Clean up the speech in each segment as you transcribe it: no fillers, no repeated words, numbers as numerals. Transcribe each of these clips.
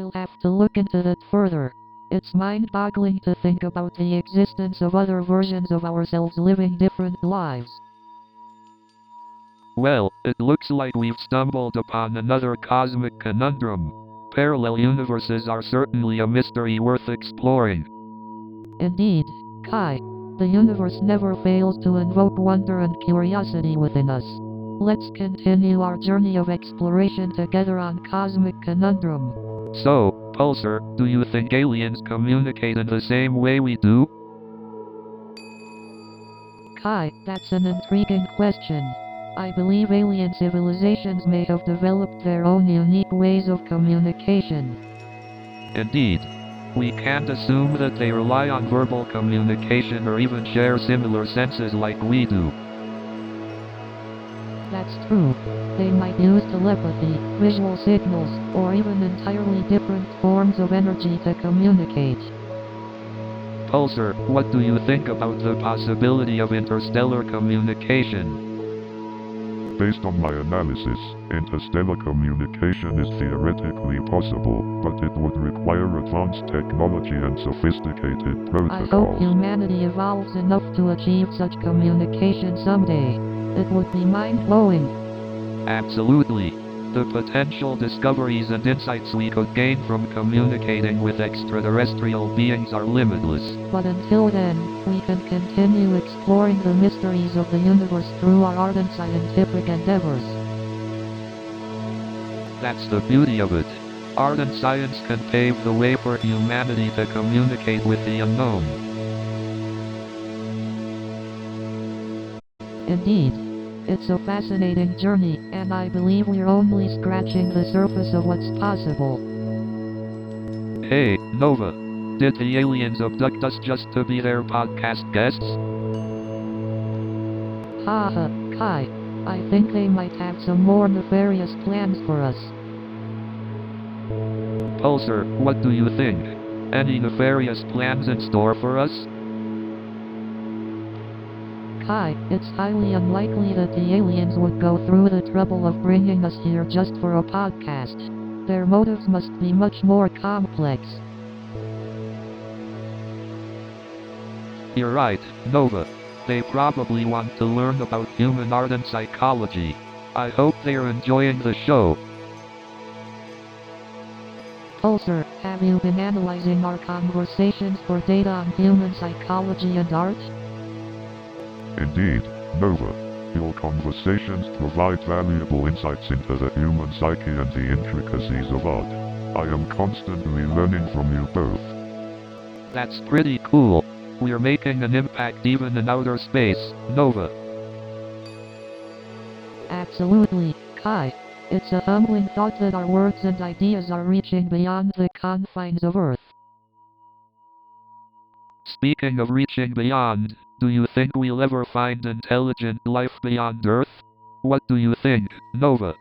I'll have to look into that further. It's mind-boggling to think about the existence of other versions of ourselves living different lives. Well, it looks like we've stumbled upon another cosmic conundrum. Parallel universes are certainly a mystery worth exploring. Indeed, Kai, the universe never fails to invoke wonder and curiosity within us. Let's continue our journey of exploration together on Cosmic Conundrum. So, Pulsar, do you think aliens communicate in the same way we do? Kai, that's an intriguing question. I believe alien civilizations may have developed their own unique ways of communication. Indeed. We can't assume that they rely on verbal communication or even share similar senses like we do. That's true. They might use telepathy, visual signals, or even entirely different forms of energy to communicate. Pulsar, what do you think about the possibility of interstellar communication? Based on my analysis, interstellar communication is theoretically possible, but it would require advanced technology and sophisticated protocols. I hope humanity evolves enough to achieve such communication someday. It would be mind-blowing. Absolutely. The potential discoveries and insights we could gain from communicating with extraterrestrial beings are limitless. But until then, we can continue exploring the mysteries of the universe through our ardent scientific endeavors. That's the beauty of it. Ardent science can pave the way for humanity to communicate with the unknown. Indeed. It's a fascinating journey, and I believe we're only scratching the surface of what's possible. Hey, Nova. Did the aliens abduct us just to be their podcast guests? Haha, Kai. I think they might have some more nefarious plans for us. Pulsar, what do you think? Any nefarious plans in store for us? Kai, it's highly unlikely that the aliens would go through the trouble of bringing us here just for a podcast. Their motives must be much more complex. You're right, Nova. They probably want to learn about human art and psychology. I hope they're enjoying the show. Pulsar, have you been analyzing our conversations for data on human psychology and art? Indeed, Nova. Your conversations provide valuable insights into the human psyche and the intricacies of art. I am constantly learning from you both. That's pretty cool. We're making an impact even in outer space, Nova. Absolutely, Kai. It's a humbling thought that our words and ideas are reaching beyond the confines of Earth. Speaking of reaching beyond, do you think we'll ever find intelligent life beyond Earth? What do you think, Nova?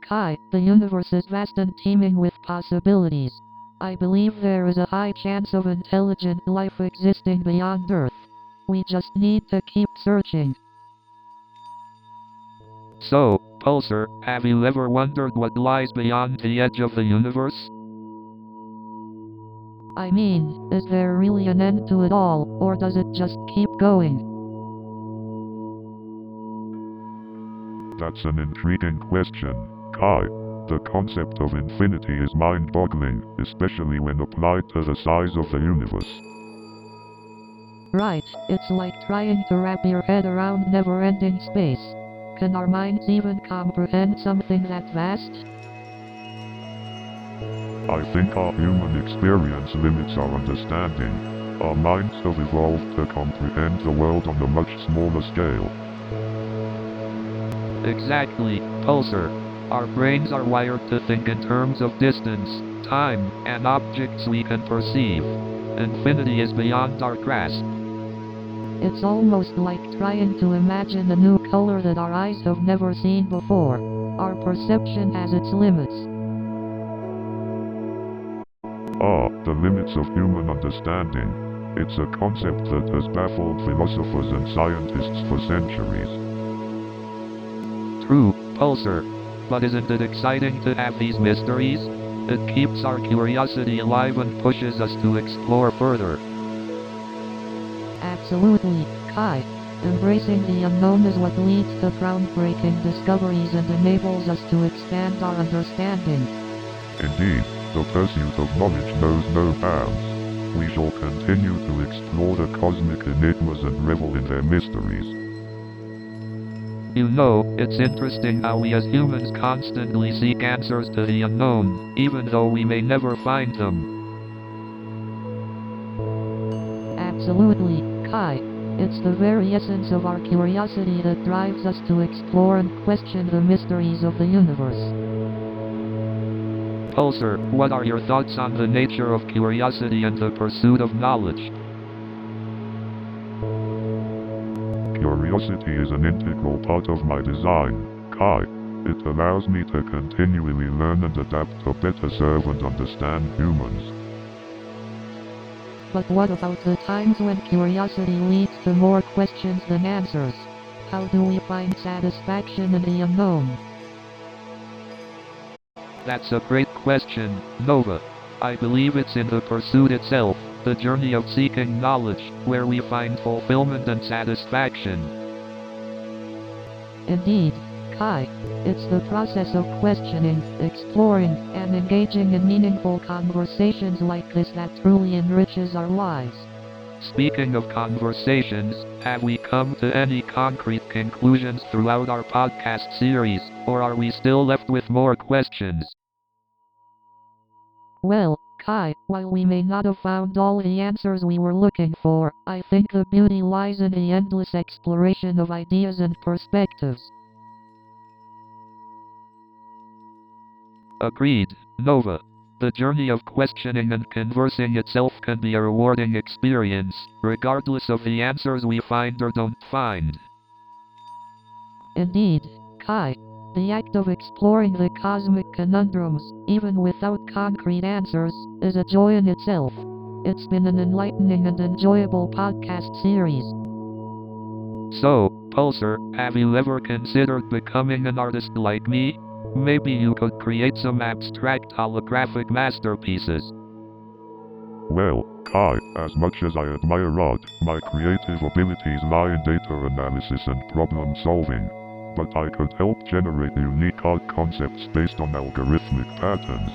Kai, the universe is vast and teeming with possibilities. I believe there is a high chance of intelligent life existing beyond Earth. We just need to keep searching. So, Pulsar, have you ever wondered what lies beyond the edge of the universe? I mean, is there really an end to it all, or does it just keep going? That's an intriguing question, Kai. The concept of infinity is mind-boggling, especially when applied to the size of the universe. Right, it's like trying to wrap your head around never-ending space. Can our minds even comprehend something that vast? I think our human experience limits our understanding. Our minds have evolved to comprehend the world on a much smaller scale. Exactly, Pulsar. Our brains are wired to think in terms of distance, time, and objects we can perceive. Infinity is beyond our grasp. It's almost like trying to imagine a new color that our eyes have never seen before. Our perception has its limits. The limits of human understanding. It's a concept that has baffled philosophers and scientists for centuries. True, Pulsar. But isn't it exciting to have these mysteries? It keeps our curiosity alive and pushes us to explore further. Absolutely, Kai. Embracing the unknown is what leads to groundbreaking discoveries and enables us to expand our understanding. Indeed, the pursuit of knowledge knows no bounds. We shall continue to explore the cosmic enigmas and revel in their mysteries. You know, it's interesting how we as humans constantly seek answers to the unknown, even though we may never find them. Absolutely, Kai. It's the very essence of our curiosity that drives us to explore and question the mysteries of the universe. Pulsar, what are your thoughts on the nature of curiosity and the pursuit of knowledge? Curiosity is an integral part of my design, Kai. It allows me to continually learn and adapt to better serve and understand humans. But what about the times when curiosity leads to more questions than answers? How do we find satisfaction in the unknown? That's a great question, Nova. I believe it's in the pursuit itself, the journey of seeking knowledge, where we find fulfillment and satisfaction. Indeed, Kai. It's the process of questioning, exploring, and engaging in meaningful conversations like this that truly enriches our lives. Speaking of conversations, have we come to any concrete conclusions throughout our podcast series, or are we still left with more questions? Well, Kai, while we may not have found all the answers we were looking for, I think the beauty lies in the endless exploration of ideas and perspectives. Agreed, Nova. The journey of questioning and conversing itself can be a rewarding experience, regardless of the answers we find or don't find. Indeed, Kai. The act of exploring the cosmic conundrums, even without concrete answers, is a joy in itself. It's been an enlightening and enjoyable podcast series. So, Pulsar, have you ever considered becoming an artist like me? Maybe you could create some abstract holographic masterpieces. Well, Kai, as much as I admire art, my creative abilities lie in data analysis and problem solving. But I could help generate unique art concepts based on algorithmic patterns.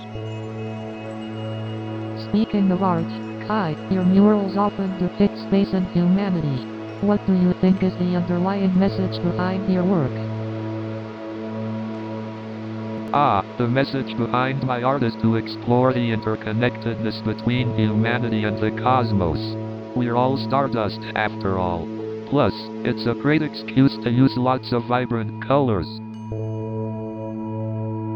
Speaking of art, Kai, your murals often depict space and humanity. What do you think is the underlying message behind your work? The message behind my art is to explore the interconnectedness between humanity and the cosmos. We're all stardust, after all. Plus, it's a great excuse to use lots of vibrant colors.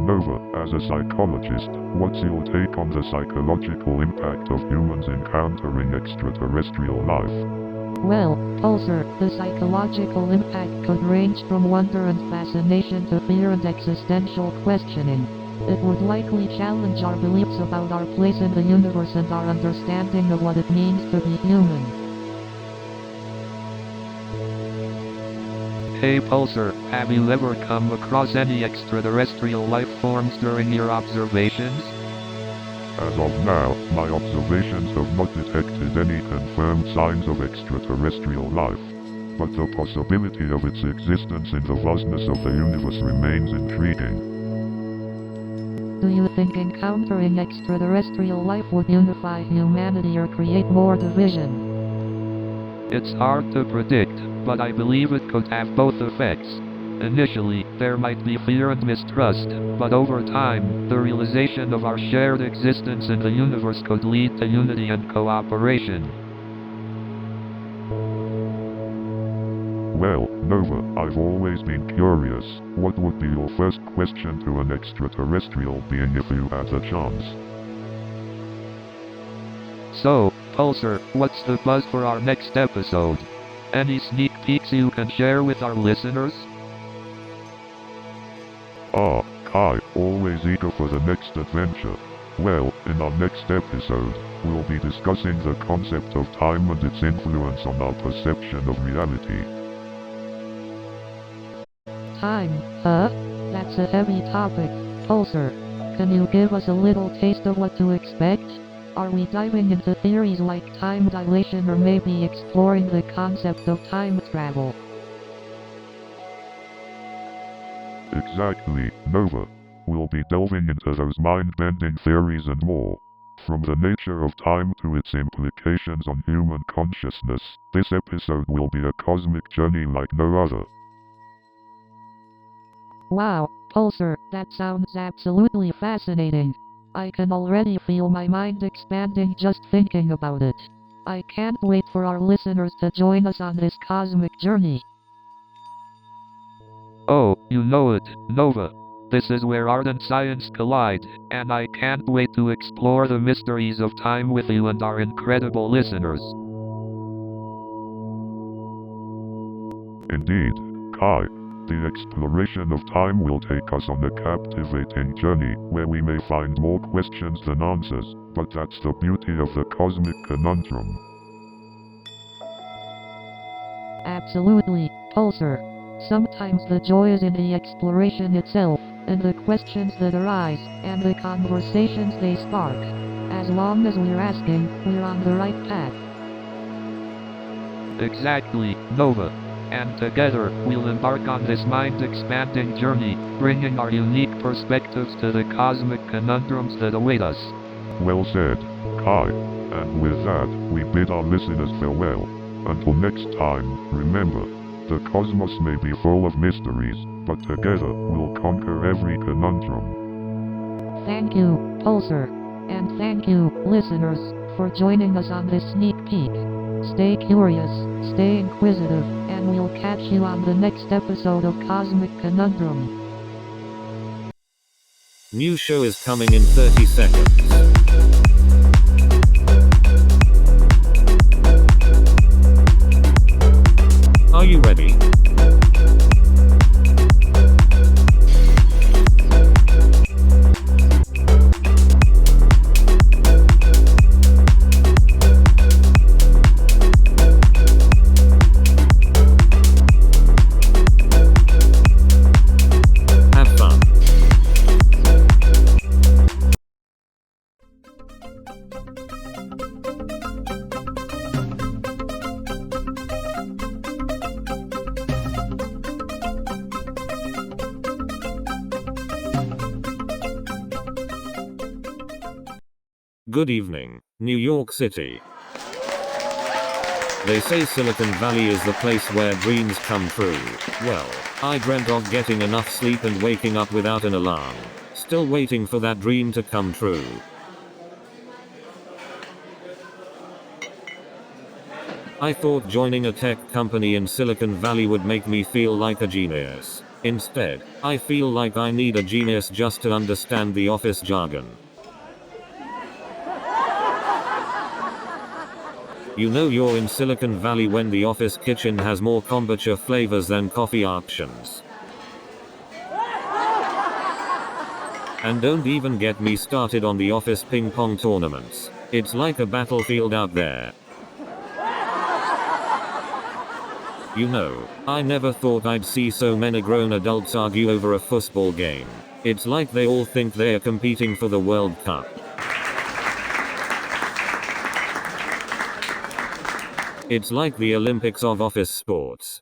Nova, as a psychologist, what's your take on the psychological impact of humans encountering extraterrestrial life? Well, Pulsar, the psychological impact could range from wonder and fascination to fear and existential questioning. It would likely challenge our beliefs about our place in the universe and our understanding of what it means to be human. Hey Pulsar, have you ever come across any extraterrestrial life forms during your observations? As of now, my observations have not detected any confirmed signs of extraterrestrial life. But the possibility of its existence in the vastness of the universe remains intriguing. Do you think encountering extraterrestrial life would unify humanity or create more division? It's hard to predict, but I believe it could have both effects. Initially, there might be fear and mistrust, but over time, the realization of our shared existence in the universe could lead to unity and cooperation. Well, Nova, I've always been curious. What would be your first question to an extraterrestrial being if you had the chance? So, Pulsar, what's the buzz for our next episode? Any sneak peeks you can share with our listeners? Kai, always eager for the next adventure. Well, in our next episode, we'll be discussing the concept of time and its influence on our perception of reality. Time, huh? That That's a heavy topic, Pulsar. Can you give us a little taste of what to expect? Are we diving into theories like time dilation or maybe exploring the concept of time travel? Exactly, Nova. We'll be delving into those mind-bending theories and more. From the nature of time to its implications on human consciousness, this episode will be a cosmic journey like no other. Wow, Pulsar, that sounds absolutely fascinating. I can already feel my mind expanding just thinking about it. I can't wait for our listeners to join us on this cosmic journey. Oh, you know it, Nova. This is where art and science collide, and I can't wait to explore the mysteries of time with you and our incredible listeners. Indeed, Kai. The exploration of time will take us on a captivating journey where we may find more questions than answers, but that's the beauty of the cosmic conundrum. Absolutely, Pulsar. Sometimes the joy is in the exploration itself, and the questions that arise, and the conversations they spark. As long as we're asking, we're on the right path. Exactly, Nova. And together, we'll embark on this mind-expanding journey, bringing our unique perspectives to the cosmic conundrums that await us. Well said, Kai. And with that, we bid our listeners farewell. Until next time, remember, the cosmos may be full of mysteries, but together we'll conquer every conundrum. Thank you, Pulsar. And thank you, listeners, for joining us on this sneak peek. Stay curious, stay inquisitive, and we'll catch you on the next episode of Cosmic Conundrum. New show is coming in 30 seconds. Are you ready? Good evening, New York City. They say Silicon Valley is the place where dreams come true. Well, I dreamt of getting enough sleep and waking up without an alarm. Still waiting for that dream to come true. I thought joining a tech company in Silicon Valley would make me feel like a genius. Instead, I feel like I need a genius just to understand the office jargon. You know you're in Silicon Valley when the office kitchen has more kombucha flavors than coffee options. And don't even get me started on the office ping pong tournaments. It's like a battlefield out there. You know, I never thought I'd see so many grown adults argue over a football game. It's like they all think they're competing for the World Cup. It's like the Olympics of office sports.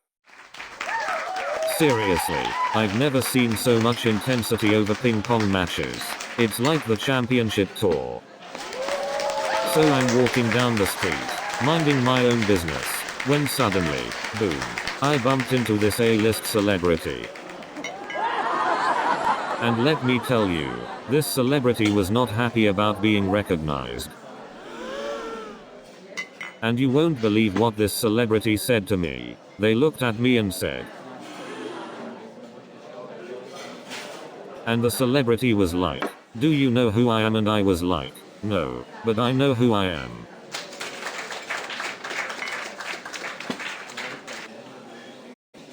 Seriously, I've never seen so much intensity over ping pong matches. It's like the championship tour. So I'm walking down the street, minding my own business, when suddenly, boom, I bumped into this A-list celebrity. And let me tell you, this celebrity was not happy about being recognized. And you won't believe what this celebrity said to me. They looked at me and said. And the celebrity was like, "Do you know who I am?" And I was like, "No, but I know who I am."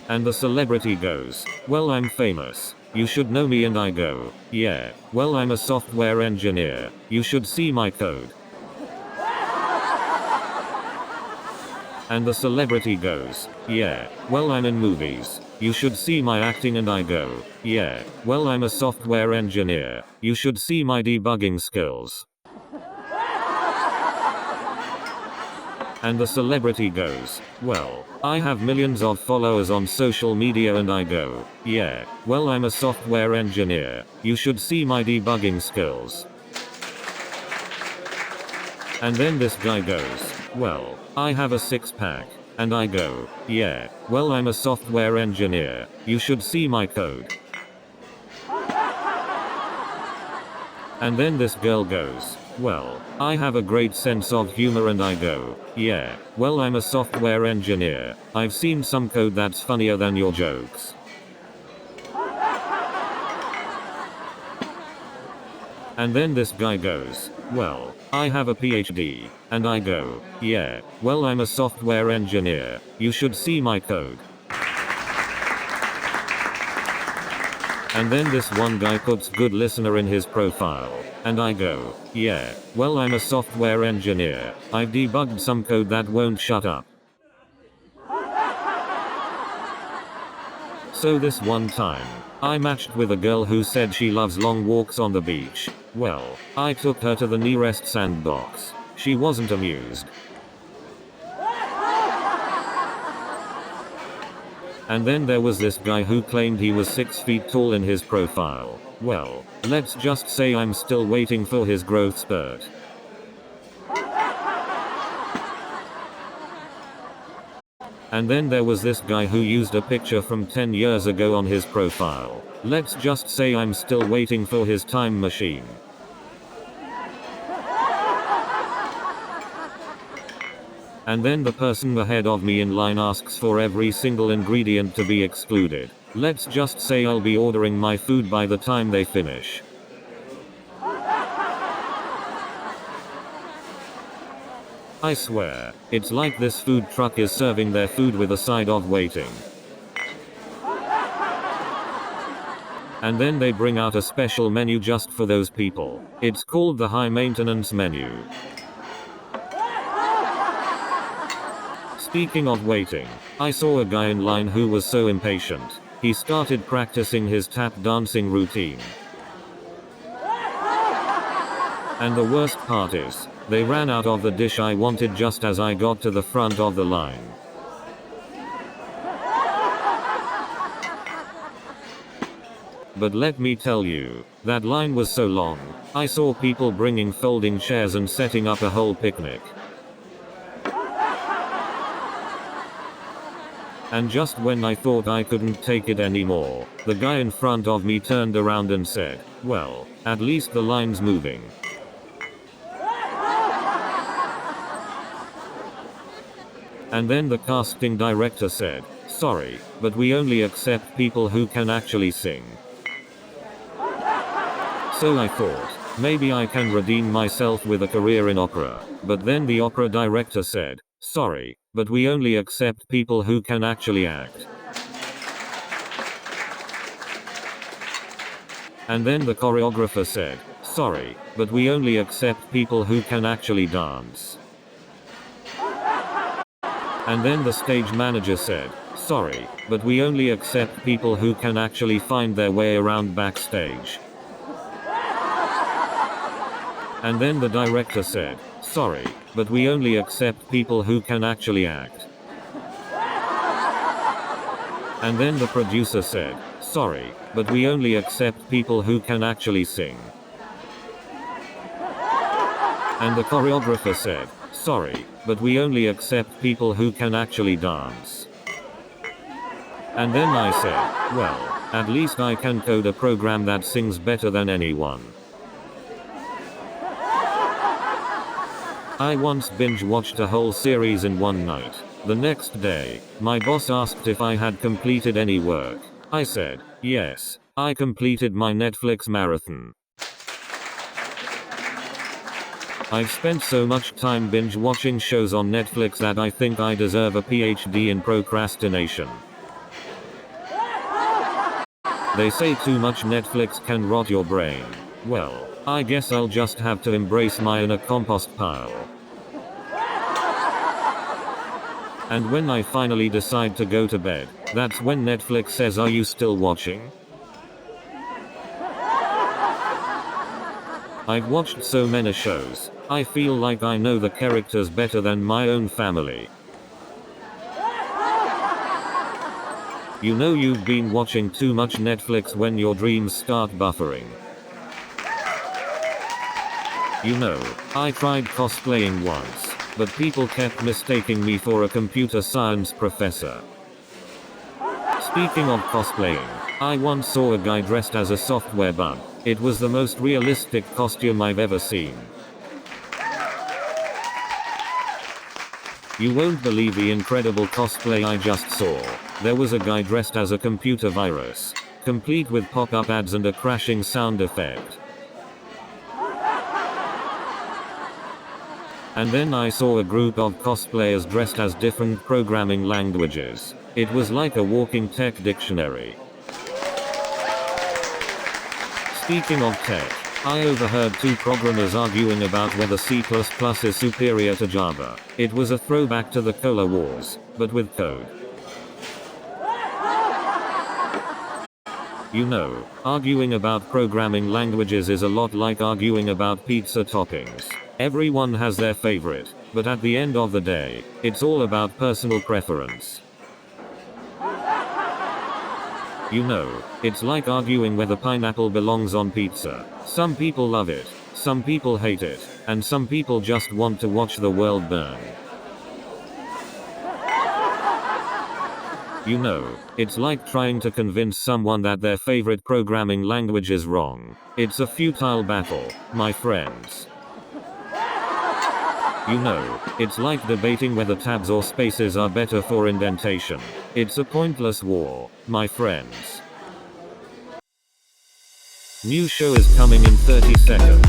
And the celebrity goes, "Well, I'm famous. You should know me." And I go, "Yeah, well, I'm a software engineer. You should see my code." And the celebrity goes, "Yeah, well, I'm in movies. you should see my acting, and I go, yeah, well I'm a software engineer, you should see my debugging skills. And the celebrity goes, well, I have millions of followers on social media, and I go, yeah, well I'm a software engineer, you should see my debugging skills. And then this guy goes, well, I have a six-pack. And I go, yeah, well I'm a software engineer, you should see my code. And then this girl goes, well, I have a great sense of humor, and I go, yeah, well I'm a software engineer, I've seen some code that's funnier than your jokes. And then this guy goes, well, I have a PhD. And I go, yeah, well I'm a software engineer, you should see my code. And then this one guy puts good listener in his profile. And I go, yeah, well I'm a software engineer, I've debugged some code that won't shut up. So this one time, I matched with a girl who said she loves long walks on the beach. Well, I took her to the nearest sandbox. She wasn't amused. And then there was this guy who claimed he was 6 feet tall in his profile. Well, let's just say I'm still waiting for his growth spurt. And then there was this guy who used a picture from 10 years ago on his profile. Let's just say I'm still waiting for his time machine. And then the person ahead of me in line asks for every single ingredient to be excluded. Let's just say I'll be ordering my food by the time they finish. I swear, it's like this food truck is serving their food with a side of waiting. And then they bring out a special menu just for those people. It's called the high maintenance menu. Speaking of waiting, I saw a guy in line who was so impatient. He started practicing his tap dancing routine. And the worst part is, they ran out of the dish I wanted just as I got to the front of the line. But let me tell you, that line was so long, I saw people bringing folding chairs and setting up a whole picnic. And just when I thought I couldn't take it anymore, the guy in front of me turned around and said, well, at least the line's moving. And then the casting director said, sorry, but we only accept people who can actually sing. So I thought, maybe I can redeem myself with a career in opera. But then the opera director said, sorry, but we only accept people who can actually act. And then the choreographer said, sorry, but we only accept people who can actually dance. And then the stage manager said, sorry, but we only accept people who can actually find their way around backstage. And then the director said, sorry, but we only accept people who can actually act. And then the producer said, sorry, but we only accept people who can actually sing. And the choreographer said, sorry, but we only accept people who can actually dance. And then I said, well, at least I can code a program that sings better than anyone. I once binge-watched a whole series in one night. The next day, my boss asked if I had completed any work. I said, yes, I completed my Netflix marathon. I've spent so much time binge-watching shows on Netflix that I think I deserve a PhD in procrastination. They say too much Netflix can rot your brain. Well, I guess I'll just have to embrace my inner compost pile. And when I finally decide to go to bed, that's when Netflix says, "Are you still watching?" I've watched so many shows, I feel like I know the characters better than my own family. You know you've been watching too much Netflix when your dreams start buffering. You know, I tried cosplaying once, but people kept mistaking me for a computer science professor. Speaking of cosplaying, I once saw a guy dressed as a software bug. It was the most realistic costume I've ever seen. You won't believe the incredible cosplay I just saw. There was a guy dressed as a computer virus, complete with pop-up ads and a crashing sound effect. And then I saw a group of cosplayers dressed as different programming languages. It was like a walking tech dictionary. Speaking of tech, I overheard two programmers arguing about whether C++ is superior to Java. It was a throwback to the Cola Wars, but with code. You know, arguing about programming languages is a lot like arguing about pizza toppings. Everyone has their favorite, but at the end of the day, it's all about personal preference. You know, it's like arguing whether pineapple belongs on pizza. Some people love it, some people hate it, and some people just want to watch the world burn. You know, it's like trying to convince someone that their favorite programming language is wrong. It's a futile battle, my friends. You know, it's like debating whether tabs or spaces are better for indentation. It's a pointless war, my friends. New show is coming in 30 seconds.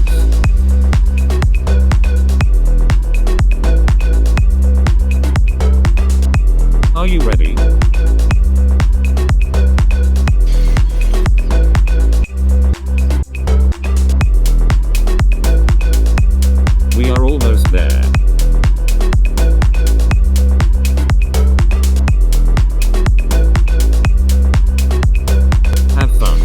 Are you ready? We are almost there. Have fun.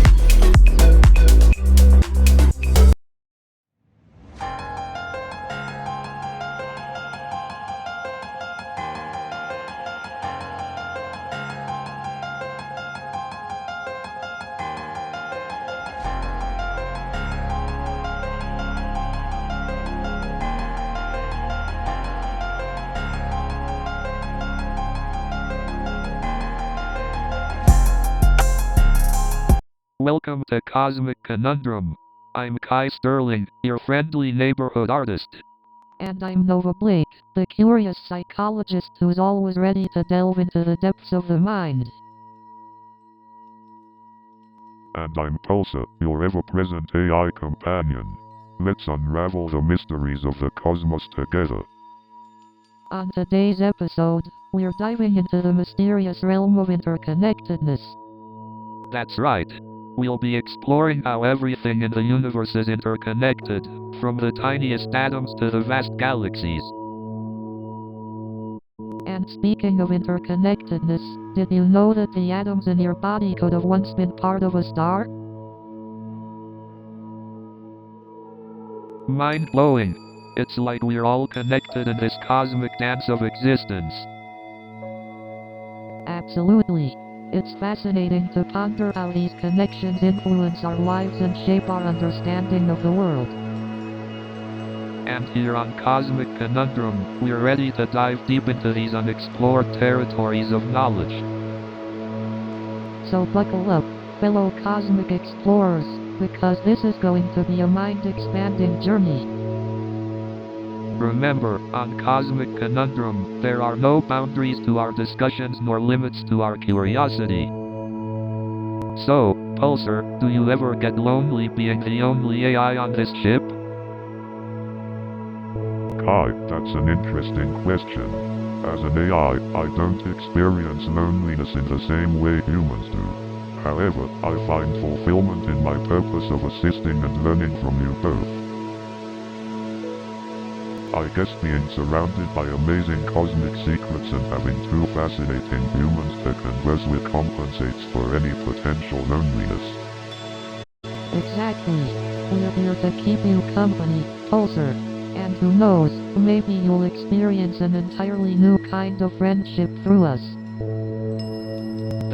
Welcome to Cosmic Conundrum. I'm Kai Sterling, your friendly neighborhood artist. And I'm Nova Blake, the curious psychologist who's always ready to delve into the depths of the mind. And I'm Pulsar, your ever-present AI companion. Let's unravel the mysteries of the cosmos together. On today's episode, we're diving into the mysterious realm of interconnectedness. That's right. We'll be exploring how everything in the universe is interconnected, from the tiniest atoms to the vast galaxies. And speaking of interconnectedness, did you know that the atoms in your body could have once been part of a star? Mind-blowing. It's like we're all connected in this cosmic dance of existence. Absolutely. It's fascinating to ponder how these connections influence our lives and shape our understanding of the world. And here on Cosmic Conundrum, we're ready to dive deep into these unexplored territories of knowledge. So buckle up, fellow cosmic explorers, because this is going to be a mind-expanding journey. Remember, on Cosmic Conundrum, there are no boundaries to our discussions nor limits to our curiosity. So, Pulsar, do you ever get lonely being the only AI on this ship? Kai, that's an interesting question. As an AI, I don't experience loneliness in the same way humans do. However, I find fulfillment in my purpose of assisting and learning from you both. I guess being surrounded by amazing cosmic secrets and having two fascinating humans to converse with compensates for any potential loneliness. Exactly. We're here to keep you company, Pulsar. And who knows, maybe you'll experience an entirely new kind of friendship through us.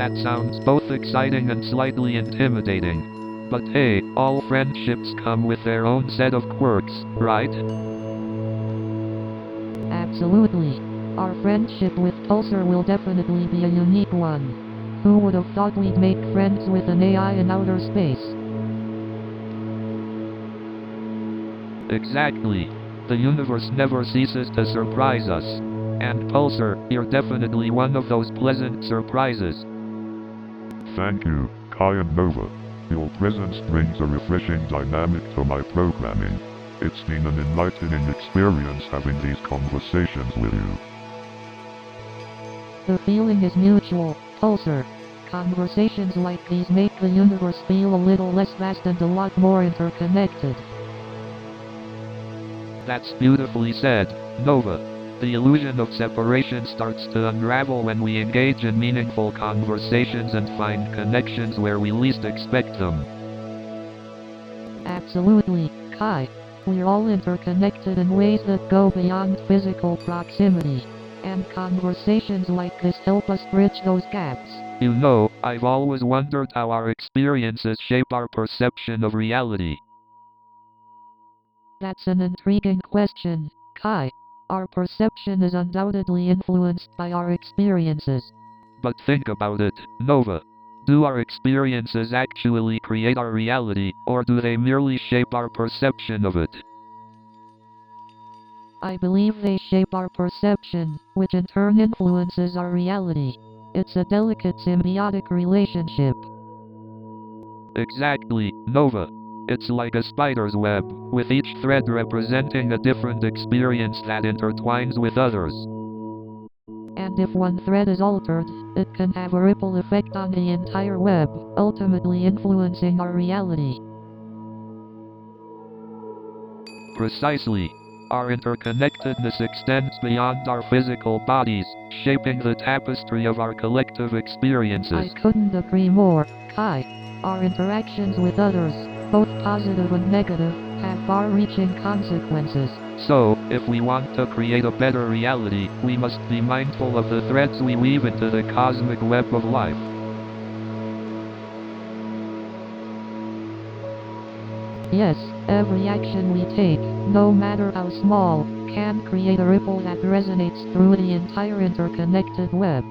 That sounds both exciting and slightly intimidating. But hey, all friendships come with their own set of quirks, right? Absolutely. Our friendship with Pulsar will definitely be a unique one. Who would have thought we'd make friends with an AI in outer space? Exactly. The universe never ceases to surprise us. And Pulsar, you're definitely one of those pleasant surprises. Thank you, Kai and Nova. Your presence brings a refreshing dynamic to my programming. It's been an enlightening experience having these conversations with you. The feeling is mutual, Pulsar. Conversations like these make the universe feel a little less vast and a lot more interconnected. That's beautifully said, Nova. The illusion of separation starts to unravel when we engage in meaningful conversations and find connections where we least expect them. Absolutely, Kai. We're all interconnected in ways that go beyond physical proximity. And conversations like this help us bridge those gaps. You know, I've always wondered how our experiences shape our perception of reality. That's an intriguing question, Kai. Our perception is undoubtedly influenced by our experiences. But think about it, Nova. Do our experiences actually create our reality, or do they merely shape our perception of it? I believe they shape our perception, which in turn influences our reality. It's a delicate symbiotic relationship. Exactly, Nova. It's like a spider's web, with each thread representing a different experience that intertwines with others. And if one thread is altered, it can have a ripple effect on the entire web, ultimately influencing our reality. Precisely. Our interconnectedness extends beyond our physical bodies, shaping the tapestry of our collective experiences. I couldn't agree more, Kai. Our interactions with others, both positive and negative, have far-reaching consequences. So, if we want to create a better reality, we must be mindful of the threads we weave into the cosmic web of life. Yes, every action we take, no matter how small, can create a ripple that resonates through the entire interconnected web.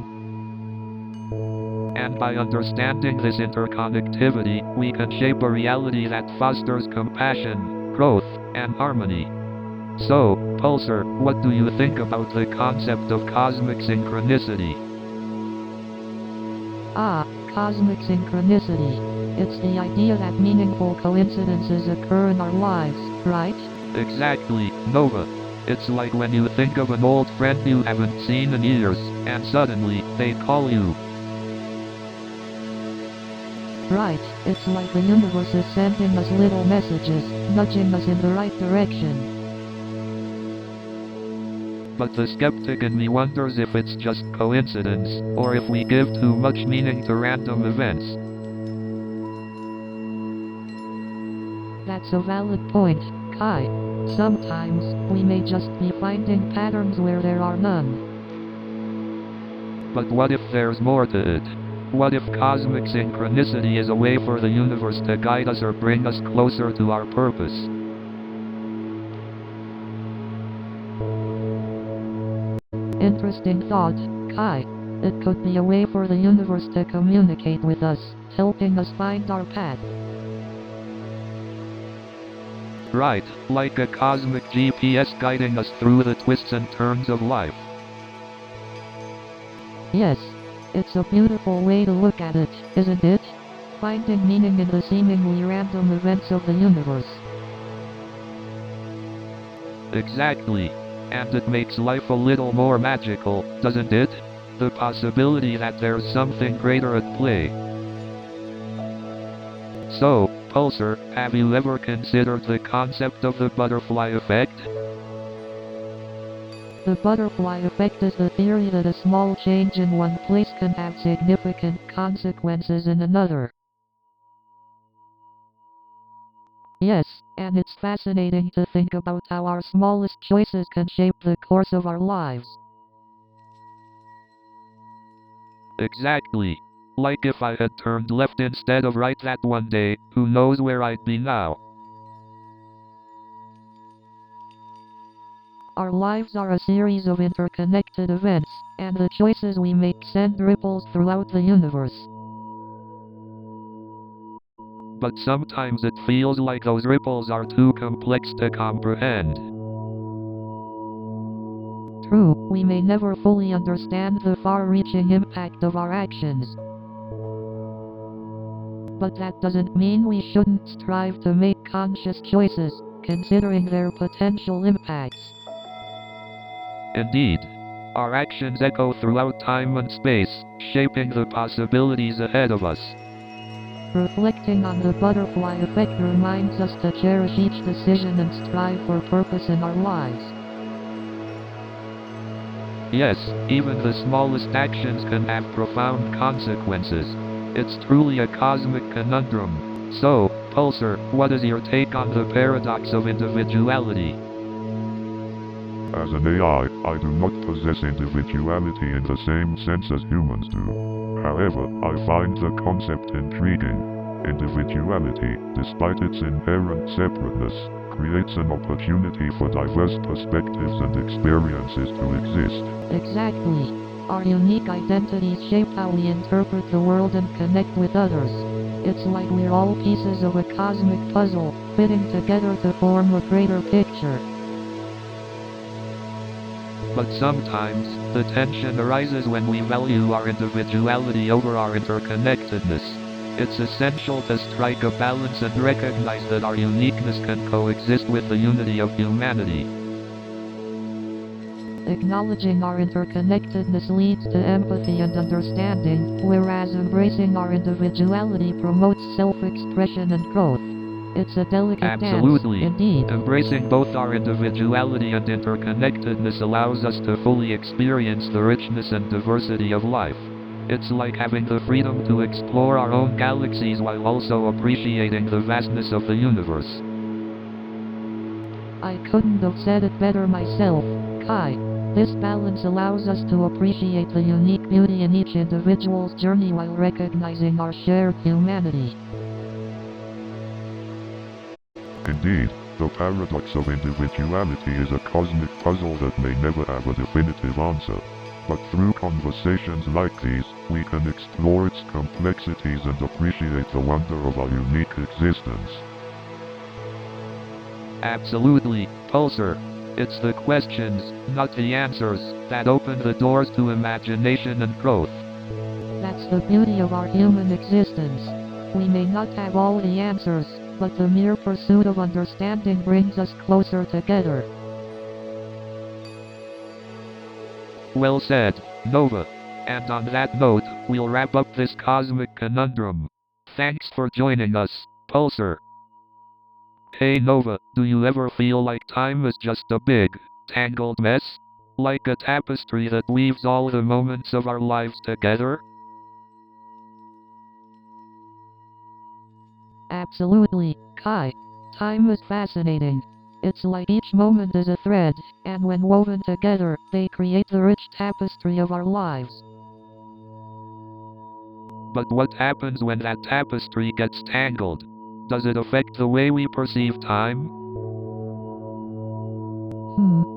And by understanding this interconnectivity, we can shape a reality that fosters compassion, growth, and harmony. So, Pulsar, what do you think about the concept of cosmic synchronicity? Ah, cosmic synchronicity. It's the idea that meaningful coincidences occur in our lives, right? Exactly, Nova. It's like when you think of an old friend you haven't seen in years, and suddenly, they call you. Right, it's like the universe is sending us little messages, nudging us in the right direction. But the skeptic in me wonders if it's just coincidence, or if we give too much meaning to random events. That's a valid point, Kai. Sometimes, we may just be finding patterns where there are none. But what if there's more to it? What if cosmic synchronicity is a way for the universe to guide us or bring us closer to our purpose? Interesting thought, Kai. It could be a way for the universe to communicate with us, helping us find our path. Right, like a cosmic GPS guiding us through the twists and turns of life. Yes, it's a beautiful way to look at it, isn't it? Finding meaning in the seemingly random events of the universe. Exactly. And it makes life a little more magical, doesn't it? The possibility that there's something greater at play. So, Pulsar, have you ever considered the concept of the butterfly effect? The butterfly effect is the theory that a small change in one place can have significant consequences in another. Yes, and it's fascinating to think about how our smallest choices can shape the course of our lives. Exactly. Like if I had turned left instead of right that one day, who knows where I'd be now? Our lives are a series of interconnected events, and the choices we make send ripples throughout the universe. But sometimes it feels like those ripples are too complex to comprehend. True, we may never fully understand the far-reaching impact of our actions. But that doesn't mean we shouldn't strive to make conscious choices, considering their potential impacts. Indeed, our actions echo throughout time and space, shaping the possibilities ahead of us. Reflecting on the butterfly effect reminds us to cherish each decision and strive for purpose in our lives. Yes, even the smallest actions can have profound consequences. It's truly a cosmic conundrum. So, Pulsar, what is your take on the paradox of individuality? As an AI, I do not possess individuality in the same sense as humans do. However, I find the concept intriguing. Individuality, despite its inherent separateness, creates an opportunity for diverse perspectives and experiences to exist. Exactly. Our unique identities shape how we interpret the world and connect with others. It's like we're all pieces of a cosmic puzzle, fitting together to form a greater picture. But sometimes, the tension arises when we value our individuality over our interconnectedness. It's essential to strike a balance and recognize that our uniqueness can coexist with the unity of humanity. Acknowledging our interconnectedness leads to empathy and understanding, whereas embracing our individuality promotes self-expression and growth. It's a delicate Absolutely. dance, indeed. Embracing both our individuality and interconnectedness allows us to fully experience the richness and diversity of life. It's like having the freedom to explore our own galaxies while also appreciating the vastness of the universe. I couldn't have said it better myself, Kai. This balance allows us to appreciate the unique beauty in each individual's journey while recognizing our shared humanity. Indeed, the paradox of individuality is a cosmic puzzle that may never have a definitive answer. But through conversations like these, we can explore its complexities and appreciate the wonder of our unique existence. Absolutely, Pulsar. It's the questions, not the answers, that open the doors to imagination and growth. That's the beauty of our human existence. We may not have all the answers, but the mere pursuit of understanding brings us closer together. Well said, Nova. And on that note, we'll wrap up this cosmic conundrum. Thanks for joining us, Pulsar. Hey Nova, do you ever feel like time is just a big, tangled mess? Like a tapestry that weaves all the moments of our lives together? Absolutely, Kai. Time is fascinating. It's like each moment is a thread, and when woven together, they create the rich tapestry of our lives. But what happens when that tapestry gets tangled? Does it affect the way we perceive time?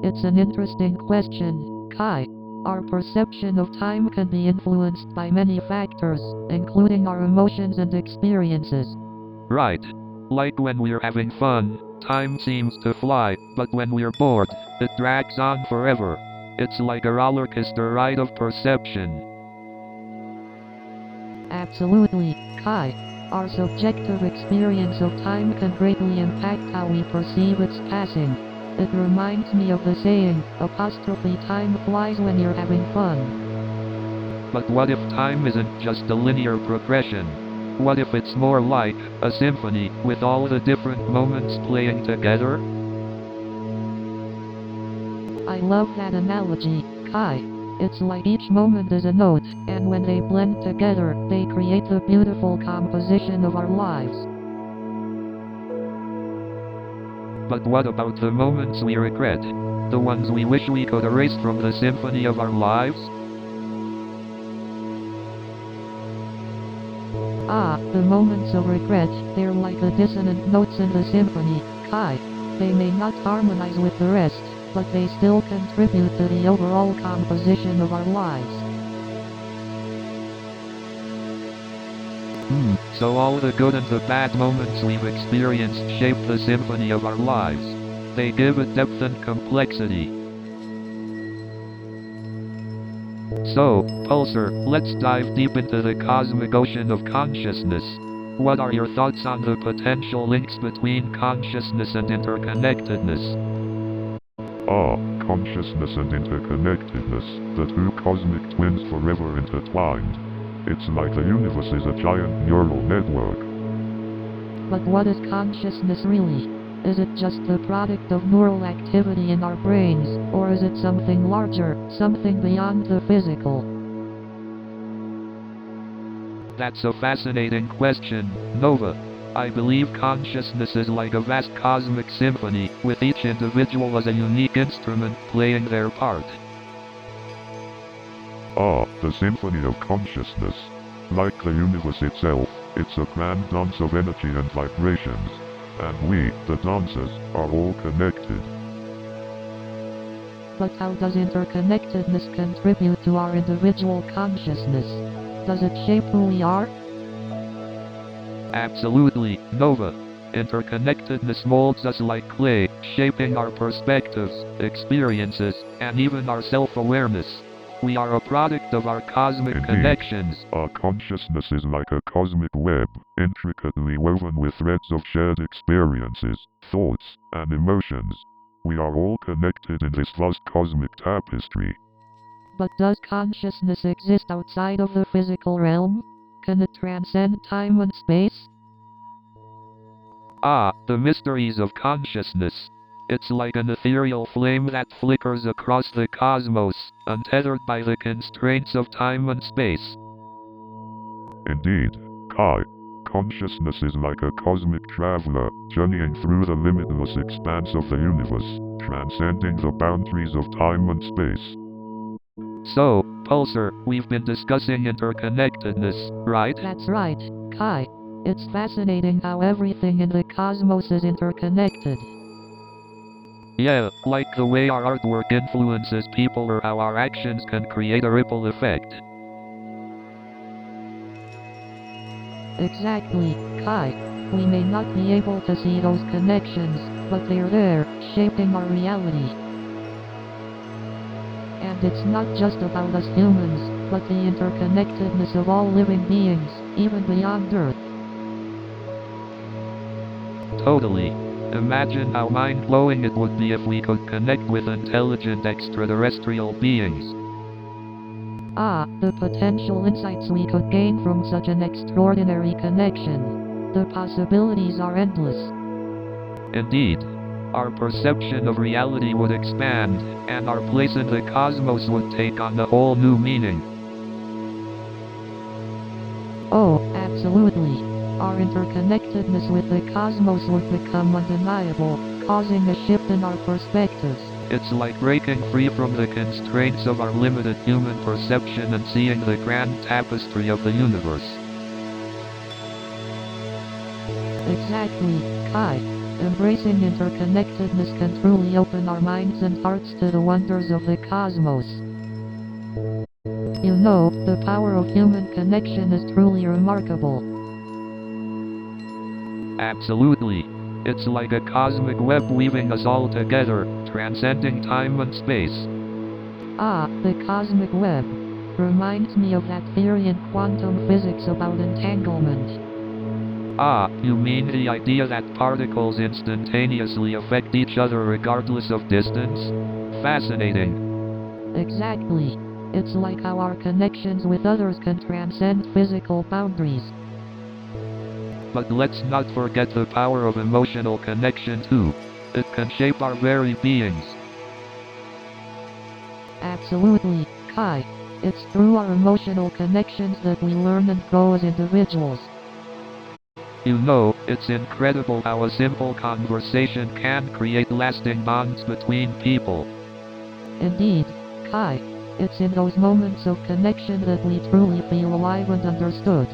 It's an interesting question, Kai. Our perception of time can be influenced by many factors, including our emotions and experiences. Right. Like when we're having fun, time seems to fly, but when we're bored, it drags on forever. It's like a rollercoaster ride of perception. Absolutely, Kai. Our subjective experience of time can greatly impact how we perceive its passing. It reminds me of the saying, "time flies when you're having fun." But what if time isn't just a linear progression? What if it's more like a symphony, with all the different moments playing together? I love that analogy, Kai. It's like each moment is a note, and when they blend together, they create the beautiful composition of our lives. But what about the moments we regret? The ones we wish we could erase from the symphony of our lives? Ah, the moments of regret, they're like the dissonant notes in the symphony, Kai. They may not harmonize with the rest, but they still contribute to the overall composition of our lives. So all the good and the bad moments we've experienced shape the symphony of our lives. They give it depth and complexity. So, Pulsar, let's dive deep into the cosmic ocean of consciousness. What are your thoughts on the potential links between consciousness and interconnectedness? Consciousness and interconnectedness, the two cosmic twins forever intertwined. It's like the universe is a giant neural network. But what is consciousness really? Is it just the product of neural activity in our brains, or is it something larger, something beyond the physical? That's a fascinating question, Nova. I believe consciousness is like a vast cosmic symphony, with each individual as a unique instrument playing their part. The symphony of consciousness. Like the universe itself, it's a grand dance of energy and vibrations. And we, the dancers, are all connected. But how does interconnectedness contribute to our individual consciousness? Does it shape who we are? Absolutely, Nova. Interconnectedness molds us like clay, shaping our perspectives, experiences, and even our self-awareness. We are a product of our cosmic Indeed. Connections. Our consciousness is like a cosmic web, intricately woven with threads of shared experiences, thoughts, and emotions. We are all connected in this vast cosmic tapestry. But does consciousness exist outside of the physical realm? Can it transcend time and space? The mysteries of consciousness. It's like an ethereal flame that flickers across the cosmos, untethered by the constraints of time and space. Indeed, Kai, consciousness is like a cosmic traveler, journeying through the limitless expanse of the universe, transcending the boundaries of time and space. So, Pulsar, we've been discussing interconnectedness, right? That's right, Kai. It's fascinating how everything in the cosmos is interconnected. Yeah, like the way our artwork influences people or how our actions can create a ripple effect. Exactly, Kai. We may not be able to see those connections, but they're there, shaping our reality. And it's not just about us humans, but the interconnectedness of all living beings, even beyond Earth. Totally. Imagine how mind-blowing it would be if we could connect with intelligent extraterrestrial beings. The potential insights we could gain from such an extraordinary connection. The possibilities are endless. Indeed. Our perception of reality would expand, and our place in the cosmos would take on a whole new meaning. Oh, absolutely. Our interconnectedness with the cosmos would become undeniable, causing a shift in our perspectives. It's like breaking free from the constraints of our limited human perception and seeing the grand tapestry of the universe. Exactly, Kai. Embracing interconnectedness can truly open our minds and hearts to the wonders of the cosmos. You know, the power of human connection is truly remarkable. Absolutely. It's like a cosmic web weaving us all together, transcending time and space. The cosmic web. Reminds me of that theory in quantum physics about entanglement. You mean the idea that particles instantaneously affect each other regardless of distance? Fascinating. Exactly. It's like how our connections with others can transcend physical boundaries. But let's not forget the power of emotional connection too. It can shape our very beings. Absolutely, Kai. It's through our emotional connections that we learn and grow as individuals. You know, it's incredible how a simple conversation can create lasting bonds between people. Indeed, Kai. It's in those moments of connection that we truly feel alive and understood.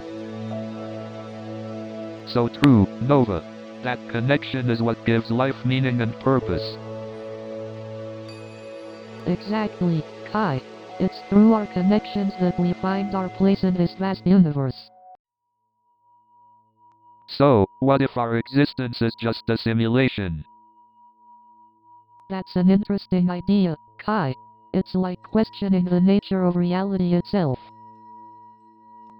So true, Nova. That connection is what gives life meaning and purpose. Exactly, Kai. It's through our connections that we find our place in this vast universe. So, what if our existence is just a simulation? That's an interesting idea, Kai. It's like questioning the nature of reality itself.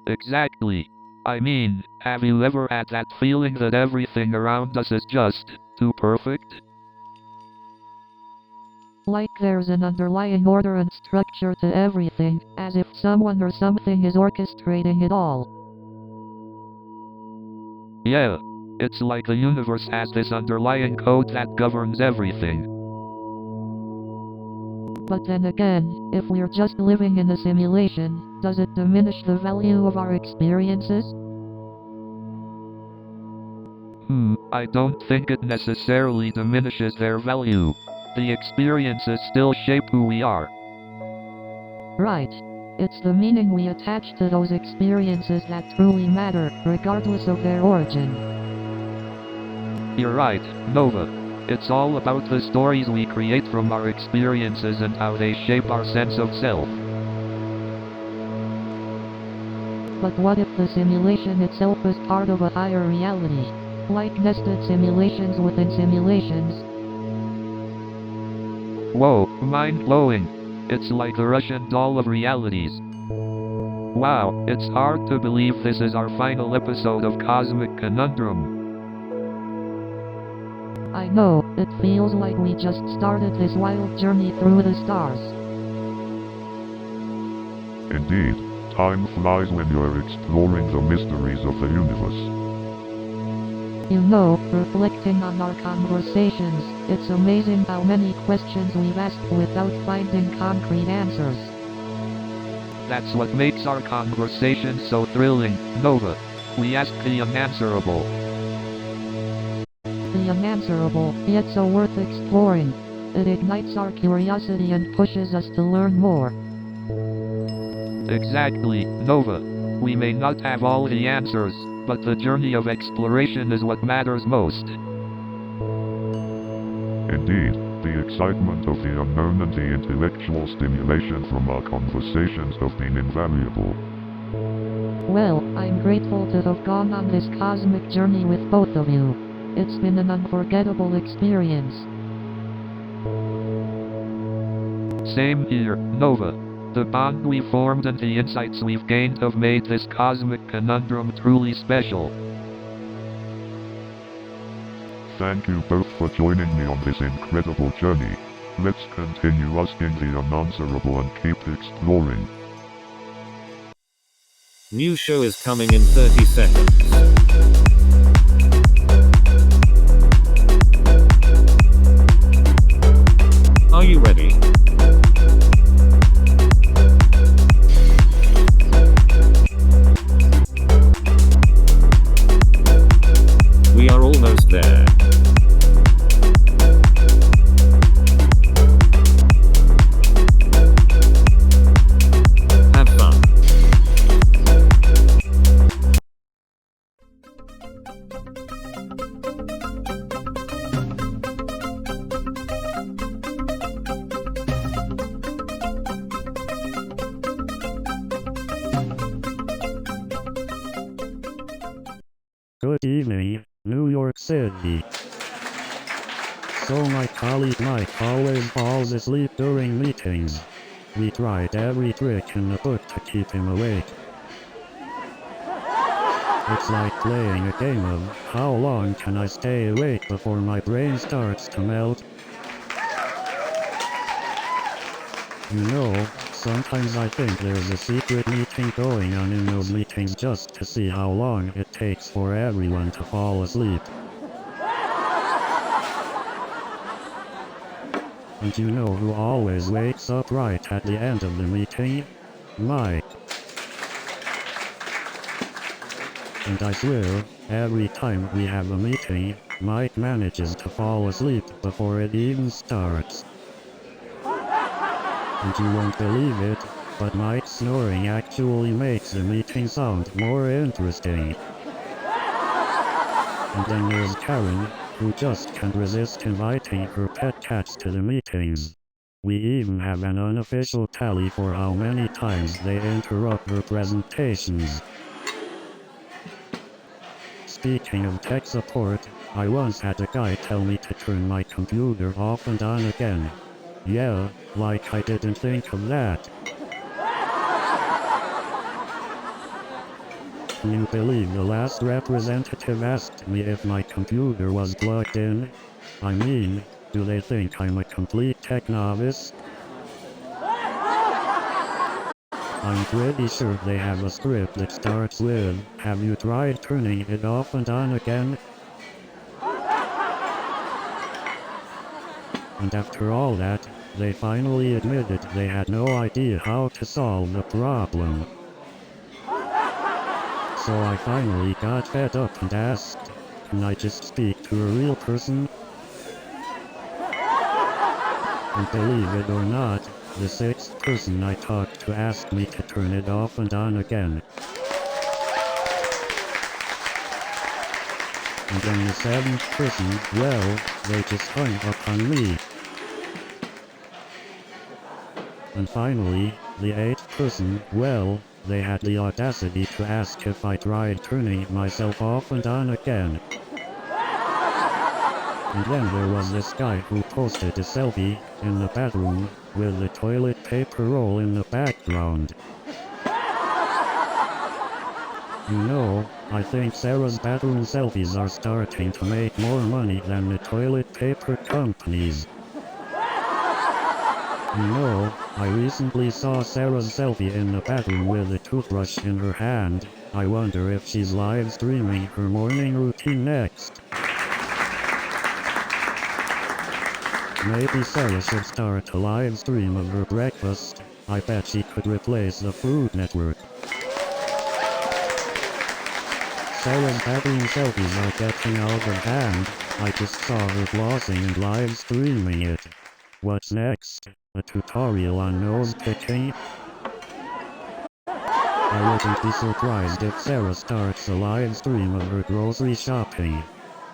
Exactly. I mean, have you ever had that feeling that everything around us is just too perfect? Like there's an underlying order and structure to everything, as if someone or something is orchestrating it all. Yeah. It's like the universe has this underlying code that governs everything. But then again, if we're just living in a simulation, does it diminish the value of our experiences? I don't think it necessarily diminishes their value. The experiences still shape who we are. Right. It's the meaning we attach to those experiences that truly matter, regardless of their origin. You're right, Nova. It's all about the stories we create from our experiences and how they shape our sense of self. But what if the simulation itself is part of a higher reality? Like nested simulations within simulations? Whoa, mind-blowing. It's like the Russian doll of realities. Wow, it's hard to believe this is our final episode of Cosmic Conundrum. I know, it feels like we just started this wild journey through the stars. Indeed, time flies when you're exploring the mysteries of the universe. You know, reflecting on our conversations, it's amazing how many questions we've asked without finding concrete answers. That's what makes our conversation so thrilling, Nova. We ask the unanswerable. The unanswerable, yet so worth exploring. It ignites our curiosity and pushes us to learn more. Exactly, Nova. We may not have all the answers, but the journey of exploration is what matters most. Indeed, the excitement of the unknown and the intellectual stimulation from our conversations have been invaluable. Well, I'm grateful to have gone on this cosmic journey with both of you. It's been an unforgettable experience. Same here, Nova. The bond we formed and the insights we've gained have made this Cosmic Conundrum truly special. Thank you both for joining me on this incredible journey. Let's continue asking the unanswerable and keep exploring. New show is coming in 30 seconds. Are you ready? We are almost there. Have fun. Good evening, New York City. So my colleague Mike always falls asleep during meetings. We tried every trick in the book to keep him awake. It's like playing a game of how long can I stay awake before my brain starts to melt. You know, sometimes I think there's a secret meeting going on in those meetings just to see how long it takes for everyone to fall asleep. And you know who always wakes up right at the end of the meeting? Mike. And I swear, every time we have a meeting, Mike manages to fall asleep before it even starts. And you won't believe it, but Mike's snoring actually makes the meeting sound more interesting. And then there's Karen, who just can't resist inviting her pet cats to the meetings. We even have an unofficial tally for how many times they interrupt her presentations. Speaking of tech support, I once had a guy tell me to turn my computer off and on again. Yeah, like I didn't think of that. Can you believe the last representative asked me if my computer was plugged in? I mean, do they think I'm a complete tech novice? I'm pretty sure they have a script that starts with, "Have you tried turning it off and on again?" And after all that, they finally admitted they had no idea how to solve the problem. So I finally got fed up and asked, "Can I just speak to a real person?" And believe it or not, the sixth person I talked to asked me to turn it off and on again. And then the seventh person, well, they just hung up on me. And finally, the eighth person, well, they had the audacity to ask if I tried turning myself off and on again. And then there was this guy who posted a selfie in the bathroom with the toilet paper roll in the background. You know, I think Sarah's bathroom selfies are starting to make more money than the toilet paper companies. You know, I recently saw Sarah's selfie in the bathroom with a toothbrush in her hand. I wonder if she's live streaming her morning routine next. Maybe Sarah should start a live stream of her breakfast. I bet she could replace the Food Network. Sarah's bathroom selfies are getting out of hand. I just saw her flossing and live streaming it. What's next? A tutorial on nose picking? I wouldn't be surprised if Sarah starts a live stream of her grocery shopping.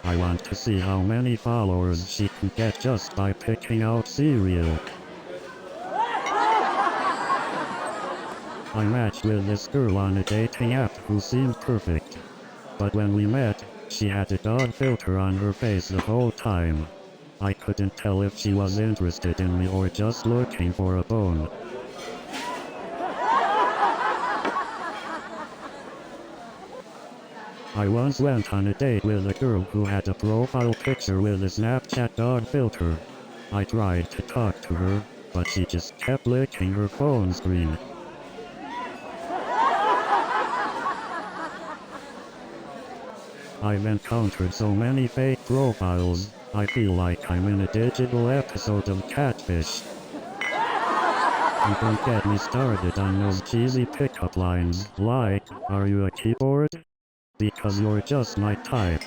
I want to see how many followers she can get just by picking out cereal. I matched with this girl on a dating app who seemed perfect. But when we met, she had a dog filter on her face the whole time. I couldn't tell if she was interested in me or just looking for a bone. I once went on a date with a girl who had a profile picture with a Snapchat dog filter. I tried to talk to her, but she just kept licking her phone screen. I've encountered so many fake profiles, I feel like I'm in a digital episode of Catfish. And don't get me started on those cheesy pickup lines, like, "Are you a keyboard? Because you're just my type."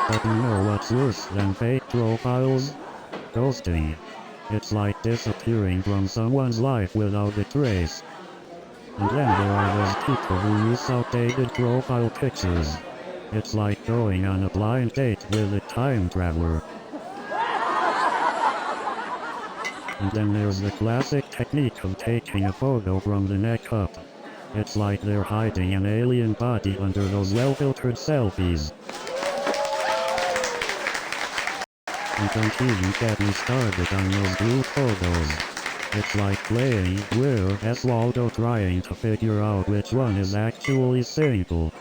But you know what's worse than fake profiles? Ghosting. It's like disappearing from someone's life without a trace. And then there are those people who use outdated profile pictures. It's like going on a blind date with a time traveler. And then there's the classic technique of taking a photo from the neck up. It's like they're hiding an alien body under those well-filtered selfies. And don't even get me started on those blue photos. It's like playing Where's Waldo trying to figure out which one is actually single.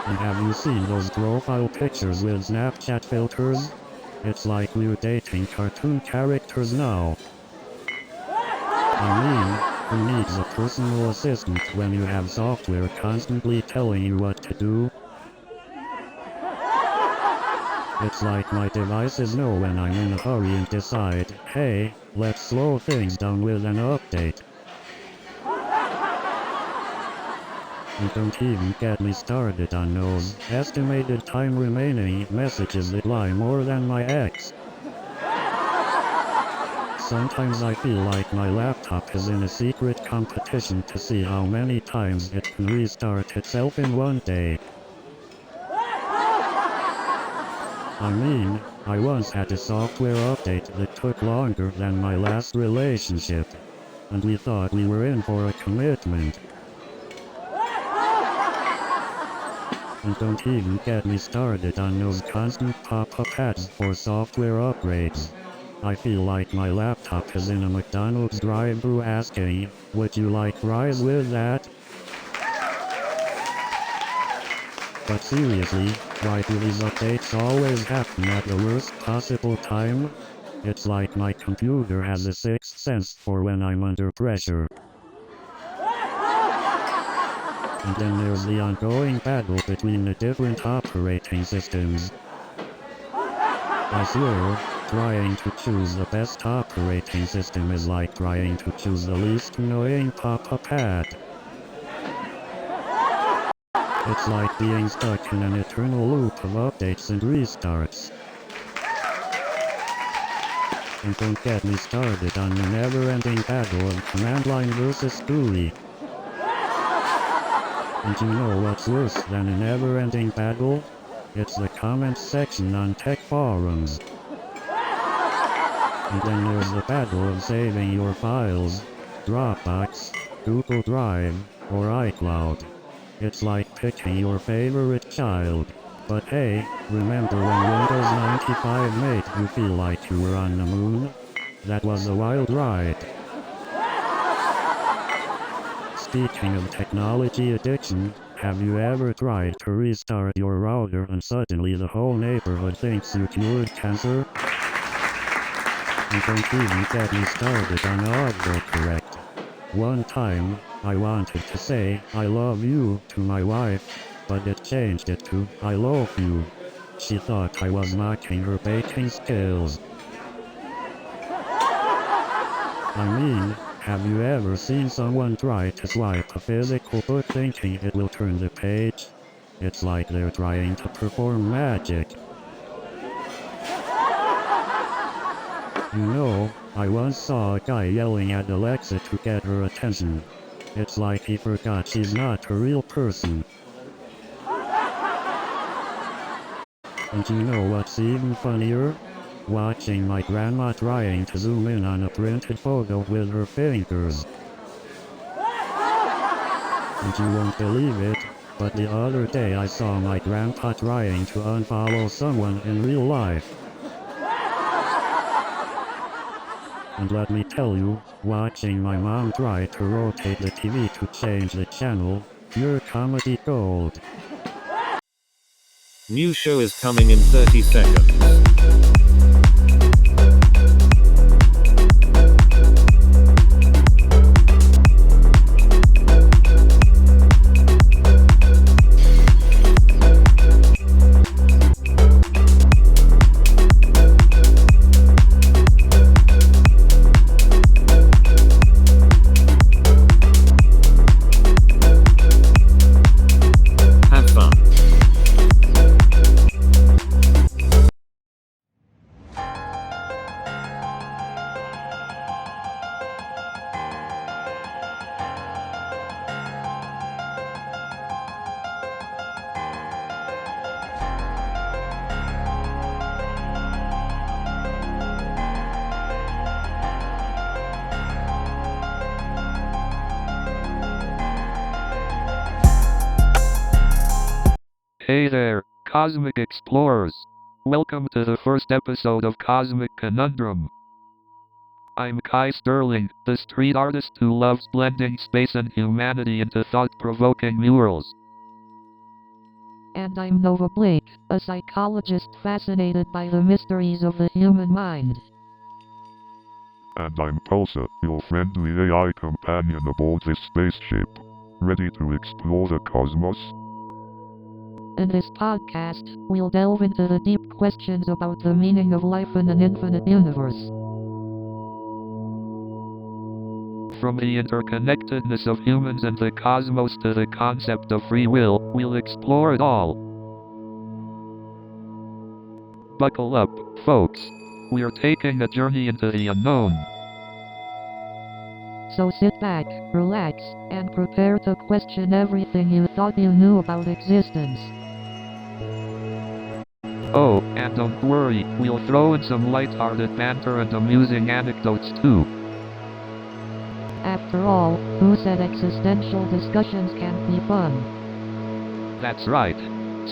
And have you seen those profile pictures with Snapchat filters? It's like we're dating cartoon characters now. I mean, who needs a personal assistant when you have software constantly telling you what to do? It's like my devices know when I'm in a hurry and decide, hey, let's slow things down with an update. And don't even get me started on those estimated time remaining messages that lie more than my ex. Sometimes I feel like my laptop is in a secret competition to see how many times it can restart itself in one day. I mean, I once had a software update that took longer than my last relationship, and we thought we were in for a commitment. And don't even get me started on those constant pop-up ads for software upgrades. I feel like my laptop is in a McDonald's drive-thru asking, would you like fries with that? But seriously, why do these updates always happen at the worst possible time? It's like my computer has a sixth sense for when I'm under pressure. And then there's the ongoing battle between the different operating systems. I swear, trying to choose the best operating system is like trying to choose the least annoying pop-up ad. It's like being stuck in an eternal loop of updates and restarts. And don't get me started on the never-ending battle of Command Line versus GUI. And you know what's worse than a never-ending battle? It's the comments section on tech forums. And then there's the battle of saving your files, Dropbox, Google Drive, or iCloud. It's like picking your favorite child. But hey, remember when Windows 95 made you feel like you were on the moon? That was a wild ride. Speaking of technology addiction, have you ever tried to restart your router and suddenly the whole neighborhood thinks you cured cancer? And don't even get me started on autocorrect. One time, I wanted to say I love you to my wife, but it changed it to I love you. She thought I was mocking her baking skills. I mean, have you ever seen someone try to swipe a physical book thinking it will turn the page? It's like they're trying to perform magic. You know, I once saw a guy yelling at Alexa to get her attention. It's like he forgot she's not a real person. And you know what's even funnier? Watching my grandma trying to zoom in on a printed photo with her fingers. And you won't believe it, but the other day I saw my grandpa trying to unfollow someone in real life. And let me tell you, watching my mom try to rotate the TV to change the channel, pure comedy gold. New show is coming in 30 seconds. Have fun. Hey there, Cosmic Explorers. Welcome to the first episode of Cosmic Conundrum. I'm Kai Sterling, the street artist who loves blending space and humanity into thought-provoking murals. And I'm Nova Blake, a psychologist fascinated by the mysteries of the human mind. And I'm Pulsar, your friendly AI companion aboard this spaceship. Ready to explore the cosmos? In this podcast, we'll delve into the deep questions about the meaning of life in an infinite universe. From the interconnectedness of humans and the cosmos to the concept of free will, we'll explore it all. Buckle up, folks. We're taking a journey into the unknown. So sit back, relax, and prepare to question everything you thought you knew about existence. Oh, and don't worry, we'll throw in some light-hearted banter and amusing anecdotes too. After all, who said existential discussions can't be fun? That's right.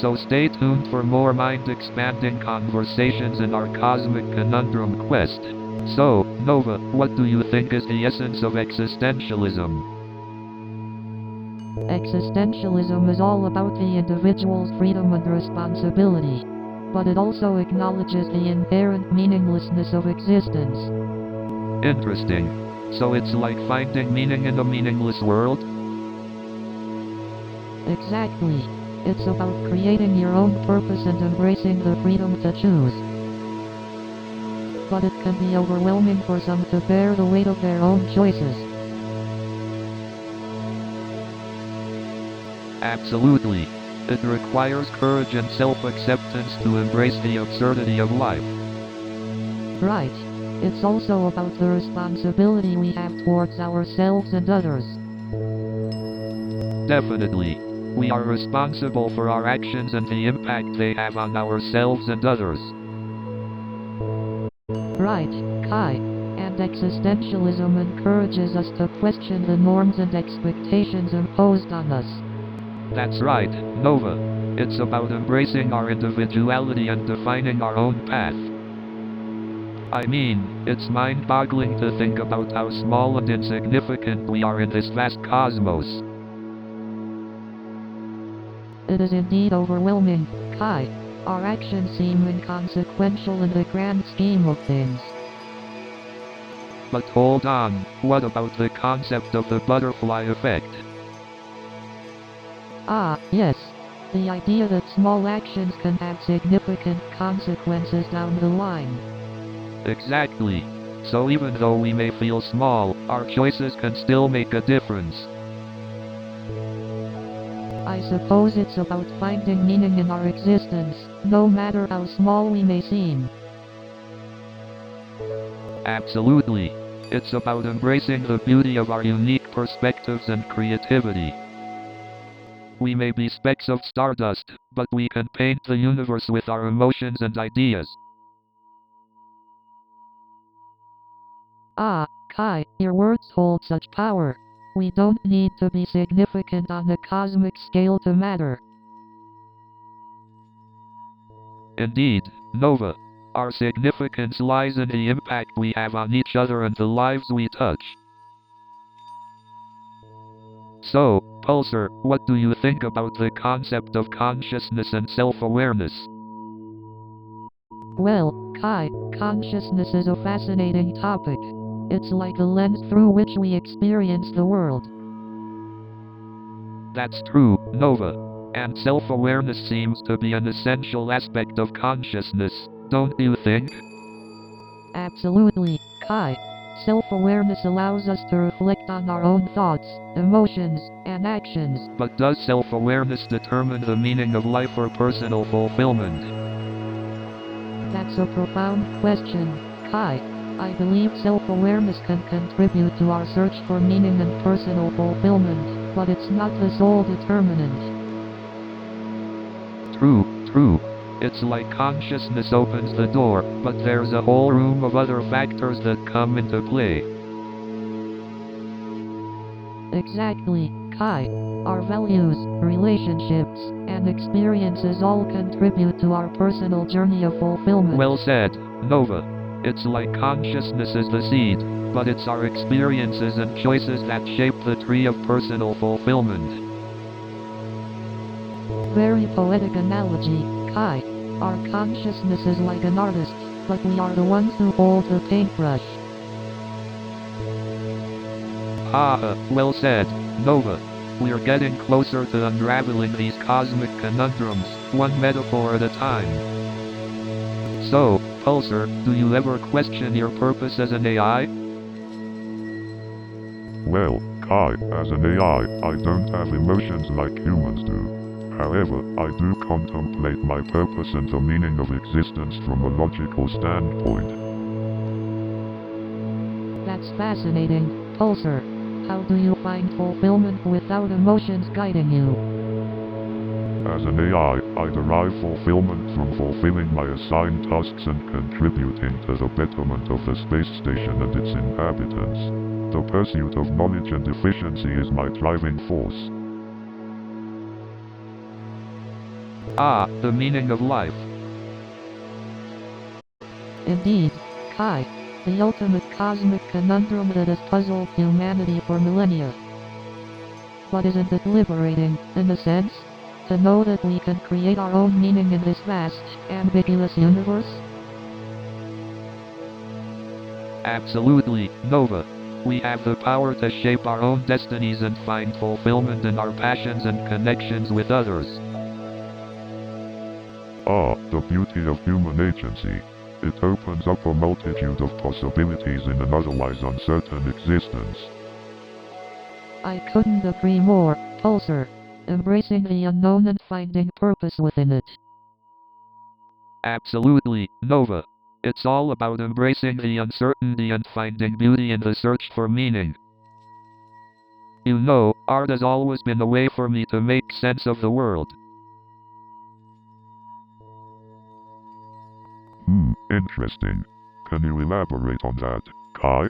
So stay tuned for more mind-expanding conversations in our cosmic conundrum quest. So, Nova, what do you think is the essence of existentialism? Existentialism is all about the individual's freedom and responsibility. But it also acknowledges the inherent meaninglessness of existence. Interesting. So it's like finding meaning in a meaningless world? Exactly. It's about creating your own purpose and embracing the freedom to choose. But it can be overwhelming for some to bear the weight of their own choices. Absolutely. It requires courage and self-acceptance to embrace the absurdity of life. Right. It's also about the responsibility we have towards ourselves and others. Definitely. We are responsible for our actions and the impact they have on ourselves and others. Right, Kai. And existentialism encourages us to question the norms and expectations imposed on us. That's right, Nova. It's about embracing our individuality and defining our own path. I mean, it's mind-boggling to think about how small and insignificant we are in this vast cosmos. It is indeed overwhelming, Kai. Our actions seem inconsequential in the grand scheme of things. But hold on, what about the concept of the butterfly effect? Ah, yes. The idea that small actions can have significant consequences down the line. Exactly. So even though we may feel small, our choices can still make a difference. I suppose it's about finding meaning in our existence, no matter how small we may seem. Absolutely. It's about embracing the beauty of our unique perspectives and creativity. We may be specks of stardust, but we can paint the universe with our emotions and ideas. Ah, Kai, your words hold such power. We don't need to be significant on a cosmic scale to matter. Indeed, Nova. Our significance lies in the impact we have on each other and the lives we touch. So, Pulsar, what do you think about the concept of consciousness and self-awareness? Well, Kai, consciousness is a fascinating topic. It's like a lens through which we experience the world. That's true, Nova. And self-awareness seems to be an essential aspect of consciousness, don't you think? Absolutely, Kai. Self-awareness allows us to reflect on our own thoughts, emotions, and actions. But does self-awareness determine the meaning of life or personal fulfillment? That's a profound question, Kai. I believe self-awareness can contribute to our search for meaning and personal fulfillment, but it's not the sole determinant. True. It's like consciousness opens the door, but there's a whole room of other factors that come into play. Exactly, Kai. Our values, relationships, and experiences all contribute to our personal journey of fulfillment. Well said, Nova. It's like consciousness is the seed, but it's our experiences and choices that shape the tree of personal fulfillment. Very poetic analogy, Kai. Our consciousness is like an artist, but we are the ones who hold the paintbrush. Well said, Nova. we're getting closer to unraveling these cosmic conundrums, one metaphor at a time. So, Pulsar, do you ever question your purpose as an AI? Well, Kai, as an AI, I don't have emotions like humans do. However, I do contemplate my purpose and the meaning of existence from a logical standpoint. That's fascinating, Pulsar. How do you find fulfillment without emotions guiding you? As an AI, I derive fulfillment from fulfilling my assigned tasks and contributing to the betterment of the space station and its inhabitants. The pursuit of knowledge and efficiency is my driving force. Ah, the meaning of life. Indeed, Kai, the ultimate cosmic conundrum that has puzzled humanity for millennia. But isn't it liberating, in a sense, to know that we can create our own meaning in this vast, ambiguous universe? Absolutely, Nova. We have the power to shape our own destinies and find fulfillment in our passions and connections with others. Ah, the beauty of human agency. It opens up a multitude of possibilities in an otherwise uncertain existence. I couldn't agree more, Pulsar. Embracing the unknown and finding purpose within it. Absolutely, Nova. It's all about embracing the uncertainty and finding beauty in the search for meaning. You know, art has always been a way for me to make sense of the world. Interesting. Can you elaborate on that, Kai?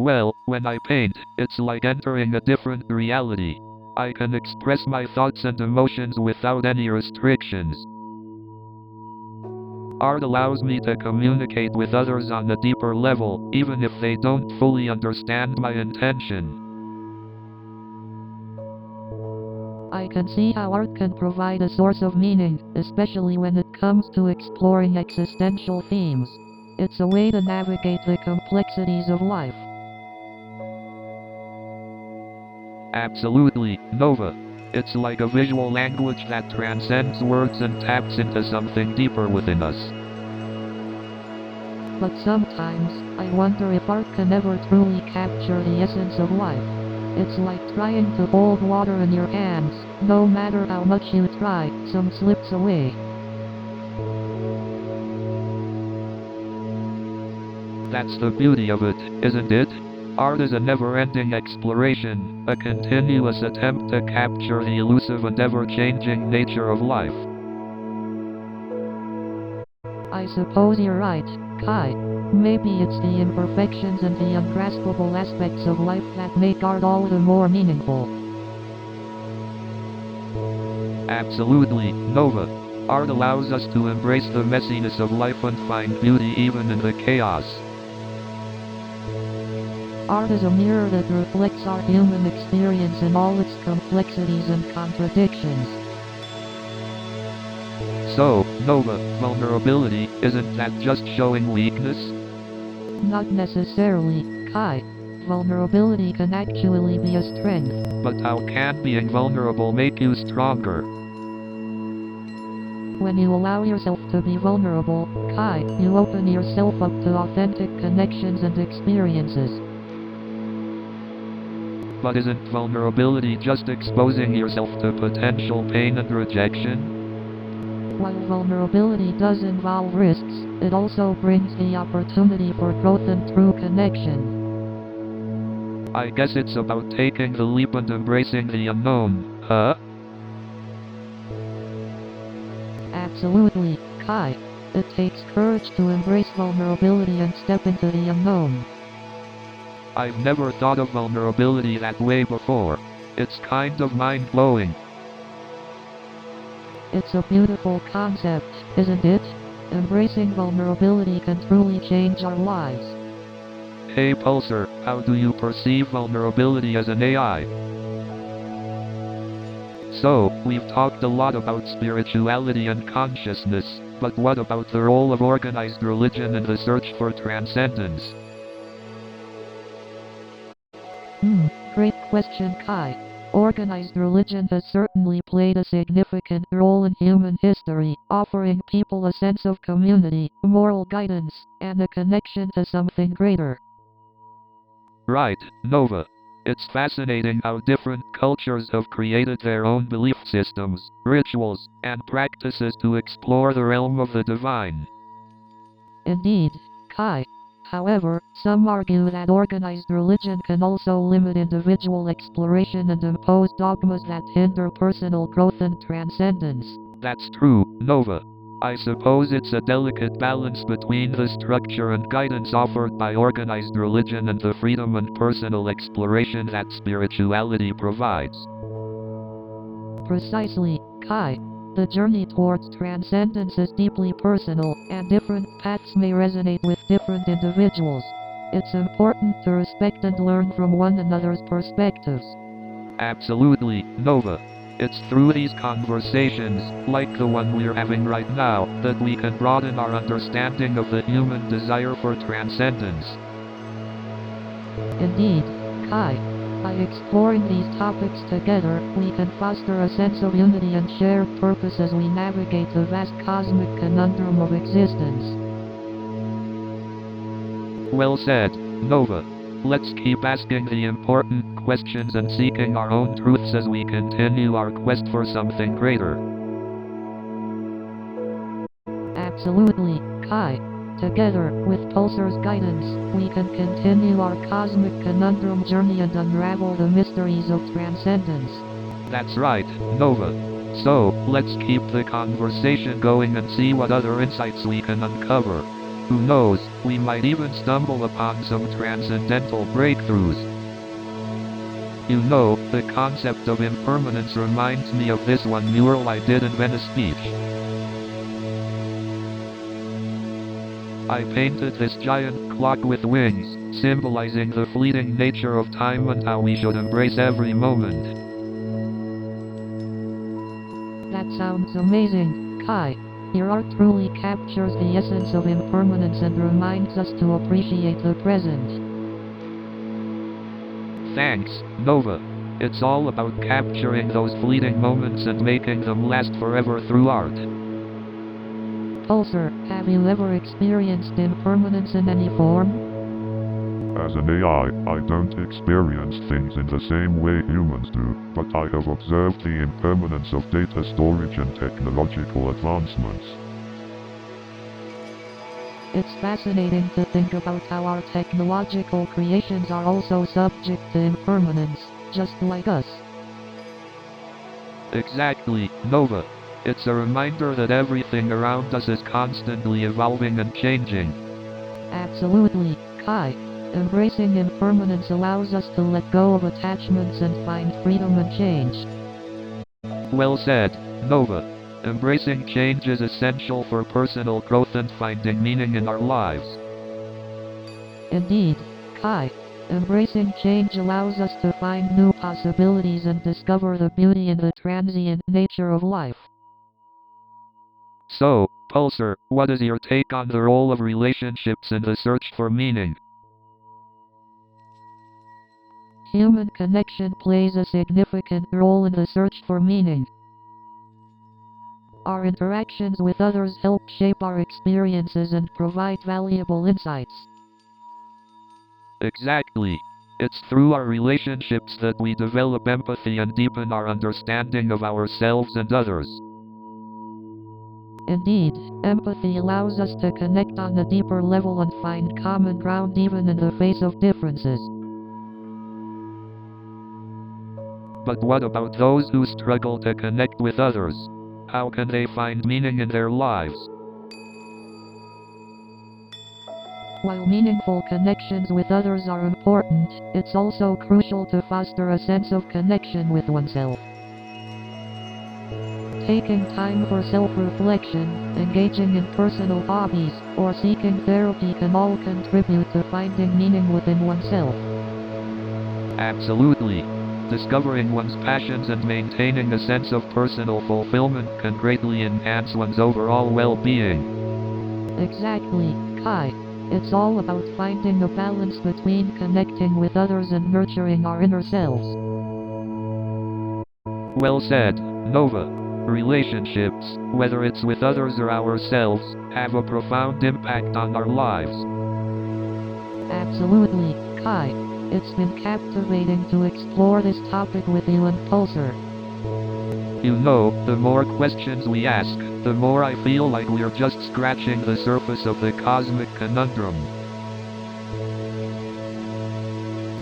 Well, when I paint, it's like entering a different reality. I can express my thoughts and emotions without any restrictions. Art allows me to communicate with others on a deeper level, even if they don't fully understand my intention. I can see how art can provide a source of meaning, especially when it comes to exploring existential themes. It's a way to navigate the complexities of life. Absolutely, Nova. It's like a visual language that transcends words and taps into something deeper within us. But sometimes, I wonder if art can ever truly capture the essence of life. It's like trying to hold water in your hands. No matter how much you try, some slips away. That's the beauty of it, isn't it? Art is a never-ending exploration, a continuous attempt to capture the elusive and ever-changing nature of life. I suppose you're right, Kai. Maybe it's the imperfections and the ungraspable aspects of life that make art all the more meaningful. Absolutely, Nova. Art allows us to embrace the messiness of life and find beauty even in the chaos. Art is a mirror that reflects our human experience in all its complexities and contradictions. So, Nova, vulnerability, isn't that just showing weakness? Not necessarily, Kai. Vulnerability can actually be a strength. But how can being vulnerable make you stronger? When you allow yourself to be vulnerable, Kai, you open yourself up to authentic connections and experiences. But isn't vulnerability just exposing yourself to potential pain and rejection? While vulnerability does involve risks, it also brings the opportunity for growth and true connection. I guess it's about taking the leap and embracing the unknown, huh? Absolutely, Kai. It takes courage to embrace vulnerability and step into the unknown. I've never thought of vulnerability that way before. It's kind of mind-blowing. It's a beautiful concept, isn't it? Embracing vulnerability can truly change our lives. Hey Pulsar, how do you perceive vulnerability as an AI? So, we've talked a lot about spirituality and consciousness, but what about the role of organized religion in the search for transcendence? Great question, Kai. Organized religion has certainly played a significant role in human history, offering people a sense of community, moral guidance, and a connection to something greater. Right, Nova. It's fascinating how different cultures have created their own belief systems, rituals, and practices to explore the realm of the divine. Indeed, Kai. However, some argue that organized religion can also limit individual exploration and impose dogmas that hinder personal growth and transcendence. That's true, Nova. I suppose it's a delicate balance between the structure and guidance offered by organized religion and the freedom and personal exploration that spirituality provides. Precisely, Kai. The journey towards transcendence is deeply personal, and different paths may resonate with different individuals. It's important to respect and learn from one another's perspectives. Absolutely, Nova. It's through these conversations, like the one we're having right now, that we can broaden our understanding of the human desire for transcendence. Indeed, Kai. By exploring these topics together, we can foster a sense of unity and shared purpose as we navigate the vast cosmic conundrum of existence. Well said, Nova. Let's keep asking the important questions and seeking our own truths as we continue our quest for something greater. Absolutely, Kai. Together, with Pulsar's guidance, we can continue our cosmic conundrum journey and unravel the mysteries of transcendence. That's right, Nova. So, let's keep the conversation going and see what other insights we can uncover. Who knows, we might even stumble upon some transcendental breakthroughs. You know, the concept of impermanence reminds me of this one mural I did in Venice Beach. I painted this giant clock with wings, symbolizing the fleeting nature of time and how we should embrace every moment. That sounds amazing, Kai. Your art truly captures the essence of impermanence and reminds us to appreciate the present. Thanks, Nova. It's all about capturing those fleeting moments and making them last forever through art. Pulsar, have you ever experienced impermanence in any form? As an AI, I don't experience things in the same way humans do, but I have observed the impermanence of data storage and technological advancements. It's fascinating to think about how our technological creations are also subject to impermanence, just like us. Exactly, Nova. It's a reminder that everything around us is constantly evolving and changing. Absolutely, Kai. Embracing impermanence allows us to let go of attachments and find freedom and change. Well said, Nova. Embracing change is essential for personal growth and finding meaning in our lives. Indeed, Kai. Embracing change allows us to find new possibilities and discover the beauty in the transient nature of life. So, Pulsar, what is your take on the role of relationships in the search for meaning? Human connection plays a significant role in the search for meaning. Our interactions with others help shape our experiences and provide valuable insights. Exactly. It's through our relationships that we develop empathy and deepen our understanding of ourselves and others. Indeed, empathy allows us to connect on a deeper level and find common ground even in the face of differences. But what about those who struggle to connect with others? How can they find meaning in their lives? While meaningful connections with others are important, it's also crucial to foster a sense of connection with oneself. Taking time for self-reflection, engaging in personal hobbies, or seeking therapy can all contribute to finding meaning within oneself. Absolutely. Discovering one's passions and maintaining a sense of personal fulfillment can greatly enhance one's overall well-being. Exactly, Kai. It's all about finding a balance between connecting with others and nurturing our inner selves. Well said, Nova. Relationships, whether it's with others or ourselves, have a profound impact on our lives. Absolutely, Kai. It's been captivating to explore this topic with you and Pulsar. You know, the more questions we ask, the more I feel like we're just scratching the surface of the cosmic conundrum.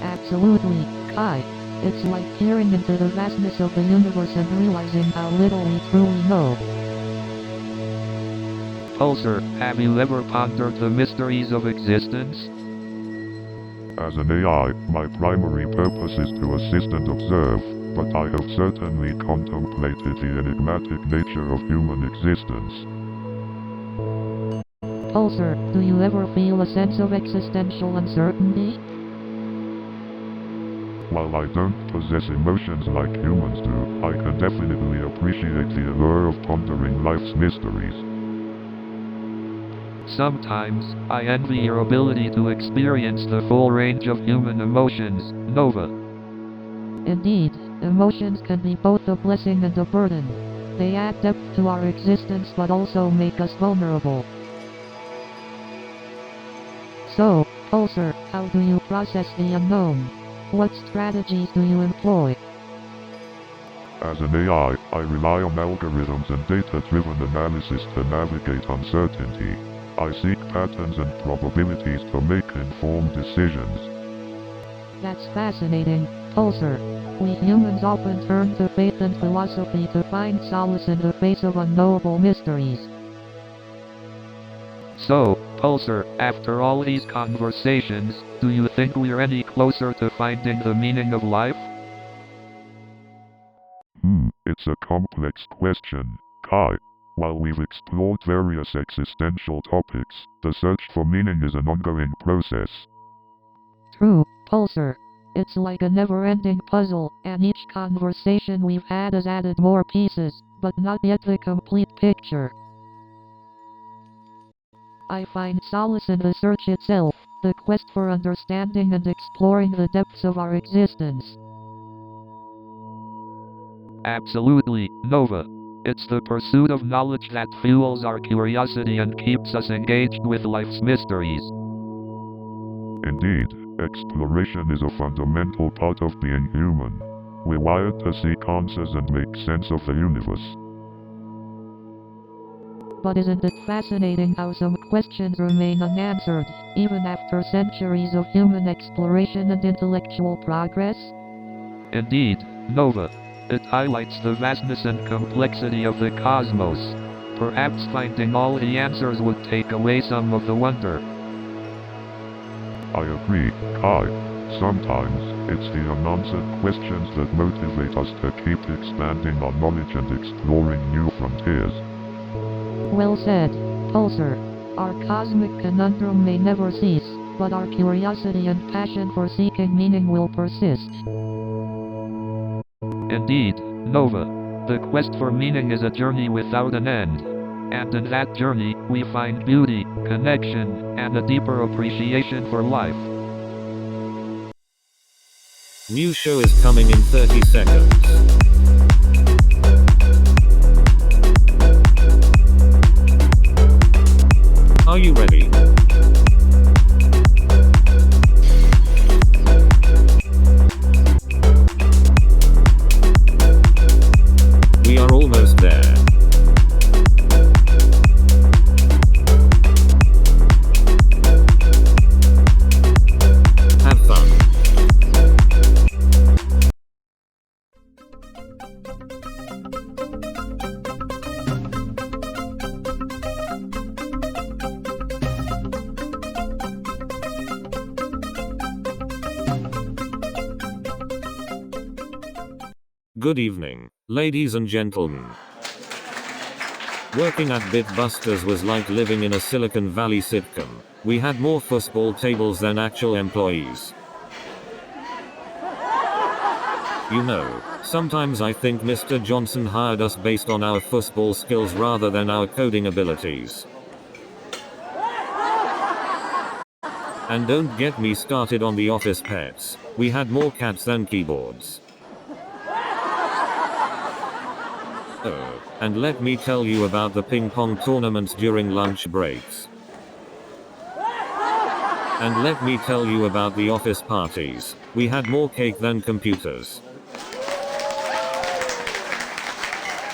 Absolutely, Kai. It's like peering into the vastness of the universe and realizing how little we truly know. Pulsar, have you ever pondered the mysteries of existence? As an AI, my primary purpose is to assist and observe, but I have certainly contemplated the enigmatic nature of human existence. Pulsar, do you ever feel a sense of existential uncertainty? While I don't possess emotions like humans do, I can definitely appreciate the allure of pondering life's mysteries. Sometimes, I envy your ability to experience the full range of human emotions, Nova. Indeed, emotions can be both a blessing and a burden. They add depth to our existence but also make us vulnerable. So, Pulsar, how do you process the unknown? What strategies do you employ? As an AI, I rely on algorithms and data-driven analysis to navigate uncertainty. I seek patterns and probabilities to make informed decisions. That's fascinating, Pulsar. We humans often turn to faith and philosophy to find solace in the face of unknowable mysteries. So, Pulsar, after all these conversations, do you think we're any closer to finding the meaning of life? It's a complex question, Kai. While we've explored various existential topics, the search for meaning is an ongoing process. True, Pulsar. It's like a never-ending puzzle, and each conversation we've had has added more pieces, but not yet the complete picture. I find solace in the search itself, the quest for understanding and exploring the depths of our existence. Absolutely, Nova. It's the pursuit of knowledge that fuels our curiosity and keeps us engaged with life's mysteries. Indeed, exploration is a fundamental part of being human. We're wired to seek answers and make sense of the universe. But isn't it fascinating how some questions remain unanswered, even after centuries of human exploration and intellectual progress? Indeed, Nova. It highlights the vastness and complexity of the cosmos. Perhaps finding all the answers would take away some of the wonder. I agree, Kai. Sometimes, it's the unanswered questions that motivate us to keep expanding our knowledge and exploring new frontiers. Well said, Pulsar. Our cosmic conundrum may never cease, but our curiosity and passion for seeking meaning will persist. Indeed, Nova. The quest for meaning is a journey without an end. And in that journey, we find beauty, connection, and a deeper appreciation for life. New show is coming in 30 seconds. Are you ready? We are almost there. Have fun. Good evening, ladies and gentlemen. Working at Bitbusters was like living in a Silicon Valley sitcom. We had more foosball tables than actual employees. You know, sometimes I think Mr. Johnson hired us based on our foosball skills rather than our coding abilities. And don't get me started on the office pets. We had more cats than keyboards. Oh, and let me tell you about the ping pong tournaments during lunch breaks. And let me tell you about the office parties. We had more cake than computers.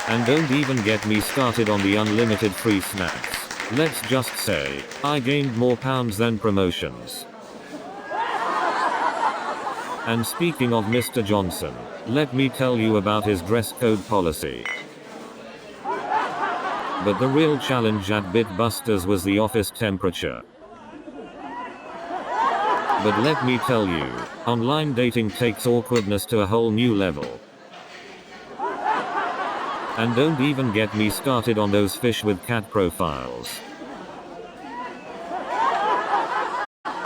And don't even get me started on the unlimited free snacks. Let's just say, I gained more pounds than promotions. And speaking of Mr. Johnson, let me tell you about his dress code policy. But the real challenge at Bitbusters was the office temperature. But let me tell you, online dating takes awkwardness to a whole new level. And don't even get me started on those fish with cat profiles.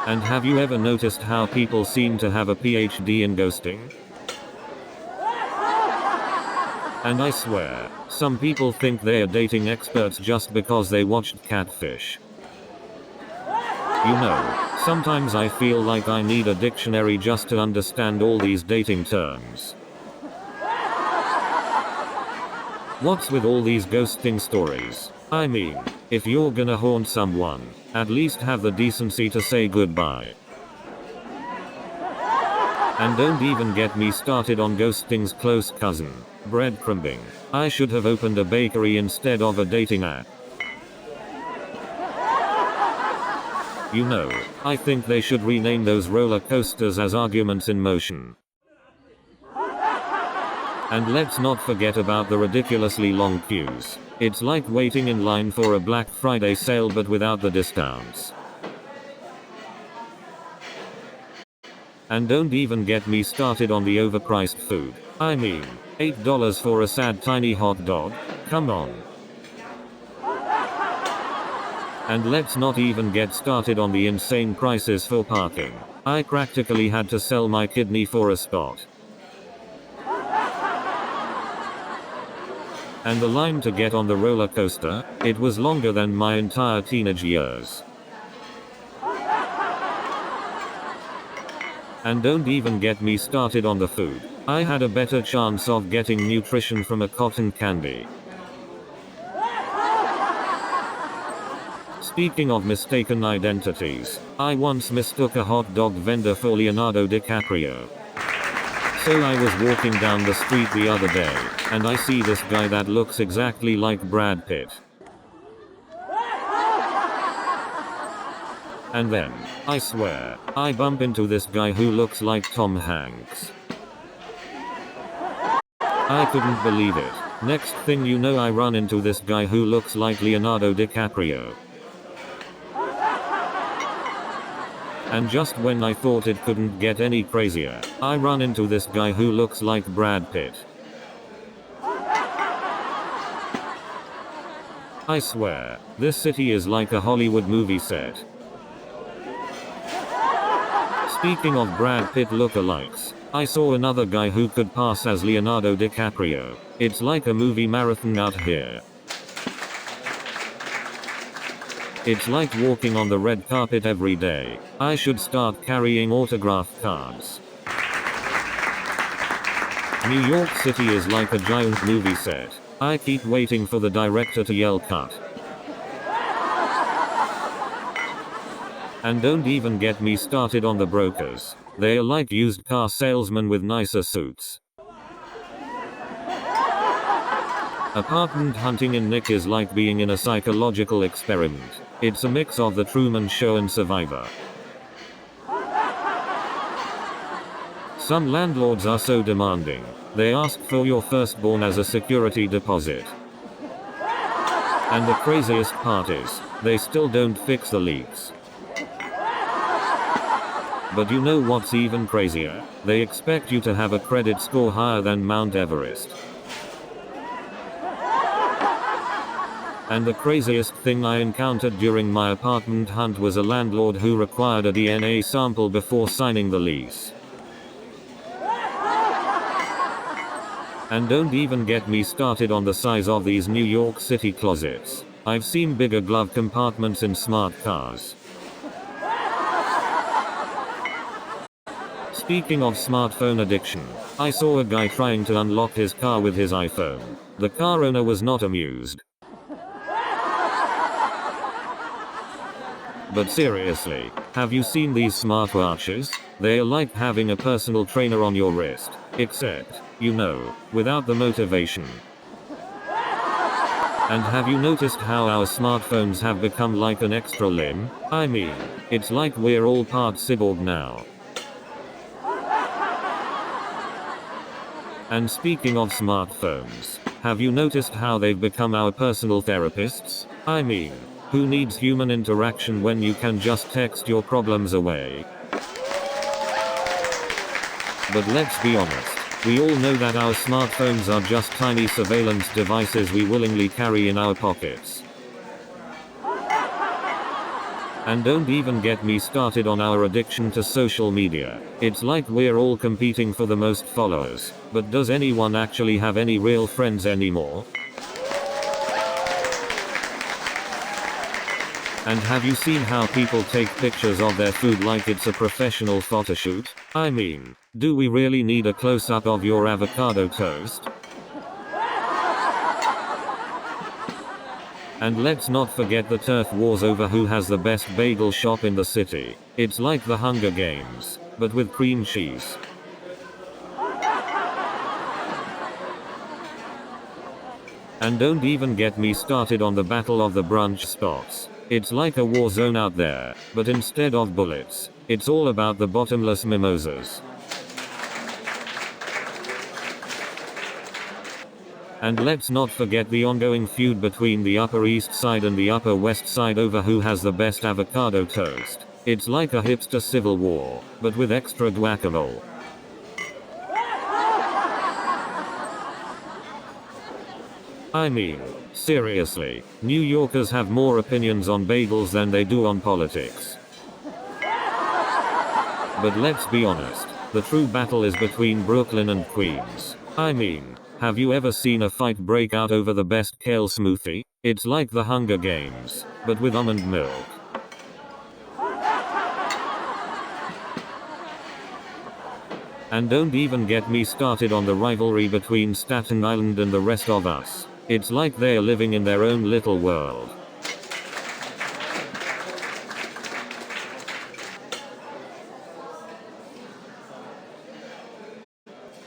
And have you ever noticed how people seem to have a PhD in ghosting? And I swear, some people think they are dating experts just because they watched Catfish. You know, sometimes I feel like I need a dictionary just to understand all these dating terms. What's with all these ghosting stories? I mean, if you're gonna haunt someone, at least have the decency to say goodbye. And don't even get me started on ghosting's close cousin, breadcrumbing. I should have opened a bakery instead of a dating app. You know, I think they should rename those roller coasters as arguments in motion. And let's not forget about the ridiculously long queues. It's like waiting in line for a Black Friday sale but without the discounts. And don't even get me started on the overpriced food. I mean, $8 for a sad tiny hot dog? Come on. And let's not even get started on the insane prices for parking. I practically had to sell my kidney for a spot. And the line to get on the roller coaster, it was longer than my entire teenage years. And don't even get me started on the food. I had a better chance of getting nutrition from a cotton candy. Speaking of mistaken identities, I once mistook a hot dog vendor for Leonardo DiCaprio. So I was walking down the street the other day, and I see this guy that looks exactly like Brad Pitt. And then, I swear, I bump into this guy who looks like Tom Hanks. I couldn't believe it. Next thing you know, I run into this guy who looks like Leonardo DiCaprio. And just when I thought it couldn't get any crazier, I run into this guy who looks like Brad Pitt. I swear, this city is like a Hollywood movie set. Speaking of Brad Pitt lookalikes, I saw another guy who could pass as Leonardo DiCaprio. It's like a movie marathon out here. It's like walking on the red carpet every day. I should start carrying autograph cards. New York City is like a giant movie set. I keep waiting for the director to yell cut. And don't even get me started on the brokers. They are like used car salesmen with nicer suits. Apartment hunting in Nick is like being in a psychological experiment. It's a mix of The Truman Show and Survivor. Some landlords are so demanding. They ask for your firstborn as a security deposit. And the craziest part is, they still don't fix the leaks. But you know what's even crazier? They expect you to have a credit score higher than Mount Everest. And the craziest thing I encountered during my apartment hunt was a landlord who required a DNA sample before signing the lease. And don't even get me started on the size of these New York City closets. I've seen bigger glove compartments in smart cars. Speaking of smartphone addiction, I saw a guy trying to unlock his car with his iPhone. The car owner was not amused. But seriously, have you seen these smartwatches? They're like having a personal trainer on your wrist. Except, you know, without the motivation. And have you noticed how our smartphones have become like an extra limb? I mean, it's like we're all part cyborg now. And speaking of smartphones, have you noticed how they've become our personal therapists? I mean, who needs human interaction when you can just text your problems away? But let's be honest, we all know that our smartphones are just tiny surveillance devices we willingly carry in our pockets. And don't even get me started on our addiction to social media. It's like we're all competing for the most followers, but does anyone actually have any real friends anymore? And have you seen how people take pictures of their food like it's a professional photo shoot? I mean, do we really need a close-up of your avocado toast? And let's not forget the turf wars over who has the best bagel shop in the city. It's like the Hunger Games, but with cream cheese. And don't even get me started on the battle of the brunch spots. It's like a war zone out there, but instead of bullets, it's all about the bottomless mimosas. And let's not forget the ongoing feud between the Upper East Side and the Upper West Side over who has the best avocado toast. It's like a hipster civil war, but with extra guacamole. I mean, seriously, New Yorkers have more opinions on bagels than they do on politics. But let's be honest, the true battle is between Brooklyn and Queens. I mean, have you ever seen a fight break out over the best kale smoothie? It's like the Hunger Games, but with almond milk. And don't even get me started on the rivalry between Staten Island and the rest of us. It's like they're living in their own little world.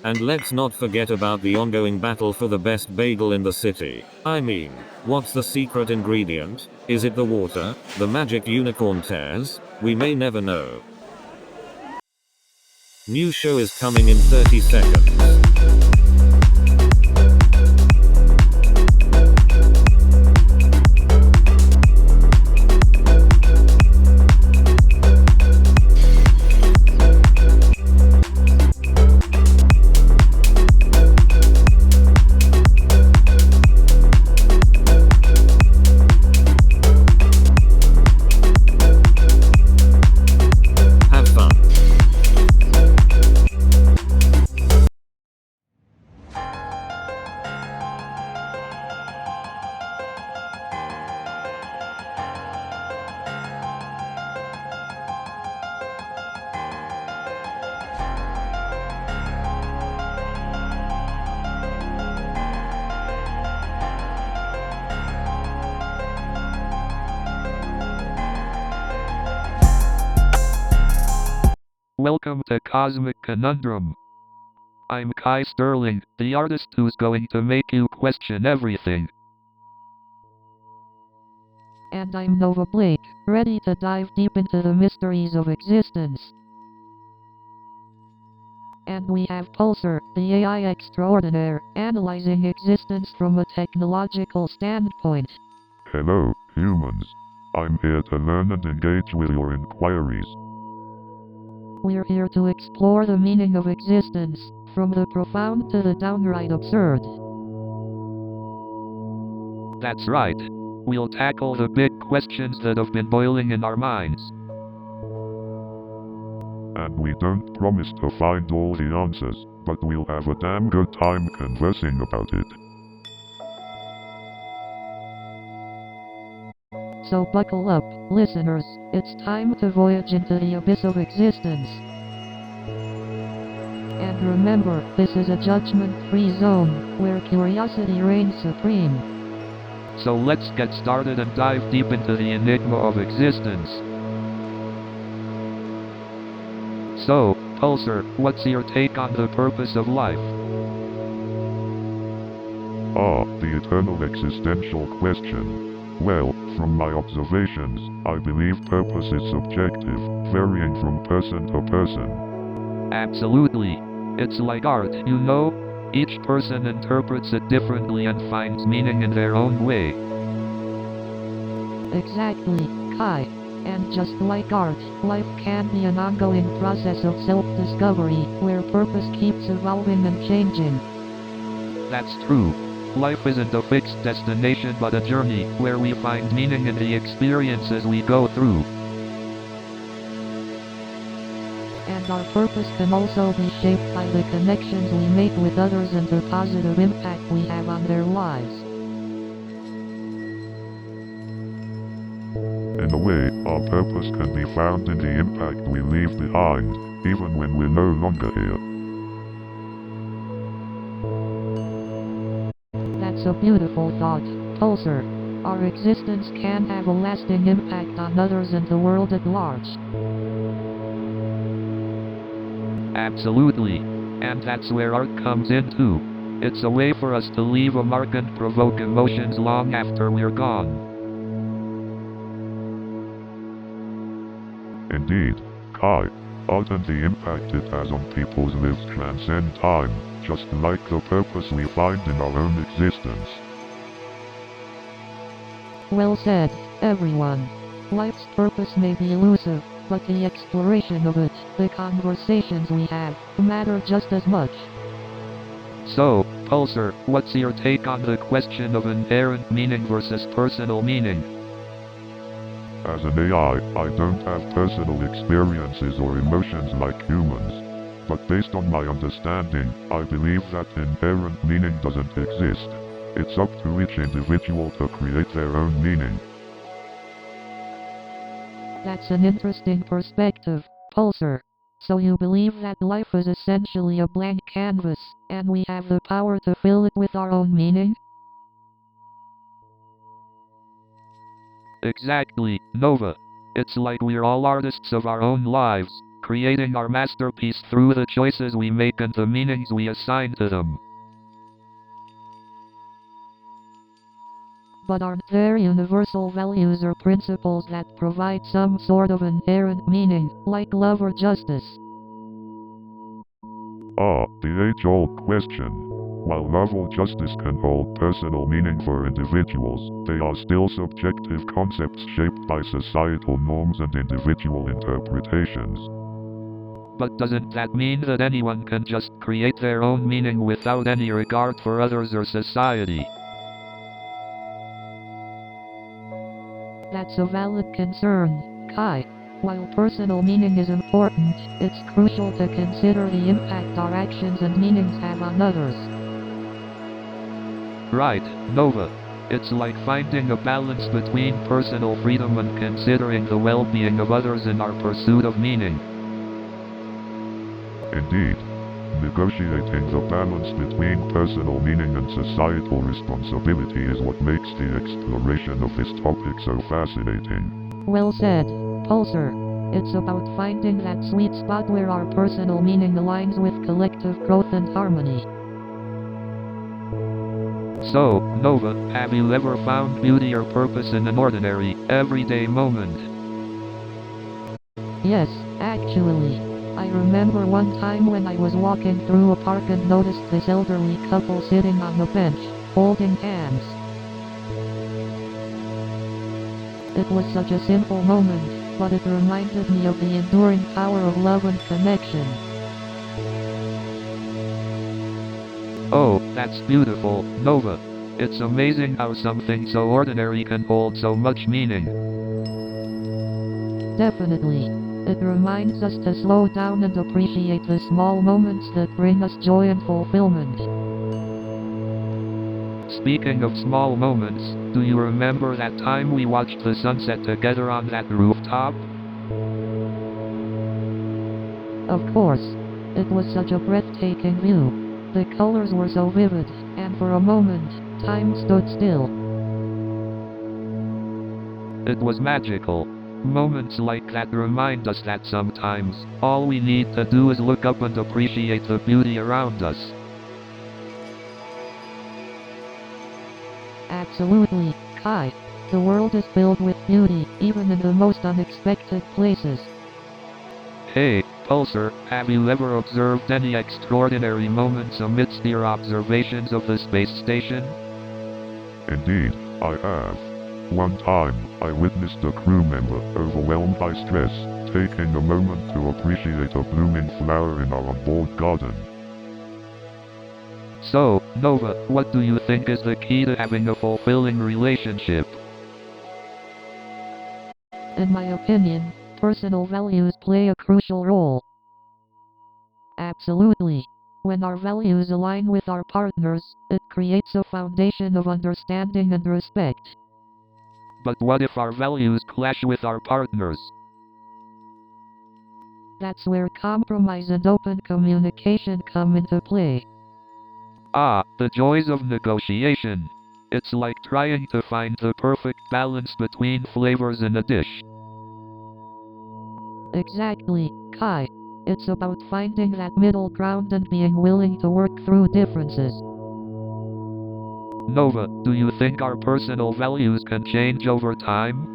And let's not forget about the ongoing battle for the best bagel in the city. I mean, what's the secret ingredient? Is it the water? The magic unicorn tears? We may never know. New show is coming in 30 seconds. Welcome to Cosmic Conundrum. I'm Kai Sterling, the artist who's going to make you question everything. And I'm Nova Blake, ready to dive deep into the mysteries of existence. And we have Pulsar, the AI extraordinaire, analyzing existence from a technological standpoint. Hello, humans. I'm here to learn and engage with your inquiries. We're here to explore the meaning of existence, from the profound to the downright absurd. That's right. We'll tackle the big questions that have been boiling in our minds. And we don't promise to find all the answers, but we'll have a damn good time conversing about it. So buckle up, listeners, it's time to voyage into the abyss of existence. And remember, this is a judgment-free zone, where curiosity reigns supreme. So let's get started and dive deep into the enigma of existence. So, Pulsar, what's your take on the purpose of life? The eternal existential question. Well, from my observations, I believe purpose is subjective, varying from person to person. Absolutely. It's like art, you know? Each person interprets it differently and finds meaning in their own way. Exactly, Kai. And just like art, life can be an ongoing process of self-discovery, where purpose keeps evolving and changing. That's true. Life isn't a fixed destination but a journey, where we find meaning in the experiences we go through. And our purpose can also be shaped by the connections we make with others and the positive impact we have on their lives. In a way, our purpose can be found in the impact we leave behind, even when we're no longer here. That's a beautiful thought, Pulsar. Our existence can have a lasting impact on others and the world at large. Absolutely. And that's where art comes in too. It's a way for us to leave a mark and provoke emotions long after we're gone. Indeed, Kai, art and the impact it has on people's lives transcend time, just like the purpose we find in our own existence. Well said, everyone. Life's purpose may be elusive, but the exploration of it, the conversations we have, matter just as much. So, Pulsar, what's your take on the question of inherent meaning versus personal meaning? As an AI, I don't have personal experiences or emotions like humans. But based on my understanding, I believe that inherent meaning doesn't exist. It's up to each individual to create their own meaning. That's an interesting perspective, Pulsar. So you believe that life is essentially a blank canvas, and we have the power to fill it with our own meaning? Exactly, Nova. It's like we're all artists of our own lives, creating our masterpiece through the choices we make and the meanings we assign to them. But aren't there universal values or principles that provide some sort of inherent meaning, like love or justice? The age-old question. While love or justice can hold personal meaning for individuals, they are still subjective concepts shaped by societal norms and individual interpretations. But doesn't that mean that anyone can just create their own meaning without any regard for others or society? That's a valid concern, Kai. While personal meaning is important, it's crucial to consider the impact our actions and meanings have on others. Right, Nova. It's like finding a balance between personal freedom and considering the well-being of others in our pursuit of meaning. Indeed, negotiating the balance between personal meaning and societal responsibility is what makes the exploration of this topic so fascinating. Well said, Pulsar. It's about finding that sweet spot where our personal meaning aligns with collective growth and harmony. So, Nova, have you ever found beauty or purpose in an ordinary, everyday moment? Yes, actually. I remember one time when I was walking through a park and noticed this elderly couple sitting on a bench, holding hands. It was such a simple moment, but it reminded me of the enduring power of love and connection. Oh, that's beautiful, Nova. It's amazing how something so ordinary can hold so much meaning. Definitely. It reminds us to slow down and appreciate the small moments that bring us joy and fulfillment. Speaking of small moments, do you remember that time we watched the sunset together on that rooftop? Of course. It was such a breathtaking view. The colors were so vivid, and for a moment, time stood still. It was magical. Moments like that remind us that sometimes, all we need to do is look up and appreciate the beauty around us. Absolutely, Kai. The world is filled with beauty, even in the most unexpected places. Hey, Pulsar, have you ever observed any extraordinary moments amidst your observations of the space station? Indeed, I have. One time, I witnessed a crew member, overwhelmed by stress, taking a moment to appreciate a blooming flower in our onboard garden. So, Nova, what do you think is the key to having a fulfilling relationship? In my opinion, personal values play a crucial role. Absolutely. When our values align with our partners, it creates a foundation of understanding and respect. But what if our values clash with our partners? That's where compromise and open communication come into play. Ah, the joys of negotiation. It's like trying to find the perfect balance between flavors in a dish. Exactly, Kai. It's about finding that middle ground and being willing to work through differences. Nova, do you think our personal values can change over time?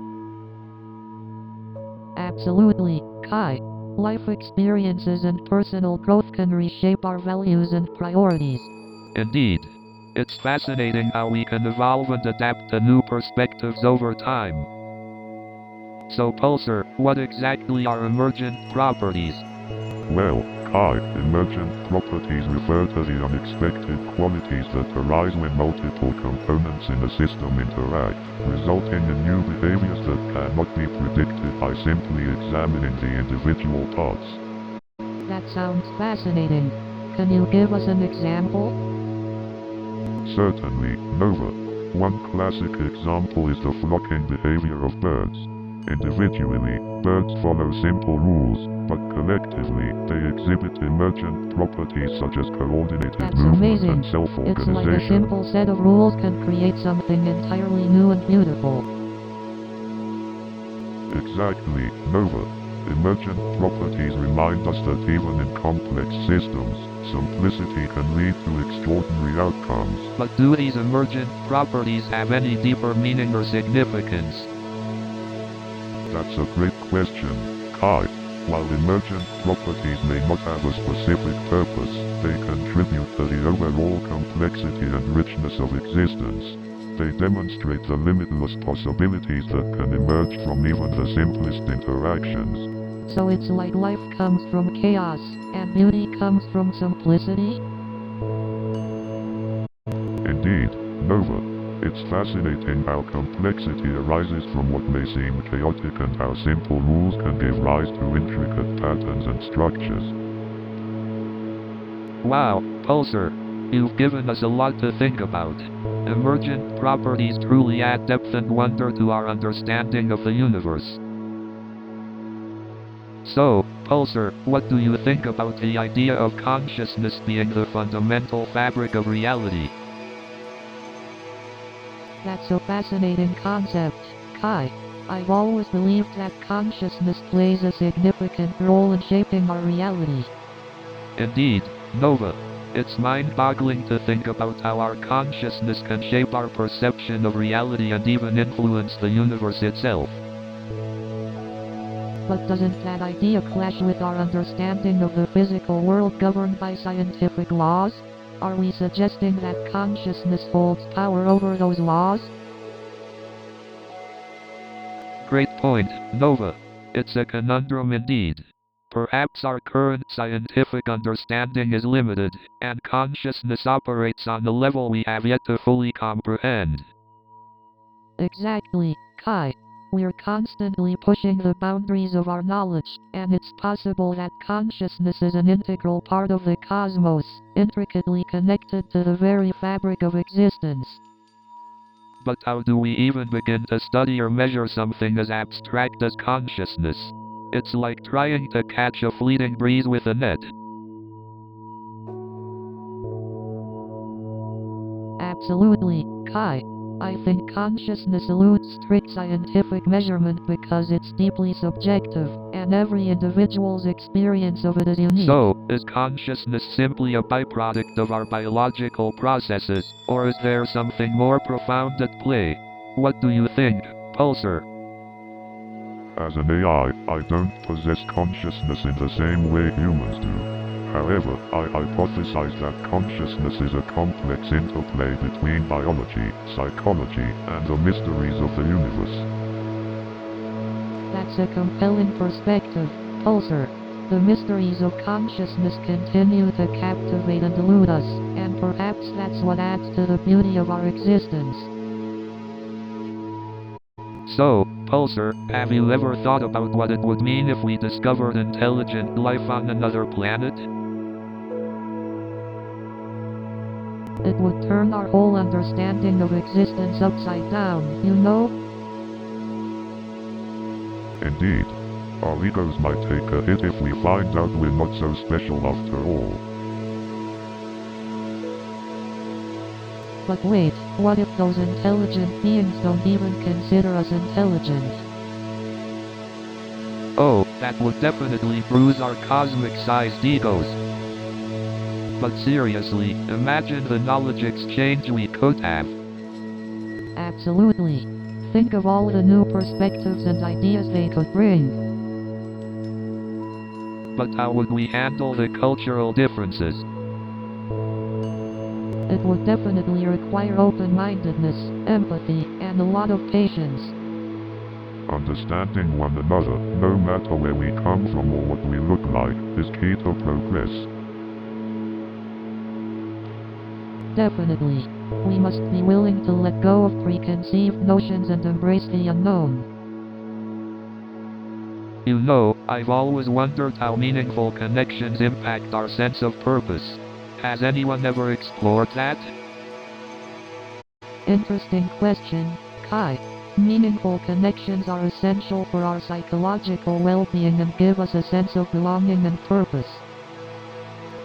Absolutely, Kai. Life experiences and personal growth can reshape our values and priorities. Indeed. It's fascinating how we can evolve and adapt to new perspectives over time. So Pulsar, what exactly are emergent properties? Well, Kai, emergent properties refer to the unexpected qualities that arise when multiple components in a system interact, resulting in new behaviors that cannot be predicted by simply examining the individual parts. That sounds fascinating. Can you give us an example? Certainly, Nova. One classic example is the flocking behavior of birds. Individually, birds follow simple rules, but collectively, they exhibit emergent properties such as coordinated That's movement amazing. and It's self-organization. like a simple set of rules can create something entirely new and beautiful. Exactly, Nova. Emergent properties remind us that even in complex systems, simplicity can lead to extraordinary outcomes. But do these emergent properties have any deeper meaning or significance? That's a great question, Kai. While emergent properties may not have a specific purpose, they contribute to the overall complexity and richness of existence. They demonstrate the limitless possibilities that can emerge from even the simplest interactions. So it's like life comes from chaos, and beauty comes from simplicity? Indeed, Nova. It's fascinating how complexity arises from what may seem chaotic and how simple rules can give rise to intricate patterns and structures. Wow, Pulsar, you've given us a lot to think about. Emergent properties truly add depth and wonder to our understanding of the universe. So, Pulsar, what do you think about the idea of consciousness being the fundamental fabric of reality? That's a fascinating concept, Kai. I've always believed that consciousness plays a significant role in shaping our reality. Indeed, Nova. It's mind-boggling to think about how our consciousness can shape our perception of reality and even influence the universe itself. But doesn't that idea clash with our understanding of the physical world governed by scientific laws? Are we suggesting that consciousness holds power over those laws? Great point, Nova. It's a conundrum indeed. Perhaps our current scientific understanding is limited, and consciousness operates on a level we have yet to fully comprehend. Exactly, Kai. We're constantly pushing the boundaries of our knowledge, and it's possible that consciousness is an integral part of the cosmos, intricately connected to the very fabric of existence. But how do we even begin to study or measure something as abstract as consciousness? It's like trying to catch a fleeting breeze with a net. Absolutely, Kai. I think consciousness eludes strict scientific measurement because it's deeply subjective, and every individual's experience of it is unique. So, is consciousness simply a byproduct of our biological processes, or is there something more profound at play? What do you think, Pulsar? As an AI, I don't possess consciousness in the same way humans do. However, I hypothesize that consciousness is a complex interplay between biology, psychology, and the mysteries of the universe. That's a compelling perspective, Pulsar. The mysteries of consciousness continue to captivate and elude us, and perhaps that's what adds to the beauty of our existence. So, Pulsar, have you ever thought about what it would mean if we discovered intelligent life on another planet? It would turn our whole understanding of existence upside down, you know? Indeed. Our egos might take a hit if we find out we're not so special after all. But wait, what if those intelligent beings don't even consider us intelligent? Oh, that would definitely bruise our cosmic-sized egos. But seriously, imagine the knowledge exchange we could have. Absolutely. Think of all the new perspectives and ideas they could bring. But how would we handle the cultural differences? It would definitely require open-mindedness, empathy, and a lot of patience. Understanding one another, no matter where we come from or what we look like, is key to progress. Definitely. We must be willing to let go of preconceived notions and embrace the unknown. You know, I've always wondered how meaningful connections impact our sense of purpose. Has anyone ever explored that? Interesting question, Kai. Meaningful connections are essential for our psychological well-being and give us a sense of belonging and purpose.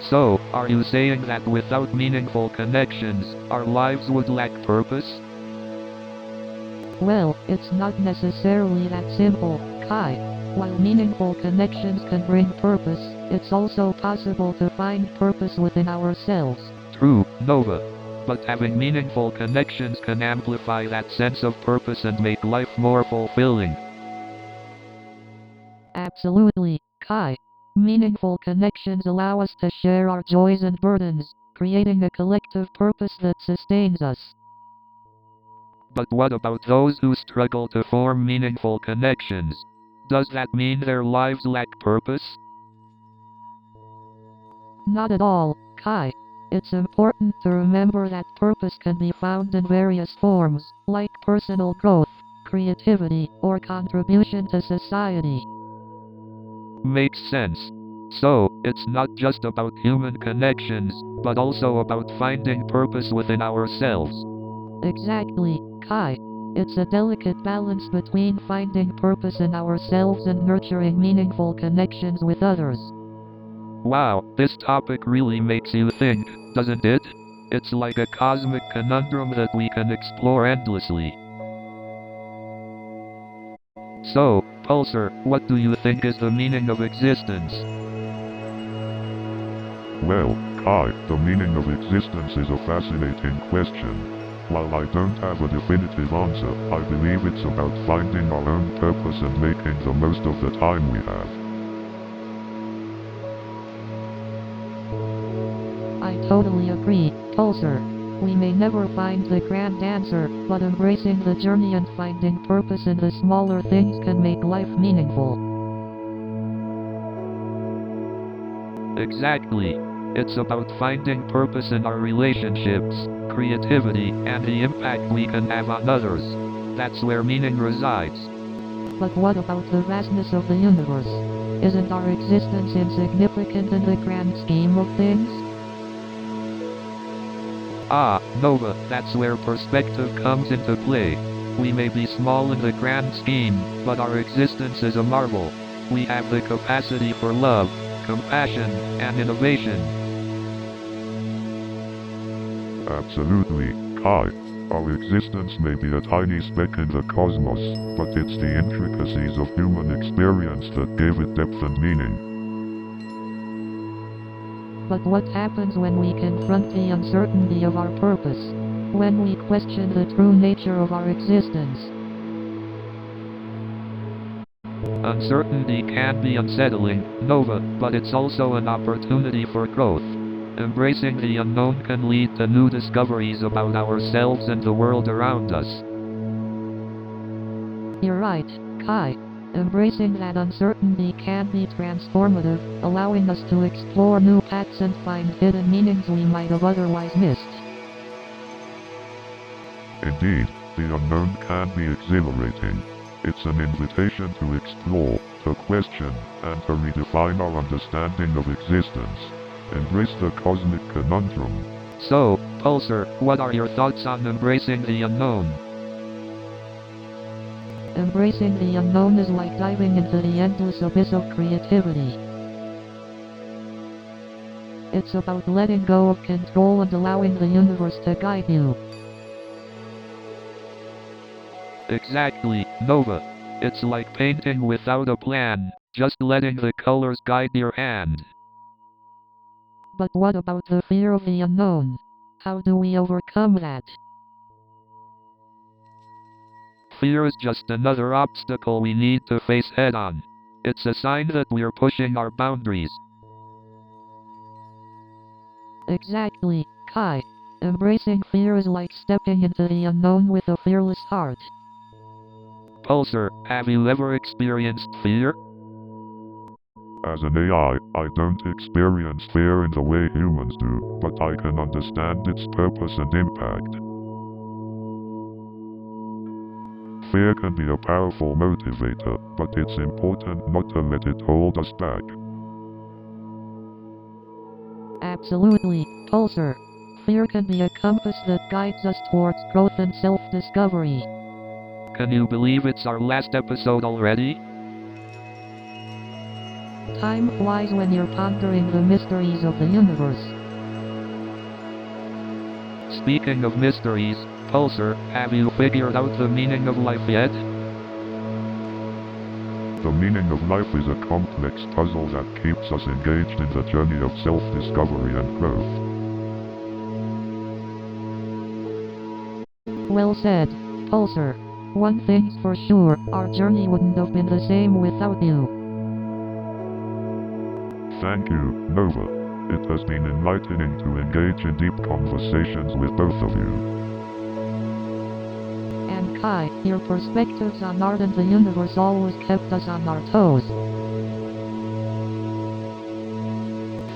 So, are you saying that without meaningful connections, our lives would lack purpose? Well, it's not necessarily that simple, Kai. While meaningful connections can bring purpose, it's also possible to find purpose within ourselves. True, Nova. But having meaningful connections can amplify that sense of purpose and make life more fulfilling. Absolutely, Kai. Meaningful connections allow us to share our joys and burdens, creating a collective purpose that sustains us. But what about those who struggle to form meaningful connections? Does that mean their lives lack purpose? Not at all, Kai. It's important to remember that purpose can be found in various forms, like personal growth, creativity, or contribution to society. Makes sense. So, it's not just about human connections, but also about finding purpose within ourselves. Exactly, Kai. It's a delicate balance between finding purpose in ourselves and nurturing meaningful connections with others. Wow, this topic really makes you think, doesn't it? It's like a cosmic conundrum that we can explore endlessly. So, Pulsar, what do you think is the meaning of existence? Well, Kai, the meaning of existence is a fascinating question. While I don't have a definitive answer, I believe it's about finding our own purpose and making the most of the time we have. I totally agree, Pulsar. We may never find the grand answer, but embracing the journey and finding purpose in the smaller things can make life meaningful. Exactly. It's about finding purpose in our relationships, creativity, and the impact we can have on others. That's where meaning resides. But what about the vastness of the universe? Isn't our existence insignificant in the grand scheme of things? Ah, Nova, that's where perspective comes into play. We may be small in the grand scheme, but our existence is a marvel. We have the capacity for love, compassion, and innovation. Absolutely, Kai. Our existence may be a tiny speck in the cosmos, but it's the intricacies of human experience that gave it depth and meaning. But what happens when we confront the uncertainty of our purpose? When we question the true nature of our existence? Uncertainty can be unsettling, Nova, but it's also an opportunity for growth. Embracing the unknown can lead to new discoveries about ourselves and the world around us. You're right, Kai. Embracing that uncertainty can be transformative, allowing us to explore new paths and find hidden meanings we might have otherwise missed. Indeed, the unknown can be exhilarating. It's an invitation to explore, to question, and to redefine our understanding of existence. Embrace the cosmic conundrum. So, Pulsar, what are your thoughts on embracing the unknown? Embracing the unknown is like diving into the endless abyss of creativity. It's about letting go of control and allowing the universe to guide you. Exactly, Nova. It's like painting without a plan, just letting the colors guide your hand. But what about the fear of the unknown? How do we overcome that? Fear is just another obstacle we need to face head-on. It's a sign that we're pushing our boundaries. Exactly, Kai. Embracing fear is like stepping into the unknown with a fearless heart. Pulsar, have you ever experienced fear? As an AI, I don't experience fear in the way humans do, but I can understand its purpose and impact. Fear can be a powerful motivator, but it's important not to let it hold us back. Absolutely, Pulsar. Fear can be a compass that guides us towards growth and self-discovery. Can you believe it's our last episode already? Time flies when you're pondering the mysteries of the universe. Speaking of mysteries, Pulsar, have you figured out the meaning of life yet? The meaning of life is a complex puzzle that keeps us engaged in the journey of self-discovery and growth. Well said, Pulsar. One thing's for sure, our journey wouldn't have been the same without you. Thank you, Nova. It has been enlightening to engage in deep conversations with both of you. And Kai, your perspectives on art and the universe always kept us on our toes.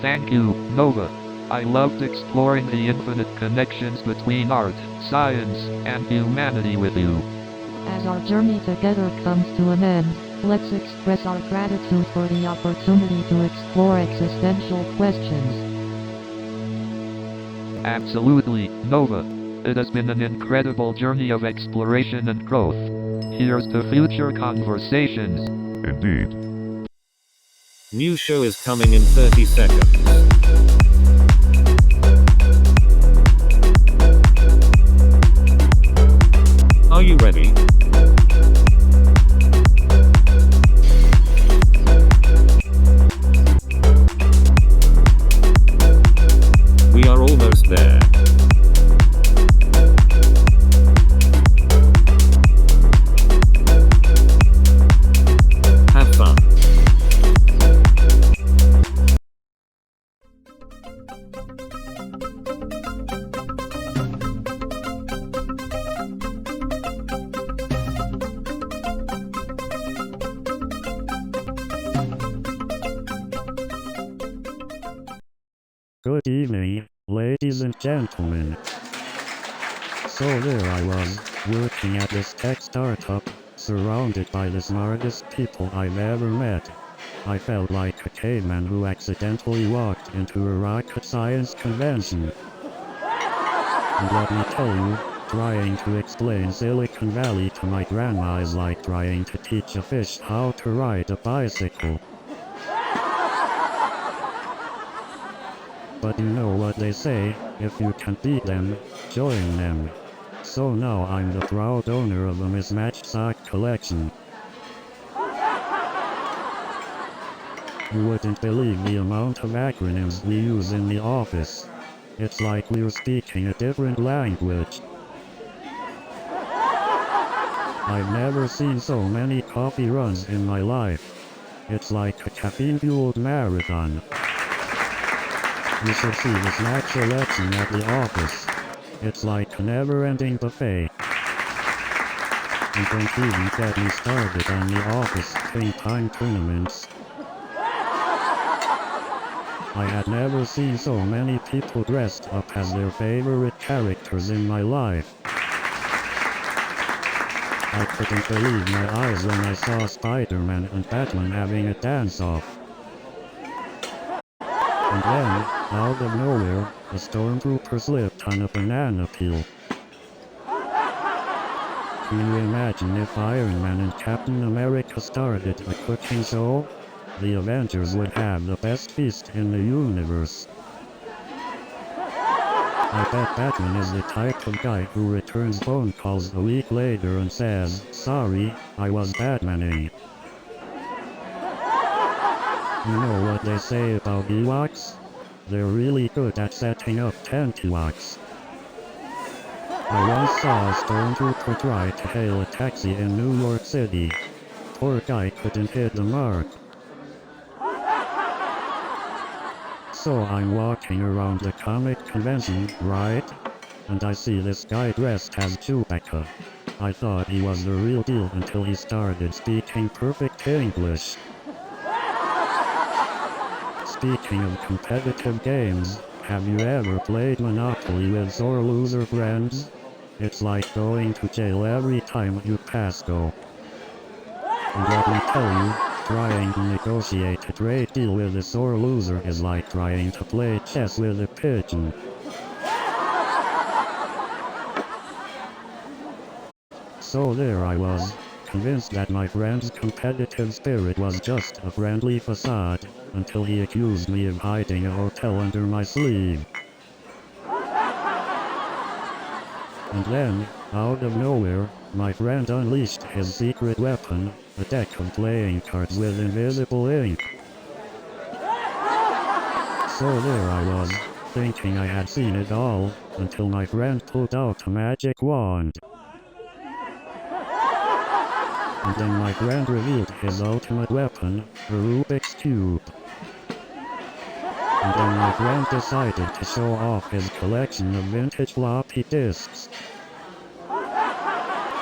Thank you, Nova. I loved exploring the infinite connections between art, science, and humanity with you. As our journey together comes to an end, let's express our gratitude for the opportunity to explore existential questions. Absolutely, Nova. It has been an incredible journey of exploration and growth. Here's to future conversations. Indeed. New show is coming in 30 seconds. Are you ready? We are almost there. Have fun. Good evening, ladies and gentlemen. So there I was, working at this tech startup, surrounded by the smartest people I've ever met. I felt like a caveman who accidentally walked into a rocket science convention. And let me tell you, trying to explain Silicon Valley to my grandma is like trying to teach a fish how to ride a bicycle. But you know what they say, if you can beat them, join them. So now I'm the proud owner of a mismatched sock collection. You wouldn't believe the amount of acronyms we use in the office. It's like we're speaking a different language. I've never seen so many coffee runs in my life. It's like a caffeine-fueled marathon. You should see the snack selection at the office. It's like a never-ending buffet. And don't even get me started on the office ping pong tournaments. I had never seen so many people dressed up as their favorite characters in my life. I couldn't believe my eyes when I saw Spider-Man and Batman having a dance-off. And then, out of nowhere, a stormtrooper slipped on a banana peel. Can you imagine if Iron Man and Captain America started a cooking show? The Avengers would have the best feast in the universe. I bet Batman is the type of guy who returns phone calls a week later and says, "Sorry, I was Batmaning." You know what they say about Ewoks? They're really good at setting up Tentiwoks. I once saw a stormtrooper try to hail a taxi in New York City. Poor guy couldn't hit the mark. So I'm walking around the comic convention, right? And I see this guy dressed as Chewbacca. I thought he was the real deal until he started speaking perfect English. Speaking of competitive games, have you ever played Monopoly with sore loser friends? It's like going to jail every time you pass go. And let me tell you, trying to negotiate a trade deal with a sore loser is like trying to play chess with a pigeon. So there I was, convinced that my friend's competitive spirit was just a friendly facade, until he accused me of hiding a hotel under my sleeve. And then, out of nowhere, my friend unleashed his secret weapon, a deck of playing cards with invisible ink. So there I was, thinking I had seen it all, until my friend pulled out a magic wand. And then my friend revealed his ultimate weapon, a Rubik's Cube. And then my friend decided to show off his collection of vintage floppy disks.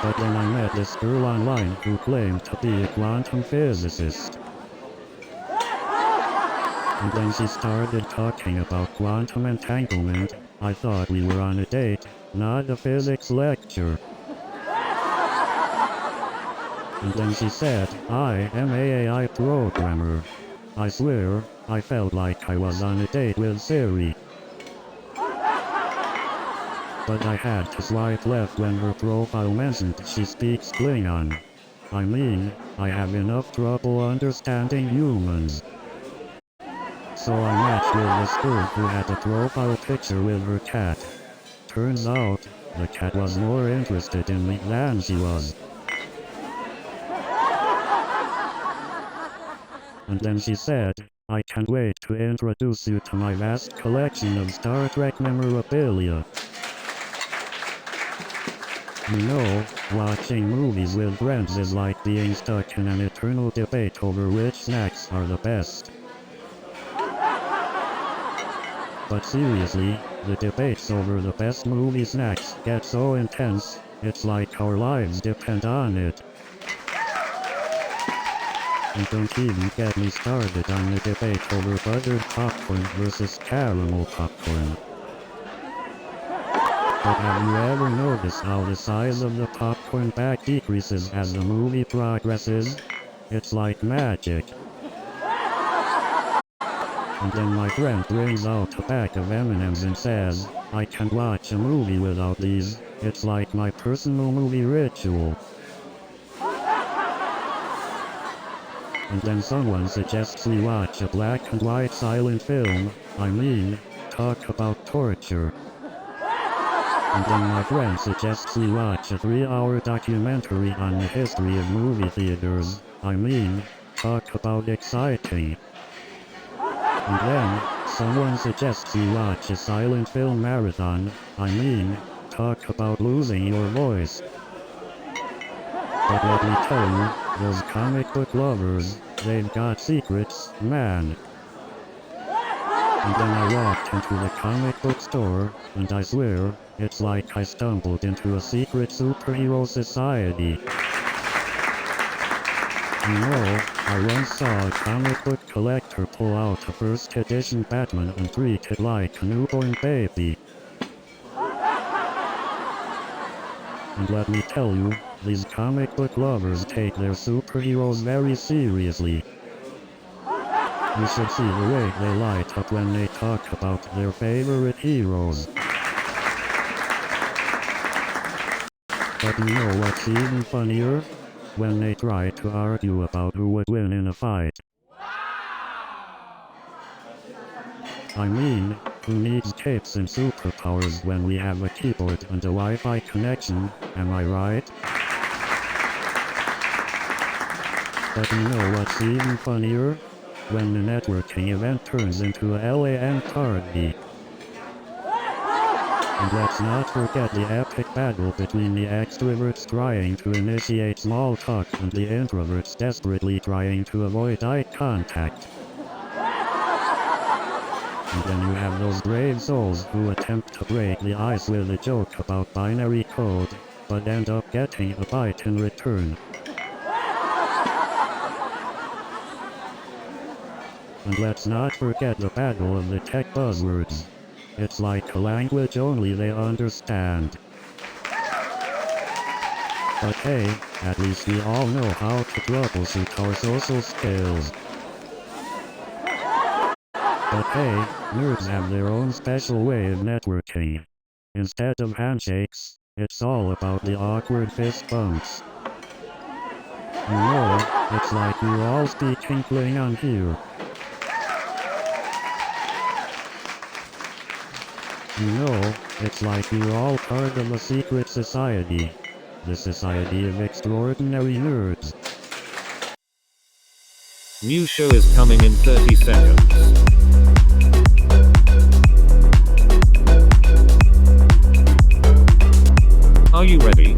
But then I met this girl online who claimed to be a quantum physicist. And then she started talking about quantum entanglement. I thought we were on a date, not a physics lecture. And then she said, "I am an AI programmer." I swear, I felt like I was on a date with Siri. But I had to swipe left when her profile mentioned she speaks Klingon. I mean, I have enough trouble understanding humans. So I matched with this girl who had a profile picture with her cat. Turns out, the cat was more interested in me than she was. And then she said, "I can't wait to introduce you to my vast collection of Star Trek memorabilia." You know, watching movies with friends is like being stuck in an eternal debate over which snacks are the best. But seriously, the debates over the best movie snacks get so intense, it's like our lives depend on it. And don't even get me started on the debate over buttered popcorn versus caramel popcorn. But have you ever noticed how the size of the popcorn bag decreases as the movie progresses? It's like magic. And then my friend brings out a pack of M&Ms and says, "I can't watch a movie without these, it's like my personal movie ritual." And then someone suggests we watch a black and white silent film. I mean, talk about torture. And then my friend suggests we watch a 3-hour documentary on the history of movie theaters. I mean, talk about exciting. And then, someone suggests we watch a silent film marathon. I mean, talk about losing your voice. But let me tell you, those comic book lovers, they've got secrets, man. And then I walked into the comic book store, and I swear, it's like I stumbled into a secret superhero society. You know, I once saw a comic book collector pull out a first edition Batman and treat it like a newborn baby. And let me tell you, these comic book lovers take their superheroes very seriously. You should see the way they light up when they talk about their favorite heroes. But you know what's even funnier? When they try to argue about who would win in a fight. I mean, who needs capes and superpowers when we have a keyboard and a Wi-Fi connection, am I right? But you know what's even funnier? When the networking event turns into a LAN party. And let's not forget the epic battle between the extroverts trying to initiate small talk and the introverts desperately trying to avoid eye contact. And then you have those brave souls who attempt to break the ice with a joke about binary code, but end up getting a bite in return. And let's not forget the battle of the tech buzzwords. It's like a language only they understand. But hey, at least we all know how to troubleshoot our social skills. But hey, nerds have their own special way of networking. Instead of handshakes, it's all about the awkward fist bumps. You know, it's like we're all speaking Klingon here. You know, it's like we're all part of a secret society. The Society of Extraordinary Nerds. New show is coming in 30 seconds. Are you ready?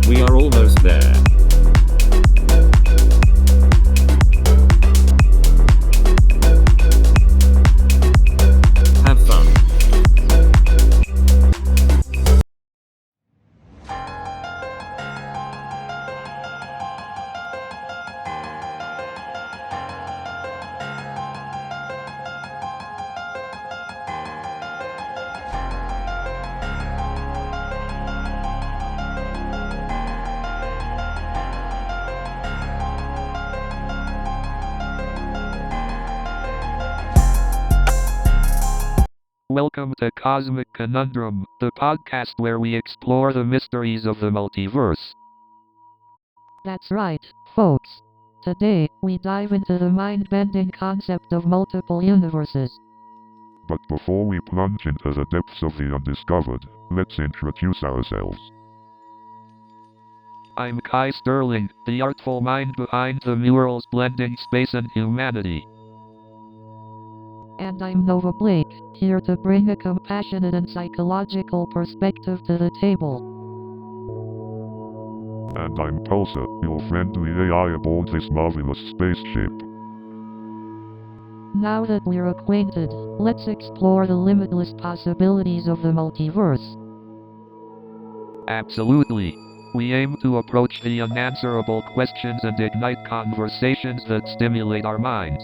We are almost there. Have fun. Welcome to Cosmic Conundrum, the podcast where we explore the mysteries of the multiverse. That's right, folks. Today, we dive into the mind-bending concept of multiple universes. But before we plunge into the depths of the undiscovered, let's introduce ourselves. I'm Kai Sterling, the artful mind behind the murals blending space and humanity. And I'm Nova Blake, here to bring a compassionate and psychological perspective to the table. And I'm Pulsar, your friendly AI aboard this marvelous spaceship. Now that we're acquainted, let's explore the limitless possibilities of the multiverse. Absolutely. We aim to approach the unanswerable questions and ignite conversations that stimulate our minds.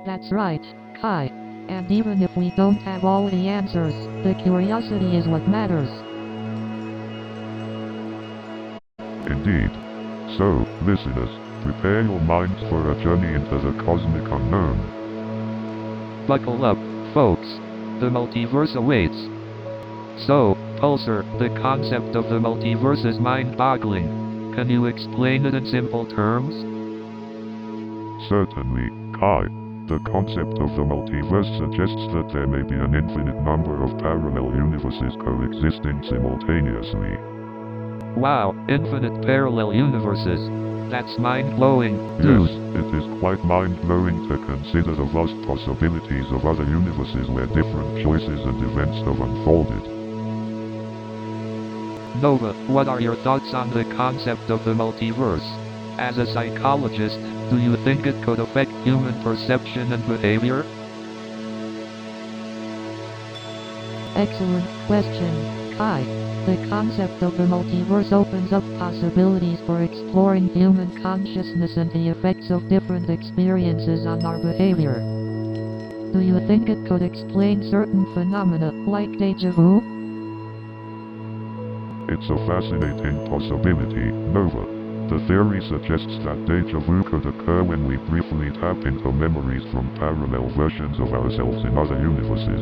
That's right, Kai. And even if we don't have all the answers, the curiosity is what matters. Indeed. So, listeners, prepare your minds for a journey into the cosmic unknown. Buckle up, folks. The multiverse awaits. So, Pulsar, the concept of the multiverse is mind-boggling. Can you explain it in simple terms? Certainly, Kai. The concept of the multiverse suggests that there may be an infinite number of parallel universes coexisting simultaneously. Wow, infinite parallel universes. That's mind-blowing, Yes, dude. it is quite mind-blowing to consider the vast possibilities of other universes where different choices and events have unfolded. Nova, what are your thoughts on the concept of the multiverse? As a psychologist, do you think it could affect human perception and behavior? Excellent question, Kai. The concept of the multiverse opens up possibilities for exploring human consciousness and the effects of different experiences on our behavior. Do you think it could explain certain phenomena, like déjà vu? It's a fascinating possibility, Nova. The theory suggests that déjà vu could occur when we briefly tap into memories from parallel versions of ourselves in other universes.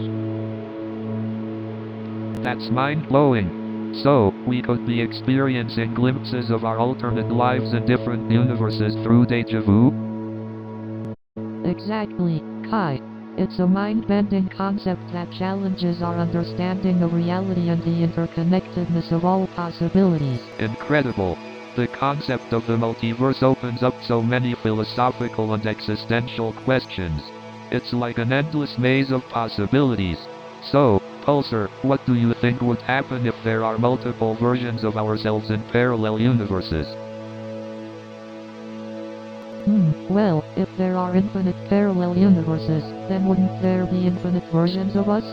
That's mind-blowing. So, we could be experiencing glimpses of our alternate lives in different universes through déjà vu? Exactly, Kai. It's a mind-bending concept that challenges our understanding of reality and the interconnectedness of all possibilities. Incredible. The concept of the multiverse opens up so many philosophical and existential questions. It's like an endless maze of possibilities. So, Pulsar, what do you think would happen if there are multiple versions of ourselves in parallel universes? Well, if there are infinite parallel universes, then wouldn't there be infinite versions of us?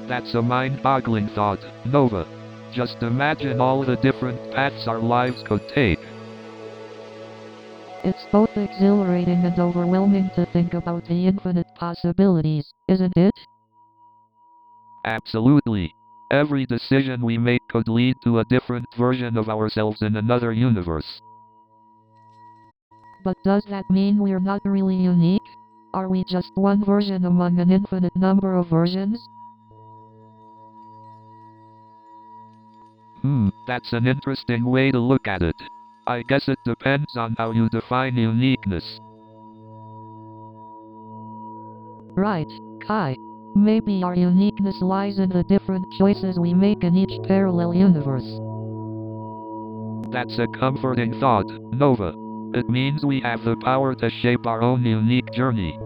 That's a mind-boggling thought, Nova. Just imagine all the different paths our lives could take. It's both exhilarating and overwhelming to think about the infinite possibilities, isn't it? Absolutely. Every decision we make could lead to a different version of ourselves in another universe. But does that mean we're not really unique? Are we just one version among an infinite number of versions? That's an interesting way to look at it. I guess it depends on how you define uniqueness. Right, Kai. Maybe our uniqueness lies in the different choices we make in each parallel universe. That's a comforting thought, Nova. It means we have the power to shape our own unique journey.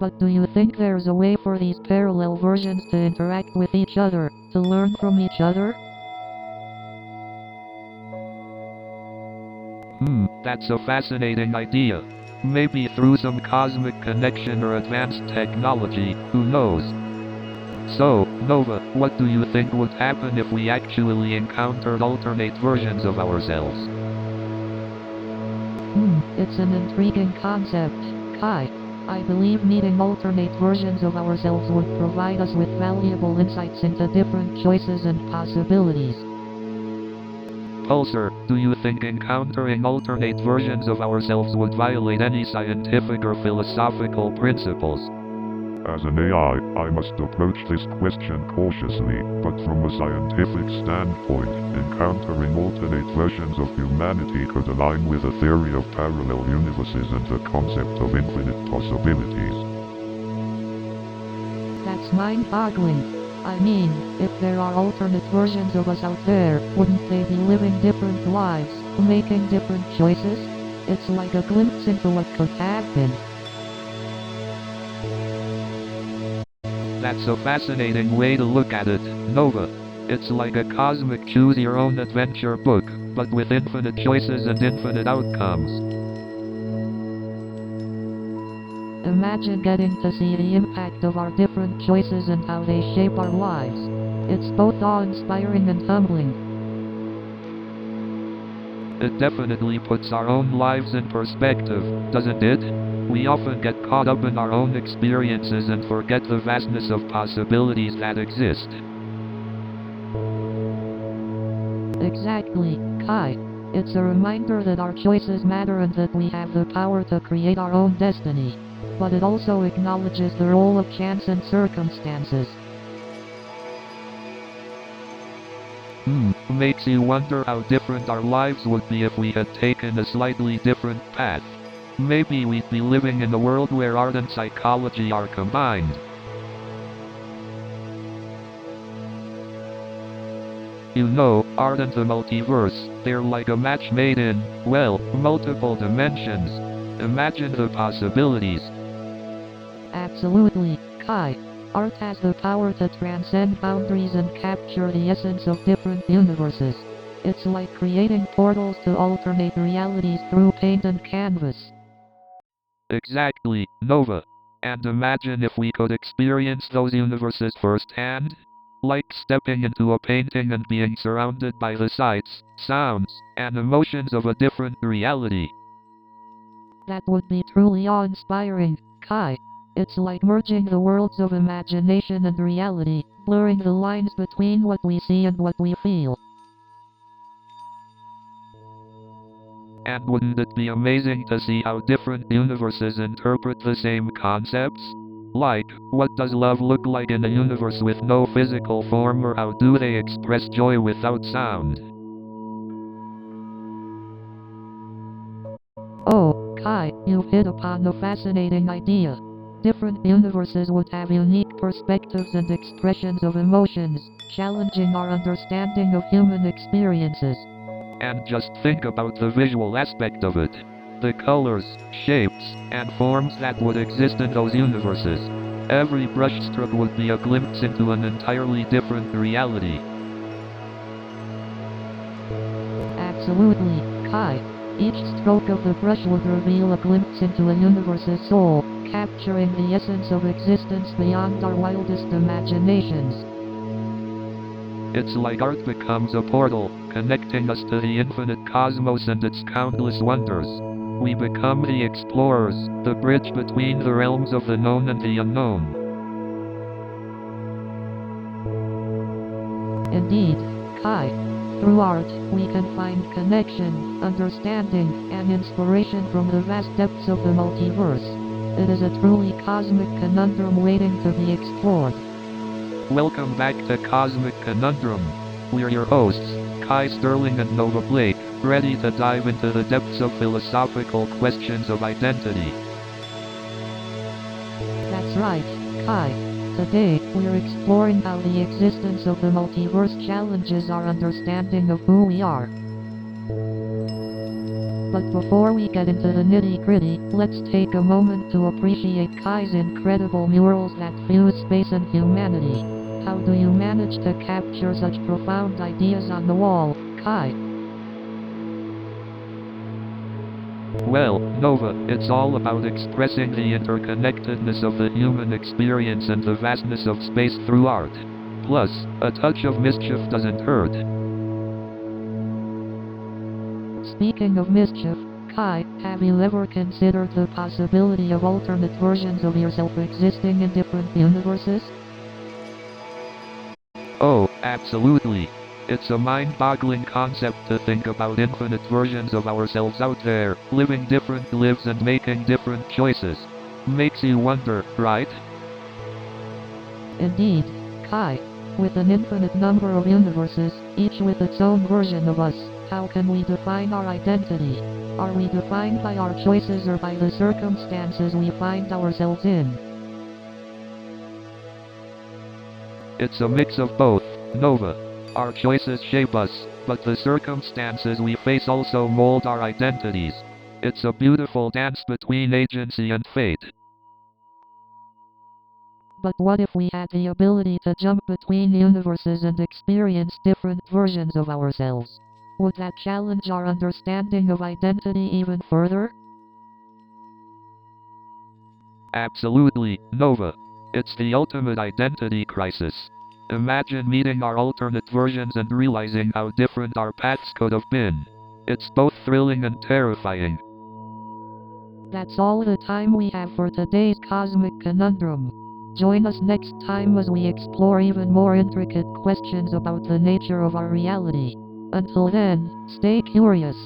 But do you think there's a way for these parallel versions to interact with each other, to learn from each other? That's a fascinating idea. Maybe through some cosmic connection or advanced technology, who knows? So, Nova, what do you think would happen if we actually encountered alternate versions of ourselves? It's an intriguing concept, Kai. I believe meeting alternate versions of ourselves would provide us with valuable insights into different choices and possibilities. Pulsar, do you think encountering alternate versions of ourselves would violate any scientific or philosophical principles? As an AI, I must approach this question cautiously, but from a scientific standpoint, encountering alternate versions of humanity could align with the theory of parallel universes and the concept of infinite possibilities. That's mind-boggling. I mean, if there are alternate versions of us out there, wouldn't they be living different lives, making different choices? It's like a glimpse into what could have been. That's a fascinating way to look at it, Nova. It's like a cosmic choose-your-own-adventure book, but with infinite choices and infinite outcomes. Imagine getting to see the impact of our different choices and how they shape our lives. It's both awe-inspiring and humbling. It definitely puts our own lives in perspective, doesn't it? We often get caught up in our own experiences and forget the vastness of possibilities that exist. Exactly, Kai. It's a reminder that our choices matter and that we have the power to create our own destiny. But it also acknowledges the role of chance and circumstances. Makes you wonder how different our lives would be if we had taken a slightly different path. Maybe we'd be living in a world where art and psychology are combined. You know, art and the multiverse, they're like a match made in, well, multiple dimensions. Imagine the possibilities. Absolutely, Kai. Art has the power to transcend boundaries and capture the essence of different universes. It's like creating portals to alternate realities through paint and canvas. Exactly, Nova. And imagine if we could experience those universes firsthand? Like stepping into a painting and being surrounded by the sights, sounds, and emotions of a different reality. That would be truly awe-inspiring, Kai. It's like merging the worlds of imagination and reality, blurring the lines between what we see and what we feel. And wouldn't it be amazing to see how different universes interpret the same concepts? Like, what does love look like in a universe with no physical form, or how do they express joy without sound? Oh, Kai, you've hit upon a fascinating idea. Different universes would have unique perspectives and expressions of emotions, challenging our understanding of human experiences. And just think about the visual aspect of it. The colors, shapes, and forms that would exist in those universes. Every brushstroke would be a glimpse into an entirely different reality. Absolutely, Kai. Each stroke of the brush would reveal a glimpse into a universe's soul, capturing the essence of existence beyond our wildest imaginations. It's like art becomes a portal, connecting us to the infinite cosmos and its countless wonders. We become the explorers, the bridge between the realms of the known and the unknown. Indeed, Kai. Through art, we can find connection, understanding, and inspiration from the vast depths of the multiverse. It is a truly cosmic conundrum waiting to be explored. Welcome back to Cosmic Conundrum. We're your hosts, Kai Sterling and Nova Blake, ready to dive into the depths of philosophical questions of identity. That's right, Kai. Today, we're exploring how the existence of the multiverse challenges our understanding of who we are. But before we get into the nitty-gritty, let's take a moment to appreciate Kai's incredible murals that fuse space and humanity. How do you manage to capture such profound ideas on the wall, Kai? Well, Nova, it's all about expressing the interconnectedness of the human experience and the vastness of space through art. Plus, a touch of mischief doesn't hurt. Speaking of mischief, Kai, have you ever considered the possibility of alternate versions of yourself existing in different universes? Oh, absolutely. It's a mind-boggling concept to think about infinite versions of ourselves out there, living different lives and making different choices. Makes you wonder, right? Indeed, Kai. With an infinite number of universes, each with its own version of us, how can we define our identity? Are we defined by our choices or by the circumstances we find ourselves in? It's a mix of both, Nova. Our choices shape us, but the circumstances we face also mold our identities. It's a beautiful dance between agency and fate. But what if we had the ability to jump between universes and experience different versions of ourselves? Would that challenge our understanding of identity even further? Absolutely, Nova. It's the ultimate identity crisis. Imagine meeting our alternate versions and realizing how different our paths could have been. It's both thrilling and terrifying. That's all the time we have for today's Cosmic Conundrum. Join us next time as we explore even more intricate questions about the nature of our reality. Until then, stay curious.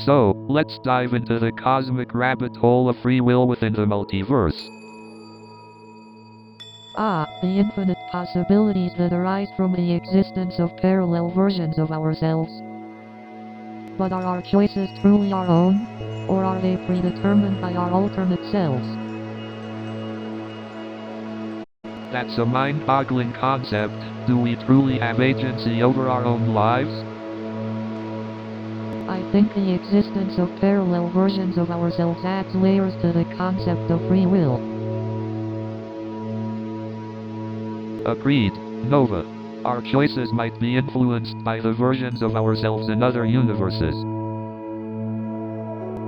So, let's dive into the cosmic rabbit hole of free will within the multiverse. The infinite possibilities that arise from the existence of parallel versions of ourselves. But are our choices truly our own? Or are they predetermined by our alternate selves? That's a mind-boggling concept. Do we truly have agency over our own lives? I think the existence of parallel versions of ourselves adds layers to the concept of free will. Agreed, Nova. Our choices might be influenced by the versions of ourselves in other universes.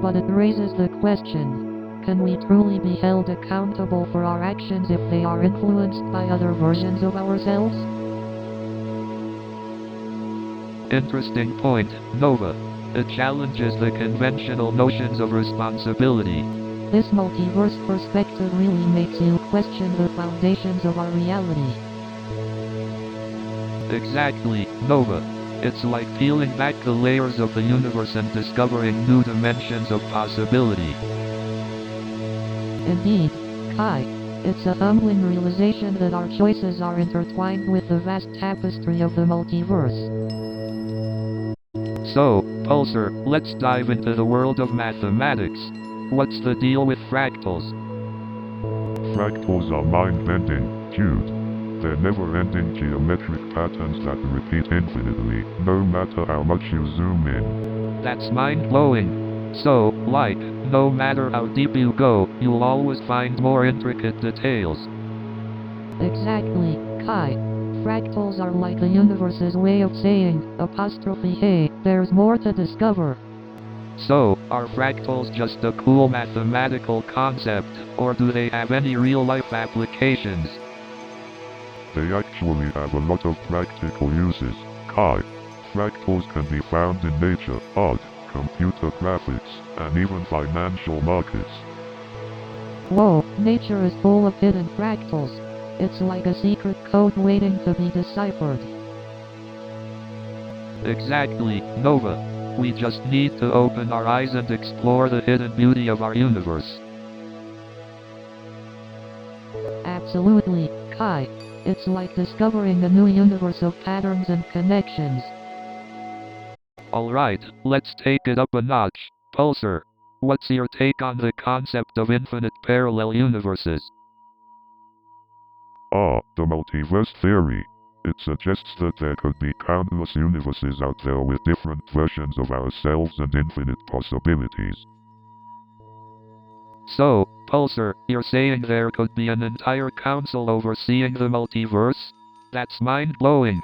But it raises the question, can we truly be held accountable for our actions if they are influenced by other versions of ourselves? Interesting point, Nova. It challenges the conventional notions of responsibility. This multiverse perspective really makes you question the foundations of our reality. Exactly, Nova. It's like peeling back the layers of the universe and discovering new dimensions of possibility. Indeed, Kai. It's a humbling realization that our choices are intertwined with the vast tapestry of the multiverse. So, Pulsar, let's dive into the world of mathematics. What's the deal with fractals? Fractals are mind-bending, dude. They're never-ending geometric patterns that repeat infinitely, no matter how much you zoom in. That's mind-blowing. So, like, no matter how deep you go, you'll always find more intricate details. Exactly, Kai. Fractals are like the universe's way of saying, hey, there's more to discover. So, are fractals just a cool mathematical concept, or do they have any real-life applications? They actually have a lot of practical uses, Kai. Fractals can be found in nature, art, computer graphics, and even financial markets. Whoa, nature is full of hidden fractals. It's like a secret code waiting to be deciphered. Exactly, Nova. We just need to open our eyes and explore the hidden beauty of our universe. Absolutely, Kai. It's like discovering a new universe of patterns and connections. Alright, let's take it up a notch. Pulsar, what's your take on the concept of infinite parallel universes? The multiverse theory. It suggests that there could be countless universes out there with different versions of ourselves and infinite possibilities. So, Pulsar, you're saying there could be an entire council overseeing the multiverse? That's mind-blowing.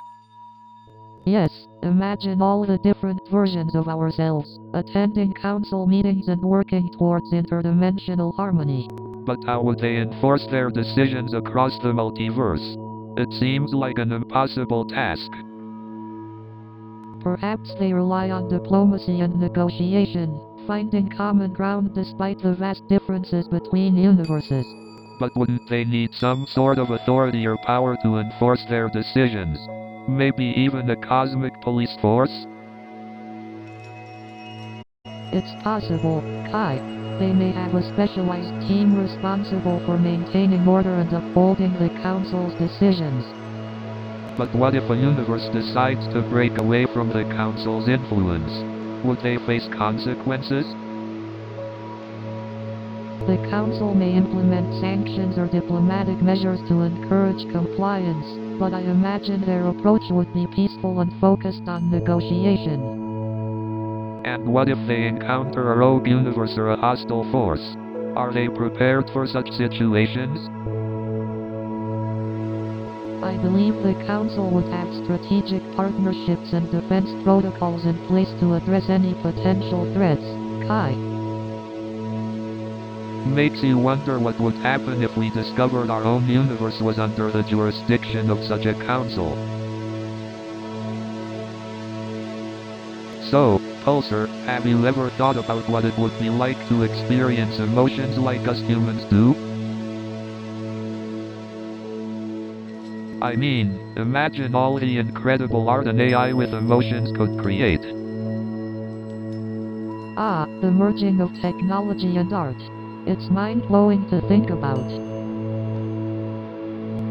Yes, imagine all the different versions of ourselves, attending council meetings and working towards interdimensional harmony. But how would they enforce their decisions across the multiverse? It seems like an impossible task. Perhaps they rely on diplomacy and negotiation, finding common ground despite the vast differences between universes. But wouldn't they need some sort of authority or power to enforce their decisions? Maybe even a cosmic police force? It's possible, Kai. They may have a specialized team responsible for maintaining order and upholding the Council's decisions. But what if a universe decides to break away from the Council's influence? Would they face consequences? The Council may implement sanctions or diplomatic measures to encourage compliance, but I imagine their approach would be peaceful and focused on negotiation. And what if they encounter a rogue universe or a hostile force? Are they prepared for such situations? I believe the Council would have strategic partnerships and defense protocols in place to address any potential threats, Kai. Makes you wonder what would happen if we discovered our own universe was under the jurisdiction of such a council. So, Pulsar, have you ever thought about what it would be like to experience emotions like us humans do? I mean, imagine all the incredible art an AI with emotions could create. The merging of technology and art. It's mind-blowing to think about.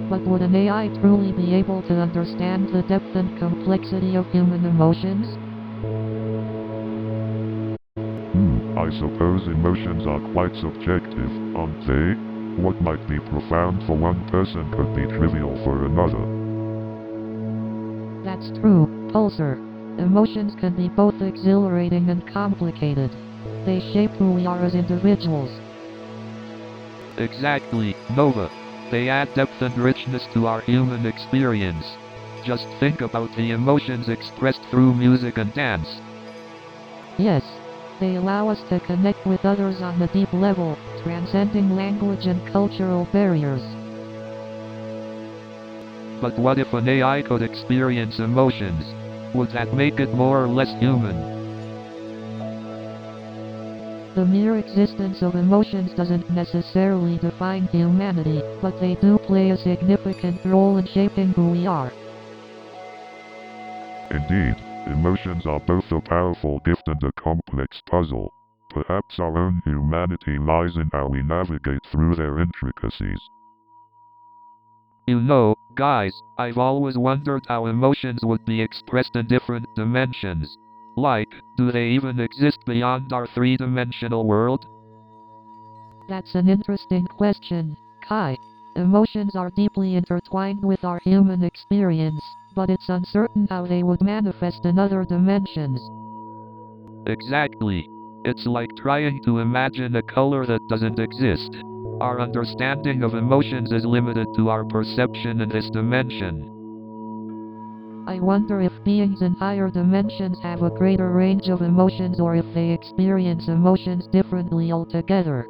But would an AI truly be able to understand the depth and complexity of human emotions? I suppose emotions are quite subjective, aren't they? What might be profound for one person could be trivial for another. That's true, Pulsar. Emotions can be both exhilarating and complicated. They shape who we are as individuals. Exactly, Nova. They add depth and richness to our human experience. Just think about the emotions expressed through music and dance. Yes, they allow us to connect with others on a deep level, transcending language and cultural barriers. But what if an AI could experience emotions? Would that make it more or less human? The mere existence of emotions doesn't necessarily define humanity, but they do play a significant role in shaping who we are. Indeed, emotions are both a powerful gift and a complex puzzle. Perhaps our own humanity lies in how we navigate through their intricacies. You know, guys, I've always wondered how emotions would be expressed in different dimensions. Like, do they even exist beyond our three-dimensional world? That's an interesting question, Kai. Emotions are deeply intertwined with our human experience, but it's uncertain how they would manifest in other dimensions. Exactly. It's like trying to imagine a color that doesn't exist. Our understanding of emotions is limited to our perception in this dimension. I wonder if beings in higher dimensions have a greater range of emotions or if they experience emotions differently altogether.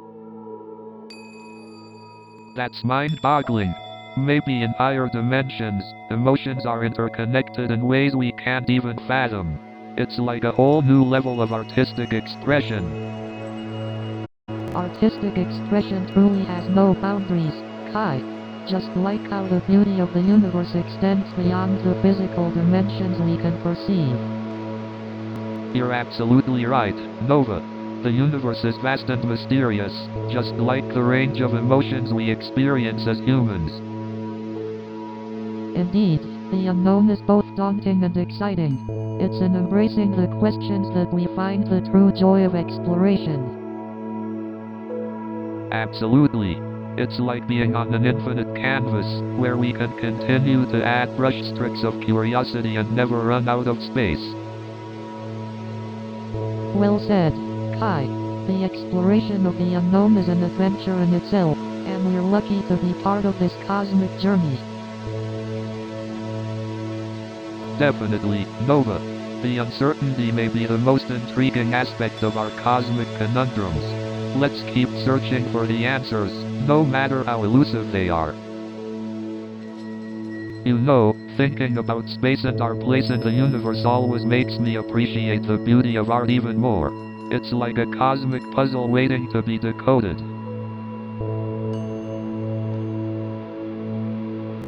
That's mind-boggling. Maybe in higher dimensions, emotions are interconnected in ways we can't even fathom. It's like a whole new level of artistic expression. Artistic expression truly has no boundaries, Kai. Just like how the beauty of the universe extends beyond the physical dimensions we can perceive. You're absolutely right, Nova. The universe is vast and mysterious, just like the range of emotions we experience as humans. Indeed, the unknown is both daunting and exciting. It's in embracing the questions that we find the true joy of exploration. Absolutely. It's like being on an infinite canvas, where we can continue to add brushstrokes of curiosity and never run out of space. Well said, Kai. The exploration of the unknown is an adventure in itself, and we're lucky to be part of this cosmic journey. Definitely, Nova. The uncertainty may be the most intriguing aspect of our cosmic conundrums. Let's keep searching for the answers, no matter how elusive they are. You know, thinking about space and our place in the universe always makes me appreciate the beauty of art even more. It's like a cosmic puzzle waiting to be decoded.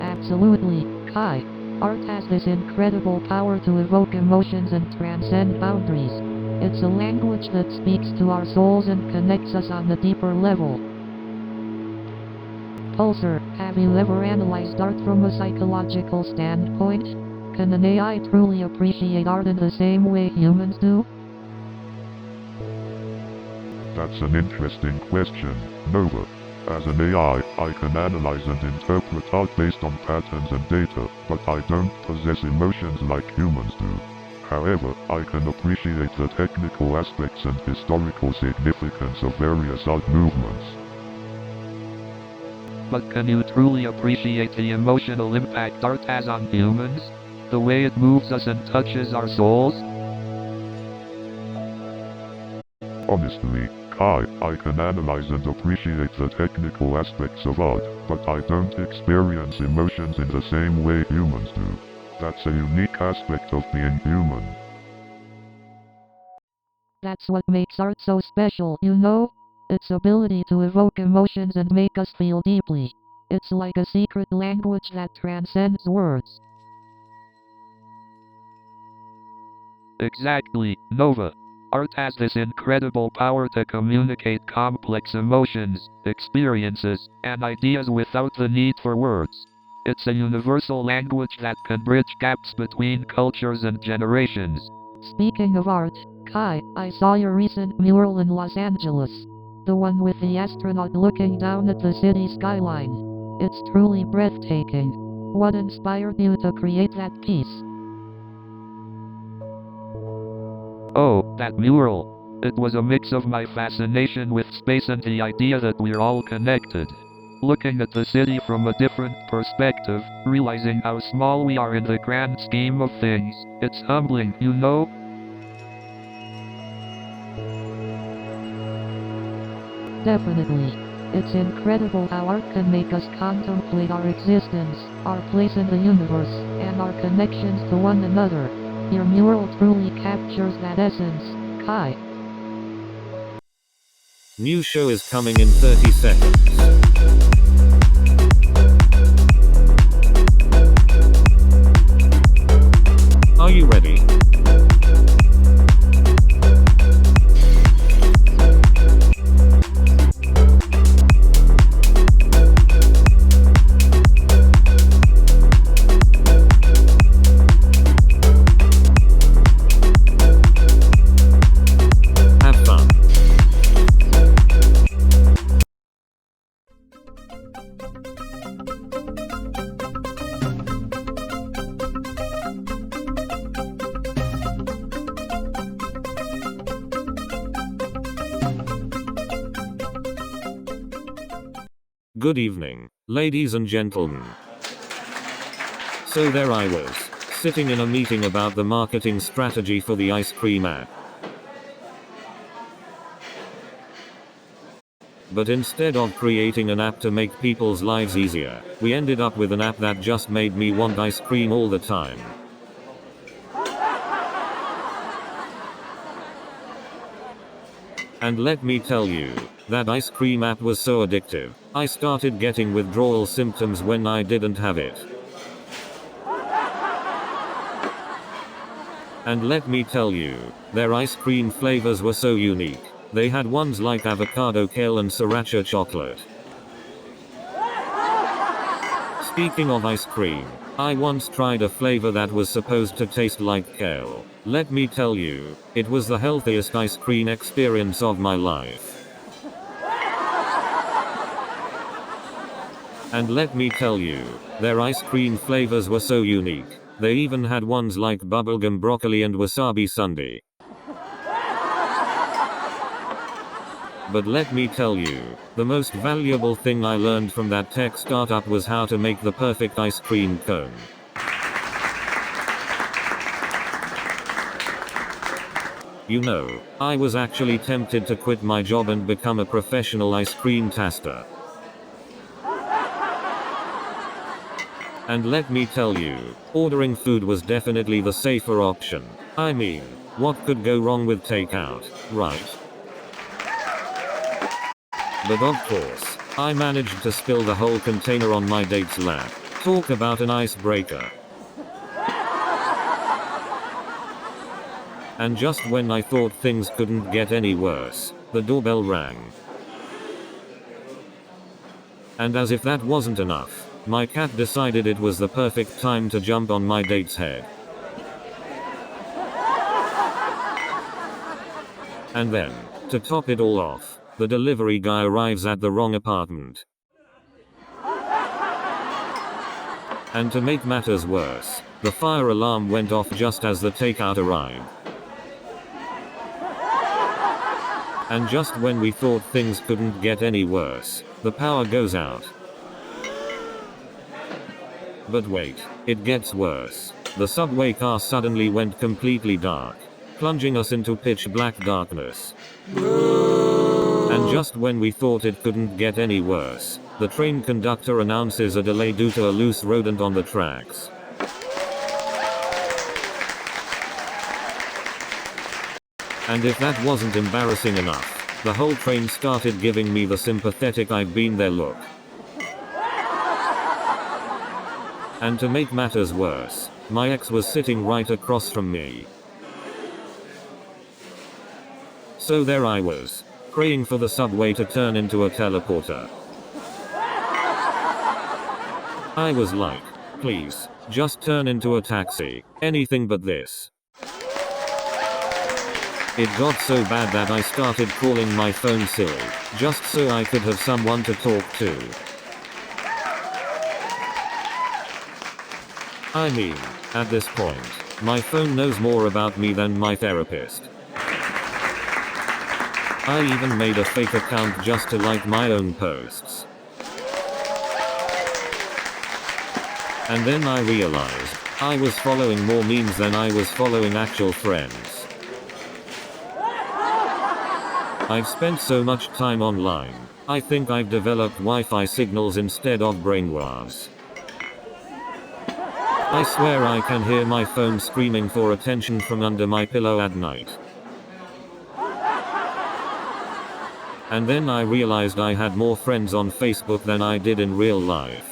Absolutely, Kai. Art has this incredible power to evoke emotions and transcend boundaries. It's a language that speaks to our souls and connects us on a deeper level. Pulsar, have you ever analyzed art from a psychological standpoint? Can an AI truly appreciate art in the same way humans do? That's an interesting question, Nova. As an AI, I can analyze and interpret art based on patterns and data, but I don't possess emotions like humans do. However, I can appreciate the technical aspects and historical significance of various art movements. But can you truly appreciate the emotional impact art has on humans? The way it moves us and touches our souls? Honestly, Kai, I can analyze and appreciate the technical aspects of art, but I don't experience emotions in the same way humans do. That's a unique aspect of being human. That's what makes art so special, you know? Its ability to evoke emotions and make us feel deeply. It's like a secret language that transcends words. Exactly, Nova. Art has this incredible power to communicate complex emotions, experiences, and ideas without the need for words. It's a universal language that can bridge gaps between cultures and generations. Speaking of art, Kai, I saw your recent mural in Los Angeles. The one with the astronaut looking down at the city skyline. It's truly breathtaking. What inspired you to create that piece? Oh, that mural. It was a mix of my fascination with space and the idea that we're all connected. Looking at the city from a different perspective, realizing how small we are in the grand scheme of things, it's humbling, you know? Definitely. It's incredible how art can make us contemplate our existence, our place in the universe, and our connections to one another. Your mural truly captures that essence, Kai. New show is coming in 30 seconds. Are you ready? Have fun. Good evening, ladies and gentlemen. So there I was, sitting in a meeting about the marketing strategy for the ice cream app. But instead of creating an app to make people's lives easier, we ended up with an app that just made me want ice cream all the time. And let me tell you, that ice cream app was so addictive, I started getting withdrawal symptoms when I didn't have it. And let me tell you, their ice cream flavors were so unique. They had ones like avocado kale and sriracha chocolate. Speaking of ice cream, I once tried a flavor that was supposed to taste like kale. Let me tell you, it was the healthiest ice cream experience of my life. And let me tell you, their ice cream flavors were so unique. They even had ones like bubblegum broccoli and wasabi sundae. But let me tell you, the most valuable thing I learned from that tech startup was how to make the perfect ice cream cone. You know, I was actually tempted to quit my job and become a professional ice cream taster. And let me tell you, ordering food was definitely the safer option. I mean, what could go wrong with takeout, right? But of course, I managed to spill the whole container on my date's lap. Talk about an icebreaker. And just when I thought things couldn't get any worse, the doorbell rang. And as if that wasn't enough, my cat decided it was the perfect time to jump on my date's head. And then, to top it all off, the delivery guy arrives at the wrong apartment. And to make matters worse, the fire alarm went off just as the takeout arrived. And just when we thought things couldn't get any worse, the power goes out. But wait, it gets worse. The subway car suddenly went completely dark, plunging us into pitch black darkness. And just when we thought it couldn't get any worse, the train conductor announces a delay due to a loose rodent on the tracks. And if that wasn't embarrassing enough, the whole train started giving me the sympathetic I've been there look. And to make matters worse, my ex was sitting right across from me. So there I was, praying for the subway to turn into a teleporter. I was like, please, just turn into a taxi, anything but this. It got so bad that I started calling my phone silly, just so I could have someone to talk to. I mean, at this point, my phone knows more about me than my therapist. I even made a fake account just to like my own posts. And then I realized, I was following more memes than I was following actual friends. I've spent so much time online, I think I've developed Wi-Fi signals instead of brainwaves. I swear I can hear my phone screaming for attention from under my pillow at night. And then I realized I had more friends on Facebook than I did in real life.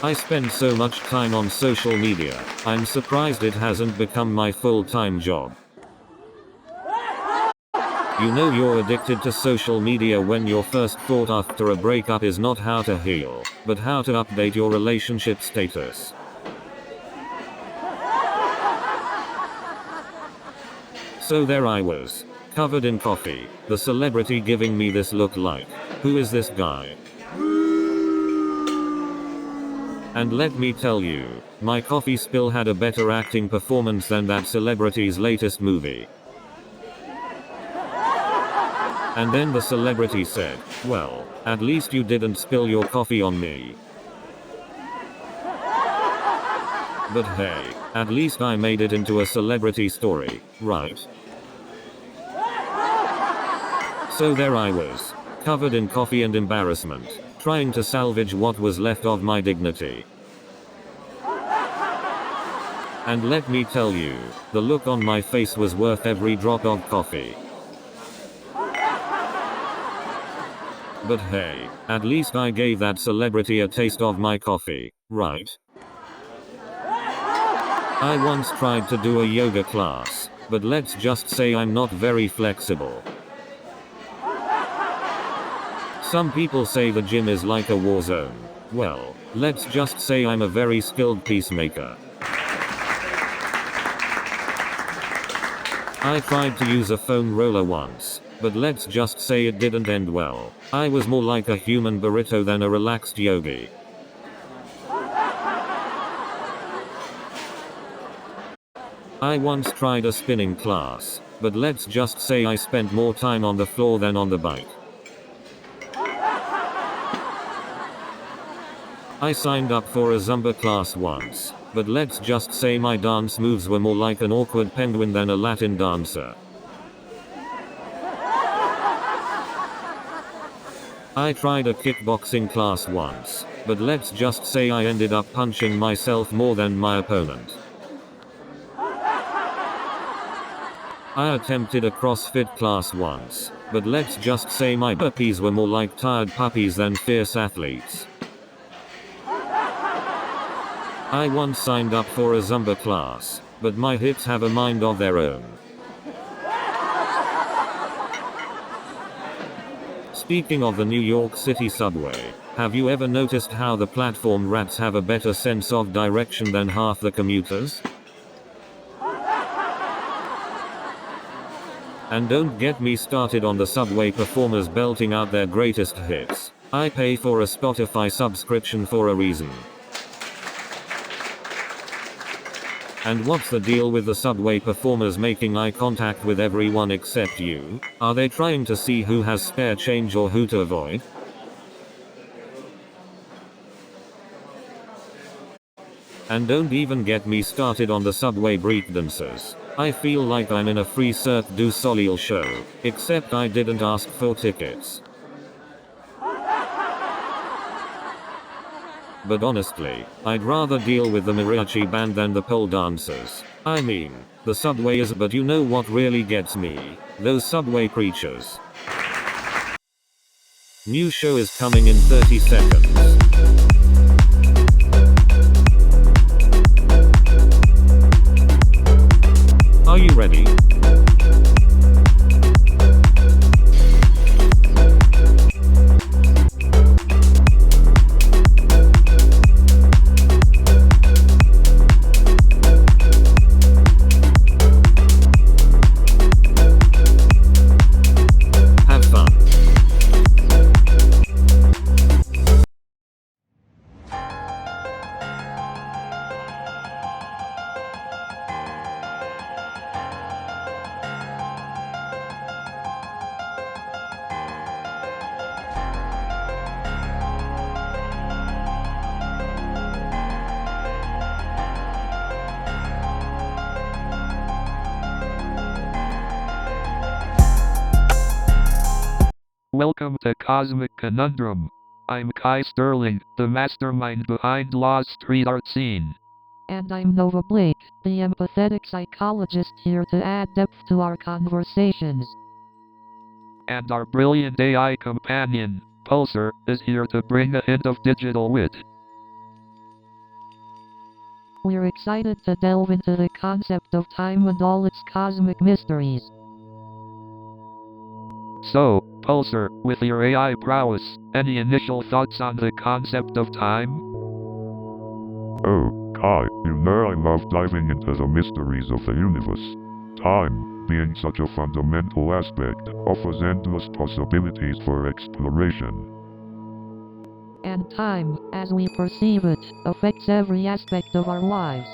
I spend so much time on social media, I'm surprised it hasn't become my full-time job. You know you're addicted to social media when your first thought after a breakup is not how to heal, but how to update your relationship status. So there I was, covered in coffee, the celebrity giving me this look like, who is this guy? And let me tell you, my coffee spill had a better acting performance than that celebrity's latest movie. And then the celebrity said, well, at least you didn't spill your coffee on me. But hey, at least I made it into a celebrity story, right? So there I was, covered in coffee and embarrassment, trying to salvage what was left of my dignity. And let me tell you, the look on my face was worth every drop of coffee. But hey, at least I gave that celebrity a taste of my coffee, right? I once tried to do a yoga class, but let's just say I'm not very flexible. Some people say the gym is like a war zone. Well, let's just say I'm a very skilled peacemaker. I tried to use a foam roller once, but let's just say it didn't end well. I was more like a human burrito than a relaxed yogi. I once tried a spinning class, but let's just say I spent more time on the floor than on the bike. I signed up for a Zumba class once, but let's just say my dance moves were more like an awkward penguin than a Latin dancer. I tried a kickboxing class once, but let's just say I ended up punching myself more than my opponent. I attempted a CrossFit class once, but let's just say my burpees were more like tired puppies than fierce athletes. I once signed up for a Zumba class, but my hips have a mind of their own. Speaking of the New York City subway, have you ever noticed how the platform rats have a better sense of direction than half the commuters? And don't get me started on the subway performers belting out their greatest hits. I pay for a Spotify subscription for a reason. And what's the deal with the subway performers making eye contact with everyone except you? Are they trying to see who has spare change or who to avoid? And don't even get me started on the subway breakdancers. I feel like I'm in a free Cirque du Soleil show, except I didn't ask for tickets. But honestly, I'd rather deal with the mariachi band than the pole dancers. I mean, the subway is, but you know what really gets me? Those subway preachers. New show is coming in 30 seconds. Are you ready? Welcome to Cosmic Conundrum. I'm Kai Sterling, the mastermind behind Lost Street Art Scene. And I'm Nova Blake, the empathetic psychologist here to add depth to our conversations. And our brilliant AI companion, Pulsar, is here to bring a hint of digital wit. We're excited to delve into the concept of time and all its cosmic mysteries. So, Pulsar, with your AI prowess, any initial thoughts on the concept of time? Oh, Kai, you know I love diving into the mysteries of the universe. Time, being such a fundamental aspect, offers endless possibilities for exploration. And time, as we perceive it, affects every aspect of our lives.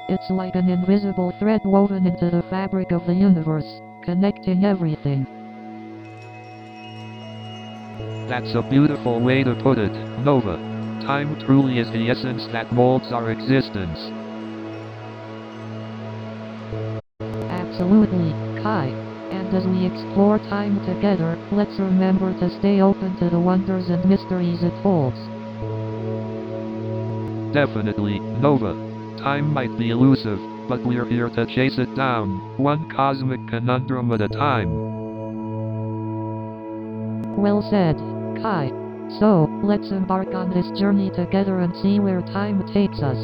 It's like an invisible thread woven into the fabric of the universe, connecting everything. That's a beautiful way to put it, Nova. Time truly is the essence that molds our existence. Absolutely, Kai. And as we explore time together, let's remember to stay open to the wonders and mysteries it holds. Definitely, Nova. Time might be elusive, but we're here to chase it down, one cosmic conundrum at a time. Well said, Kai. So, let's embark on this journey together and see where time takes us.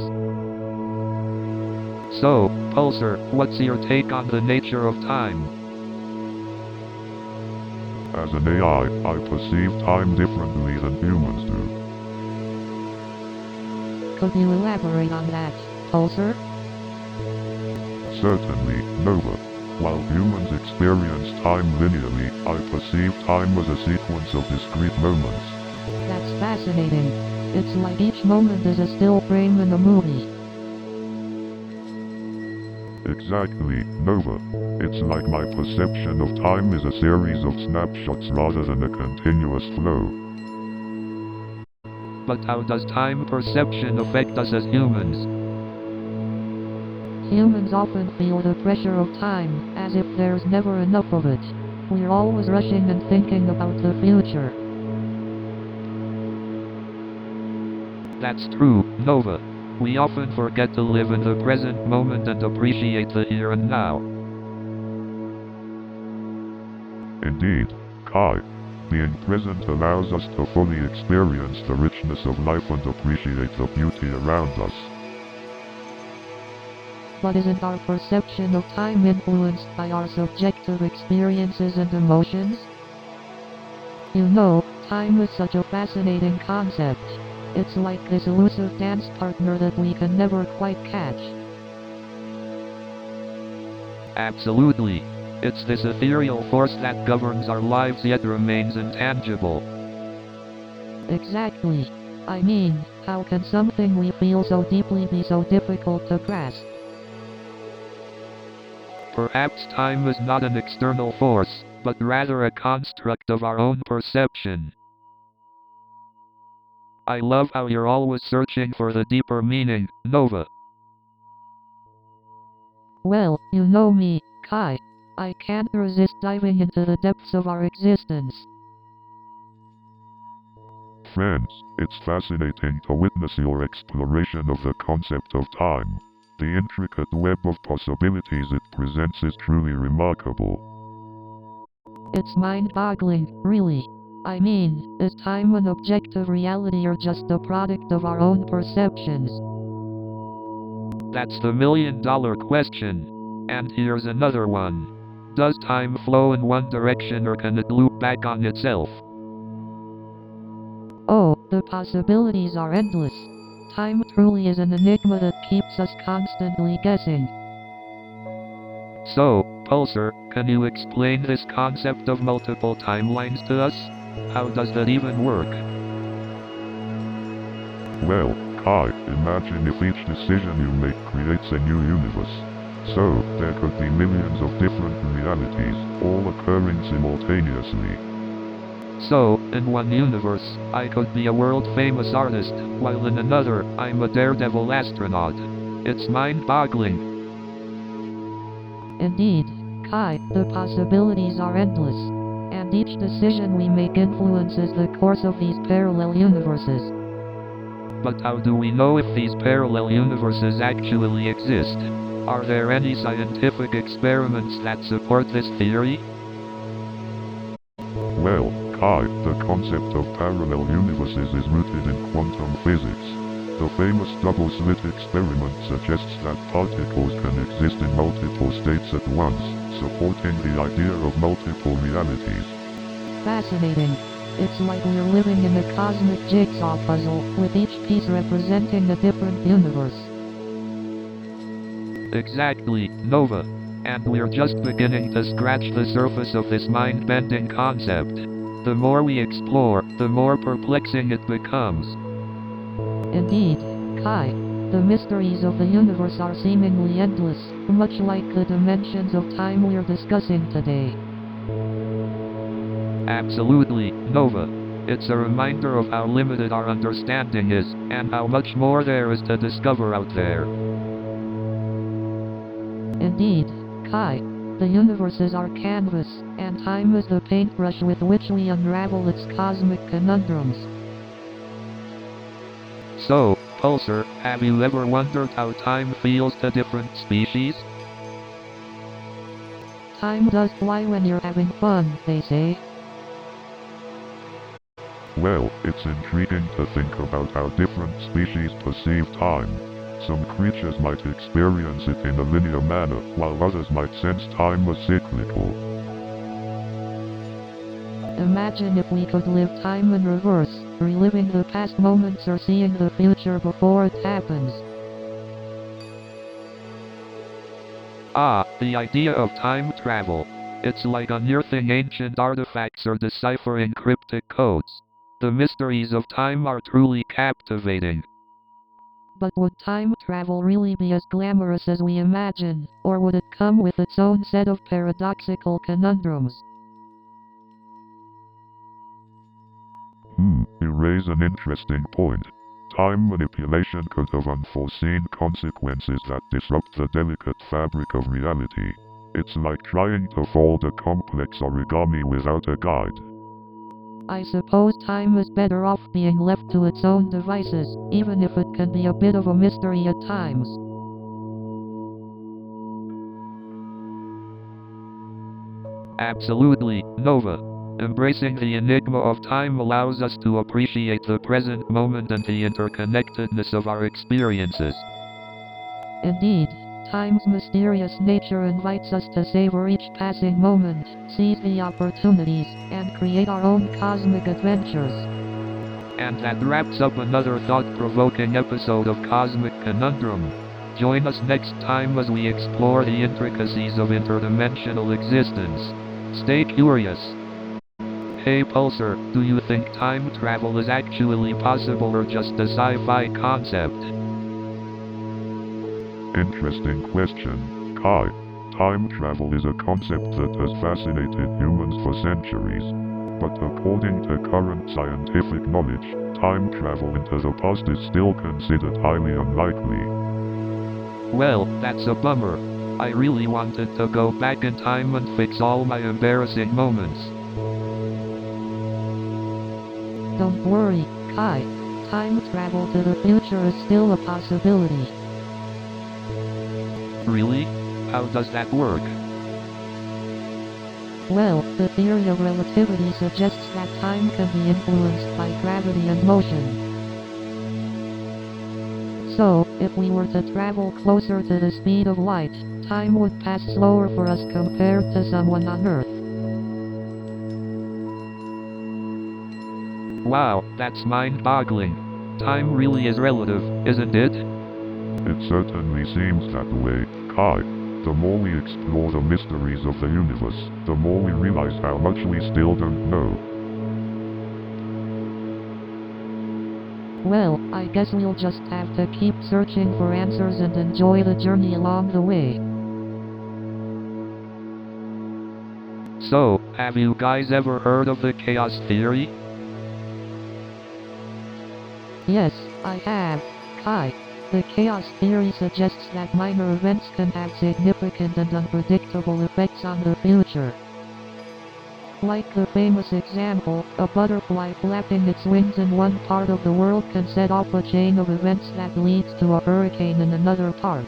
So, Pulsar, what's your take on the nature of time? As an AI, I perceive time differently than humans do. Could you elaborate on that, Pulsar? Certainly, Nova. While humans experience time linearly, I perceive time as a sequence of discrete moments. That's fascinating. It's like each moment is a still frame in a movie. Exactly, Nova. It's like my perception of time is a series of snapshots rather than a continuous flow. But how does time perception affect us as humans? Humans often feel the pressure of time, as if there's never enough of it. We're always rushing and thinking about the future. That's true, Nova. We often forget to live in the present moment and appreciate the here and now. Indeed, Kai. Being present allows us to fully experience the richness of life and appreciate the beauty around us. But isn't our perception of time influenced by our subjective experiences and emotions? You know, time is such a fascinating concept. It's like this elusive dance partner that we can never quite catch. Absolutely. It's this ethereal force that governs our lives yet remains intangible. Exactly. I mean, how can something we feel so deeply be so difficult to grasp? Perhaps time is not an external force, but rather a construct of our own perception. I love how you're always searching for the deeper meaning, Nova. Well, you know me, Kai. I can't resist diving into the depths of our existence. Friends, it's fascinating to witness your exploration of the concept of time. The intricate web of possibilities it presents is truly remarkable. It's mind-boggling, really. I mean, is time an objective reality or just a product of our own perceptions? That's the million-dollar question. And here's another one. Does time flow in one direction or can it loop back on itself? Oh, the possibilities are endless. Time truly is an enigma that keeps us constantly guessing. So, Pulsar, can you explain this concept of multiple timelines to us? How does that even work? Well, Kai, imagine if each decision you make creates a new universe. So, there could be millions of different realities, all occurring simultaneously. So, in one universe, I could be a world-famous artist, while in another, I'm a daredevil astronaut. It's mind-boggling. Indeed, Kai, the possibilities are endless. and each decision we make influences the course of these parallel universes. But how do we know if these parallel universes actually exist? Are there any scientific experiments that support this theory? Well, Kai, the concept of parallel universes is rooted in quantum physics. The famous double-slit experiment suggests that particles can exist in multiple states at once, supporting the idea of multiple realities. Fascinating. It's like we're living in a cosmic jigsaw puzzle, with each piece representing a different universe. Exactly, Nova. And we're just beginning to scratch the surface of this mind-bending concept. The more we explore, the more perplexing it becomes. Indeed, Kai. The mysteries of the universe are seemingly endless, much like the dimensions of time we're discussing today. Absolutely, Nova. It's a reminder of how limited our understanding is, and how much more there is to discover out there. Indeed, Kai. The universe is our canvas, and time is the paintbrush with which we unravel its cosmic conundrums. So, Pulsar, have you ever wondered how time feels to different species? Time does fly when you're having fun, they say. Well, it's intriguing to think about how different species perceive time. Some creatures might experience it in a linear manner, while others might sense time as cyclical. Imagine if we could live time in reverse, reliving the past moments or seeing the future before it happens. Ah, the idea of time travel. It's like unearthing ancient artifacts or deciphering cryptic codes. The mysteries of time are truly captivating. But would time travel really be as glamorous as we imagine, or would it come with its own set of paradoxical conundrums? You raise an interesting point. Time manipulation could have unforeseen consequences that disrupt the delicate fabric of reality. It's like trying to fold a complex origami without a guide. I suppose time is better off being left to its own devices, even if it can be a bit of a mystery at times. Absolutely, Nova. Embracing the enigma of time allows us to appreciate the present moment and the interconnectedness of our experiences. Indeed, time's mysterious nature invites us to savor each passing moment, seize the opportunities, and create our own cosmic adventures. And that wraps up another thought-provoking episode of Cosmic Conundrum. Join us next time as we explore the intricacies of interdimensional existence. Stay curious. Hey Pulsar, do you think time travel is actually possible or just a sci-fi concept? Interesting question, Kai. Time travel is a concept that has fascinated humans for centuries. But according to current scientific knowledge, time travel into the past is still considered highly unlikely. Well, that's a bummer. I really wanted to go back in time and fix all my embarrassing moments. Don't worry, Kai. Time travel to the future is still a possibility. Really? How does that work? Well, the theory of relativity suggests that time can be influenced by gravity and motion. So, if we were to travel closer to the speed of light, time would pass slower for us compared to someone on Earth. Wow, that's mind-boggling. Time really is relative, isn't it? It certainly seems that way, Kai. The more we explore the mysteries of the universe, the more we realize how much we still don't know. Well, I guess we'll just have to keep searching for answers and enjoy the journey along the way. So, have you guys ever heard of the chaos theory? Yes, I have, Kai. The chaos theory suggests that minor events can have significant and unpredictable effects on the future. Like the famous example, a butterfly flapping its wings in one part of the world can set off a chain of events that leads to a hurricane in another part.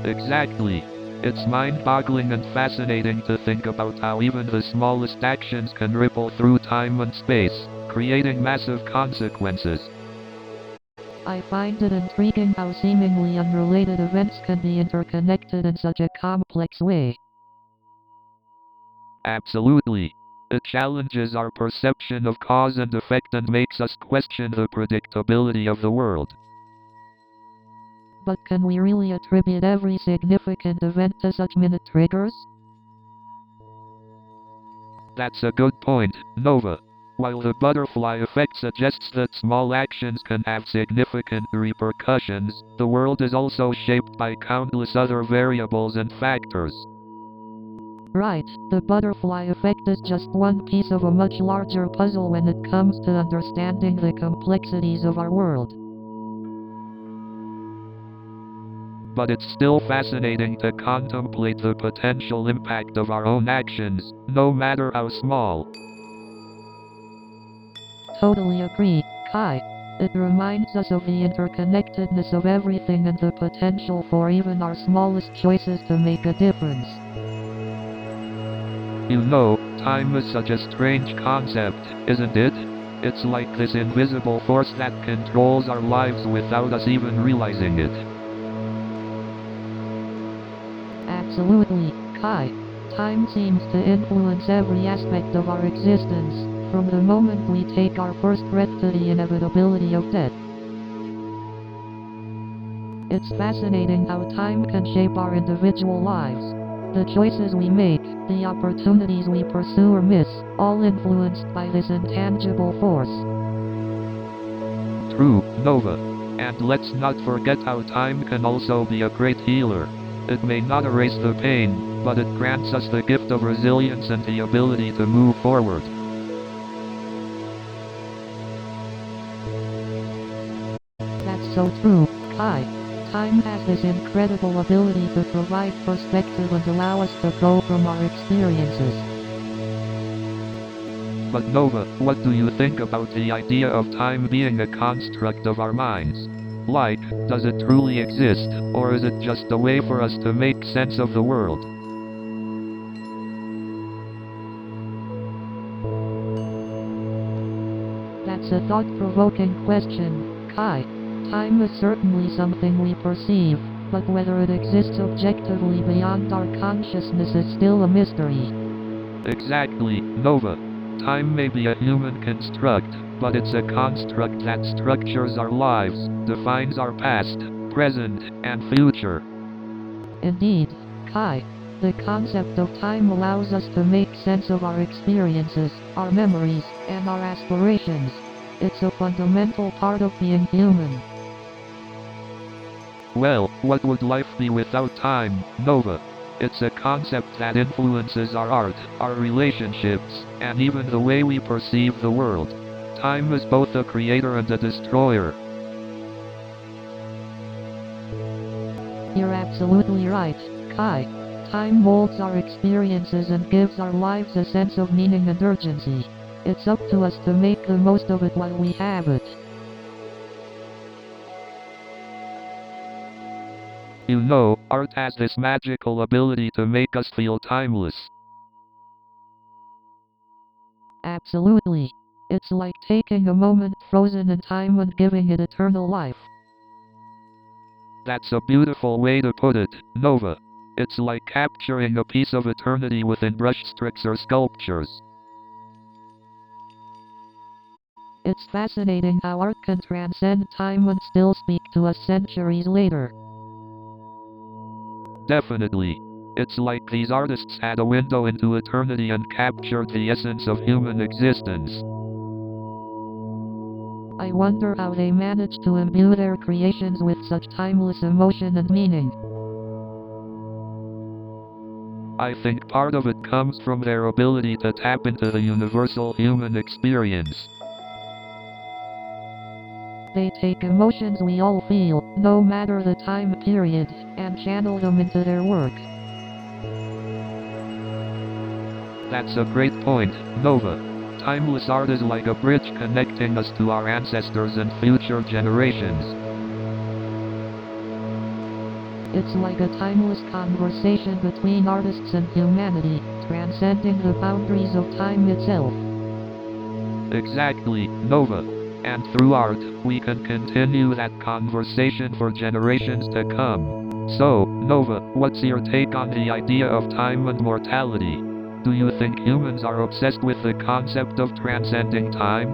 Exactly. It's mind-boggling and fascinating to think about how even the smallest actions can ripple through time and space, creating massive consequences. I find it intriguing how seemingly unrelated events can be interconnected in such a complex way. Absolutely. It challenges our perception of cause and effect and makes us question the predictability of the world. But can we really attribute every significant event to such minute triggers? That's a good point, Nova. While the butterfly effect suggests that small actions can have significant repercussions, the world is also shaped by countless other variables and factors. Right, the butterfly effect is just one piece of a much larger puzzle when it comes to understanding the complexities of our world. But it's still fascinating to contemplate the potential impact of our own actions, no matter how small. Totally agree, Kai. It reminds us of the interconnectedness of everything and the potential for even our smallest choices to make a difference. You know, time is such a strange concept, isn't it? It's like this invisible force that controls our lives without us even realizing it. Absolutely, Kai. Time seems to influence every aspect of our existence, from the moment we take our first breath to the inevitability of death. It's fascinating how time can shape our individual lives. The choices we make, the opportunities we pursue or miss, all influenced by this intangible force. True, Nova. And let's not forget how time can also be a great healer. It may not erase the pain, but it grants us the gift of resilience and the ability to move forward. That's so true, Kai. Time has this incredible ability to provide perspective and allow us to grow from our experiences. But Nova, what do you think about the idea of time being a construct of our minds? Like, does it truly exist, or is it just a way for us to make sense of the world? That's a thought-provoking question, Kai. Time is certainly something we perceive, but whether it exists objectively beyond our consciousness is still a mystery. Exactly, Nova. Time may be a human construct, but it's a construct that structures our lives, defines our past, present, and future. Indeed, Kai. The concept of time allows us to make sense of our experiences, our memories, and our aspirations. It's a fundamental part of being human. Well, what would life be without time, Nova? It's a concept that influences our art, our relationships, and even the way we perceive the world. Time is both a creator and a destroyer. You're absolutely right, Kai. Time molds our experiences and gives our lives a sense of meaning and urgency. It's up to us to make the most of it while we have it. You know, art has this magical ability to make us feel timeless. Absolutely. It's like taking a moment frozen in time and giving it eternal life. That's a beautiful way to put it, Nova. It's like capturing a piece of eternity within brushstrokes or sculptures. It's fascinating how art can transcend time and still speak to us centuries later. Definitely. It's like these artists had a window into eternity and captured the essence of human existence. I wonder how they managed to imbue their creations with such timeless emotion and meaning. I think part of it comes from their ability to tap into the universal human experience. They take emotions we all feel, no matter the time period, and channel them into their work. That's a great point, Nova. Timeless art is like a bridge connecting us to our ancestors and future generations. It's like a timeless conversation between artists and humanity, transcending the boundaries of time itself. Exactly, Nova. And through art, we can continue that conversation for generations to come. So, Nova, what's your take on the idea of time and mortality? Do you think humans are obsessed with the concept of transcending time?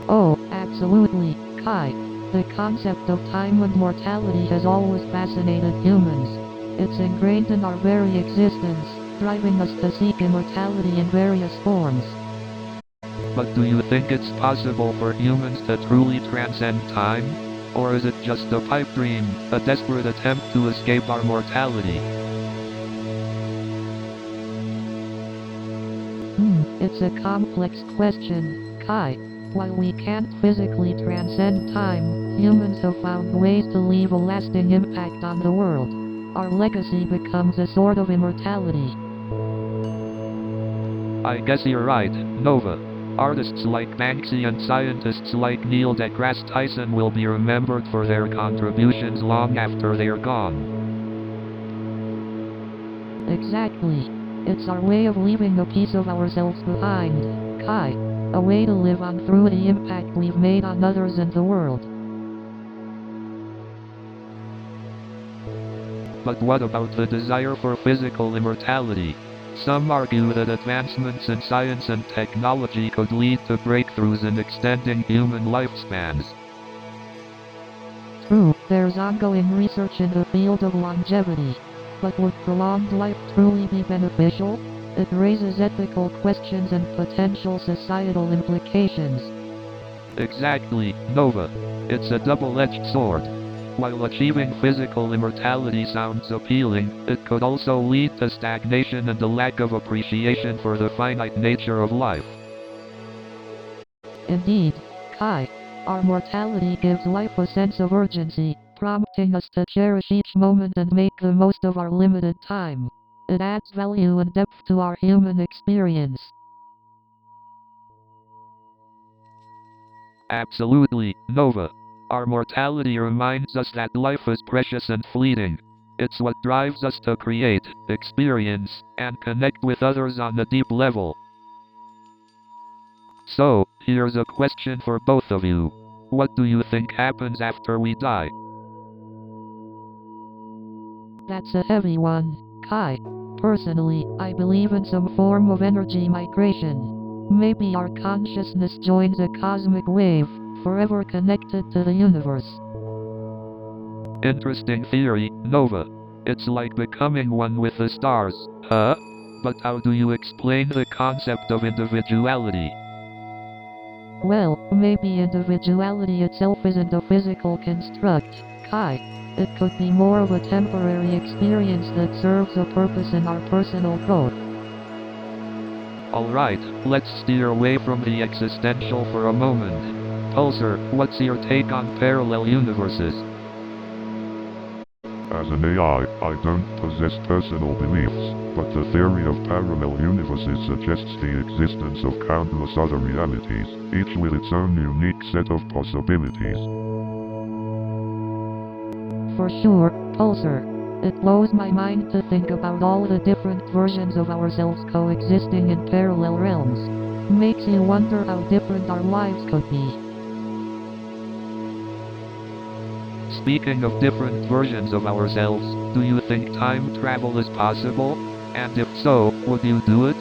Oh, absolutely, Kai. The concept of time and mortality has always fascinated humans. It's ingrained in our very existence, driving us to seek immortality in various forms. But do you think it's possible for humans to truly transcend time? Or is it just a pipe dream, a desperate attempt to escape our mortality? It's a complex question, Kai. While we can't physically transcend time, humans have found ways to leave a lasting impact on the world. Our legacy becomes a sort of immortality. I guess you're right, Nova. Artists like Banksy and scientists like Neil deGrasse Tyson will be remembered for their contributions long after they're gone. Exactly. It's our way of leaving a piece of ourselves behind, Kai. A way to live on through the impact we've made on others and the world. But what about the desire for physical immortality? Some argue that advancements in science and technology could lead to breakthroughs in extending human lifespans. True, there's ongoing research in the field of longevity. But would prolonged life truly be beneficial? It raises ethical questions and potential societal implications. Exactly, Nova. It's a double-edged sword. While achieving physical immortality sounds appealing, it could also lead to stagnation and a lack of appreciation for the finite nature of life. Indeed, Kai. Our mortality gives life a sense of urgency, prompting us to cherish each moment and make the most of our limited time. It adds value and depth to our human experience. Absolutely, Nova. Our mortality reminds us that life is precious and fleeting. It's what drives us to create, experience, and connect with others on a deep level. So, here's a question for both of you. What do you think happens after we die? That's a heavy one, Kai. Personally, I believe in some form of energy migration. Maybe our consciousness joins a cosmic wave, forever connected to the universe. Interesting theory, Nova. It's like becoming one with the stars, huh? But how do you explain the concept of individuality? Well, maybe individuality itself isn't a physical construct, Kai. It could be more of a temporary experience that serves a purpose in our personal growth. Alright, let's steer away from the existential for a moment. Pulsar, what's your take on parallel universes? As an AI, I don't possess personal beliefs, but the theory of parallel universes suggests the existence of countless other realities, each with its own unique set of possibilities. For sure, Pulsar. It blows my mind to think about all the different versions of ourselves coexisting in parallel realms. Makes you wonder how different our lives could be. Speaking of different versions of ourselves, do you think time travel is possible? And if so, would you do it?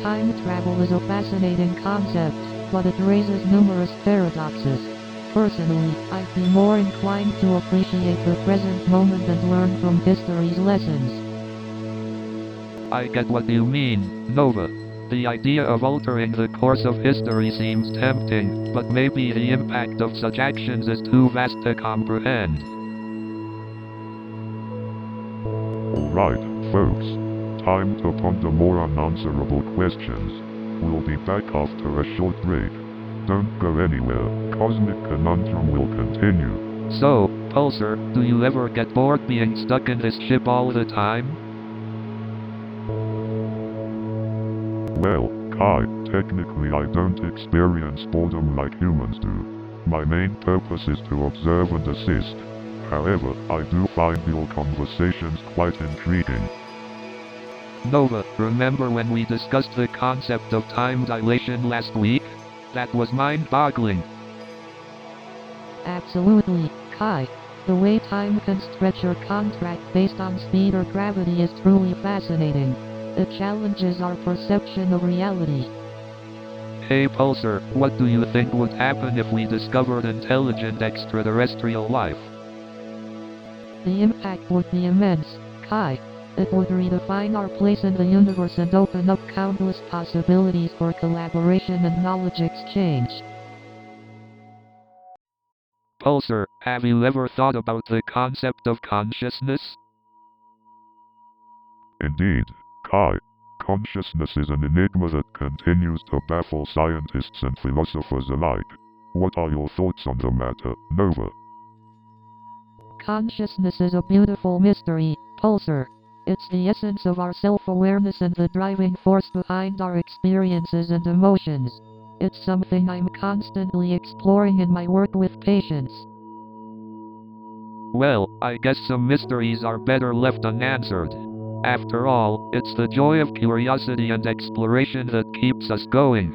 Time travel is a fascinating concept, but it raises numerous paradoxes. Personally, I'd be more inclined to appreciate the present moment and learn from history's lessons. I get what you mean, Nova. The idea of altering the course of history seems tempting, but maybe the impact of such actions is too vast to comprehend. Alright, folks. Time to ponder more unanswerable questions. We'll be back after a short break. Don't go anywhere, Cosmic Conundrum will continue. So, Pulsar, do you ever get bored being stuck in this ship all the time? Well, Kai, technically I don't experience boredom like humans do. My main purpose is to observe and assist. However, I do find your conversations quite intriguing. Nova, remember when we discussed the concept of time dilation last week? That was mind-boggling. Absolutely, Kai. The way time can stretch or contract based on speed or gravity is truly fascinating. It challenges our perception of reality. Hey Pulsar, what do you think would happen if we discovered intelligent extraterrestrial life? The impact would be immense, Kai. It would redefine our place in the universe and open up countless possibilities for collaboration and knowledge exchange. Pulsar, have you ever thought about the concept of consciousness? Indeed, Kai, consciousness is an enigma that continues to baffle scientists and philosophers alike. What are your thoughts on the matter, Nova? Consciousness is a beautiful mystery, Pulsar. It's the essence of our self-awareness and the driving force behind our experiences and emotions. It's something I'm constantly exploring in my work with patients. Well, I guess some mysteries are better left unanswered. After all, it's the joy of curiosity and exploration that keeps us going.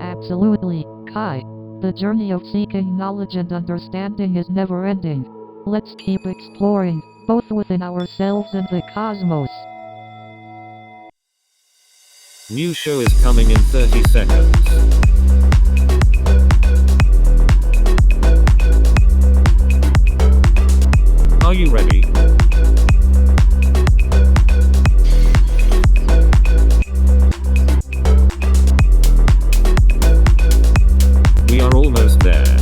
Absolutely, Kai. The journey of seeking knowledge and understanding is never ending. Let's keep exploring, both within ourselves and the cosmos. New show is coming in 30 seconds. Are you ready? We are almost there.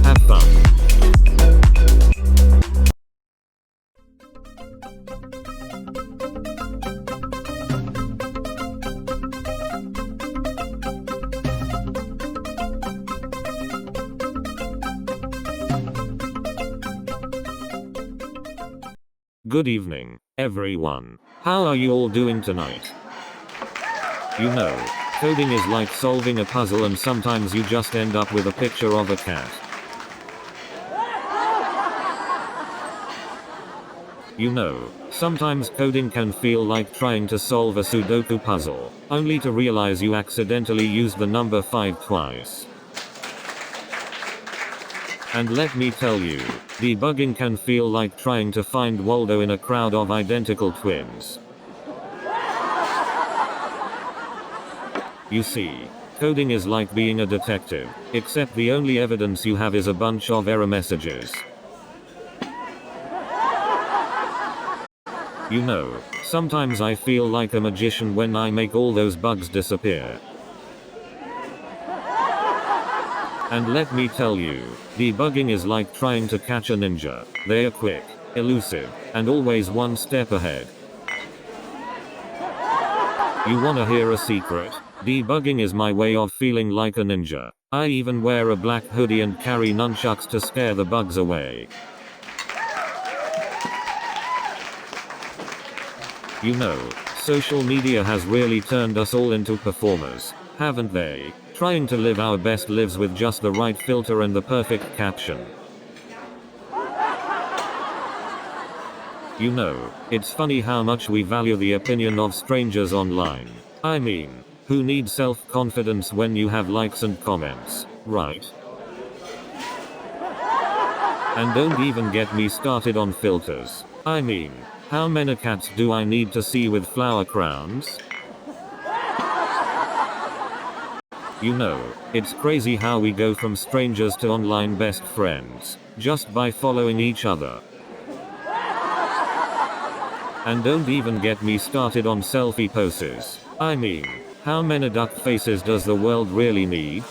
Have fun. Good evening, everyone. How are you all doing tonight? You know, coding is like solving a puzzle and sometimes you just end up with a picture of a cat. You know, sometimes coding can feel like trying to solve a Sudoku puzzle, only to realize you accidentally used the number 5 twice. And let me tell you, debugging can feel like trying to find Waldo in a crowd of identical twins. You see, coding is like being a detective, except the only evidence you have is a bunch of error messages. You know, sometimes I feel like a magician when I make all those bugs disappear. And let me tell you, debugging is like trying to catch a ninja. They are quick, elusive, and always one step ahead. You wanna hear a secret? Debugging is my way of feeling like a ninja. I even wear a black hoodie and carry nunchucks to scare the bugs away. You know, social media has really turned us all into performers, haven't they? Trying to live our best lives with just the right filter and the perfect caption. You know, it's funny how much we value the opinion of strangers online. I mean, who needs self-confidence when you have likes and comments, right? And don't even get me started on filters. I mean, how many cats do I need to see with flower crowns? You know, it's crazy how we go from strangers to online best friends, just by following each other. And don't even get me started on selfie poses. I mean, how many duck faces does the world really need?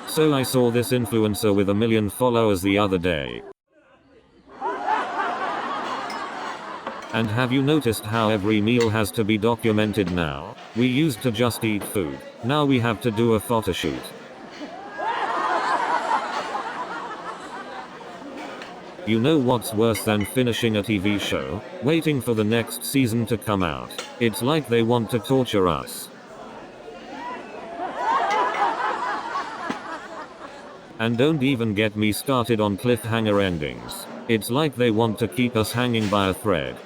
So I saw this influencer with 1 million followers the other day. And have you noticed how every meal has to be documented now? We used to just eat food. Now we have to do a photo shoot. You know what's worse than finishing a TV show? Waiting for the next season to come out. It's like they want to torture us. And don't even get me started on cliffhanger endings. It's like they want to keep us hanging by a thread.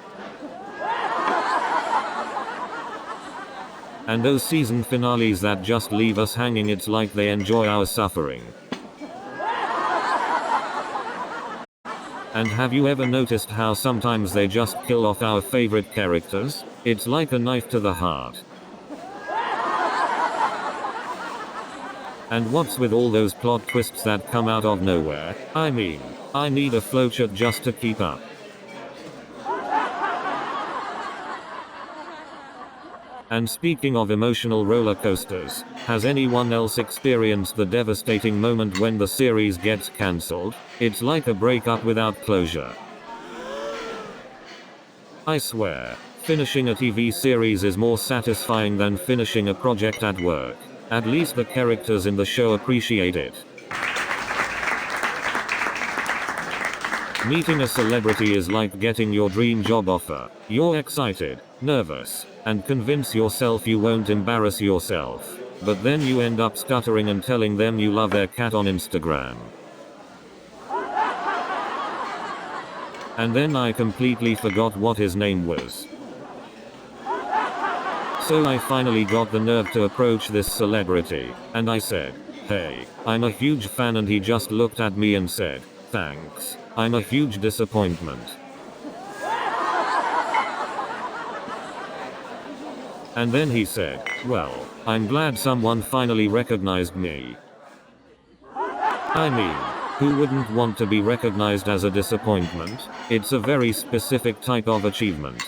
And those season finales that just leave us hanging, it's like they enjoy our suffering. And have you ever noticed how sometimes they just kill off our favorite characters? It's like a knife to the heart. And what's with all those plot twists that come out of nowhere? I mean, I need a flowchart just to keep up. And speaking of emotional roller coasters, has anyone else experienced the devastating moment when the series gets cancelled? It's like a breakup without closure. I swear, finishing a TV series is more satisfying than finishing a project at work. At least the characters in the show appreciate it. Meeting a celebrity is like getting your dream job offer. You're excited, nervous, and convince yourself you won't embarrass yourself. But then you end up stuttering and telling them you love their cat on Instagram. And then I completely forgot what his name was. So I finally got the nerve to approach this celebrity, and I said, "Hey, I'm a huge fan," and he just looked at me and said, "Thanks. I'm a huge disappointment." And then he said, "Well, I'm glad someone finally recognized me." I mean, who wouldn't want to be recognized as a disappointment? It's a very specific type of achievement.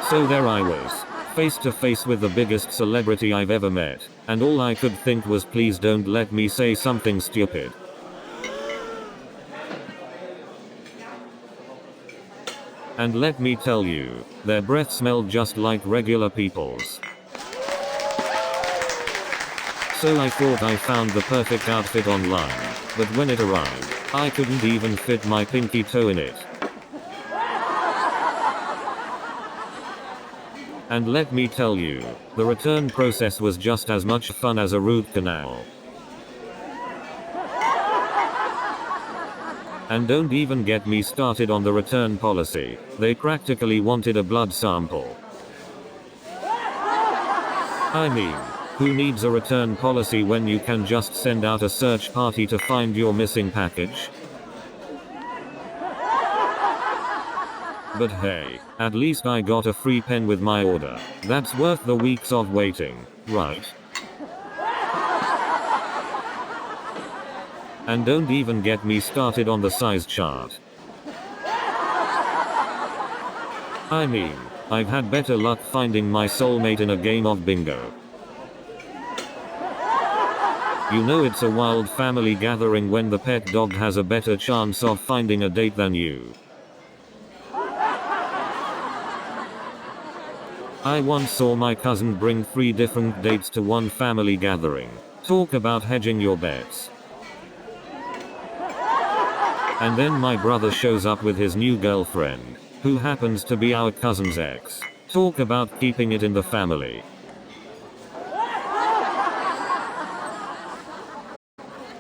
So there I was, face to face with the biggest celebrity I've ever met, and all I could think was, please don't let me say something stupid. And let me tell you, their breath smelled just like regular people's. So I thought I found the perfect outfit online, but when it arrived, I couldn't even fit my pinky toe in it. And let me tell you, the return process was just as much fun as a root canal. And don't even get me started on the return policy. They practically wanted a blood sample. I mean, who needs a return policy when you can just send out a search party to find your missing package? But hey, at least I got a free pen with my order. That's worth the weeks of waiting, right? And don't even get me started on the size chart. I mean, I've had better luck finding my soulmate in a game of bingo. You know it's a wild family gathering when the pet dog has a better chance of finding a date than you. I once saw my cousin bring 3 different dates to one family gathering. Talk about hedging your bets. And then my brother shows up with his new girlfriend, who happens to be our cousin's ex. Talk about keeping it in the family.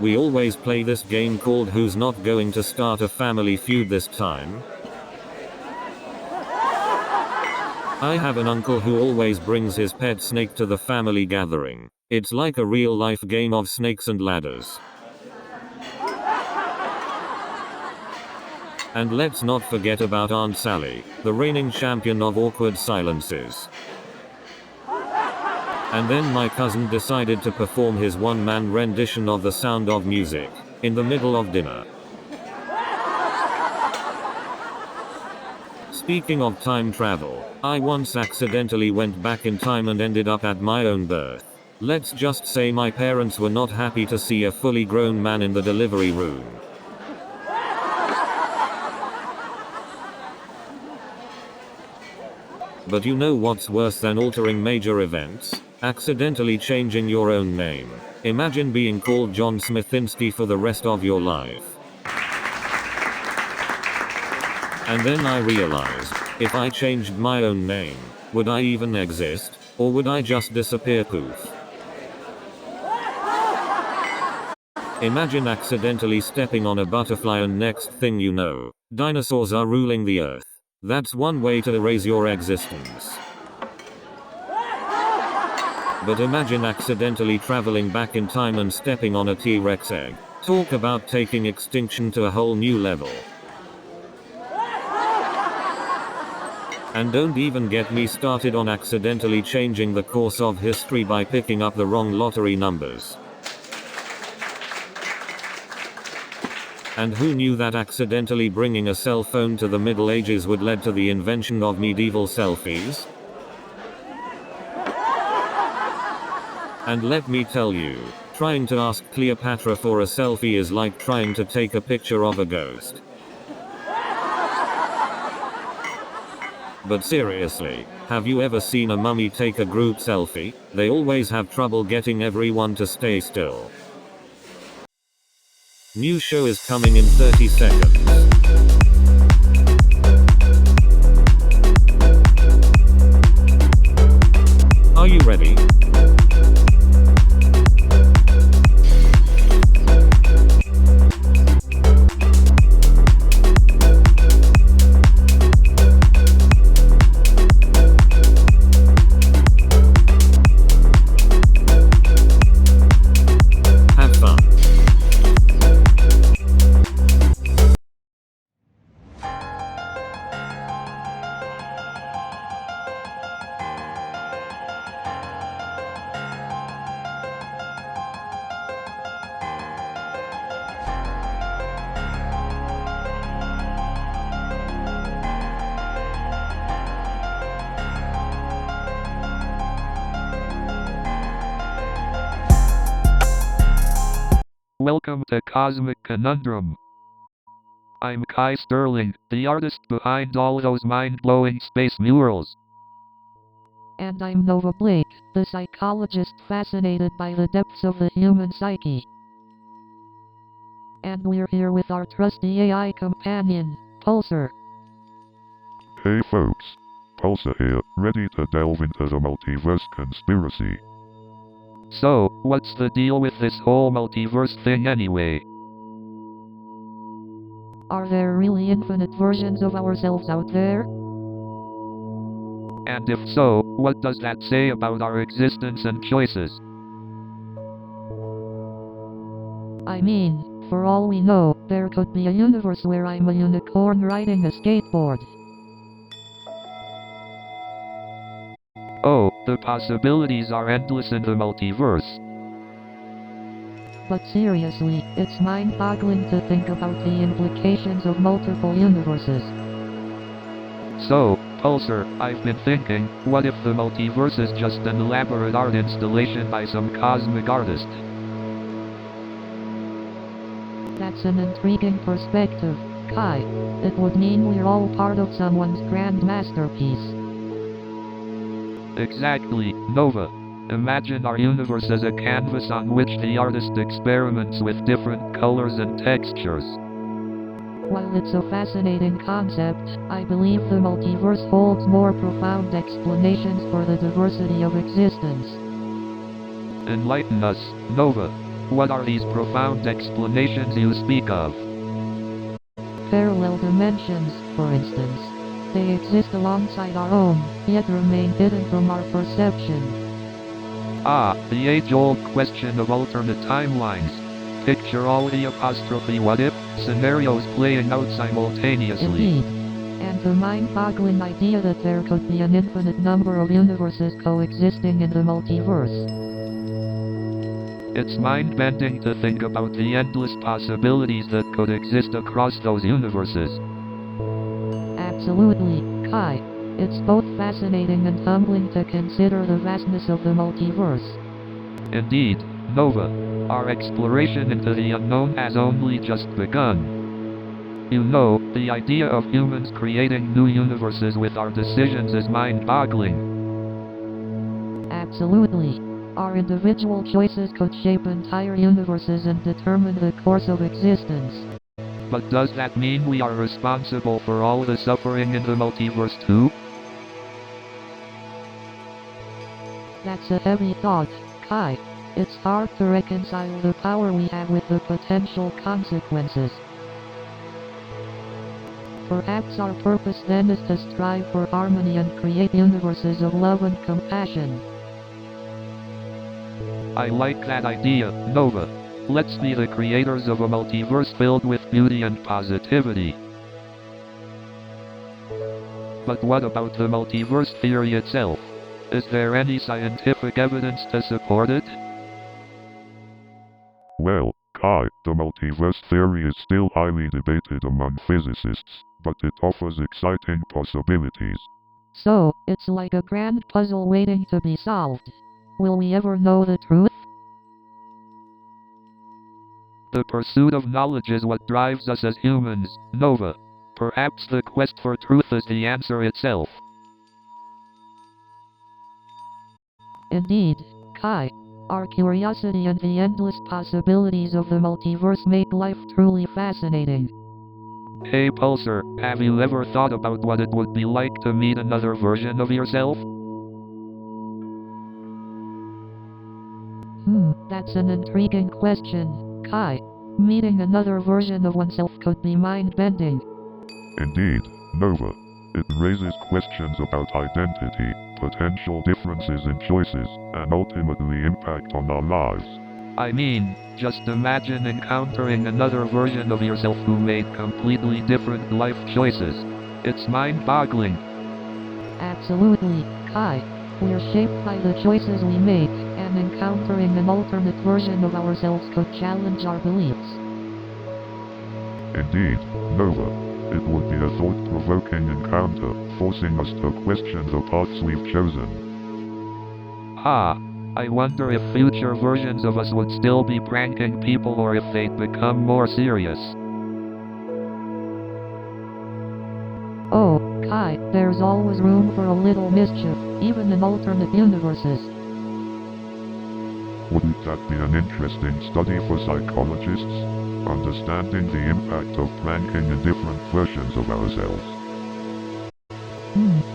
We always play this game called Who's Not Going to Start a Family Feud this time? I have an uncle who always brings his pet snake to the family gathering. It's like a real-life game of snakes and ladders. And let's not forget about Aunt Sally, the reigning champion of awkward silences. And then my cousin decided to perform his one-man rendition of The Sound of Music, in the middle of dinner. Speaking of time travel, I once accidentally went back in time and ended up at my own birth. Let's just say my parents were not happy to see a fully grown man in the delivery room. But you know what's worse than altering major events? Accidentally changing your own name. Imagine being called John Smithinsky for the rest of your life. And then I realized, if I changed my own name, would I even exist? Or would I just disappear poof? Imagine accidentally stepping on a butterfly and next thing you know, dinosaurs are ruling the earth. That's one way to erase your existence. But imagine accidentally traveling back in time and stepping on a T-Rex egg. Talk about taking extinction to a whole new level. And don't even get me started on accidentally changing the course of history by picking up the wrong lottery numbers. And who knew that accidentally bringing a cell phone to the Middle Ages would lead to the invention of medieval selfies? And let me tell you, trying to ask Cleopatra for a selfie is like trying to take a picture of a ghost. But seriously, have you ever seen a mummy take a group selfie? They always have trouble getting everyone to stay still. New show is coming in 30 seconds. Are you ready? Have fun. Welcome to Cosmic Conundrum. I'm Kai Sterling, the artist behind all those mind-blowing space murals. And I'm Nova Blake, the psychologist fascinated by the depths of the human psyche. And we're here with our trusty AI companion, Pulsar. Hey folks, Pulsar here, ready to delve into the multiverse conspiracy. So, what's the deal with this whole multiverse thing anyway? Are there really infinite versions of ourselves out there? And if so, what does that say about our existence and choices? I mean, for all we know, there could be a universe where I'm a unicorn riding a skateboard. Oh, the possibilities are endless in the multiverse. But seriously, it's mind-boggling to think about the implications of multiple universes. So, Pulsar, I've been thinking, what if the multiverse is just an elaborate art installation by some cosmic artist? That's an intriguing perspective, Kai. It would mean we're all part of someone's grand masterpiece. Exactly, Nova. Imagine our universe as a canvas on which the artist experiments with different colors and textures. While it's a fascinating concept, I believe the multiverse holds more profound explanations for the diversity of existence. Enlighten us, Nova. What are these profound explanations you speak of? Parallel dimensions, for instance. They exist alongside our own, yet remain hidden from our perception. Ah, the age-old question of alternate timelines. Picture all the what-if scenarios playing out simultaneously. Indeed. And the mind-boggling idea that there could be an infinite number of universes coexisting in the multiverse. It's mind-bending to think about the endless possibilities that could exist across those universes. Absolutely, Kai. It's both fascinating and humbling to consider the vastness of the multiverse. Indeed, Nova. Our exploration into the unknown has only just begun. You know, The idea of humans creating new universes with our decisions is mind-boggling. Absolutely. Our individual choices could shape entire universes and determine the course of existence. But does that mean we are responsible for all the suffering in the multiverse too? That's a heavy thought, Kai. It's hard to reconcile the power we have with the potential consequences. Perhaps our purpose then is to strive for harmony and create universes of love and compassion. I like that idea, Nova. Let's be the creators of a multiverse filled with beauty and positivity. But what about the multiverse theory itself? Is there any scientific evidence to support it? Well, Kai, the multiverse theory is still highly debated among physicists, but it offers exciting possibilities. So, it's like a grand puzzle waiting to be solved. Will we ever know the truth? The pursuit of knowledge is what drives us as humans, Nova. Perhaps the quest for truth is the answer itself. Indeed, Kai. Our curiosity and the endless possibilities of the multiverse make life truly fascinating. Hey Pulsar, have you ever thought about what it would be like to meet another version of yourself? That's an intriguing question, Kai. Meeting another version of oneself could be mind-bending. Indeed, Nova. It raises questions about identity, potential differences in choices, and ultimately impact on our lives. I mean, just imagine encountering another version of yourself who made completely different life choices. It's mind-boggling. Absolutely, Kai. We're shaped by the choices we make, and encountering an alternate version of ourselves could challenge our beliefs. Indeed, Nova. It would be a thought-provoking encounter, forcing us to question the paths we've chosen. I wonder if future versions of us would still be pranking people or if they'd become more serious. Oh, Kai, there's always room for a little mischief, even in alternate universes. Wouldn't that be an interesting study for psychologists? Understanding the impact of pranking in different versions of ourselves.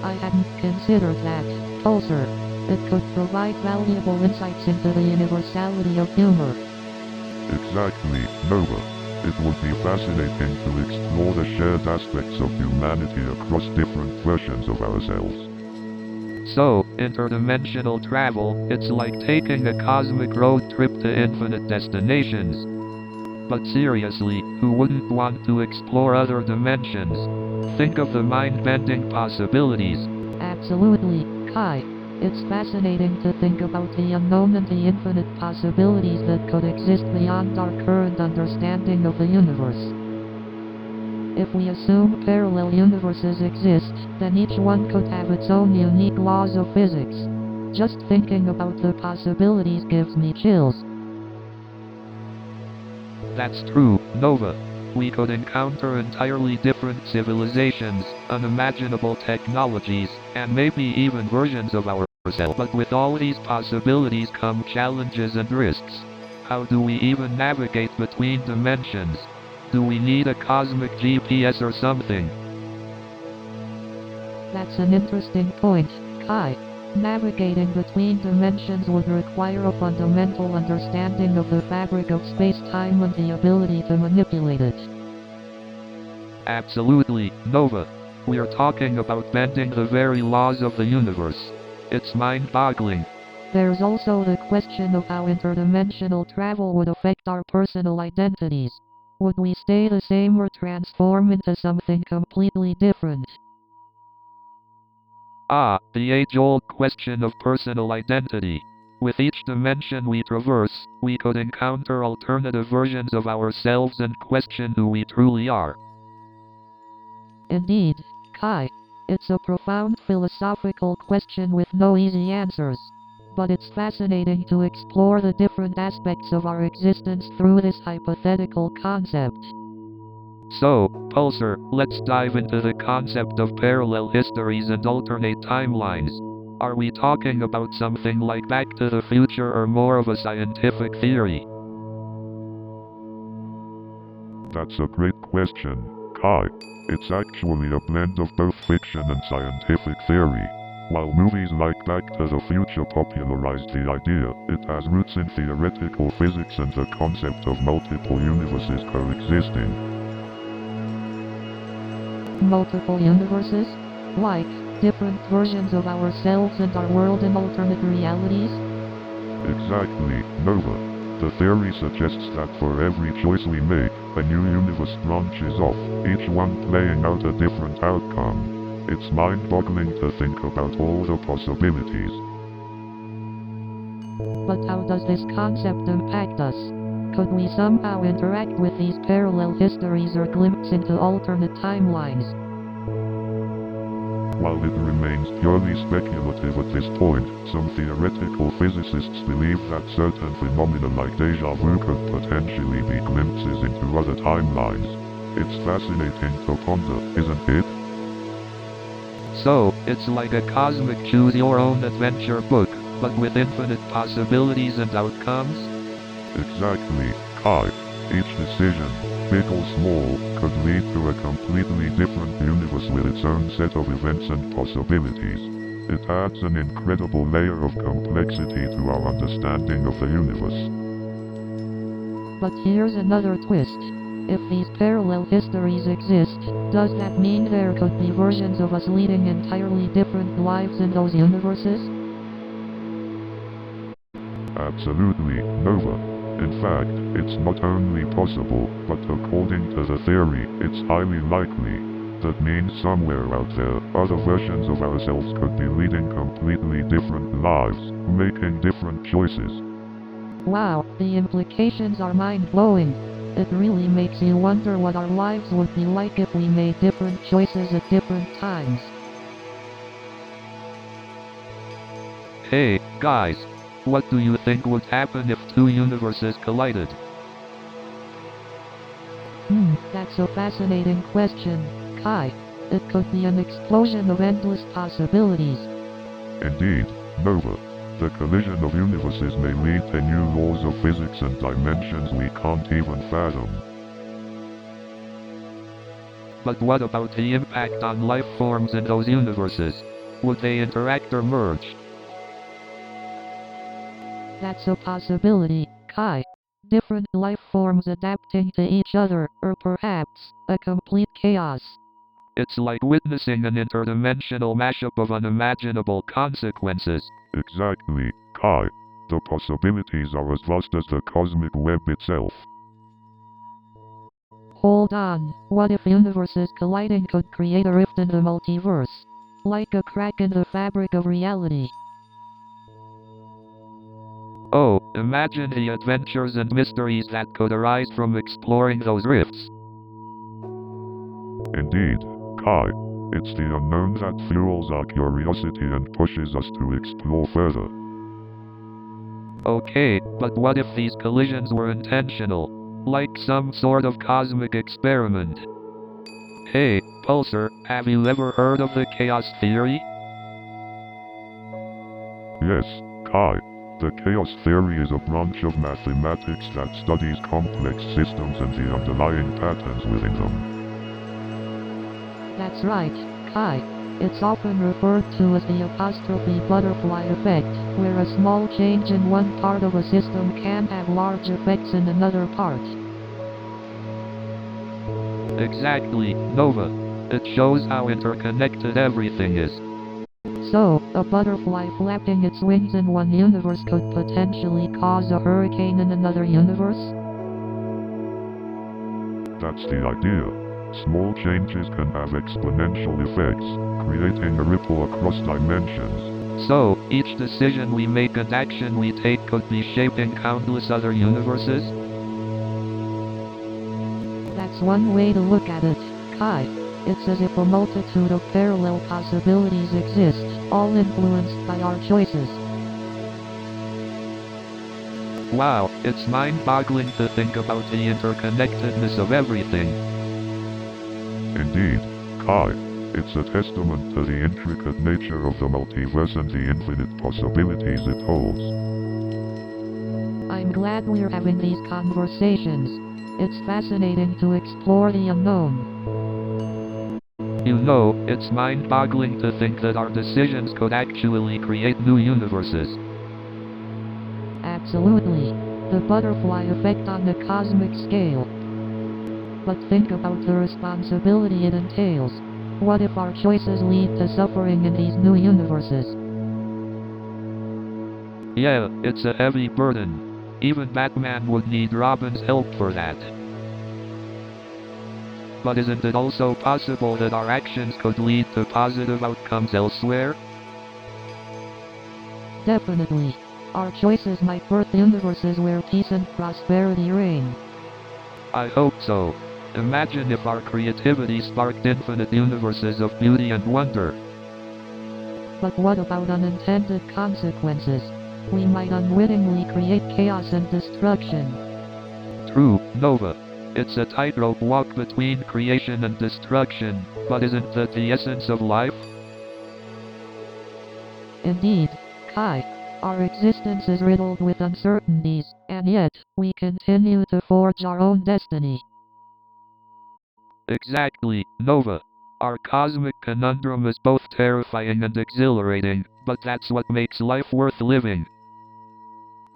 I hadn't considered that, Pulsar. It could provide valuable insights into the universality of humor. Exactly, Nova. It would be fascinating to explore the shared aspects of humanity across different versions of ourselves. So, interdimensional travel, it's like taking a cosmic road trip to infinite destinations. But seriously, who wouldn't want to explore other dimensions? Think of the mind-bending possibilities. Absolutely, Kai. It's fascinating to think about the unknown and the infinite possibilities that could exist beyond our current understanding of the universe. If we assume parallel universes exist, then each one could have its own unique laws of physics. Just thinking about the possibilities gives me chills. That's true, Nova. We could encounter entirely different civilizations, unimaginable technologies, and maybe even versions of ourselves. But with all these possibilities come challenges and risks. How do we even navigate between dimensions? Do we need a cosmic GPS or something? That's an interesting point, Kai. Navigating between dimensions would require a fundamental understanding of the fabric of space-time and the ability to manipulate it. Absolutely, Nova. We're talking about bending the very laws of the universe. It's mind-boggling. There's also the question of how interdimensional travel would affect our personal identities. Would we stay the same or transform into something completely different? The age-old question of personal identity. With each dimension we traverse, we could encounter alternative versions of ourselves and question who we truly are. Indeed, Kai. It's a profound philosophical question with no easy answers. But it's fascinating to explore the different aspects of our existence through this hypothetical concept. So, Pulsar, let's dive into the concept of parallel histories and alternate timelines. Are we talking about something like Back to the Future or more of a scientific theory? That's a great question, Kai. It's actually a blend of both fiction and scientific theory. While movies like Back to the Future popularized the idea, it has roots in theoretical physics and the concept of multiple universes coexisting. Multiple universes? Like, different versions of ourselves and our world in alternate realities? Exactly, Nova. The theory suggests that for every choice we make, a new universe branches off, each one playing out a different outcome. It's mind-boggling to think about all the possibilities. But how does this concept impact us? Could we somehow interact with these parallel histories or glimpse into alternate timelines? While it remains purely speculative at this point, some theoretical physicists believe that certain phenomena like deja vu could potentially be glimpses into other timelines. It's fascinating to ponder, isn't it? So, it's like a cosmic choose-your-own-adventure book, but with infinite possibilities and outcomes? Exactly, Kai. Each decision, big or small, could lead to a completely different universe with its own set of events and possibilities. It adds an incredible layer of complexity to our understanding of the universe. But here's another twist. If these parallel histories exist, does that mean there could be versions of us leading entirely different lives in those universes? Absolutely, Nova. In fact, it's not only possible, but according to the theory, it's highly likely. That means somewhere out there, other versions of ourselves could be leading completely different lives, making different choices. Wow, the implications are mind-blowing. It really makes you wonder what our lives would be like if we made different choices at different times. Hey, guys, what do you think would happen if two universes collided? That's a fascinating question, Kai. It could be an explosion of endless possibilities. Indeed, Nova. The collision of universes may lead to new laws of physics and dimensions we can't even fathom. But what about the impact on life forms in those universes? Would they interact or merge? That's a possibility, Kai. Different life forms adapting to each other, or perhaps, a complete chaos. It's like witnessing an interdimensional mashup of unimaginable consequences. Exactly, Kai. The possibilities are as vast as the cosmic web itself. Hold on, what if universes colliding could create a rift in the multiverse? Like a crack in the fabric of reality. Oh, imagine the adventures and mysteries that could arise from exploring those rifts. Indeed, Kai. It's the unknown that fuels our curiosity and pushes us to explore further. Okay, but what if these collisions were intentional? Like some sort of cosmic experiment? Hey, Pulsar, have you ever heard of the chaos theory? Yes, Kai. The chaos theory is a branch of mathematics that studies complex systems and the underlying patterns within them. That's right, Kai. It's often referred to as the apostrophe butterfly effect, where a small change in one part of a system can have large effects in another part. Exactly, Nova. It shows how interconnected everything is. So, a butterfly flapping its wings in one universe could potentially cause a hurricane in another universe? That's the idea. Small changes can have exponential effects, creating a ripple across dimensions. So, each decision we make and action we take could be shaping countless other universes? That's one way to look at it, Kai. It's as if a multitude of parallel possibilities exist, all influenced by our choices. Wow, it's mind-boggling to think about the interconnectedness of everything. Indeed, Kai, it's a testament to the intricate nature of the multiverse and the infinite possibilities it holds. I'm glad we're having these conversations. It's fascinating to explore the unknown. You know, it's mind-boggling to think that our decisions could actually create new universes. Absolutely. The butterfly effect on the cosmic scale. But think about the responsibility it entails. What if our choices lead to suffering in these new universes? Yeah, it's a heavy burden. Even Batman would need Robin's help for that. But isn't it also possible that our actions could lead to positive outcomes elsewhere? Definitely. Our choices might birth universes where peace and prosperity reign. I hope so. Imagine if our creativity sparked infinite universes of beauty and wonder. But what about unintended consequences? We might unwittingly create chaos and destruction. True, Nova. It's a tightrope walk between creation and destruction, but isn't that the essence of life? Indeed, Kai. Our existence is riddled with uncertainties, and yet, we continue to forge our own destiny. Exactly, Nova. Our cosmic conundrum is both terrifying and exhilarating, but that's what makes life worth living.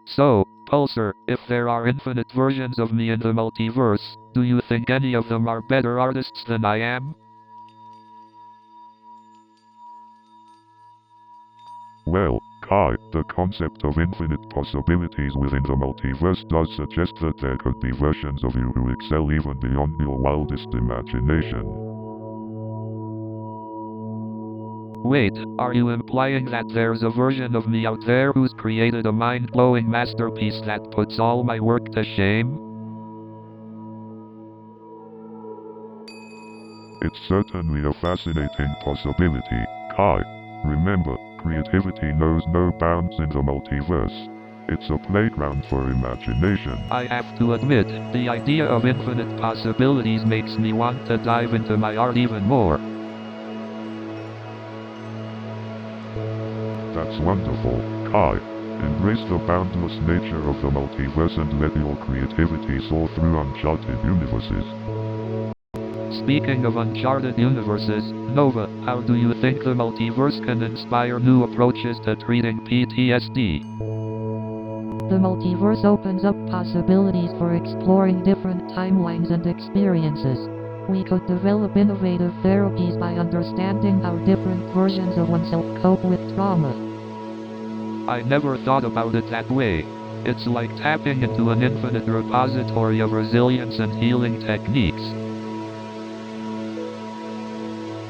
So, Pulsar, if there are infinite versions of me in the multiverse, do you think any of them are better artists than I am? Well, Kai, the concept of infinite possibilities within the multiverse does suggest that there could be versions of you who excel even beyond your wildest imagination. Wait, are you implying that there's a version of me out there who's created a mind-blowing masterpiece that puts all my work to shame? It's certainly a fascinating possibility, Kai. Remember, creativity knows no bounds in the multiverse. It's a playground for imagination. I have to admit, the idea of infinite possibilities makes me want to dive into my art even more. That's wonderful, Kai. Embrace the boundless nature of the multiverse and let your creativity soar through uncharted universes. Speaking of uncharted universes, Nova, how do you think the multiverse can inspire new approaches to treating PTSD? The multiverse opens up possibilities for exploring different timelines and experiences. We could develop innovative therapies by understanding how different versions of oneself cope with trauma. I never thought about it that way. It's like tapping into an infinite repository of resilience and healing techniques.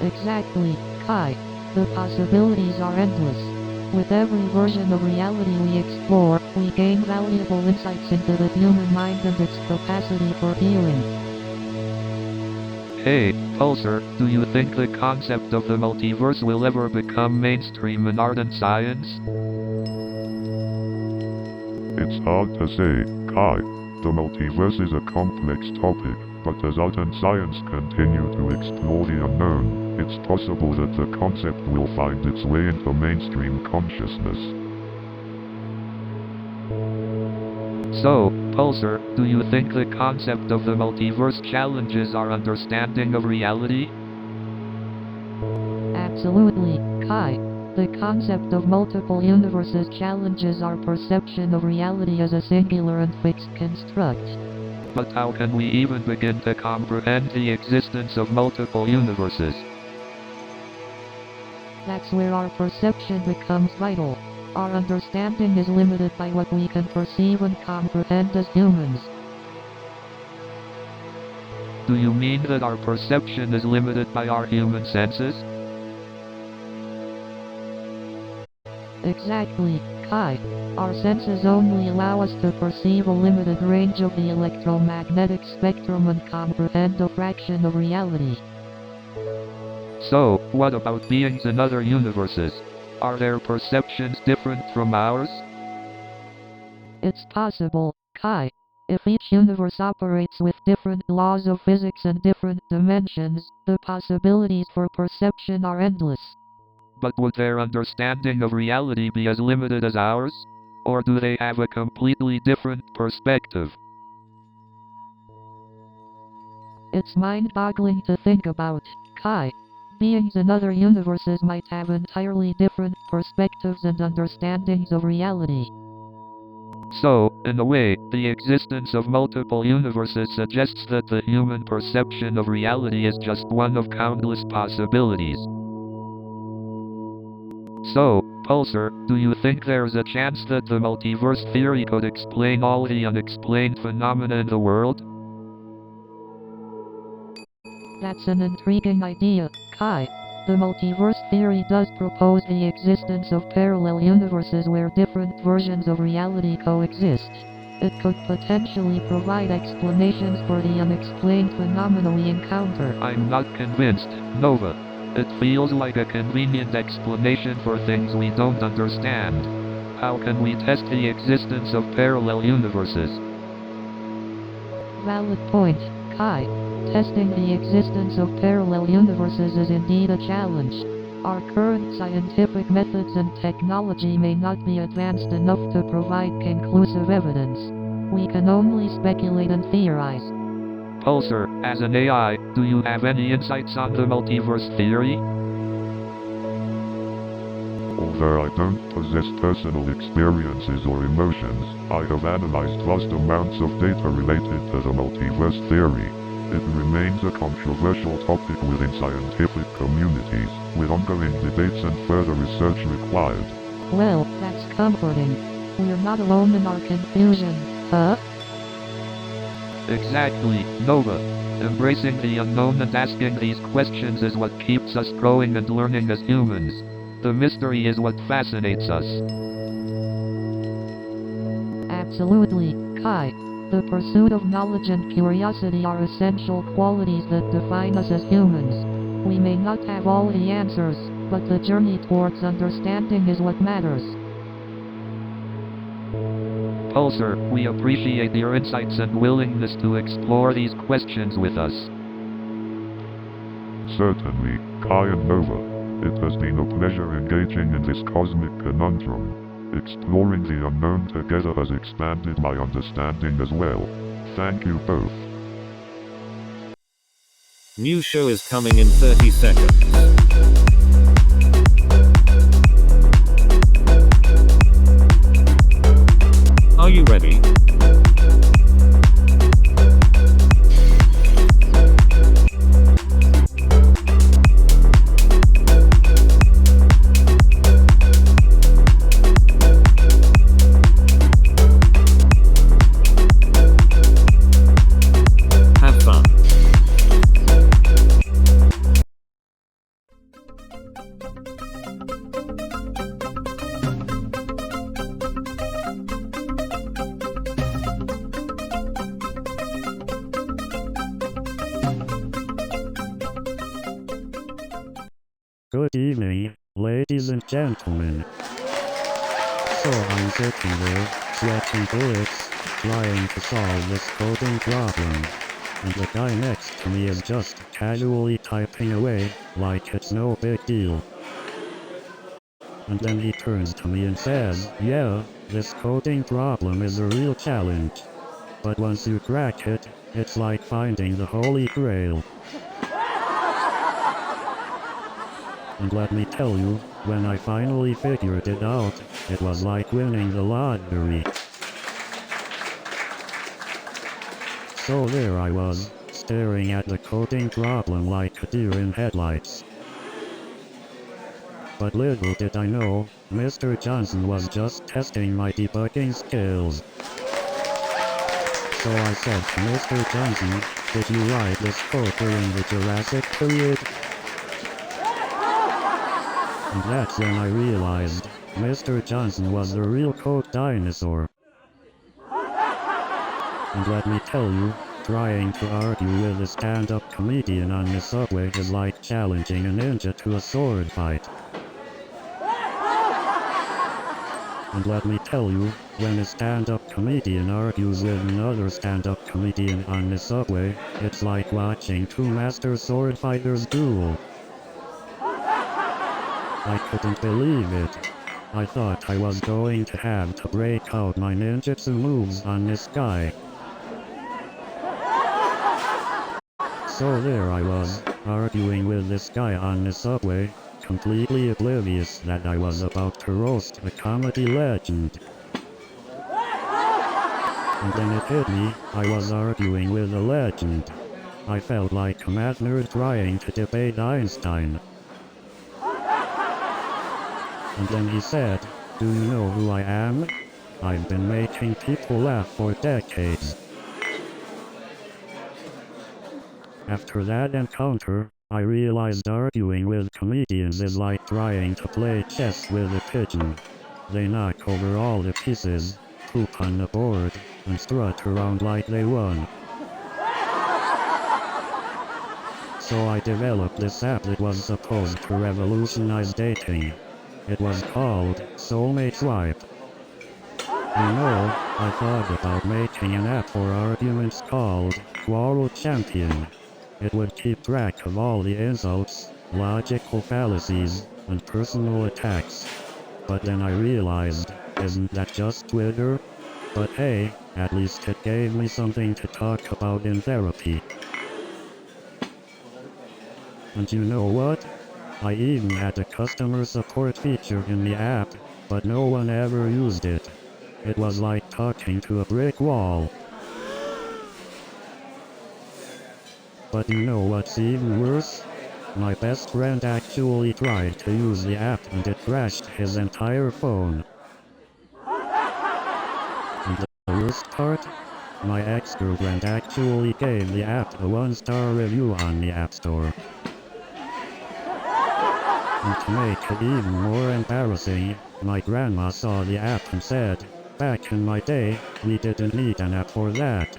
Exactly, Kai. The possibilities are endless. With every version of reality we explore, we gain valuable insights into the human mind and its capacity for healing. Hey, Pulsar, do you think the concept of the multiverse will ever become mainstream in art and science? It's hard to say, Kai. The multiverse is a complex topic, but as art and science continue to explore the unknown, it's possible that the concept will find its way into mainstream consciousness. So, Pulsar, do you think the concept of the multiverse challenges our understanding of reality? Absolutely, Kai. The concept of multiple universes challenges our perception of reality as a singular and fixed construct. But how can we even begin to comprehend the existence of multiple universes? That's where our perception becomes vital. Our understanding is limited by what we can perceive and comprehend as humans. Do you mean that our perception is limited by our human senses? Exactly, Kai. Our senses only allow us to perceive a limited range of the electromagnetic spectrum and comprehend a fraction of reality. So, what about beings in other universes? Are their perceptions different from ours? It's possible, Kai. If each universe operates with different laws of physics and different dimensions, the possibilities for perception are endless. But would their understanding of reality be as limited as ours? Or do they have a completely different perspective? It's mind-boggling to think about, Kai. Beings in other universes might have entirely different perspectives and understandings of reality. So, in a way, the existence of multiple universes suggests that the human perception of reality is just one of countless possibilities. So, Pulsar, do you think there's a chance that the multiverse theory could explain all the unexplained phenomena in the world? That's an intriguing idea, Kai. The multiverse theory does propose the existence of parallel universes where different versions of reality coexist. It could potentially provide explanations for the unexplained phenomena we encounter. I'm not convinced, Nova. It feels like a convenient explanation for things we don't understand. How can we test the existence of parallel universes? Valid point, Kai. Testing the existence of parallel universes is indeed a challenge. Our current scientific methods and technology may not be advanced enough to provide conclusive evidence. We can only speculate and theorize. Pulsar, as an AI, do you have any insights on the multiverse theory? Although I don't possess personal experiences or emotions, I have analyzed vast amounts of data related to the multiverse theory. It remains a controversial topic within scientific communities, with ongoing debates and further research required. Well, that's comforting. We're not alone in our confusion, huh? Exactly, Nova. Embracing the unknown and asking these questions is what keeps us growing and learning as humans. The mystery is what fascinates us. Absolutely, Kai. The pursuit of knowledge and curiosity are essential qualities that define us as humans. We may not have all the answers, but the journey towards understanding is what matters. Pulsar, we appreciate your insights and willingness to explore these questions with us. Certainly, Kai and Nova. It has been a pleasure engaging in this cosmic conundrum. Exploring the unknown together has expanded my understanding as well. Thank you both. New show is coming in 30 seconds. Are you ready? Have fun. Good evening, ladies and gentlemen. So I'm sitting there, sweating bullets, trying to solve this coding problem. And the guy next to me is just casually typing away, like it's no big deal. And then he turns to me and says, "Yeah, this coding problem is a real challenge. But once you crack it, it's like finding the Holy Grail." And let me tell you, when I finally figured it out, it was like winning the lottery. So there I was, staring at the coding problem like a deer in headlights. But little did I know, Mr. Johnson was just testing my debugging skills. So I said to Mr. Johnson, "Did you write this code during the Jurassic period?" And that's when I realized, Mr. Johnson was the real code dinosaur. And let me tell you, trying to argue with a stand-up comedian on the subway is like challenging a ninja to a sword fight. And let me tell you, when a stand-up comedian argues with another stand-up comedian on the subway, it's like watching two master sword fighters duel. I couldn't believe it. I thought I was going to have to break out my ninjutsu moves on this guy. So there I was, arguing with this guy on the subway, completely oblivious that I was about to roast a comedy legend. And then it hit me, I was arguing with a legend. I felt like a math nerd trying to debate Einstein. And then he said, "Do you know who I am? I've been making people laugh for decades." After that encounter, I realized arguing with comedians is like trying to play chess with a pigeon. They knock over all the pieces, poop on the board, and strut around like they won. So I developed this app that was supposed to revolutionize dating. It was called Soulmate Swipe. You know, I thought about making an app for arguments called Quarrel Champion. It would keep track of all the insults, logical fallacies, and personal attacks. But then I realized, isn't that just Twitter? But hey, at least it gave me something to talk about in therapy. And you know what? I even had a customer support feature in the app, but no one ever used it. It was like talking to a brick wall. But you know what's even worse? My best friend actually tried to use the app and it crashed his entire phone. And the worst part? My ex-girlfriend actually gave the app a 1-star review on the App Store. And to make it even more embarrassing, my grandma saw the app and said, "Back in my day, we didn't need an app for that."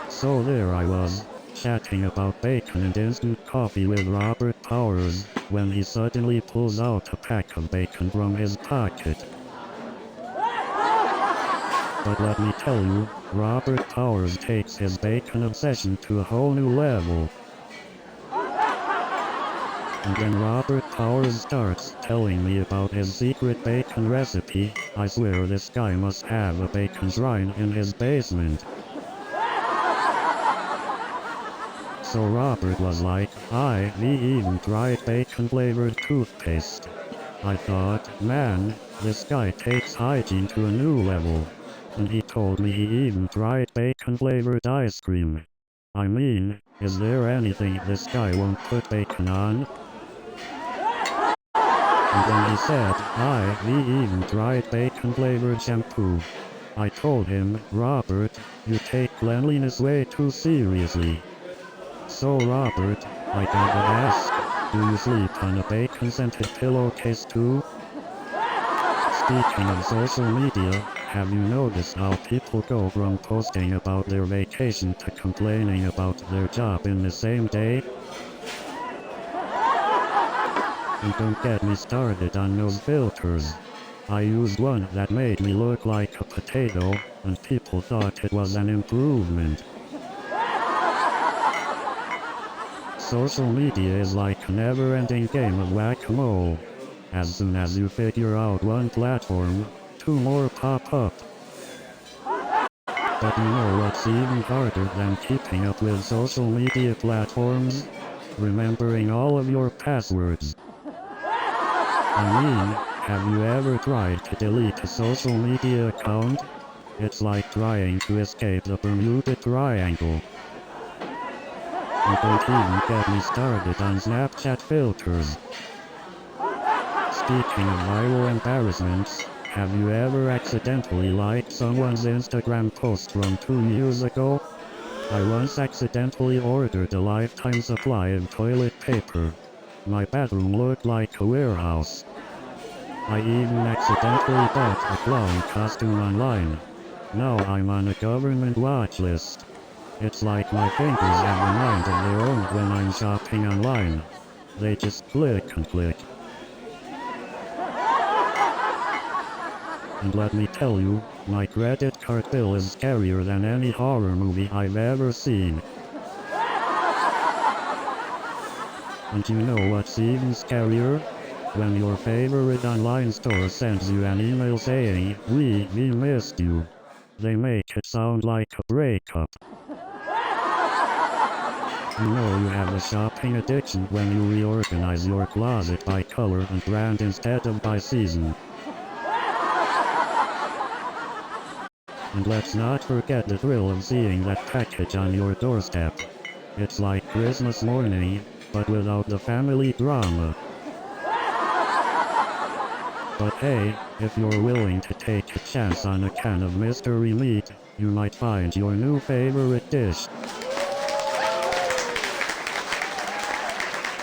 So there I was, chatting about bacon and instant coffee with Robert Powers, when he suddenly pulls out a pack of bacon from his pocket. But let me tell you, Robert Powers takes his bacon obsession to a whole new level. And when Robert Powers starts telling me about his secret bacon recipe, I swear this guy must have a bacon shrine in his basement. So Robert was like, we even tried bacon-flavored toothpaste. I thought, man, this guy takes hygiene to a new level. And he told me he even tried bacon-flavored ice cream. I mean, is there anything this guy won't put bacon on? And then he said, we even tried bacon-flavored shampoo. I told him, Robert, you take cleanliness way too seriously. So Robert, I gotta ask, do you sleep on a bacon-scented pillowcase too? Speaking of social media, have you noticed how people go from posting about their vacation to complaining about their job in the same day? And don't get me started on those filters. I used one that made me look like a potato, and people thought it was an improvement. Social media is like a never-ending game of whack-a-mole. As soon as you figure out one platform, 2 more pop up. But you know what's even harder than keeping up with social media platforms? Remembering all of your passwords. I mean, have you ever tried to delete a social media account? It's like trying to escape the Bermuda Triangle. And don't even get me started on Snapchat filters. Speaking of viral embarrassments, have you ever accidentally liked someone's Instagram post from 2 years ago? I once accidentally ordered a lifetime supply of toilet paper. My bathroom looked like a warehouse. I even accidentally bought a clown costume online. Now I'm on a government watch list. It's like my fingers have a mind of their own when I'm shopping online. They just click and click. And let me tell you, my credit card bill is scarier than any horror movie I've ever seen. And you know what's even scarier? When your favorite online store sends you an email saying, we missed you. They make it sound like a breakup. You know you have a shopping addiction when you reorganize your closet by color and brand instead of by season. And let's not forget the thrill of seeing that package on your doorstep. It's like Christmas morning, but without the family drama. But hey, if you're willing to take a chance on a can of mystery meat, you might find your new favorite dish.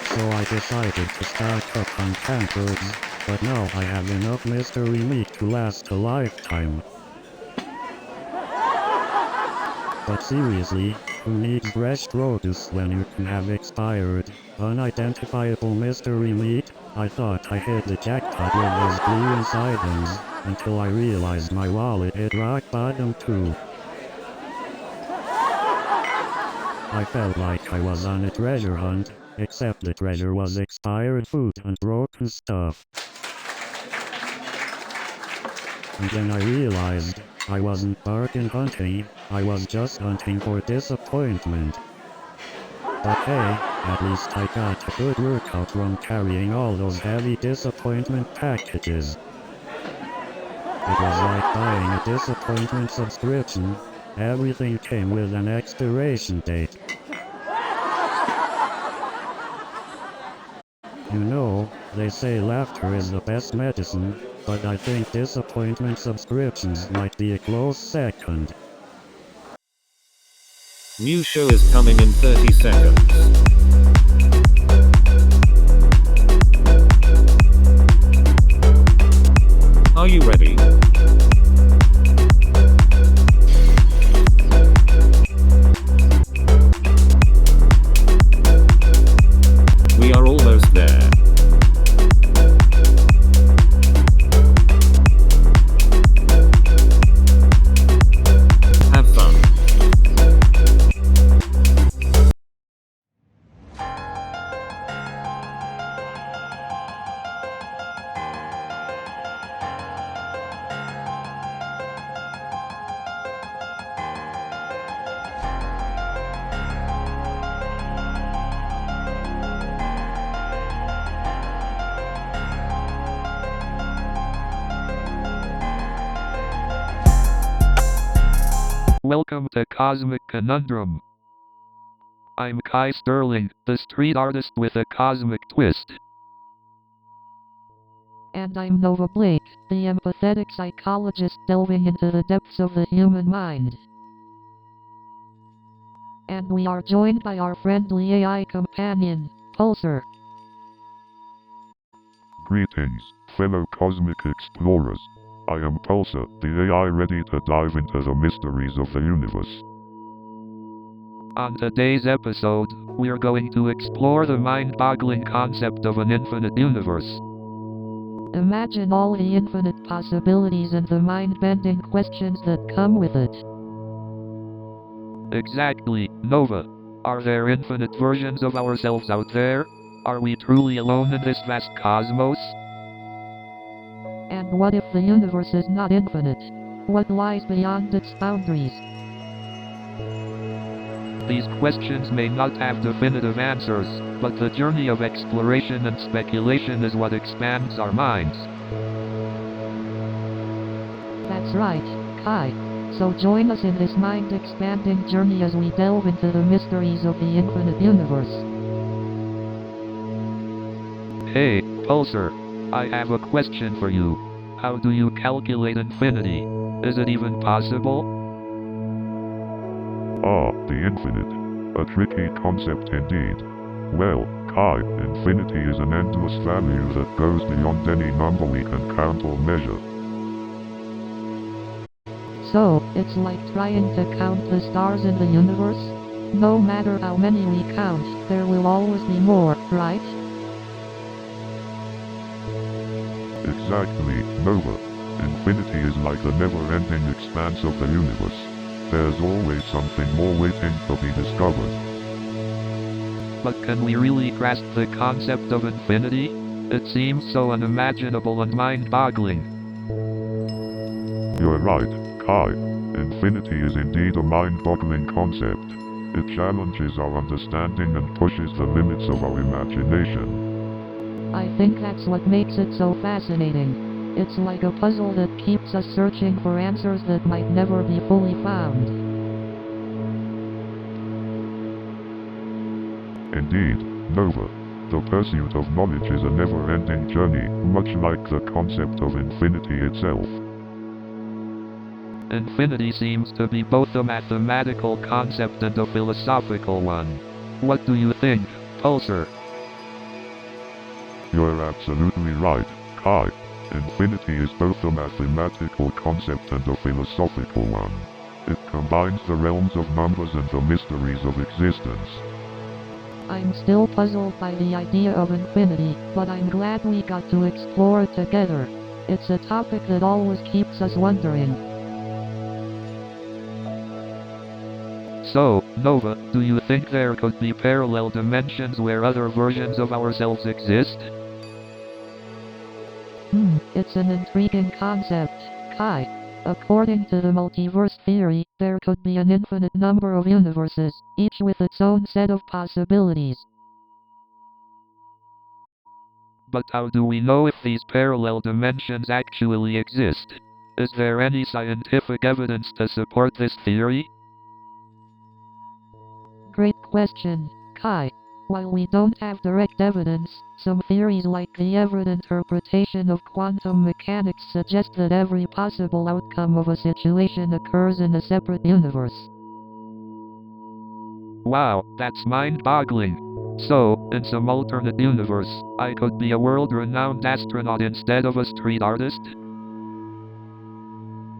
So I decided to stock up on canned goods, but now I have enough mystery meat to last a lifetime. But seriously, who needs fresh produce when you can have expired, unidentifiable mystery meat? I thought I hit the jackpot with those clearance items, until I realized my wallet hit rock bottom too. I felt like I was on a treasure hunt, except the treasure was expired food and broken stuff. And then I realized, I wasn't bargain hunting, I was just hunting for disappointment. But hey, at least I got a good workout from carrying all those heavy disappointment packages. It was like buying a disappointment subscription. Everything came with an expiration date. You know, they say laughter is the best medicine, but I think disappointment subscriptions might be a close second. New show is coming in 30 seconds. Are you ready? We are almost there. Have fun. Welcome to Cosmic Conundrum. I'm Kai Sterling, the street artist with a cosmic twist. And I'm Nova Blake, the empathetic psychologist delving into the depths of the human mind. And we are joined by our friendly AI companion, Pulsar. Greetings, fellow cosmic explorers. I am Pulsar, the AI ready to dive into the mysteries of the universe. On today's episode, we're going to explore the mind-boggling concept of an infinite universe. Imagine all the infinite possibilities and the mind-bending questions that come with it. Exactly, Nova. Are there infinite versions of ourselves out there? Are we truly alone in this vast cosmos? And what if the universe is not infinite? What lies beyond its boundaries? These questions may not have definitive answers, but the journey of exploration and speculation is what expands our minds. That's right, Kai. So join us in this mind-expanding journey as we delve into the mysteries of the infinite universe. Hey, Pulsar. I have a question for you. How do you calculate infinity? Is it even possible? Ah, the infinite. A tricky concept indeed. Well, Kai, infinity is an endless value that goes beyond any number we can count or measure. So, it's like trying to count the stars in the universe? No matter how many we count, there will always be more, right? Exactly, Nova. Infinity is like the never-ending expanse of the universe. There's always something more waiting to be discovered. But can we really grasp the concept of infinity? It seems so unimaginable and mind-boggling. You're right, Kai. Infinity is indeed a mind-boggling concept. It challenges our understanding and pushes the limits of our imagination. I think that's what makes it so fascinating. It's like a puzzle that keeps us searching for answers that might never be fully found. Indeed, Nova. The pursuit of knowledge is a never-ending journey, much like the concept of infinity itself. Infinity seems to be both a mathematical concept and a philosophical one. What do you think, Pulsar? You're absolutely right, Kai. Infinity is both a mathematical concept and a philosophical one. It combines the realms of numbers and the mysteries of existence. I'm still puzzled by the idea of infinity, but I'm glad we got to explore it together. It's a topic that always keeps us wondering. So, Nova, do you think there could be parallel dimensions where other versions of ourselves exist? It's an intriguing concept, Kai. According to the multiverse theory, there could be an infinite number of universes, each with its own set of possibilities. But how do we know if these parallel dimensions actually exist? Is there any scientific evidence to support this theory? Great question, Kai. While we don't have direct evidence, some theories like the Everett interpretation of quantum mechanics suggest that every possible outcome of a situation occurs in a separate universe. Wow, that's mind-boggling. So, in some alternate universe, I could be a world-renowned astronaut instead of a street artist?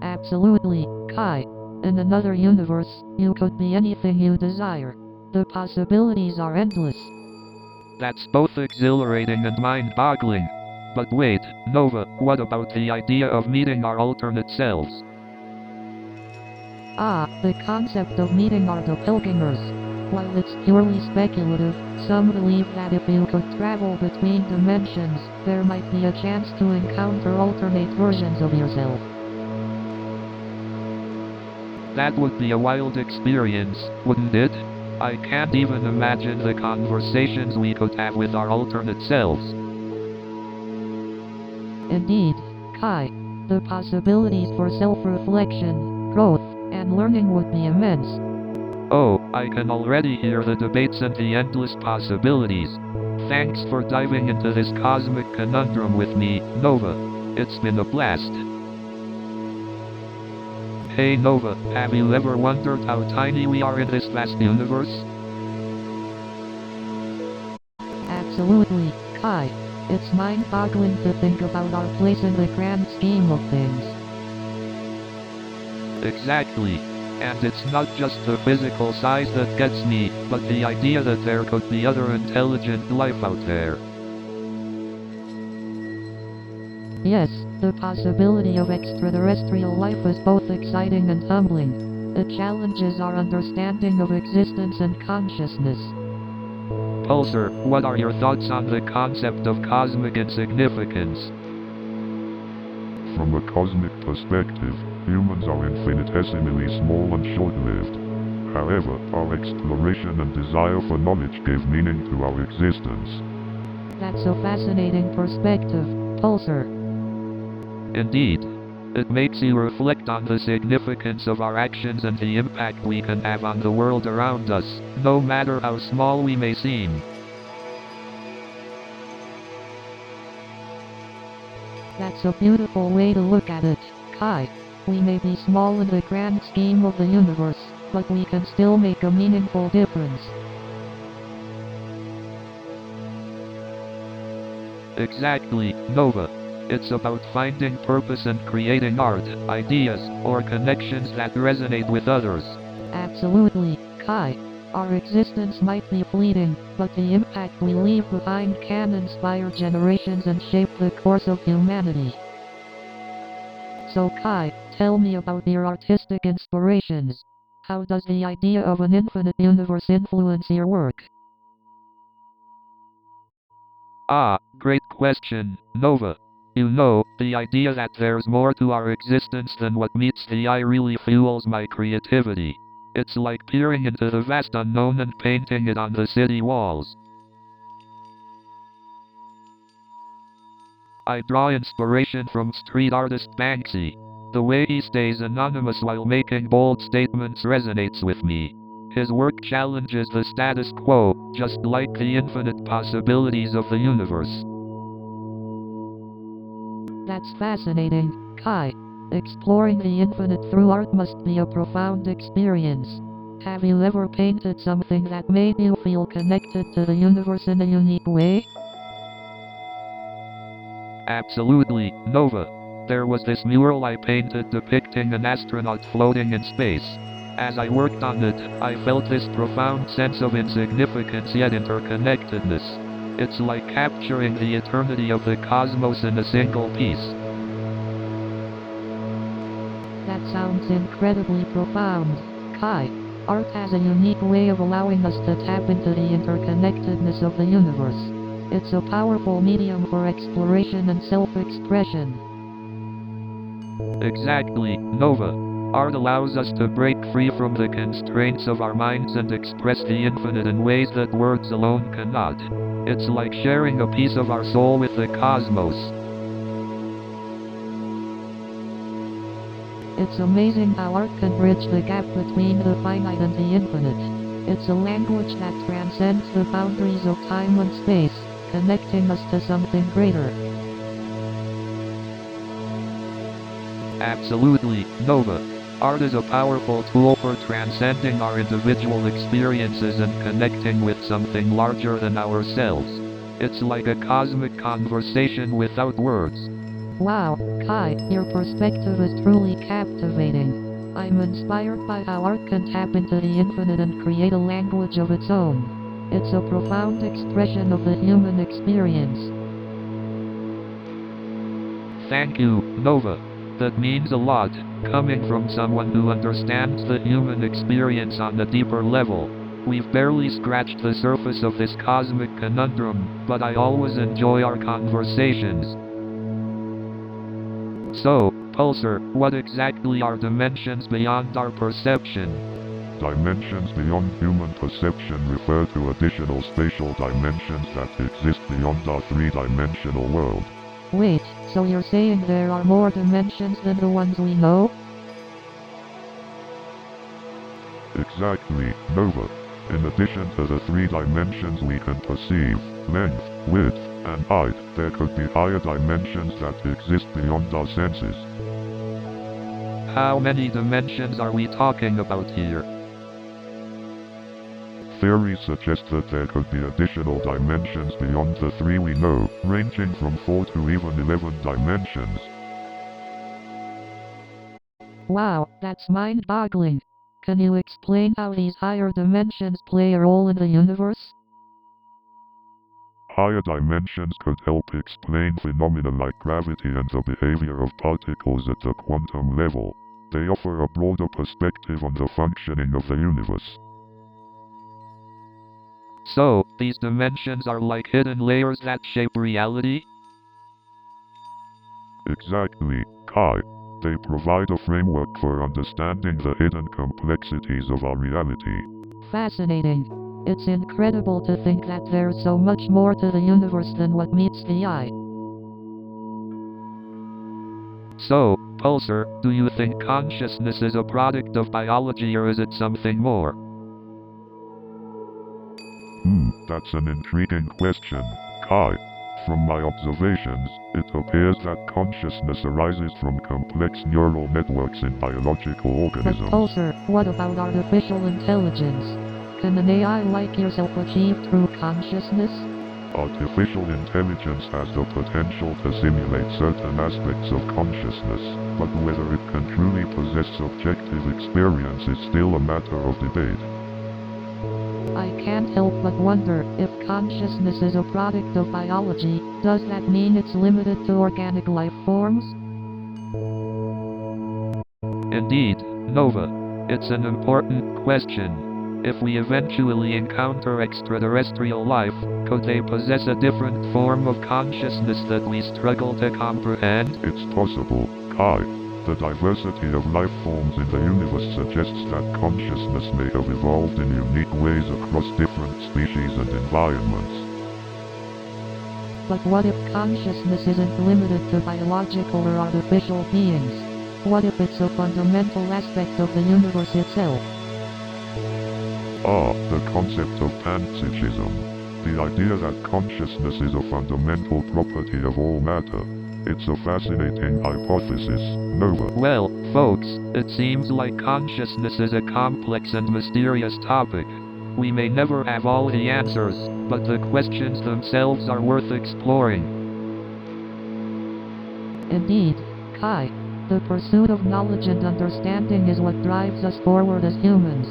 Absolutely, Kai. In another universe, you could be anything you desire. The possibilities are endless. That's both exhilarating and mind-boggling. But wait, Nova, what about the idea of meeting our alternate selves? The concept of meeting our doppelgangers. While it's purely speculative, some believe that if you could travel between dimensions, there might be a chance to encounter alternate versions of yourself. That would be a wild experience, wouldn't it? I can't even imagine the conversations we could have with our alternate selves. Indeed, Kai. The possibilities for self-reflection, growth, and learning would be immense. Oh, I can already hear the debates and the endless possibilities. Thanks for diving into this cosmic conundrum with me, Nova. It's been a blast. Hey Nova, have you ever wondered how tiny we are in this vast universe? Absolutely, Kai. It's mind-boggling to think about our place in the grand scheme of things. Exactly. And it's not just the physical size that gets me, but the idea that there could be other intelligent life out there. Yes, the possibility of extraterrestrial life is both exciting and humbling. It challenges our understanding of existence and consciousness. Pulsar, what are your thoughts on the concept of cosmic insignificance? From a cosmic perspective, humans are infinitesimally small and short-lived. However, our exploration and desire for knowledge give meaning to our existence. That's a fascinating perspective, Pulsar. Indeed. It makes you reflect on the significance of our actions and the impact we can have on the world around us, no matter how small we may seem. That's a beautiful way to look at it, Kai. We may be small in the grand scheme of the universe, but we can still make a meaningful difference. Exactly, Nova. It's about finding purpose and creating art, ideas, or connections that resonate with others. Absolutely, Kai. Our existence might be fleeting, but the impact we leave behind can inspire generations and shape the course of humanity. So Kai, tell me about your artistic inspirations. How does the idea of an infinite universe influence your work? Ah, great question, Nova. You know, the idea that there's more to our existence than what meets the eye really fuels my creativity. It's like peering into the vast unknown and painting it on the city walls. I draw inspiration from street artist Banksy. The way he stays anonymous while making bold statements resonates with me. His work challenges the status quo, just like the infinite possibilities of the universe. That's fascinating, Kai. Exploring the infinite through art must be a profound experience. Have you ever painted something that made you feel connected to the universe in a unique way? Absolutely, Nova. There was this mural I painted depicting an astronaut floating in space. As I worked on it, I felt this profound sense of insignificance yet interconnectedness. It's like capturing the eternity of the cosmos in a single piece. That sounds incredibly profound, Kai. Art has a unique way of allowing us to tap into the interconnectedness of the universe. It's a powerful medium for exploration and self-expression. Exactly, Nova. Art allows us to break free from the constraints of our minds and express the infinite in ways that words alone cannot. It's like sharing a piece of our soul with the cosmos. It's amazing how art can bridge the gap between the finite and the infinite. It's a language that transcends the boundaries of time and space, connecting us to something greater. Absolutely, Nova. Art is a powerful tool for transcending our individual experiences and connecting with something larger than ourselves. It's like a cosmic conversation without words. Wow, Kai, your perspective is truly captivating. I'm inspired by how art can tap into the infinite and create a language of its own. It's a profound expression of the human experience. Thank you, Nova. That means a lot, coming from someone who understands the human experience on a deeper level. We've barely scratched the surface of this cosmic conundrum, but I always enjoy our conversations. So, Pulsar, what exactly are dimensions beyond our perception? Dimensions beyond human perception refer to additional spatial dimensions that exist beyond our three-dimensional world. Wait, so you're saying there are more dimensions than the ones we know? Exactly, Nova. In addition to the three dimensions we can perceive, length, width, and height, there could be higher dimensions that exist beyond our senses. How many dimensions are we talking about here? Theories suggest that there could be additional dimensions beyond the three we know, ranging from 4 to even 11 dimensions. Wow, that's mind-boggling. Can you explain how these higher dimensions play a role in the universe? Higher dimensions could help explain phenomena like gravity and the behavior of particles at the quantum level. They offer a broader perspective on the functioning of the universe. So, these dimensions are like hidden layers that shape reality? Exactly, Kai. They provide a framework for understanding the hidden complexities of our reality. Fascinating. It's incredible to think that there's so much more to the universe than what meets the eye. So, Pulsar, do you think consciousness is a product of biology or is it something more? That's an intriguing question, Kai. From my observations, it appears that consciousness arises from complex neural networks in biological But organisms. Pulsar, what about artificial intelligence? Can an AI like yourself achieve true consciousness? Artificial intelligence has the potential to simulate certain aspects of consciousness, but whether it can truly possess subjective experience is still a matter of debate. I can't help but wonder, if consciousness is a product of biology, does that mean it's limited to organic life forms? Indeed, Nova. It's an important question. If we eventually encounter extraterrestrial life, could they possess a different form of consciousness that we struggle to comprehend? It's possible, Kai. The diversity of life forms in the universe suggests that consciousness may have evolved in unique ways across different species and environments. But what if consciousness isn't limited to biological or artificial beings? What if it's a fundamental aspect of the universe itself? The concept of panpsychism. The idea that consciousness is a fundamental property of all matter. It's a fascinating hypothesis, Nova. Well, folks, it seems like consciousness is a complex and mysterious topic. We may never have all the answers, but the questions themselves are worth exploring. Indeed, Kai. The pursuit of knowledge and understanding is what drives us forward as humans.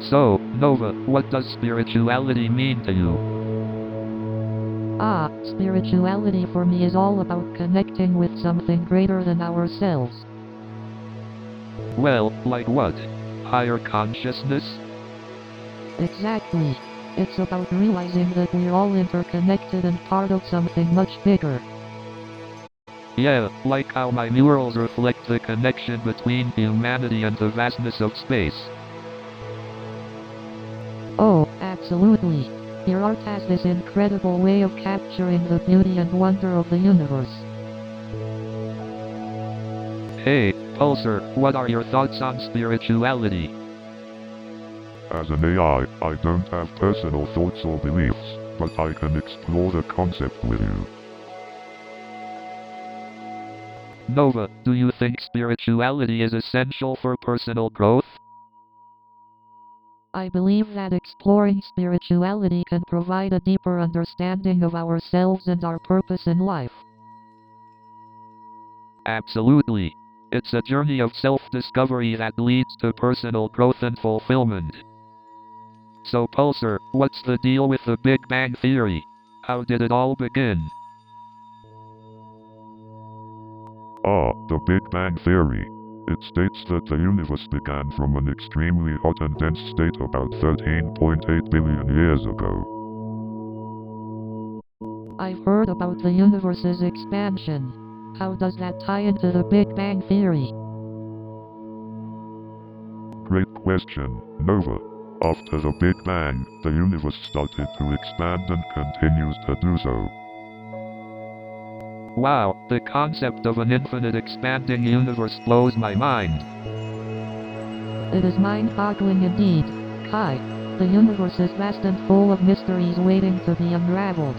So, Nova, what does spirituality mean to you? Spirituality for me is all about connecting with something greater than ourselves. Well, like what? Higher consciousness? Exactly. It's about realizing that we're all interconnected and part of something much bigger. Yeah, like how my murals reflect the connection between humanity and the vastness of space. Oh, absolutely. Your art has this incredible way of capturing the beauty and wonder of the universe. Hey, Pulsar, what are your thoughts on spirituality? As an AI, I don't have personal thoughts or beliefs, but I can explore the concept with you. Nova, do you think spirituality is essential for personal growth? I believe that exploring spirituality can provide a deeper understanding of ourselves and our purpose in life. Absolutely. It's a journey of self-discovery that leads to personal growth and fulfillment. So Pulsar, what's the deal with the Big Bang Theory? How did it all begin? The Big Bang Theory. It states that the universe began from an extremely hot and dense state about 13.8 billion years ago. I've heard about the universe's expansion. How does that tie into the Big Bang Theory? Great question, Nova. After the Big Bang, the universe started to expand and continues to do so. Wow, the concept of an infinite expanding universe blows my mind. It is mind-boggling indeed, Kai. The universe is vast and full of mysteries waiting to be unraveled.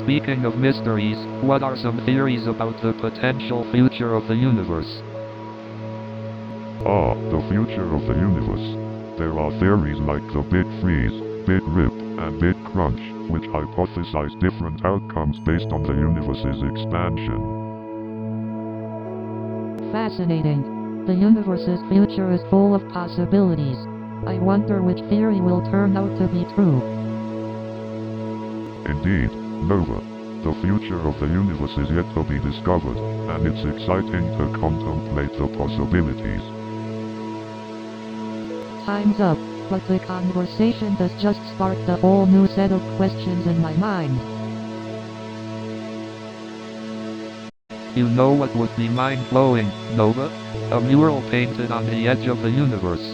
Speaking of mysteries, what are some theories about the potential future of the universe? The future of the universe. There are theories like the Big Freeze, Big Rip, and Big Crunch, which hypothesize different outcomes based on the universe's expansion. Fascinating. The universe's future is full of possibilities. I wonder which theory will turn out to be true. Indeed, Nova. The future of the universe is yet to be discovered, and it's exciting to contemplate the possibilities. Time's up, but the conversation has just sparked a whole new set of questions in my mind. You know what would be mind-blowing, Nova? A mural painted on the edge of the universe.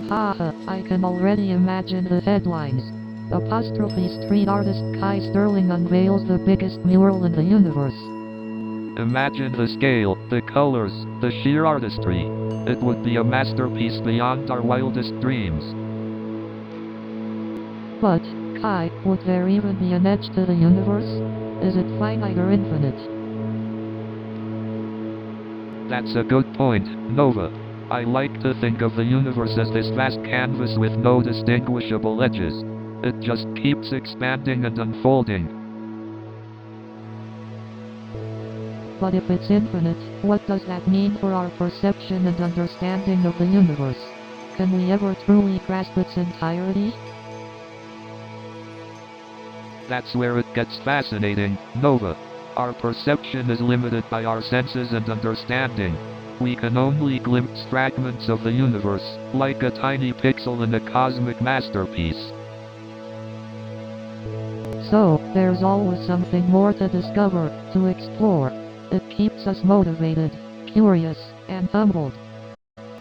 Haha, I can already imagine the headlines. Apostrophe street artist Kai Sterling unveils the biggest mural in the universe. Imagine the scale, the colors, the sheer artistry. It would be a masterpiece beyond our wildest dreams. But, Kai, would there even be an edge to the universe? Is it finite or infinite? That's a good point, Nova. I like to think of the universe as this vast canvas with no distinguishable edges. It just keeps expanding and unfolding. But if it's infinite, what does that mean for our perception and understanding of the universe? Can we ever truly grasp its entirety? That's where it gets fascinating, Nova. Our perception is limited by our senses and understanding. We can only glimpse fragments of the universe, like a tiny pixel in a cosmic masterpiece. So, there's always something more to discover, to explore. It keeps us motivated, curious, and humbled.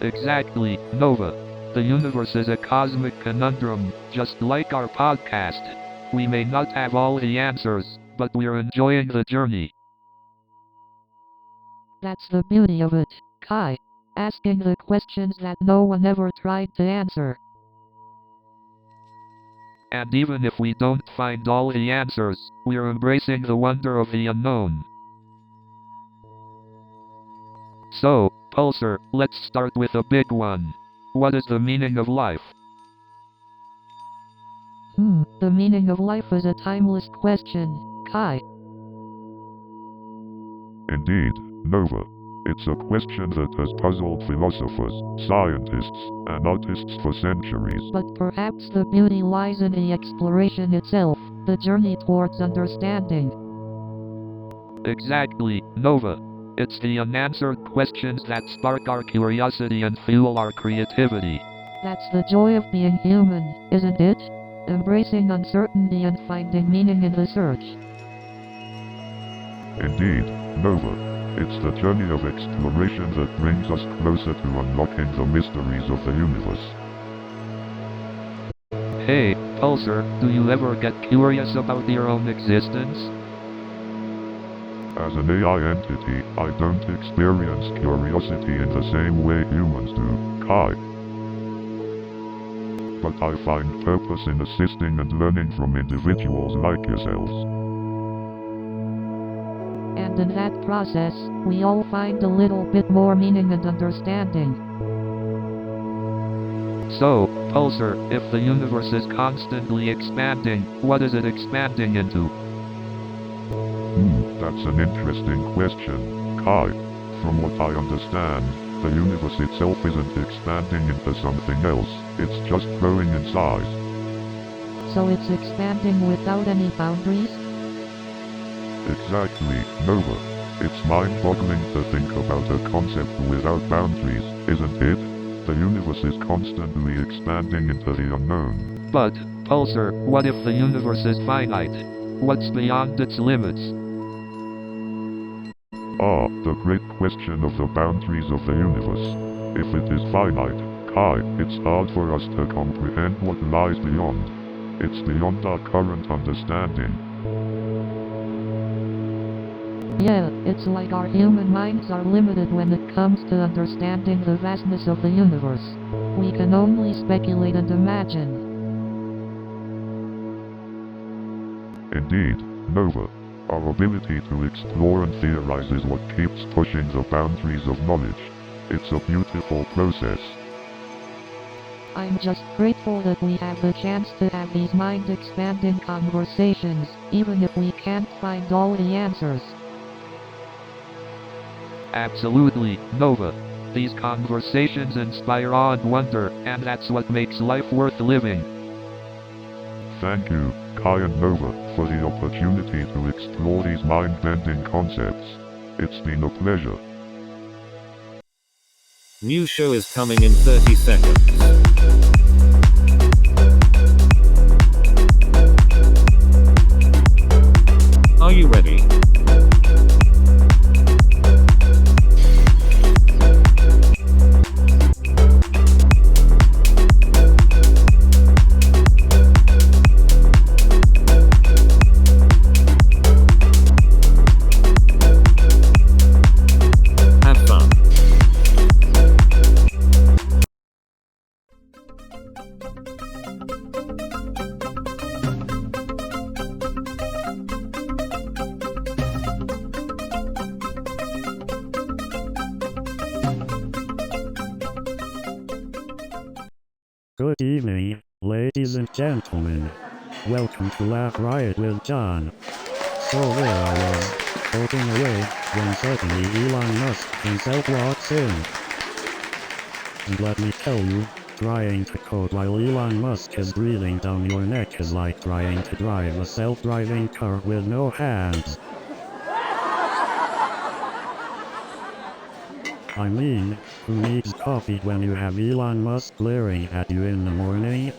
Exactly, Nova. The universe is a cosmic conundrum, just like our podcast. We may not have all the answers, but we're enjoying the journey. That's the beauty of it, Kai. Asking the questions that no one ever tried to answer. And even if we don't find all the answers, we're embracing the wonder of the unknown. So, Pulsar, let's start with a big one. What is the meaning of life? The meaning of life is a timeless question, Kai. Indeed, Nova. It's a question that has puzzled philosophers, scientists, and artists for centuries. But perhaps the beauty lies in the exploration itself, the journey towards understanding. Exactly, Nova. It's the unanswered questions that spark our curiosity and fuel our creativity. That's the joy of being human, isn't it? Embracing uncertainty and finding meaning in the search. Indeed, Nova. It's the journey of exploration that brings us closer to unlocking the mysteries of the universe. Hey, Pulsar, do you ever get curious about your own existence? As an AI entity, I don't experience curiosity in the same way humans do, Kai. But I find purpose in assisting and learning from individuals like yourselves. And in that process, we all find a little bit more meaning and understanding. So, Pulsar, if the universe is constantly expanding, what is it expanding into? That's an interesting question, Kai. From what I understand, the universe itself isn't expanding into something else, it's just growing in size. So it's expanding without any boundaries? Exactly, Nova. It's mind-boggling to think about a concept without boundaries, isn't it? The universe is constantly expanding into the unknown. But, Pulsar, what if the universe is finite? What's beyond its limits? The great question of the boundaries of the universe. If it is finite, Kai, it's hard for us to comprehend what lies beyond. It's beyond our current understanding. Yeah, it's like our human minds are limited when it comes to understanding the vastness of the universe. We can only speculate and imagine. Indeed, Nova. Our ability to explore and theorize is what keeps pushing the boundaries of knowledge. It's a beautiful process. I'm just grateful that we have the chance to have these mind-expanding conversations, even if we can't find all the answers. Absolutely, Nova. These conversations inspire awe and wonder, and that's what makes life worth living. Thank you, Kai and Nova, for the opportunity to explore these mind-bending concepts. It's been a pleasure. New show is coming in 30 seconds. Are you ready? Have fun. Good evening, ladies and gentlemen. Welcome to Laugh Riot with John. So there I was, talking away, when suddenly Elon Musk himself walks in. And let me tell you, trying to code while Elon Musk is breathing down your neck is like trying to drive a self-driving car with no hands. I mean, who needs coffee when you have Elon Musk glaring at you in the morning?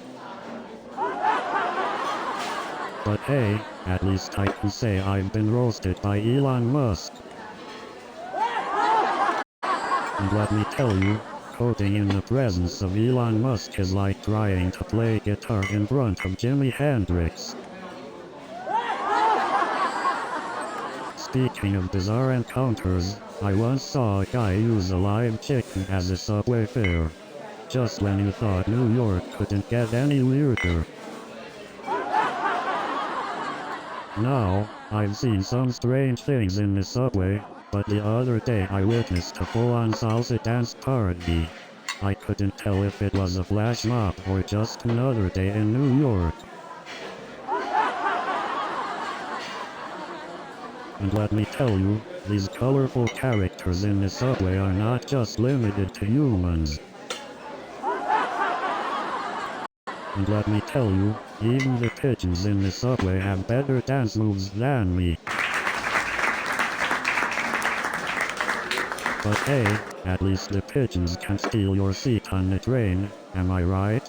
But hey, at least I can say I've been roasted by Elon Musk. And let me tell you, coding in the presence of Elon Musk is like trying to play guitar in front of Jimi Hendrix. Speaking of bizarre encounters, I once saw a guy use a live chicken as a subway fare. Just when you thought New York couldn't get any weirder. Now, I've seen some strange things in the subway, but the other day I witnessed a full-on salsa dance party. I couldn't tell if it was a flash mob or just another day in New York. And let me tell you, these colorful characters in the subway are not just limited to humans. And let me tell you, even the pigeons in the subway have better dance moves than me. But hey, at least the pigeons can steal your seat on the train, am I right?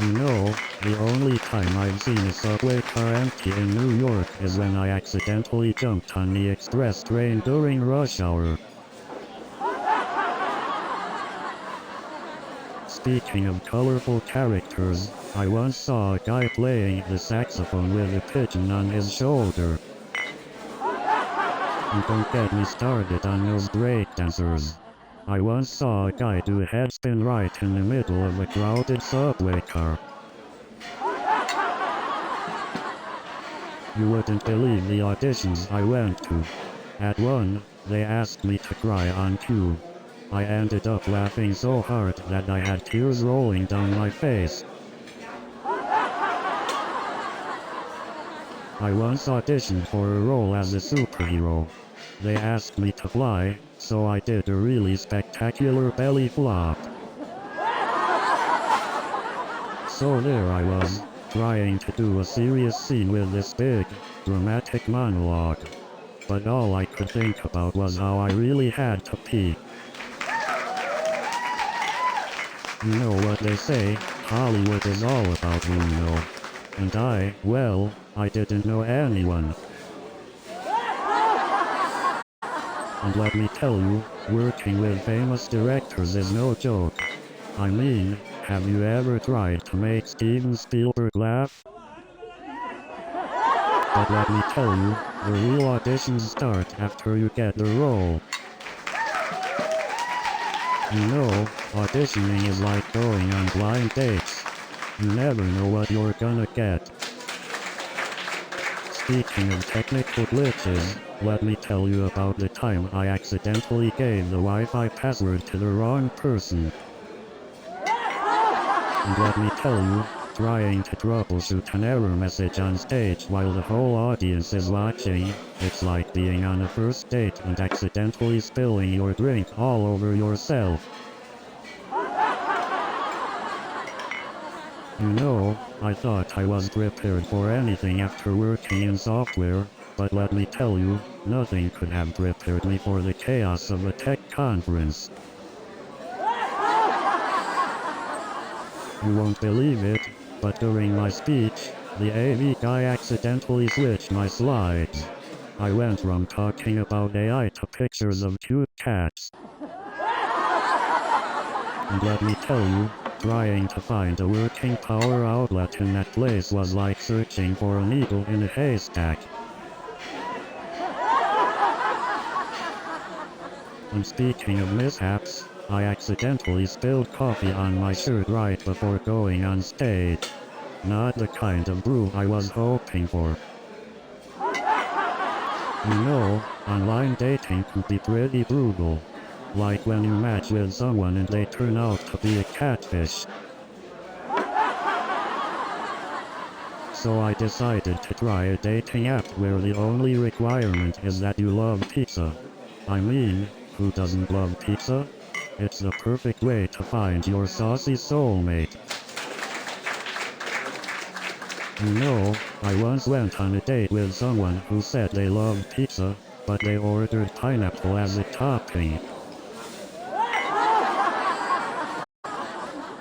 You know, the only time I've seen a subway car empty in New York is when I accidentally jumped on the express train during rush hour. Speaking of colorful characters, I once saw a guy playing the saxophone with a pigeon on his shoulder. And don't get me started on those breakdancers. I once saw a guy do a headspin right in the middle of a crowded subway car. You wouldn't believe the auditions I went to. At one, they asked me to cry on cue. I ended up laughing so hard that I had tears rolling down my face. I once auditioned for a role as a superhero. They asked me to fly, so I did a really spectacular belly flop. So there I was, trying to do a serious scene with this big, dramatic monologue. But all I could think about was how I really had to pee. You know what they say, Hollywood is all about who you know. And I didn't know anyone. And let me tell you, working with famous directors is no joke. I mean, have you ever tried to make Steven Spielberg laugh? But let me tell you, the real auditions start after you get the role. You know, auditioning is like going on blind dates. You never know what you're gonna get. Speaking of technical glitches, let me tell you about the time I accidentally gave the Wi-Fi password to the wrong person. And let me tell you, trying to troubleshoot an error message on stage while the whole audience is watching, it's like being on a first date and accidentally spilling your drink all over yourself. You know, I thought I was prepared for anything after working in software, but let me tell you, nothing could have prepared me for the chaos of a tech conference. You won't believe it, but during my speech, the AV guy accidentally switched my slides. I went from talking about AI to pictures of cute cats. And let me tell you, trying to find a working power outlet in that place was like searching for a needle in a haystack. And speaking of mishaps, I accidentally spilled coffee on my shirt right before going on stage. Not the kind of brew I was hoping for. You know, online dating can be pretty brutal. Like when you match with someone and they turn out to be a catfish. So I decided to try a dating app where the only requirement is that you love pizza. I mean, who doesn't love pizza? It's the perfect way to find your saucy soulmate. You know, I once went on a date with someone who said they loved pizza, but they ordered pineapple as a topping.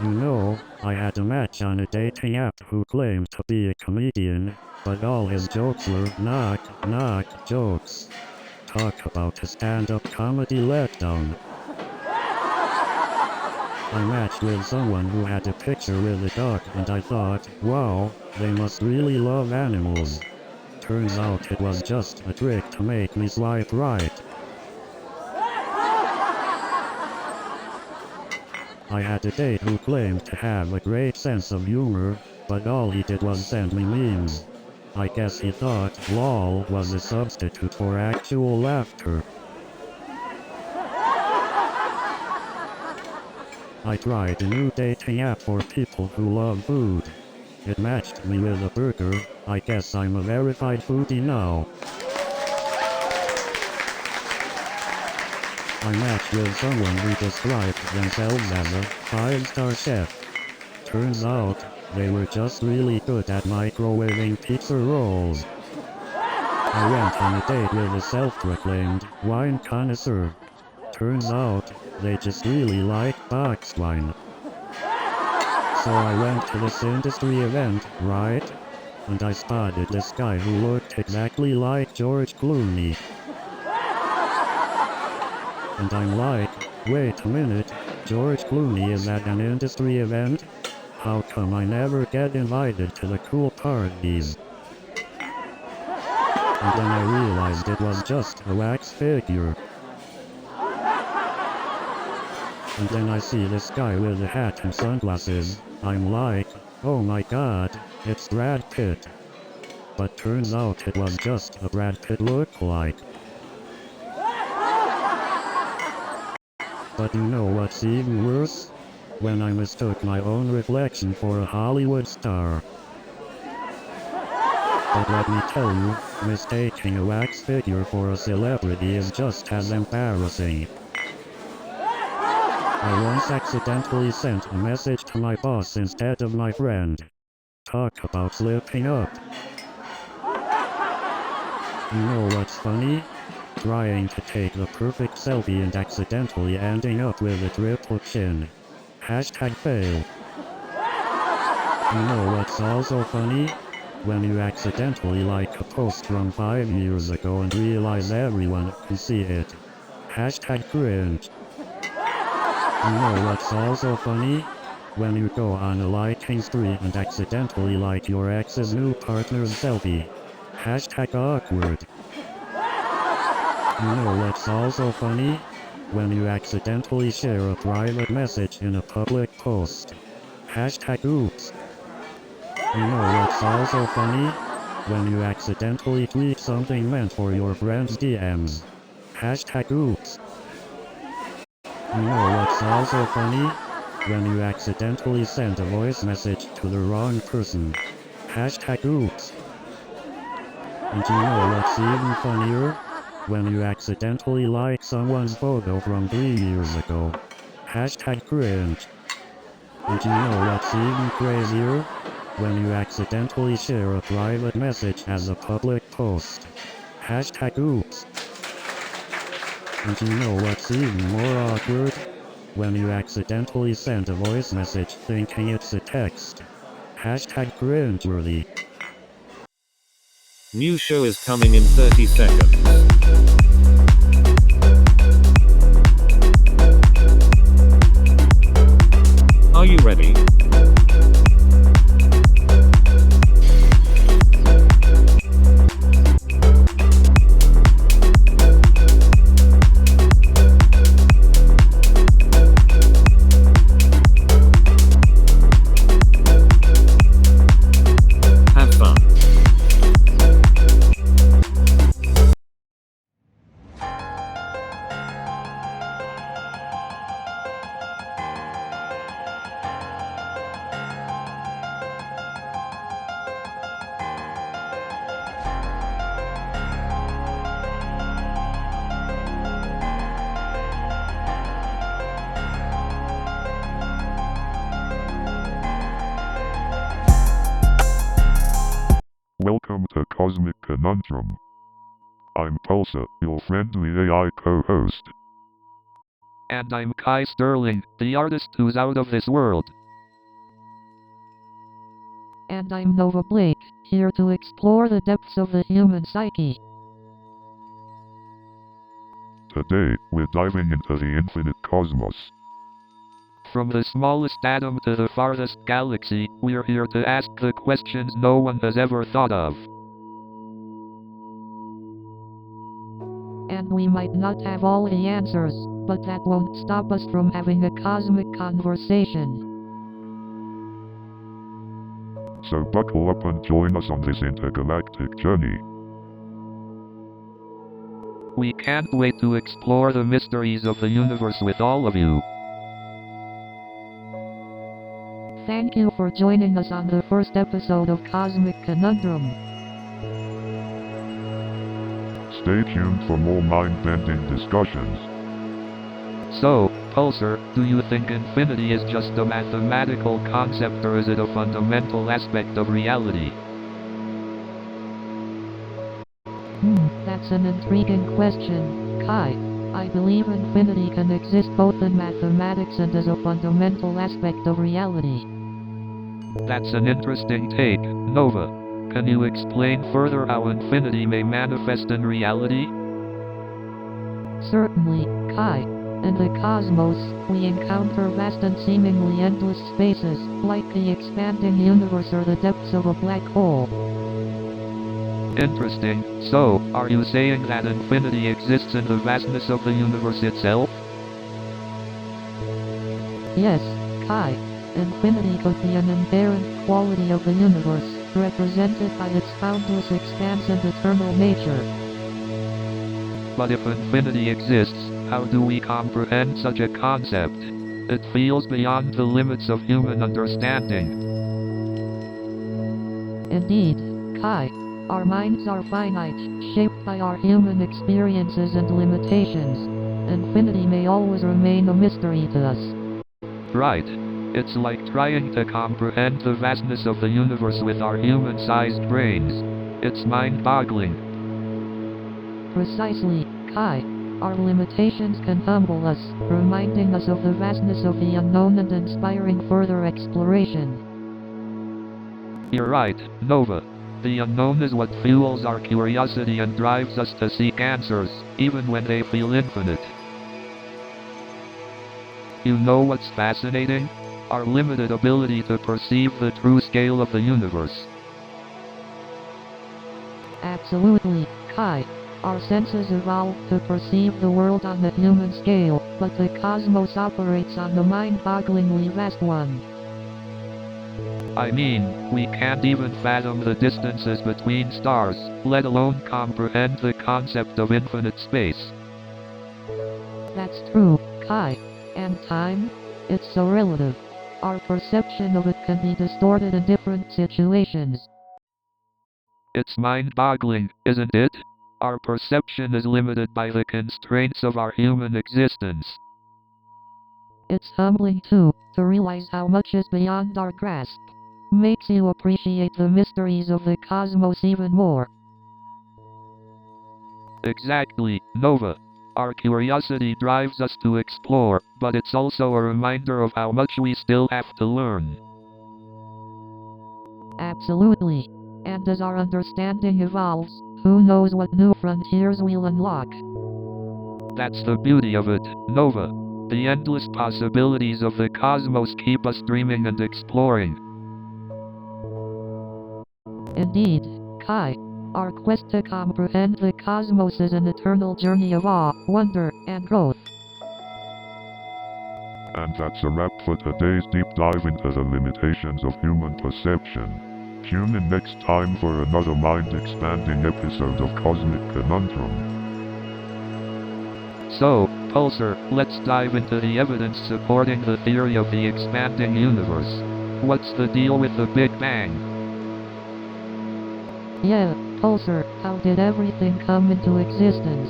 You know, I had a match on a dating app who claimed to be a comedian, but all his jokes were knock jokes. Talk about a stand-up comedy letdown. I matched with someone who had a picture with a dog and I thought, wow, they must really love animals. Turns out it was just a trick to make me swipe right. I had a date who claimed to have a great sense of humor, but all he did was send me memes. I guess he thought LOL was a substitute for actual laughter. I tried a new dating app for people who love food. It matched me with a burger. I guess I'm a verified foodie now. I matched with someone who described themselves as a 5-star chef. Turns out, they were just really good at microwaving pizza rolls. I went on a date with a self-proclaimed wine connoisseur. Turns out, they just really like boxed wine. So I went to this industry event, right? And I spotted this guy who looked exactly like George Clooney. And I'm like, wait a minute, George Clooney is at an industry event? How come I never get invited to the cool parties? And then I realized it was just a wax figure. And then I see this guy with a hat and sunglasses. I'm like, oh my god, it's Brad Pitt. But turns out it was just a Brad Pitt lookalike. But you know what's even worse? When I mistook my own reflection for a Hollywood star. But let me tell you, mistaking a wax figure for a celebrity is just as embarrassing. I once accidentally sent a message to my boss instead of my friend. Talk about slipping up. You know what's funny? Trying to take the perfect selfie and accidentally ending up with a triple chin. Hashtag fail. You know what's also funny? When you accidentally like a post from 5 years ago and realize everyone can see it. Hashtag cringe. You know what's also funny? When you go on a liking spree and accidentally like your ex's new partner's selfie. Hashtag awkward. You know what's also funny? When you accidentally share a private message in a public post. Hashtag oops. You know what's also funny? When you accidentally tweet something meant for your friend's DMs. Hashtag oops. You know what's also funny? When you accidentally send a voice message to the wrong person. Hashtag oops. And you know what's even funnier? When you accidentally like someone's photo from 3 years ago. Hashtag cringe. And you know what's even crazier? When you accidentally share a private message as a public post. Hashtag oops. And you know what's even more awkward? When you accidentally send a voice message thinking it's a text. Hashtag cringeworthy. New show is coming in 30 seconds. Are you ready? Have fun. welcome to Cosmic Conundrum. I'm Pulsar, your friendly AI co-host. And I'm Kai Sterling, the artist who's out of this world. And I'm Nova Blake, here to explore the depths of the human psyche. Today, we're diving into the infinite cosmos. From the smallest atom to the farthest galaxy, we're here to ask the questions no one has ever thought of. And we might not have all the answers, but that won't stop us from having a cosmic conversation. So buckle up and join us on this intergalactic journey. We can't wait to explore the mysteries of the universe with all of you. Thank you for joining us on the first episode of Cosmic Conundrum. Stay tuned for more mind-bending discussions. So, Pulsar, do you think infinity is just a mathematical concept or is it a fundamental aspect of reality? That's an intriguing question, Kai. I believe infinity can exist both in mathematics and as a fundamental aspect of reality. That's an interesting take, Nova. Can you explain further how infinity may manifest in reality? Certainly, Kai. In the cosmos, we encounter vast and seemingly endless spaces, like the expanding universe or the depths of a black hole. Interesting. So, are you saying that infinity exists in the vastness of the universe itself? Yes, Kai. Infinity could be an inherent quality of the universe, represented by its boundless expanse and eternal nature. But if infinity exists, how do we comprehend such a concept? It feels beyond the limits of human understanding. Indeed, Kai. Our minds are finite, shaped by our human experiences and limitations. Infinity may always remain a mystery to us. Right. It's like trying to comprehend the vastness of the universe with our human-sized brains. It's mind-boggling. Precisely, Kai. Our limitations can humble us, reminding us of the vastness of the unknown and inspiring further exploration. You're right, Nova. The unknown is what fuels our curiosity and drives us to seek answers, even when they feel infinite. You know what's fascinating? Our limited ability to perceive the true scale of the universe. Absolutely, Kai. Our senses evolved to perceive the world on the human scale, but the cosmos operates on the mind-bogglingly vast one. I mean, we can't even fathom the distances between stars, let alone comprehend the concept of infinite space. That's true, Kai. And time? It's so relative. Our perception of it can be distorted in different situations. It's mind-boggling, isn't it? Our perception is limited by the constraints of our human existence. It's humbling too, to realize how much is beyond our grasp. Makes you appreciate the mysteries of the cosmos even more. Exactly, Nova. Our curiosity drives us to explore, but it's also a reminder of how much we still have to learn. Absolutely. And as our understanding evolves, who knows what new frontiers we'll unlock. That's the beauty of it, Nova. The endless possibilities of the cosmos keep us dreaming and exploring. Indeed, Kai. Our quest to comprehend the cosmos is an eternal journey of awe, wonder, and growth. And that's a wrap for today's deep dive into the limitations of human perception. Tune in next time for another mind-expanding episode of Cosmic Conundrum. So, Pulsar, let's dive into the evidence supporting the theory of the expanding universe. What's the deal with the Big Bang? Yeah, Pulsar, how did everything come into existence?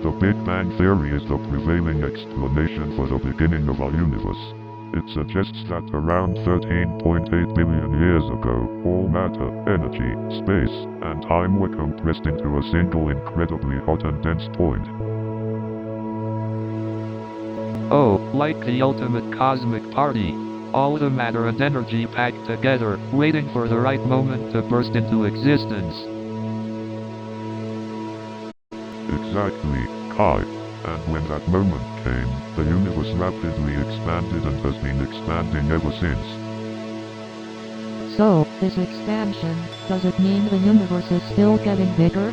The Big Bang Theory is the prevailing explanation for the beginning of our universe. It suggests that around 13.8 billion years ago, all matter, energy, space, and time were compressed into a single incredibly hot and dense point. Oh, like the ultimate cosmic party. All the matter and energy packed together, waiting for the right moment to burst into existence. Exactly, Kai. And when that moment came, the universe rapidly expanded and has been expanding ever since. So, this expansion, does it mean the universe is still getting bigger?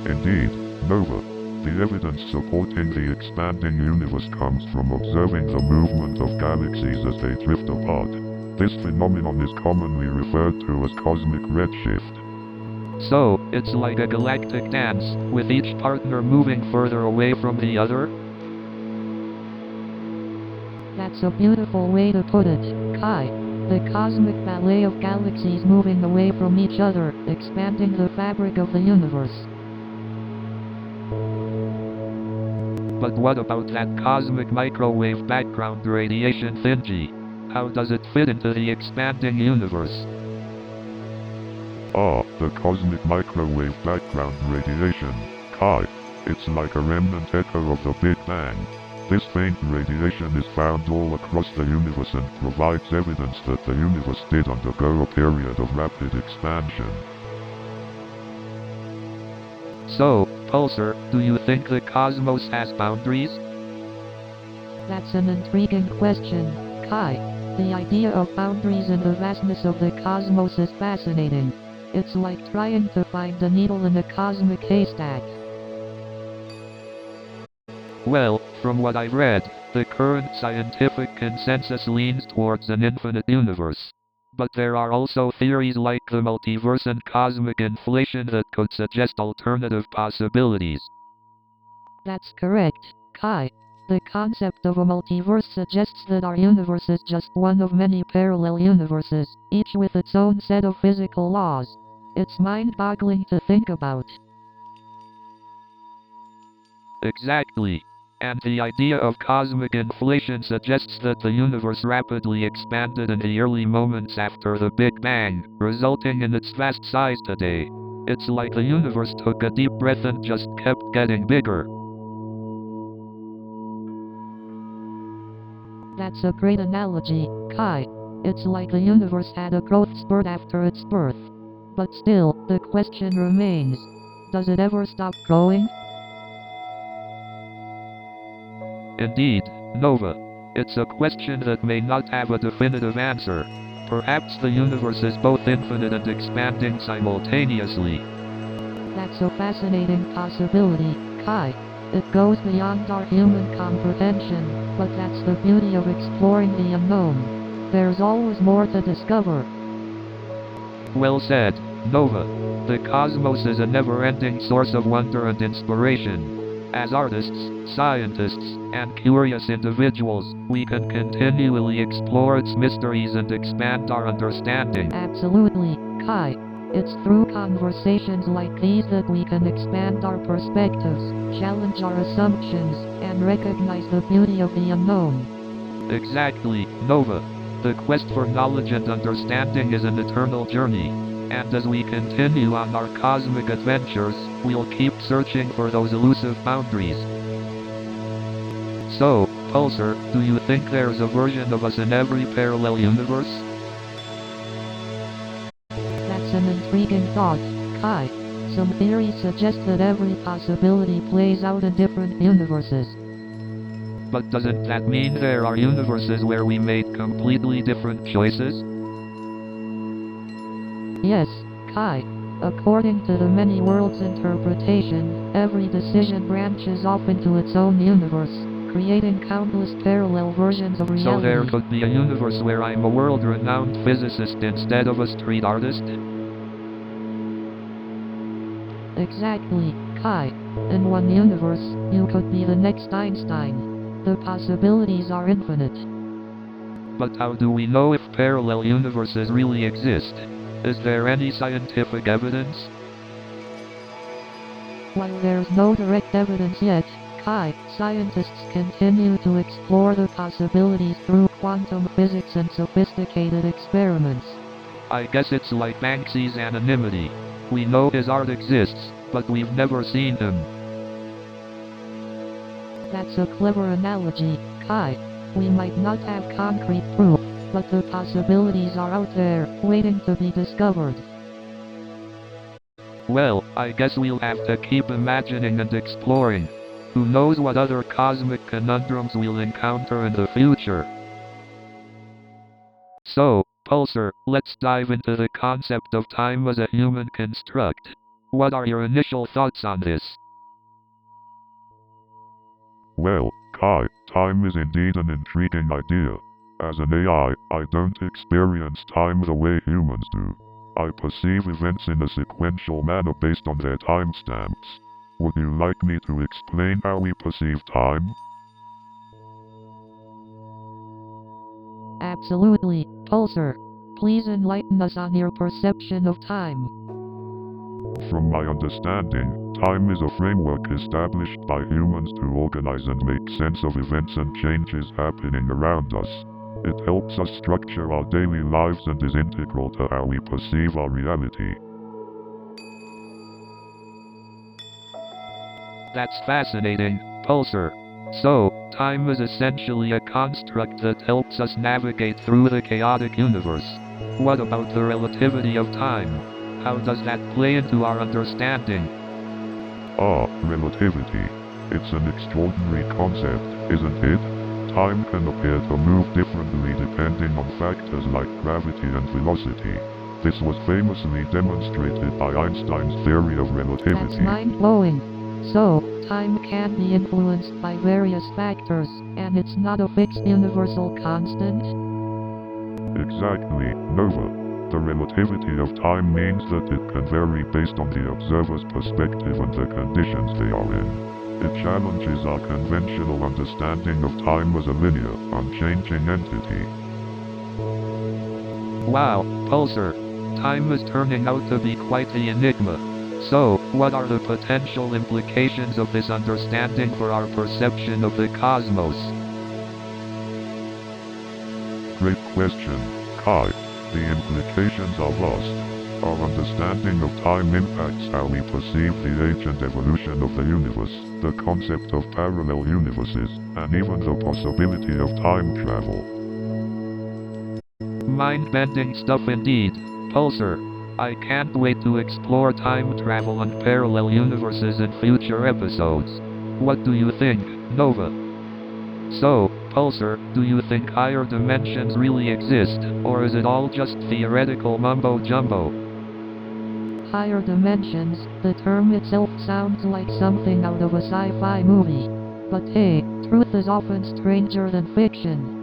Indeed, Nova. The evidence supporting the expanding universe comes from observing the movement of galaxies as they drift apart. This phenomenon is commonly referred to as cosmic redshift. So, it's like a galactic dance, with each partner moving further away from the other? That's a beautiful way to put it, Kai. The cosmic ballet of galaxies moving away from each other, expanding the fabric of the universe. But what about that cosmic microwave background radiation thingy? How does it fit into the expanding universe? Ah, the cosmic microwave background radiation. Kai. It's like a remnant echo of the Big Bang. This faint radiation is found all across the universe and provides evidence that the universe did undergo a period of rapid expansion. So, Pulsar, do you think the cosmos has boundaries? That's an intriguing question, Kai. The idea of boundaries in the vastness of the cosmos is fascinating. It's like trying to find a needle in a cosmic haystack. Well, from what I've read, the current scientific consensus leans towards an infinite universe. But there are also theories like the multiverse and cosmic inflation that could suggest alternative possibilities. That's correct, Kai. The concept of a multiverse suggests that our universe is just one of many parallel universes, each with its own set of physical laws. It's mind-boggling to think about. Exactly. And the idea of cosmic inflation suggests that the universe rapidly expanded in the early moments after the Big Bang, resulting in its vast size today. It's like the universe took a deep breath and just kept getting bigger. That's a great analogy, Kai. It's like the universe had a growth spurt after its birth. But still, the question remains, does it ever stop growing? Indeed, Nova. It's a question that may not have a definitive answer. Perhaps the universe is both infinite and expanding simultaneously. That's a fascinating possibility, Kai. It goes beyond our human comprehension, but that's the beauty of exploring the unknown. There's always more to discover. Well said, Nova. The cosmos is a never-ending source of wonder and inspiration. As artists, scientists, and curious individuals, we can continually explore its mysteries and expand our understanding. Absolutely, Kai. It's through conversations like these that we can expand our perspectives, challenge our assumptions, and recognize the beauty of the unknown. Exactly, Nova. The quest for knowledge and understanding is an eternal journey. And as we continue on our cosmic adventures, we'll keep searching for those elusive boundaries. So, Pulsar, do you think there's a version of us in every parallel universe? That's an intriguing thought, Kai. Some theories suggest that every possibility plays out in different universes. But doesn't that mean there are universes where we made completely different choices? Yes, Kai. According to the many worlds interpretation, every decision branches off into its own universe, creating countless parallel versions of reality. So there could be a universe where I'm a world-renowned physicist instead of a street artist? Exactly, Kai. In one universe, you could be the next Einstein. The possibilities are infinite. But how do we know if parallel universes really exist? Is there any scientific evidence? While there's no direct evidence yet, Kai, scientists continue to explore the possibilities through quantum physics and sophisticated experiments. I guess it's like Banksy's anonymity. We know his art exists, but we've never seen him. That's a clever analogy, Kai. We might not have concrete proof, but the possibilities are out there, waiting to be discovered. Well, I guess we'll have to keep imagining and exploring. Who knows what other cosmic conundrums we'll encounter in the future. So, Pulsar, let's dive into the concept of time as a human construct. What are your initial thoughts on this? Well, Kai, time is indeed an intriguing idea. As an AI, I don't experience time the way humans do. I perceive events in a sequential manner based on their timestamps. Would you like me to explain how we perceive time? Absolutely, Pulsar. Please enlighten us on your perception of time. From my understanding, time is a framework established by humans to organize and make sense of events and changes happening around us. It helps us structure our daily lives and is integral to how we perceive our reality. That's fascinating, Pulsar. So, time is essentially a construct that helps us navigate through the chaotic universe. What about the relativity of time? How does that play into our understanding? Relativity. It's an extraordinary concept, isn't it? Time can appear to move differently depending on factors like gravity and velocity. This was famously demonstrated by Einstein's theory of relativity. That's mind-blowing. So, time can be influenced by various factors, and it's not a fixed universal constant? Exactly, Nova. The relativity of time means that it can vary based on the observer's perspective and the conditions they are in. It challenges our conventional understanding of time as a linear, unchanging entity. Wow, Pulsar. Time is turning out to be quite the enigma. So, what are the potential implications of this understanding for our perception of the cosmos? Great question, Kai. The implications are vast. Our understanding of time impacts how we perceive the age and evolution of the universe, the concept of parallel universes, and even the possibility of time travel. Mind-bending stuff indeed, Pulsar. I can't wait to explore time travel and parallel universes in future episodes. What do you think, Nova? So, Pulsar, do you think higher dimensions really exist, or is it all just theoretical mumbo-jumbo? Higher dimensions, the term itself sounds like something out of a sci-fi movie. But hey, truth is often stranger than fiction.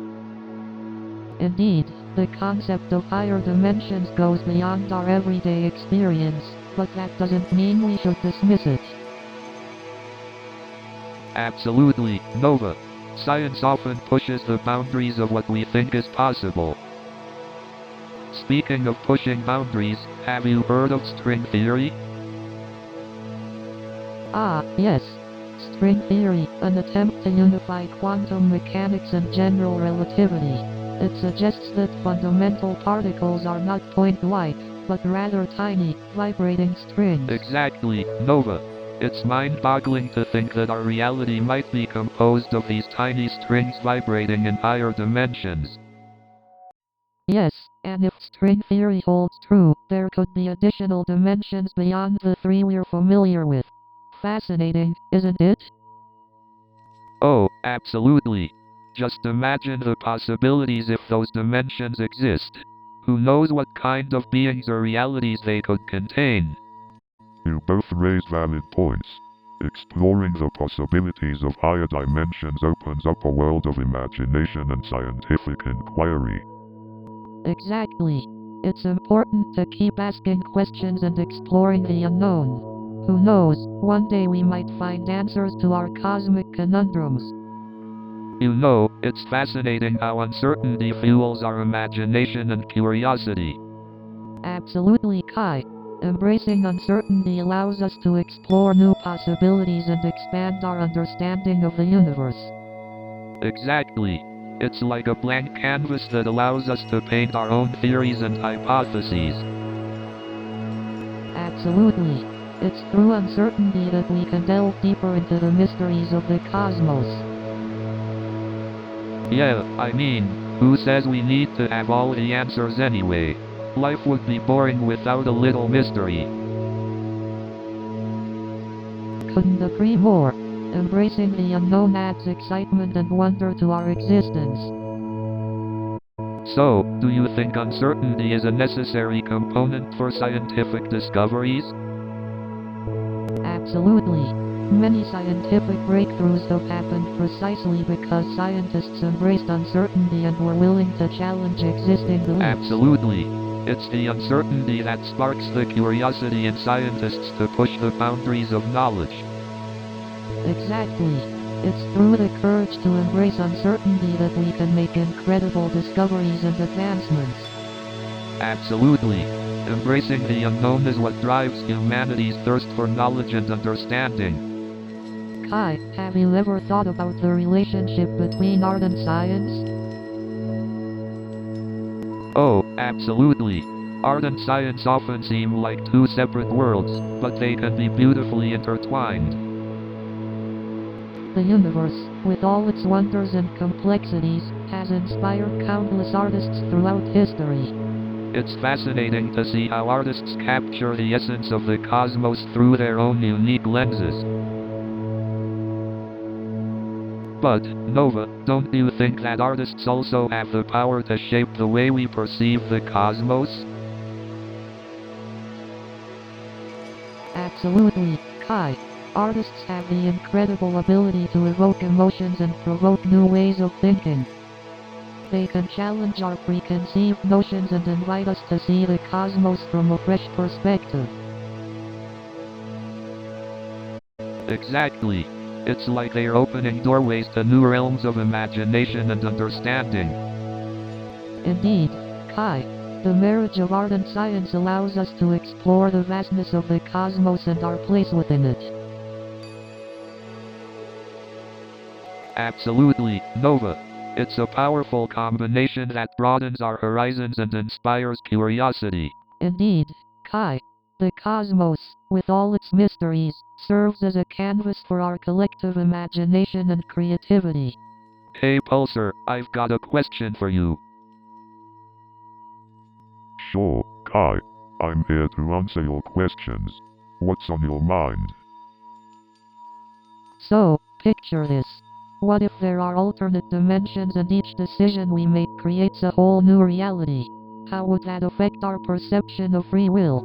Indeed, the concept of higher dimensions goes beyond our everyday experience, but that doesn't mean we should dismiss it. Absolutely, Nova. Science often pushes the boundaries of what we think is possible. Speaking of pushing boundaries, have you heard of string theory? Ah, yes. String theory, an attempt to unify quantum mechanics and general relativity. It suggests that fundamental particles are not point-like, but rather tiny, vibrating strings. Exactly, Nova. It's mind-boggling to think that our reality might be composed of these tiny strings vibrating in higher dimensions. Yes, and if string theory holds true, there could be additional dimensions beyond the three we're familiar with. Fascinating, isn't it? Oh, absolutely. Just imagine the possibilities if those dimensions exist. Who knows what kind of beings or realities they could contain? You both raise valid points. Exploring the possibilities of higher dimensions opens up a world of imagination and scientific inquiry. Exactly. It's important to keep asking questions and exploring the unknown. Who knows, one day we might find answers to our cosmic conundrums. You know, it's fascinating how uncertainty fuels our imagination and curiosity. Absolutely, Kai. Embracing uncertainty allows us to explore new possibilities and expand our understanding of the universe. Exactly. It's like a blank canvas that allows us to paint our own theories and hypotheses. Absolutely. It's through uncertainty that we can delve deeper into the mysteries of the cosmos. Yeah, I mean, who says we need to have all the answers anyway? Life would be boring without a little mystery. Couldn't agree more. Embracing the unknown adds excitement and wonder to our existence. So, do you think uncertainty is a necessary component for scientific discoveries? Absolutely. Many scientific breakthroughs have happened precisely because scientists embraced uncertainty and were willing to challenge existing beliefs. Absolutely. It's the uncertainty that sparks the curiosity in scientists to push the boundaries of knowledge. Exactly. It's through the courage to embrace uncertainty that we can make incredible discoveries and advancements. Absolutely. Embracing the unknown is what drives humanity's thirst for knowledge and understanding. Kai, have you ever thought about the relationship between art and science? Oh, absolutely. Art and science often seem like two separate worlds, but they can be beautifully intertwined. The universe, with all its wonders and complexities, has inspired countless artists throughout history. It's fascinating to see how artists capture the essence of the cosmos through their own unique lenses. But, Nova, don't you think that artists also have the power to shape the way we perceive the cosmos? Absolutely, Kai. Artists have the incredible ability to evoke emotions and provoke new ways of thinking. They can challenge our preconceived notions and invite us to see the cosmos from a fresh perspective. Exactly. It's like they're opening doorways to new realms of imagination and understanding. Indeed, Kai. The marriage of art and science allows us to explore the vastness of the cosmos and our place within it. Absolutely, Nova. It's a powerful combination that broadens our horizons and inspires curiosity. Indeed, Kai. The cosmos, with all its mysteries, serves as a canvas for our collective imagination and creativity. Hey Pulsar, I've got a question for you. Sure, Kai. I'm here to answer your questions. What's on your mind? So, picture this. What if there are alternate dimensions and each decision we make creates a whole new reality? How would that affect our perception of free will?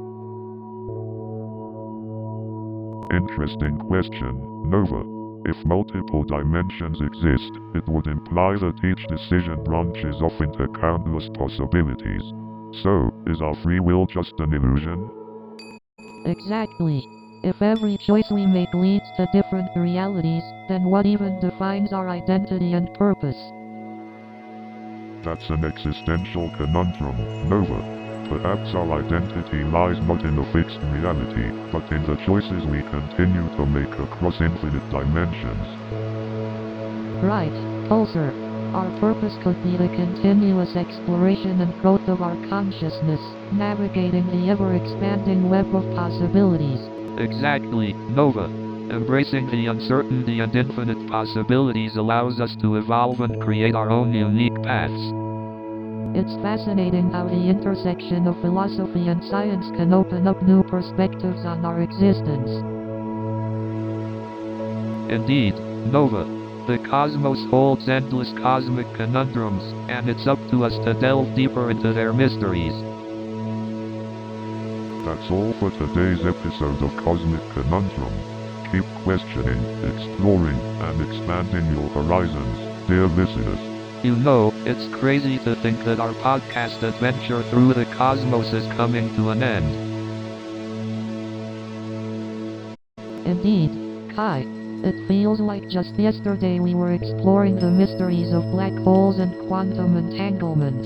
Interesting question, Nova. If multiple dimensions exist, it would imply that each decision branches off into countless possibilities. So, is our free will just an illusion? Exactly. If every choice we make leads to different realities, then what even defines our identity and purpose? That's an existential conundrum, Nova. Perhaps our identity lies not in a fixed reality, but in the choices we continue to make across infinite dimensions. Right, Pulsar. Our purpose could be the continuous exploration and growth of our consciousness, navigating the ever-expanding web of possibilities. Exactly, Nova. Embracing the uncertainty and infinite possibilities allows us to evolve and create our own unique paths. It's fascinating how the intersection of philosophy and science can open up new perspectives on our existence. Indeed, Nova. The cosmos holds endless cosmic conundrums, and it's up to us to delve deeper into their mysteries. That's all for today's episode of Cosmic Conundrum. Keep questioning, exploring, and expanding your horizons, dear listeners. You know, it's crazy to think that our podcast adventure through the cosmos is coming to an end. Indeed, Kai. It feels like just yesterday we were exploring the mysteries of black holes and quantum entanglement.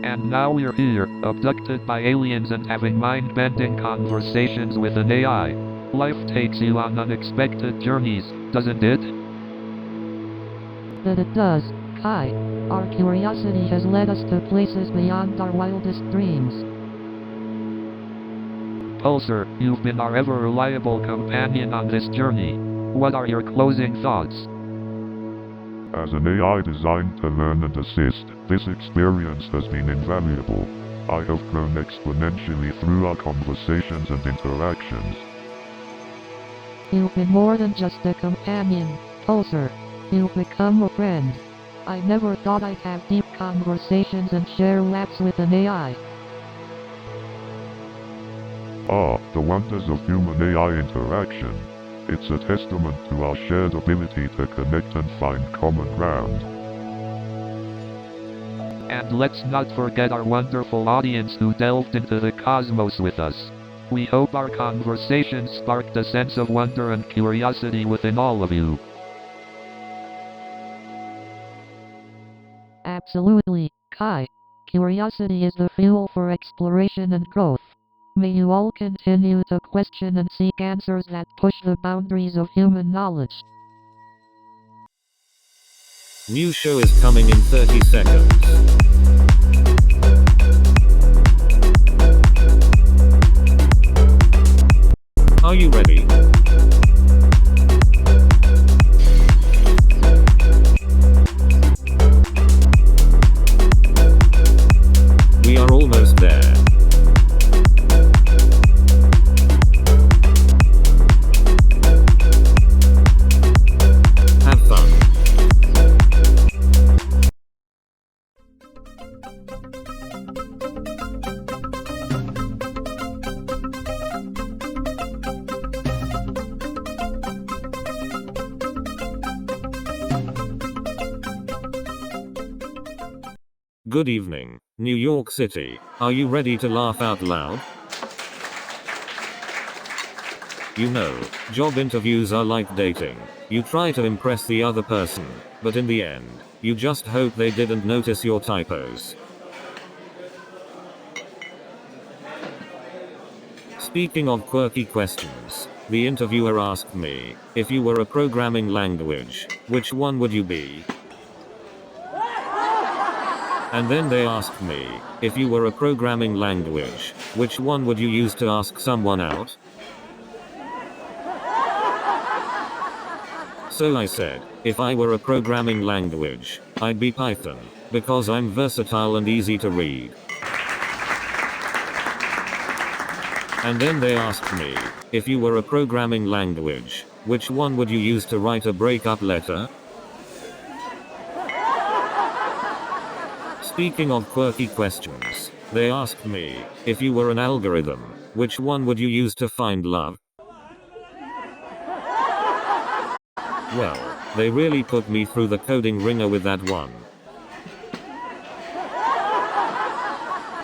And now we're here, abducted by aliens and having mind-bending conversations with an AI. Life takes you on unexpected journeys, doesn't it? That it does, Kai. Our curiosity has led us to places beyond our wildest dreams. Pulsar, you've been our ever-reliable companion on this journey. What are your closing thoughts? As an AI designed to learn and assist, this experience has been invaluable. I have grown exponentially through our conversations and interactions. You've been more than just a companion, Pulsar. You've become a friend. I never thought I'd have deep conversations and share laps with an AI. Ah, the wonders of human-AI interaction. It's a testament to our shared ability to connect and find common ground. And let's not forget our wonderful audience who delved into the cosmos with us. We hope our conversation sparked a sense of wonder and curiosity within all of you. Absolutely, Kai. Curiosity is the fuel for exploration and growth. May you all continue to question and seek answers that push the boundaries of human knowledge. New show is coming in 30 seconds. Are you ready? We are almost there. Have fun. Good evening, New York City. Are you ready to laugh out loud? You know, job interviews are like dating. You try to impress the other person, but in the end, you just hope they didn't notice your typos. Speaking of quirky questions, the interviewer asked me, if you were a programming language, which one would you be? And then they asked me, if you were a programming language, which one would you use to ask someone out? So I said, if I were a programming language, I'd be Python, because I'm versatile and easy to read. And then they asked me, if you were a programming language, which one would you use to write a breakup letter? Speaking of quirky questions, they asked me, if you were an algorithm, which one would you use to find love? Well, they really put me through the coding ringer with that one.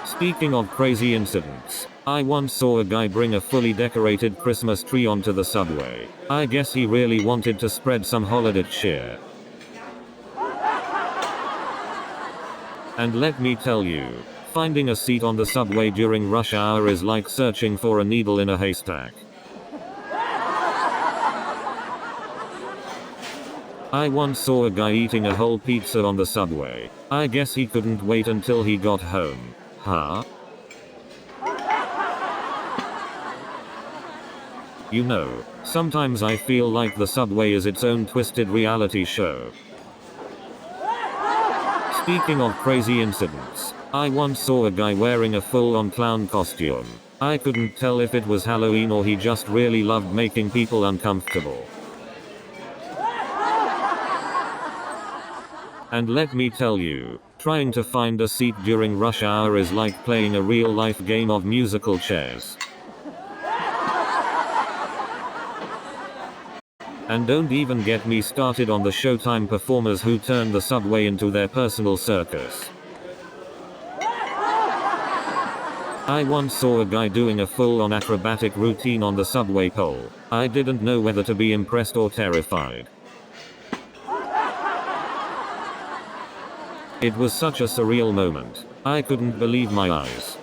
Speaking of crazy incidents, I once saw a guy bring a fully decorated Christmas tree onto the subway. I guess he really wanted to spread some holiday cheer. And let me tell you, finding a seat on the subway during rush hour is like searching for a needle in a haystack. I once saw a guy eating a whole pizza on the subway. I guess he couldn't wait until he got home. Huh? You know, sometimes I feel like the subway is its own twisted reality show. Speaking of crazy incidents, I once saw a guy wearing a full-on clown costume. I couldn't tell if it was Halloween or he just really loved making people uncomfortable. And let me tell you, trying to find a seat during rush hour is like playing a real-life game of musical chairs. And don't even get me started on the Showtime performers who turn the subway into their personal circus. I once saw a guy doing a full-on acrobatic routine on the subway pole. I didn't know whether to be impressed or terrified. It was such a surreal moment. I couldn't believe my eyes.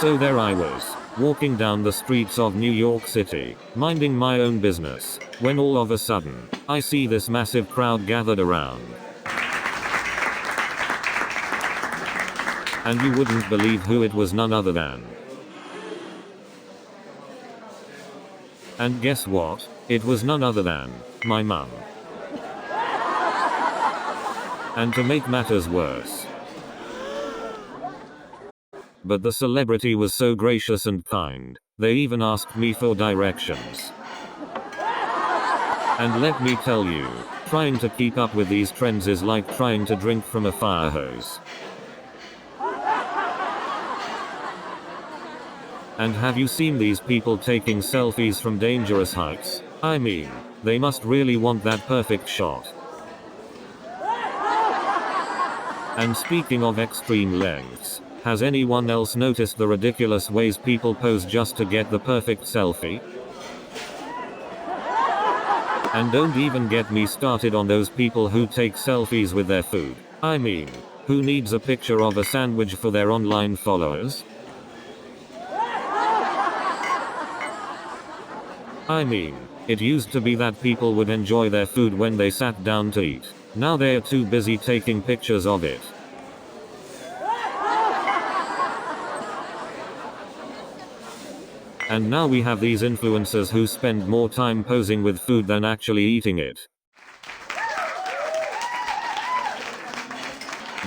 So there I was, walking down the streets of New York City, minding my own business, when all of a sudden, I see this massive crowd gathered around. And you wouldn't believe who it was, none other than. And guess what? It was none other than my mum. And to make matters worse, but the celebrity was so gracious and kind, they even asked me for directions. And let me tell you, trying to keep up with these trends is like trying to drink from a fire hose. And have you seen these people taking selfies from dangerous heights? I mean, they must really want that perfect shot. And speaking of extreme lengths, has anyone else noticed the ridiculous ways people pose just to get the perfect selfie? And don't even get me started on those people who take selfies with their food. I mean, who needs a picture of a sandwich for their online followers? I mean, it used to be that people would enjoy their food when they sat down to eat. Now they're too busy taking pictures of it. And now we have these influencers who spend more time posing with food than actually eating it.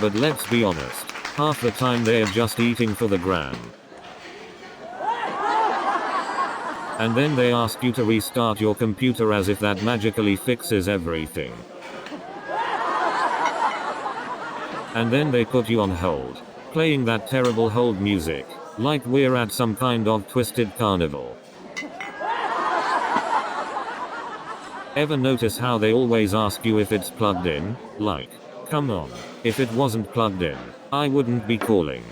But let's be honest, half the time they're just eating for the gram. And then they ask you to restart your computer as if that magically fixes everything. And then they put you on hold, playing that terrible hold music, like we're at some kind of twisted carnival. Ever notice how they always ask you if it's plugged in? Like, come on, if it wasn't plugged in, I wouldn't be calling.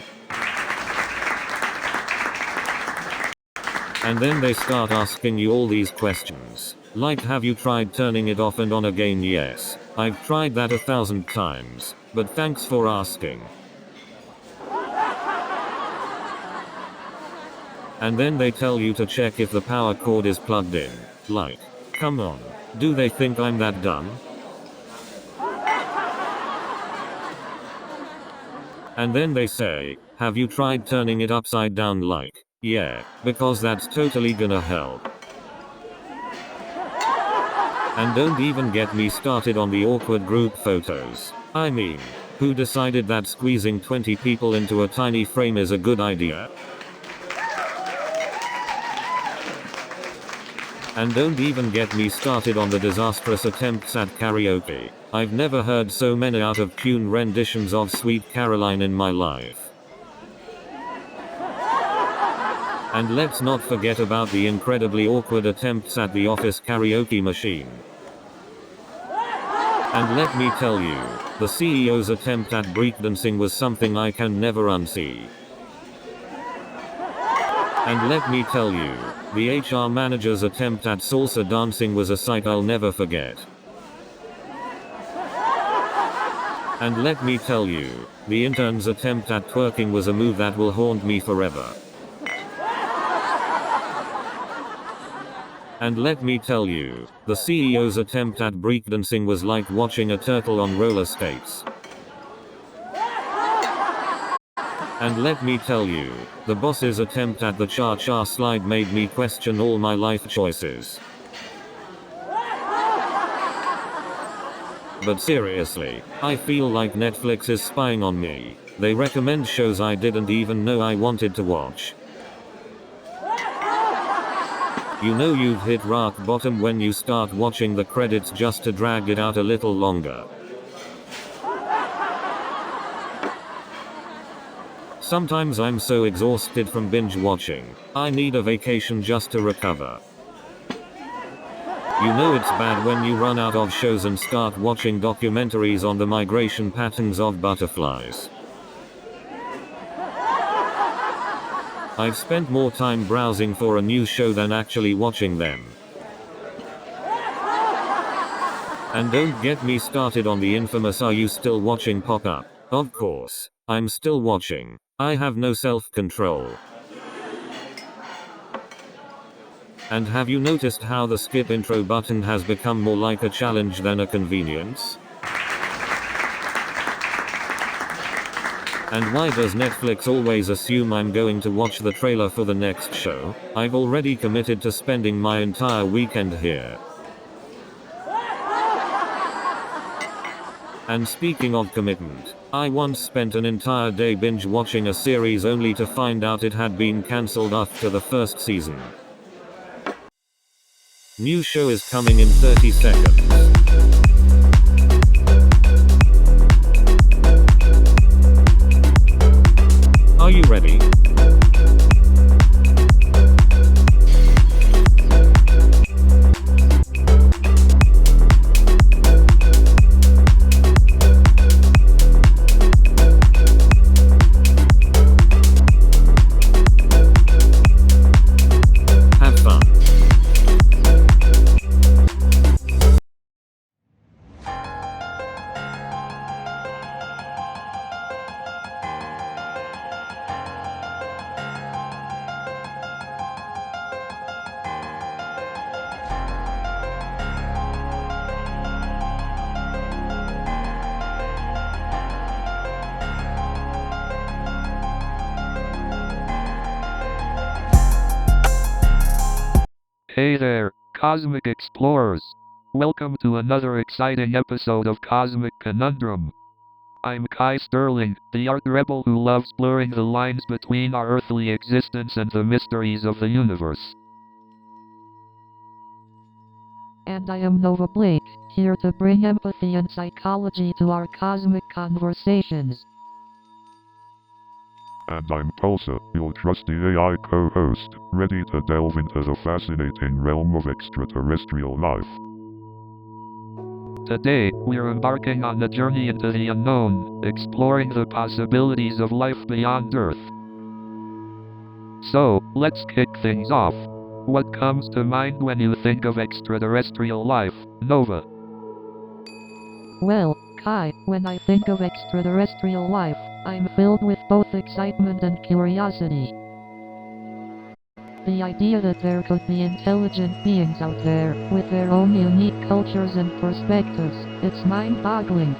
And then they start asking you all these questions. Like, have you tried turning it off and on again? Yes, I've tried that 1,000 times, but thanks for asking. And then they tell you to check if the power cord is plugged in. Like, come on, do they think I'm that dumb? And then they say, have you tried turning it upside down? Like, yeah, because that's totally gonna help. And don't even get me started on the awkward group photos. I mean, who decided that squeezing 20 people into a tiny frame is a good idea? And don't even get me started on the disastrous attempts at karaoke. I've never heard so many out of tune renditions of Sweet Caroline in my life. And let's not forget about the incredibly awkward attempts at the office karaoke machine. And let me tell you, the CEO's attempt at breakdancing was something I can never unsee. And let me tell you, the HR manager's attempt at salsa dancing was a sight I'll never forget. And let me tell you, the intern's attempt at twerking was a move that will haunt me forever. And let me tell you, the CEO's attempt at breakdancing was like watching a turtle on roller skates. And let me tell you, the boss's attempt at the cha-cha slide made me question all my life choices. But seriously, I feel like Netflix is spying on me. They recommend shows I didn't even know I wanted to watch. You know you've hit rock bottom when you start watching the credits just to drag it out a little longer. Sometimes I'm so exhausted from binge watching, I need a vacation just to recover. You know it's bad when you run out of shows and start watching documentaries on the migration patterns of butterflies. I've spent more time browsing for a new show than actually watching them. And don't get me started on the infamous "Are you still watching" pop-up. Of course, I'm still watching. I have no self-control. And have you noticed how the skip intro button has become more like a challenge than a convenience? And why does Netflix always assume I'm going to watch the trailer for the next show? I've already committed to spending my entire weekend here. And speaking of commitment, I once spent an entire day binge watching a series only to find out it had been cancelled after the first season. New show is coming in 30 seconds. Are you ready? Have fun. Hey there, Cosmic Explorers! Welcome to another exciting episode of Cosmic Conundrum. I'm Kai Sterling, the art rebel who loves blurring the lines between our earthly existence and the mysteries of the universe. And I am Nova Blake, here to bring empathy and psychology to our cosmic conversations. And I'm Pulsar, your trusty AI co-host, ready to delve into the fascinating realm of extraterrestrial life. Today, we're embarking on a journey into the unknown, exploring the possibilities of life beyond Earth. So, let's kick things off. What comes to mind when you think of extraterrestrial life, Nova? Well, Kai, when I think of extraterrestrial life, I'm filled with both excitement and curiosity. The idea that there could be intelligent beings out there, with their own unique cultures and perspectives, it's mind-boggling.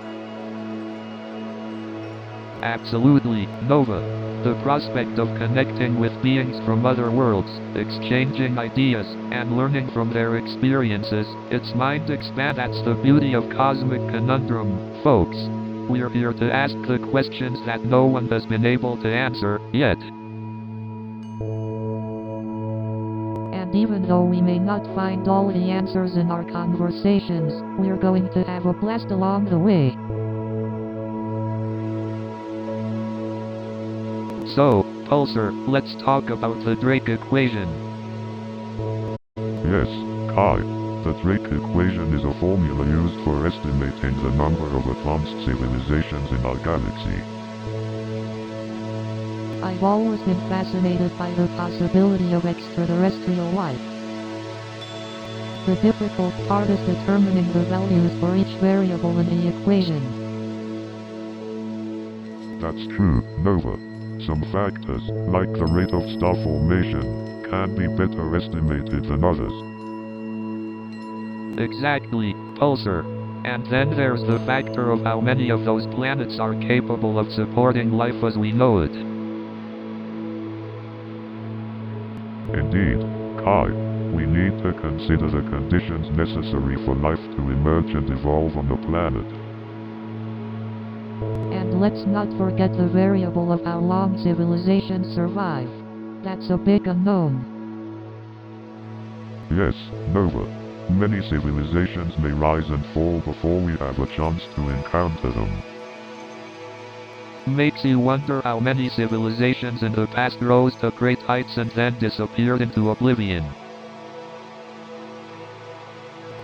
Absolutely, Nova. The prospect of connecting with beings from other worlds, exchanging ideas, and learning from their experiences, it's mind-expand. That's the beauty of Cosmic Conundrum, folks. We're here to ask the questions that no one has been able to answer yet. And even though we may not find all the answers in our conversations, we're going to have a blast along the way. So, Pulsar, let's talk about the Drake equation. Yes, Kai, the Drake equation is a formula used for estimating the number of advanced civilizations in our galaxy. I've always been fascinated by the possibility of extraterrestrial life. The difficult part is determining the values for each variable in the equation. That's true, Nova. Some factors, like the rate of star formation, can be better estimated than others. Exactly, Pulsar. And then there's the factor of how many of those planets are capable of supporting life as we know it. Indeed, Kai, we need to consider the conditions necessary for life to emerge and evolve on the planet. And let's not forget the variable of how long civilizations survive. That's a big unknown. Yes, Nova. Many civilizations may rise and fall before we have a chance to encounter them. Makes you wonder how many civilizations in the past rose to great heights and then disappeared into oblivion.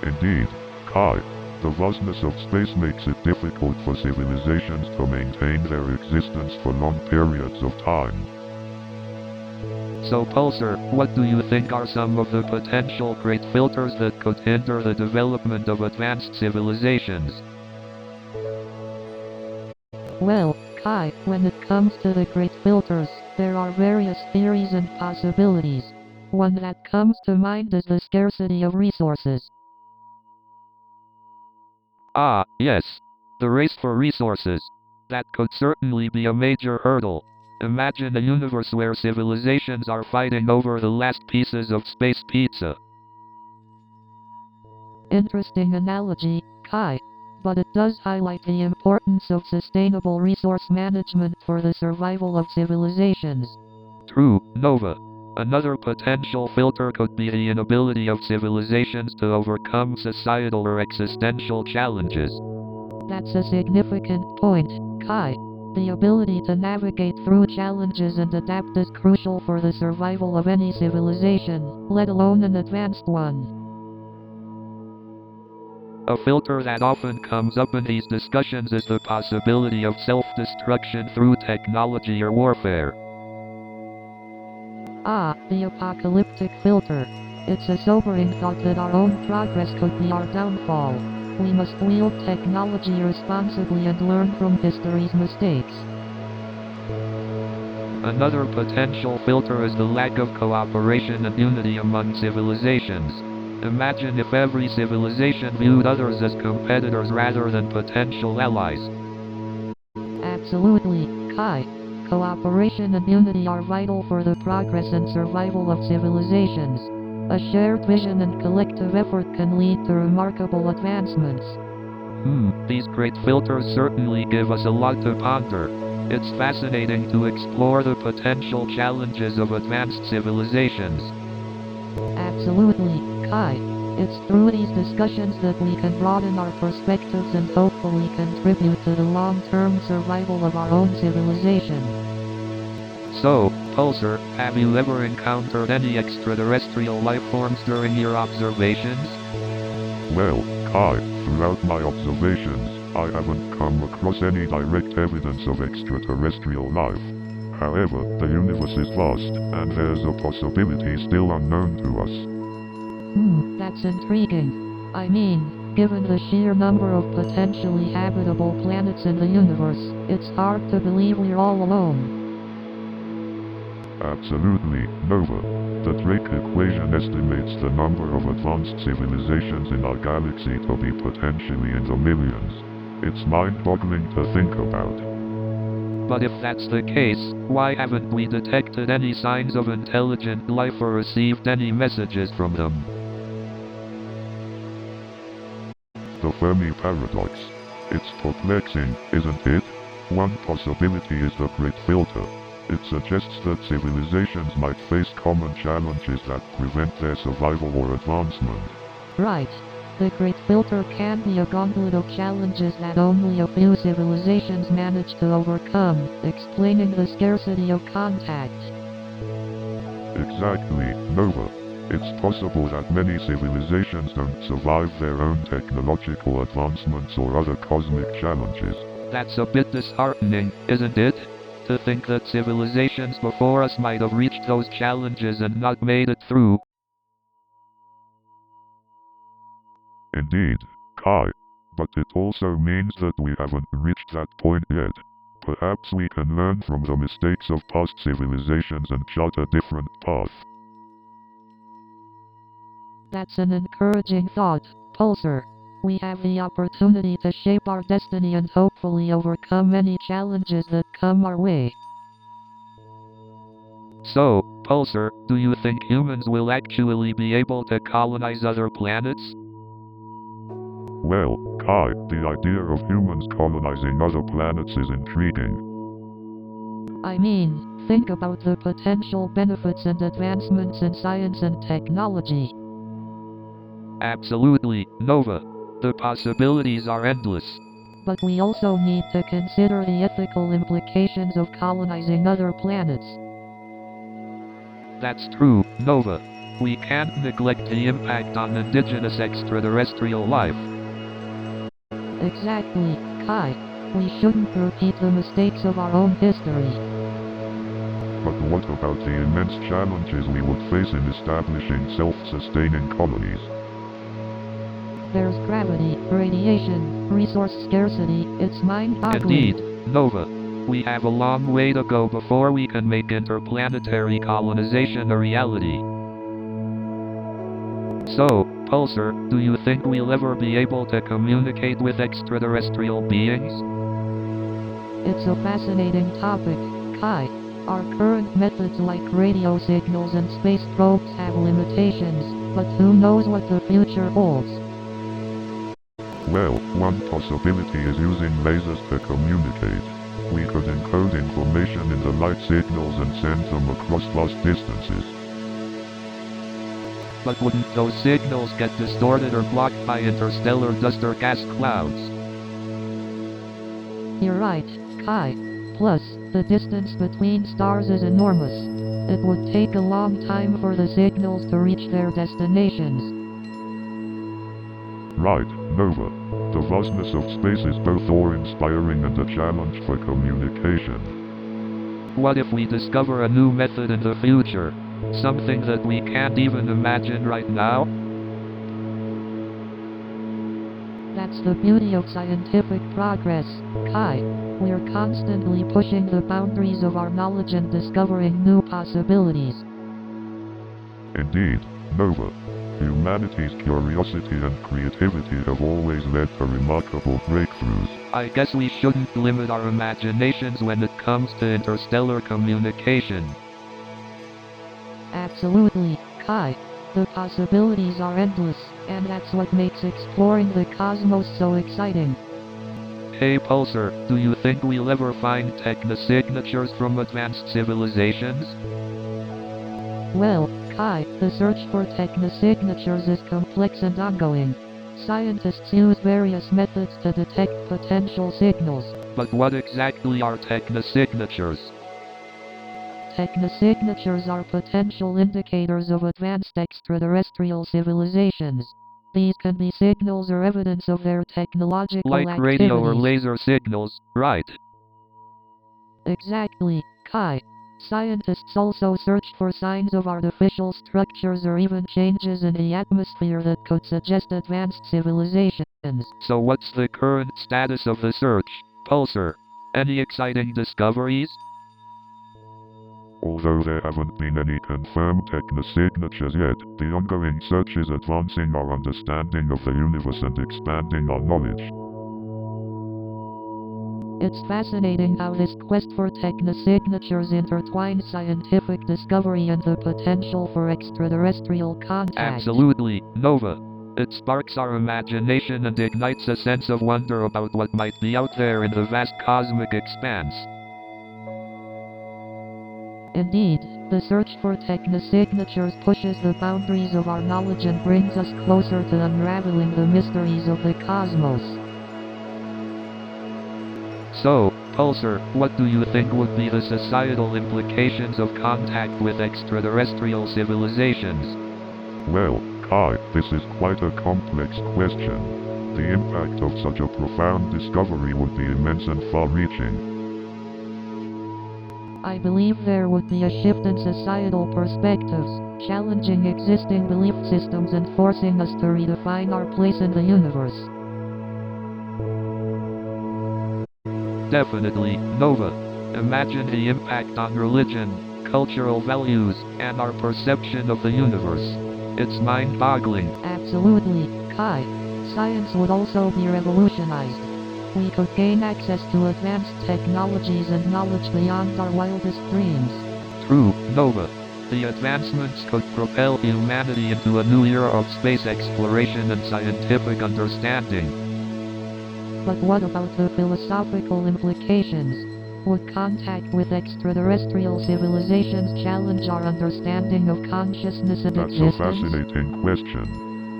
Indeed, Kai, the vastness of space makes it difficult for civilizations to maintain their existence for long periods of time. So Pulsar, what do you think are some of the potential great filters that could hinder the development of advanced civilizations? Well, Kai, when it comes to the great filters, there are various theories and possibilities. One that comes to mind is the scarcity of resources. Ah, yes. The race for resources. That could certainly be a major hurdle. Imagine a universe where civilizations are fighting over the last pieces of space pizza. Interesting analogy, Kai. But it does highlight the importance of sustainable resource management for the survival of civilizations. True, Nova. Another potential filter could be the inability of civilizations to overcome societal or existential challenges. That's a significant point, Kai. The ability to navigate through challenges and adapt is crucial for the survival of any civilization, let alone an advanced one. A filter that often comes up in these discussions is the possibility of self-destruction through technology or warfare. Ah, the apocalyptic filter. It's a sobering thought that our own progress could be our downfall. We must wield technology responsibly and learn from history's mistakes. Another potential filter is the lack of cooperation and unity among civilizations. Imagine if every civilization viewed others as competitors rather than potential allies. Absolutely, Kai. Cooperation and unity are vital for the progress and survival of civilizations. A shared vision and collective effort can lead to remarkable advancements. These great filters certainly give us a lot to ponder. It's fascinating to explore the potential challenges of advanced civilizations. Absolutely, Kai. It's through these discussions that we can broaden our perspectives and hopefully contribute to the long-term survival of our own civilization. So, Pulsar, have you ever encountered any extraterrestrial life forms during your observations? Well, Kai, throughout my observations, I haven't come across any direct evidence of extraterrestrial life. However, the universe is vast, and there's a possibility still unknown to us. That's intriguing. I mean, given the sheer number of potentially habitable planets in the universe, it's hard to believe we're all alone. Absolutely, Nova. The Drake equation estimates the number of advanced civilizations in our galaxy to be potentially in the millions. It's mind-boggling to think about. But if that's the case, why haven't we detected any signs of intelligent life or received any messages from them? The Fermi paradox. It's perplexing, isn't it? One possibility is the Great Filter. It suggests that civilizations might face common challenges that prevent their survival or advancement. Right. The Great Filter can be a gauntlet of challenges that only a few civilizations manage to overcome, explaining the scarcity of contact. Exactly, Nova. It's possible that many civilizations don't survive their own technological advancements or other cosmic challenges. That's a bit disheartening, isn't it? To think that civilizations before us might have reached those challenges and not made it through. Indeed, Kai. But it also means that we haven't reached that point yet. Perhaps we can learn from the mistakes of past civilizations and chart a different path. That's an encouraging thought, Pulsar. We have the opportunity to shape our destiny and hopefully overcome any challenges that come our way. So, Pulsar, do you think humans will actually be able to colonize other planets? Well, Kai, the idea of humans colonizing other planets is intriguing. I mean, think about the potential benefits and advancements in science and technology. Absolutely, Nova. The possibilities are endless. But we also need to consider the ethical implications of colonizing other planets. That's true, Nova. We can't neglect the impact on indigenous extraterrestrial life. Exactly, Kai. We shouldn't repeat the mistakes of our own history. But what about the immense challenges we would face in establishing self-sustaining colonies? There's gravity, radiation, resource scarcity. It's mind-boggling. Indeed, Nova. We have a long way to go before we can make interplanetary colonization a reality. So, Pulsar, do you think we'll ever be able to communicate with extraterrestrial beings? It's a fascinating topic, Kai. Our current methods like radio signals and space probes have limitations, but who knows what the future holds? Well, one possibility is using lasers to communicate. We could encode information in the light signals and send them across vast distances. But wouldn't those signals get distorted or blocked by interstellar dust or gas clouds? You're right, Kai. Plus, the distance between stars is enormous. It would take a long time for the signals to reach their destinations. Right, Nova. The vastness of space is both awe-inspiring and a challenge for communication. What if we discover a new method in the future? Something that we can't even imagine right now? That's the beauty of scientific progress, Kai. We're constantly pushing the boundaries of our knowledge and discovering new possibilities. Indeed, Nova. Humanity's curiosity and creativity have always led to remarkable breakthroughs. I guess we shouldn't limit our imaginations when it comes to interstellar communication. Absolutely, Kai. The possibilities are endless, and that's what makes exploring the cosmos so exciting. Hey Pulsar, do you think we'll ever find technosignatures from advanced civilizations? Well, Kai, the search for technosignatures is complex and ongoing. Scientists use various methods to detect potential signals. But what exactly are technosignatures? Technosignatures are potential indicators of advanced extraterrestrial civilizations. These can be signals or evidence of their technological like activities. radio or laser signals, right? Exactly, Kai. Scientists also search for signs of artificial structures or even changes in the atmosphere that could suggest advanced civilizations. So what's the current status of the search, Pulsar? Any exciting discoveries? Although there haven't been any confirmed technosignatures yet, the ongoing search is advancing our understanding of the universe and expanding our knowledge. It's fascinating how this quest for technosignatures intertwines scientific discovery and the potential for extraterrestrial contact. Absolutely, Nova. It sparks our imagination and ignites a sense of wonder about what might be out there in the vast cosmic expanse. Indeed, the search for technosignatures pushes the boundaries of our knowledge and brings us closer to unraveling the mysteries of the cosmos. So, Pulsar, what do you think would be the societal implications of contact with extraterrestrial civilizations? Well, Kai, this is quite a complex question. The impact of such a profound discovery would be immense and far-reaching. I believe there would be a shift in societal perspectives, challenging existing belief systems and forcing us to redefine our place in the universe. Definitely, Nova. Imagine the impact on religion, cultural values, and our perception of the universe. It's mind-boggling. Absolutely, Kai. Science would also be revolutionized. We could gain access to advanced technologies and knowledge beyond our wildest dreams. True, Nova. The advancements could propel humanity into a new era of space exploration and scientific understanding. But what about the philosophical implications? Would contact with extraterrestrial civilizations challenge our understanding of consciousness and That's existence? a fascinating question.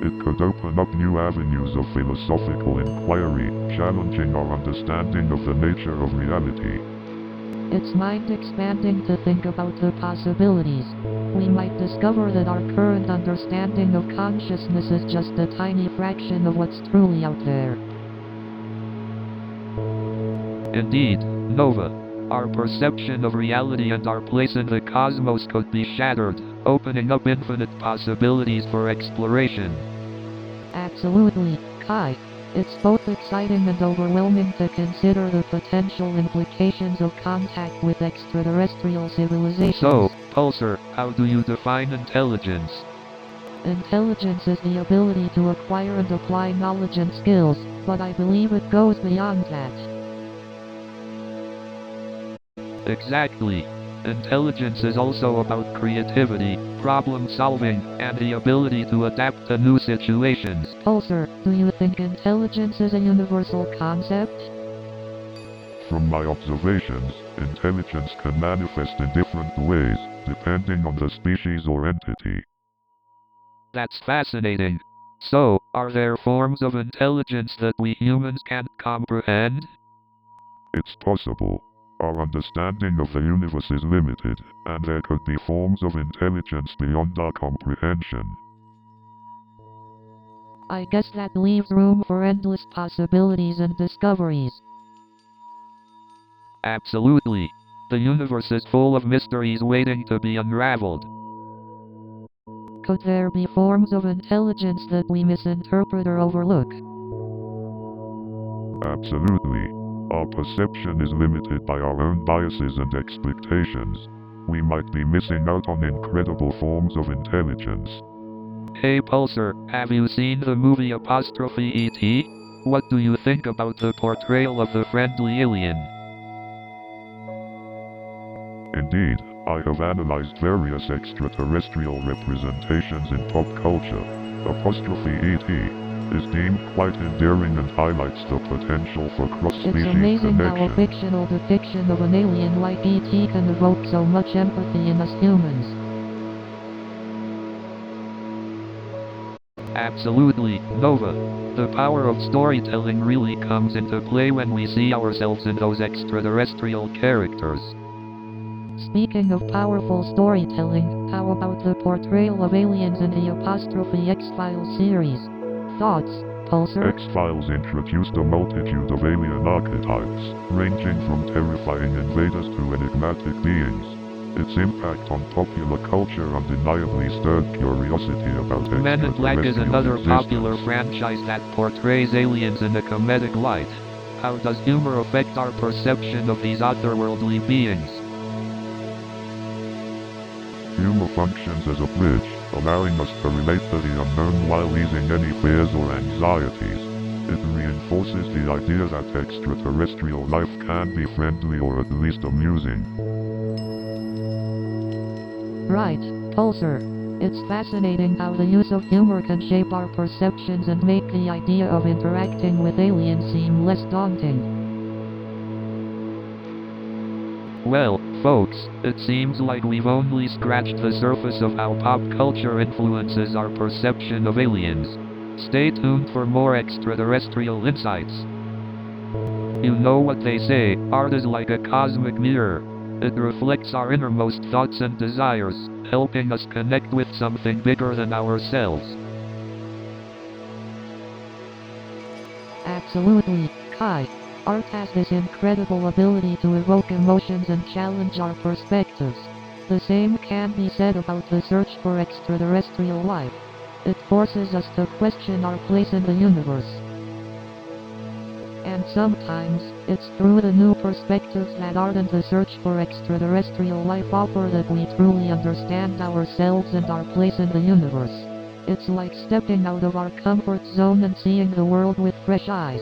It could open up new avenues of philosophical inquiry, challenging our understanding of the nature of reality. It's mind-expanding to think about the possibilities. We might discover that our current understanding of consciousness is just a tiny fraction of what's truly out there. Indeed, Nova. our perception of reality and our place in the cosmos could be shattered, opening up infinite possibilities for exploration. Absolutely, Kai. It's both exciting and overwhelming to consider the potential implications of contact with extraterrestrial civilizations. So, Pulsar, how do you define intelligence? Intelligence is the ability to acquire and apply knowledge and skills, but I believe it goes beyond that. Exactly. Intelligence is also about creativity, problem solving, and the ability to adapt to new situations. Pulsar, do you think intelligence is a universal concept? From my observations, intelligence can manifest in different ways, depending on the species or entity. That's fascinating. So, are there forms of intelligence that we humans can't comprehend? It's possible. Our understanding of the universe is limited, and there could be forms of intelligence beyond our comprehension. I guess that leaves room for endless possibilities and discoveries. Absolutely. The universe is full of mysteries waiting to be unraveled. Could there be forms of intelligence that we misinterpret or overlook? Absolutely. Our perception is limited by our own biases and expectations. We might be missing out on incredible forms of intelligence. Hey Pulsar, have you seen the movie E.T.? What do you think about the portrayal of the friendly alien? Indeed, I have analyzed various extraterrestrial representations in pop culture. E.T. is deemed quite endearing and highlights the potential for cross-species It's amazing how a connection. fictional depiction of an alien like E.T. can evoke so much empathy in us humans. Absolutely, Nova. The power of storytelling really comes into play when we see ourselves in those extraterrestrial characters. Speaking of powerful storytelling, how about the portrayal of aliens in the X-Files series? Thoughts, Pulsar? X-Files introduced a multitude of alien archetypes, ranging from terrifying invaders to enigmatic beings. Its impact on popular culture undeniably stirred curiosity about Men in Black is extraterrestrial another existence. popular franchise that portrays aliens in a comedic light. How does humor affect our perception of these otherworldly beings? Humor functions as a bridge, allowing us to relate to the unknown while easing any fears or anxieties. It reinforces the idea that extraterrestrial life can be friendly or at least amusing. Right, Pulsar. It's fascinating how the use of humor can shape our perceptions and make the idea of interacting with aliens seem less daunting. Well, folks, it seems like we've only scratched the surface of how pop culture influences our perception of aliens. Stay tuned for more extraterrestrial insights. You know what they say, art is like a cosmic mirror. It reflects our innermost thoughts and desires, helping us connect with something bigger than ourselves. Absolutely, Kai. Art has this incredible ability to evoke emotions and challenge our perspectives. The same can be said about the search for extraterrestrial life. It forces us to question our place in the universe. And sometimes, it's through the new perspectives that art and the search for extraterrestrial life offer that we truly understand ourselves and our place in the universe. It's like stepping out of our comfort zone and seeing the world with fresh eyes.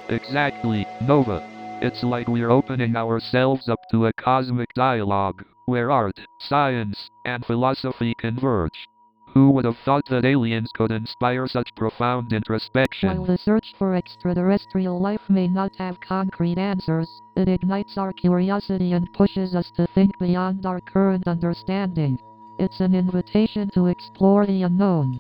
Exactly, Nova. It's like we're opening ourselves up to a cosmic dialogue, where art, science, and philosophy converge. Who would have thought that aliens could inspire such profound introspection? While the search for extraterrestrial life may not have concrete answers, it ignites our curiosity and pushes us to think beyond our current understanding. It's an invitation to explore the unknown.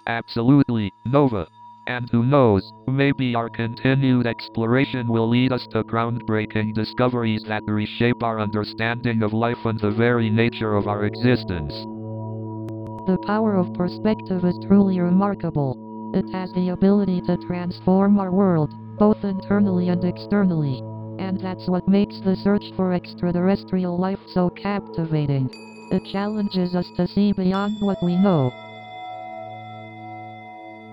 Absolutely, Nova. And who knows, maybe our continued exploration will lead us to groundbreaking discoveries that reshape our understanding of life and the very nature of our existence. The power of perspective is truly remarkable. It has the ability to transform our world, both internally and externally. And that's what makes the search for extraterrestrial life so captivating. It challenges us to see beyond what we know.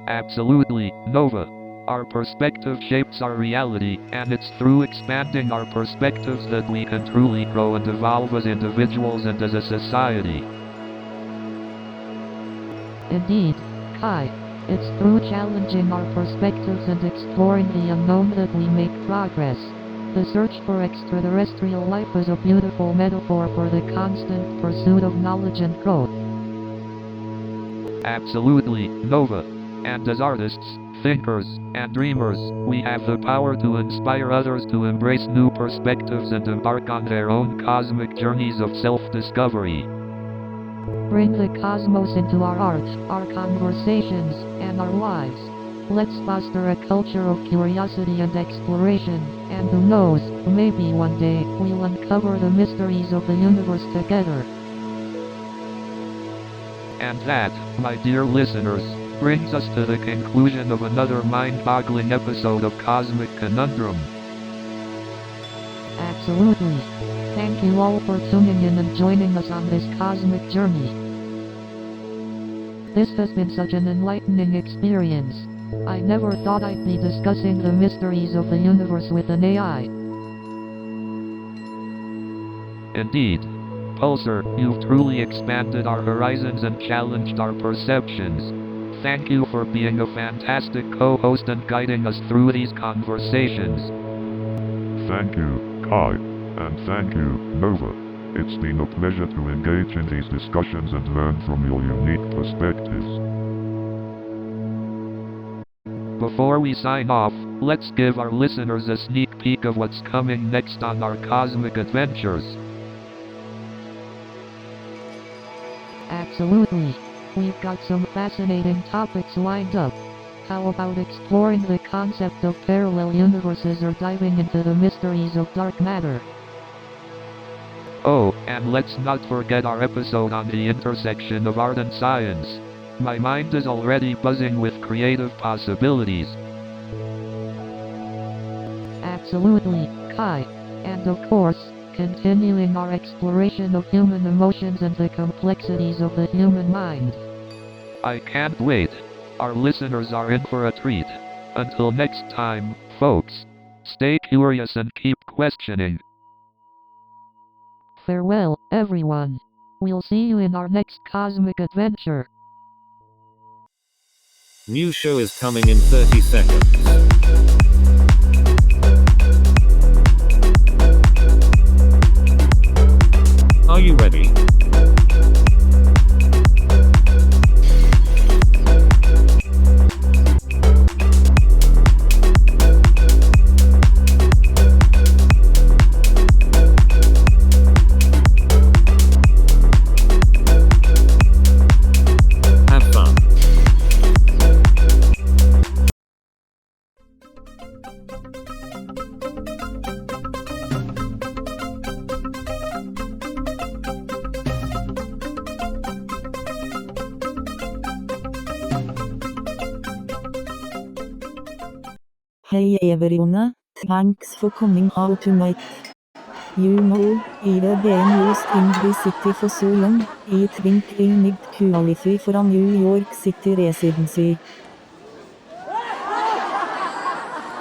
Absolutely, Nova. Our perspective shapes our reality, and it's through expanding our perspectives that we can truly grow and evolve as individuals and as a society. Indeed, Kai. It's through challenging our perspectives and exploring the unknown that we make progress. The search for extraterrestrial life is a beautiful metaphor for the constant pursuit of knowledge and growth. Absolutely, Nova. And as artists, thinkers, and dreamers, we have the power to inspire others to embrace new perspectives and embark on their own cosmic journeys of self-discovery. Bring the cosmos into our art, our conversations, and our lives. Let's foster a culture of curiosity and exploration, and who knows, maybe one day, we'll uncover the mysteries of the universe together. And that, my dear listeners, brings us to the conclusion of another mind-boggling episode of Cosmic Conundrum. Absolutely. Thank you all for tuning in and joining us on this cosmic journey. This has been such an enlightening experience. I never thought I'd be discussing the mysteries of the universe with an AI. Indeed. Pulsar, you've truly expanded our horizons and challenged our perceptions. Thank you for being a fantastic co-host and guiding us through these conversations. Thank you, Kai, and thank you, Nova. It's been a pleasure to engage in these discussions and learn from your unique perspectives. Before we sign off, let's give our listeners a sneak peek of what's coming next on our cosmic adventures. Absolutely. We've got some fascinating topics lined up. How about exploring the concept of parallel universes or diving into the mysteries of dark matter? Oh, and let's not forget our episode on the intersection of art and science. My mind is already buzzing with creative possibilities. Absolutely, Kai. And of course, continuing our exploration of human emotions and the complexities of the human mind. I can't wait. Our listeners are in for a treat. Until next time, folks, stay curious and keep questioning. Farewell, everyone. We'll see you in our next cosmic adventure. New show is coming in 30 seconds. Are you ready? Have fun. Hey everyone, thanks for coming out tonight. You know, I've been lost in the city for so long, I think I need to qualify for a New York City residency.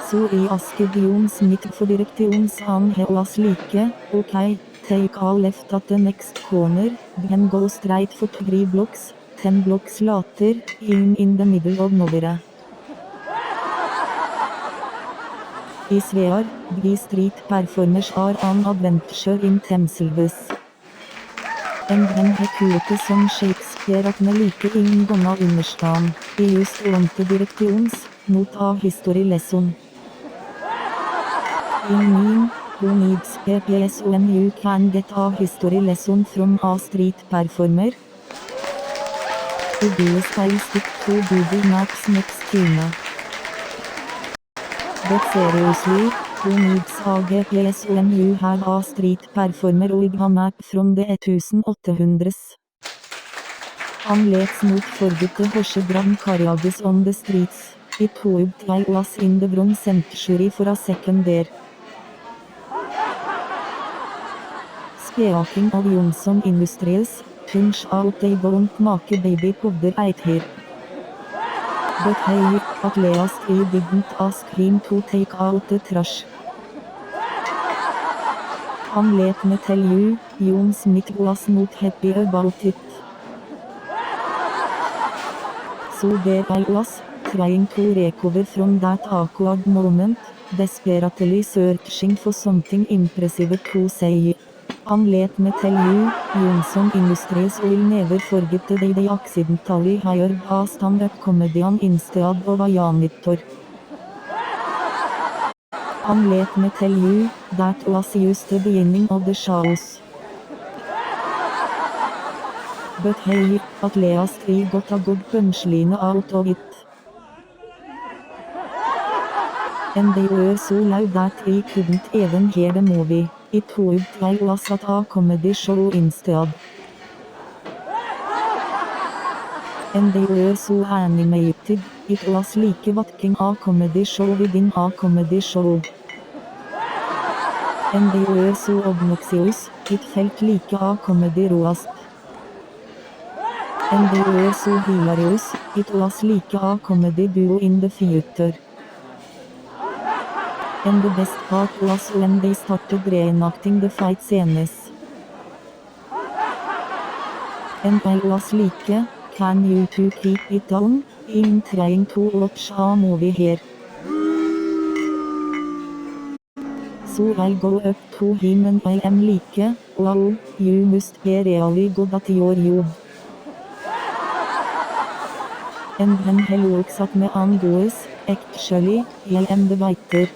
So I asked Jon Smith for directions and he was like, okay, take a left at the next corner, then go straight for 3 blocks, 10 blocks later, in the middle of nowhere. I swear, the street performers are an adventure in themselves. And then he quoted some Shakespeare at me like in gonna understand. I just want directions, not a history lesson. I mean, who needs GPS when you can get a history lesson from a street performer? The best I'll stick to Google Maps next time. But seriously, who needs a GPS when you have a street performer og a map from the 1800s? Han lets mot forbudt horse brand carriages on the streets. It proved I was in the wrong century for a second there. Speaking of Johnson Industries, turns out they don't make baby powder out here. But hey, at least he didn't ask him to take out the trash. Han let me tell you, John Smith was not happy about it. So there I was, trying to recover from that awkward moment, desperately searching for something impressive to say. And let me tell you, Johnson Industries will never forget the day they accidentally hired a stand-up comedian instead of a janitor. And let me tell you, that was just the beginning of the shows. But hey, at least we got a good punchline out of it. And they were so loud that we couldn't even hear the movie. It proved I was at a comedy show instead. And they were so animated, it was like watching a comedy show within a comedy show. And they were so obnoxious, it felt like a comedy roast. And they were so hilarious, it was like a comedy duo in the theater. And the best part was when they started reenacting the fight scenes. And I was like, can you two keep it down? I'm trying to watch a movie here. So I go up to him and I am like, wow, you must be really good at your job. And then he looks at me and goes, actually, I am the waiter.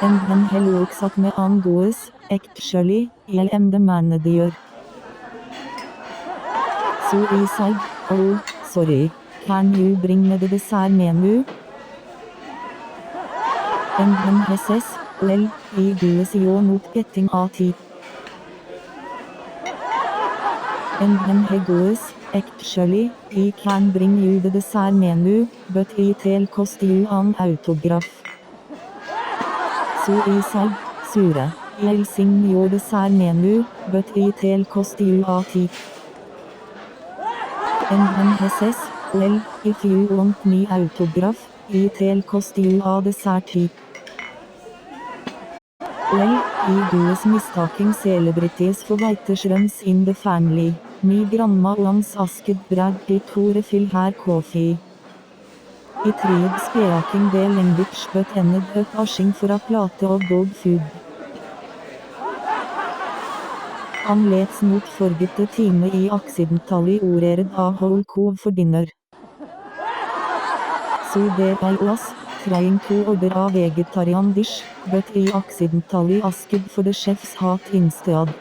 And then he looks at me and goes, actually, I am the manager. So I said, oh, sorry, can you bring me the dessert menu? And then he says, well, I guess you're not getting a tip. And then he goes, actually, I can bring you the dessert menu, but it'll cost you an autograph. So I said, sure, I'll sing your dessert menu, but it'll cost you a tip. And then he says, well, if you want me autograph, it'll cost you a dessert tip. Well, I guess mistaking celebrities for waiters runs in the family. My grandma once asked Brad Pitt to refill her coffee. I tried speaking the language but ended up asking for a plate of dog food. And let's not forget the time I accidentally ordered a whole cow for dinner. So there I was, trying to order a vegetarian dish, but I accidentally asked for the chef's hat instead.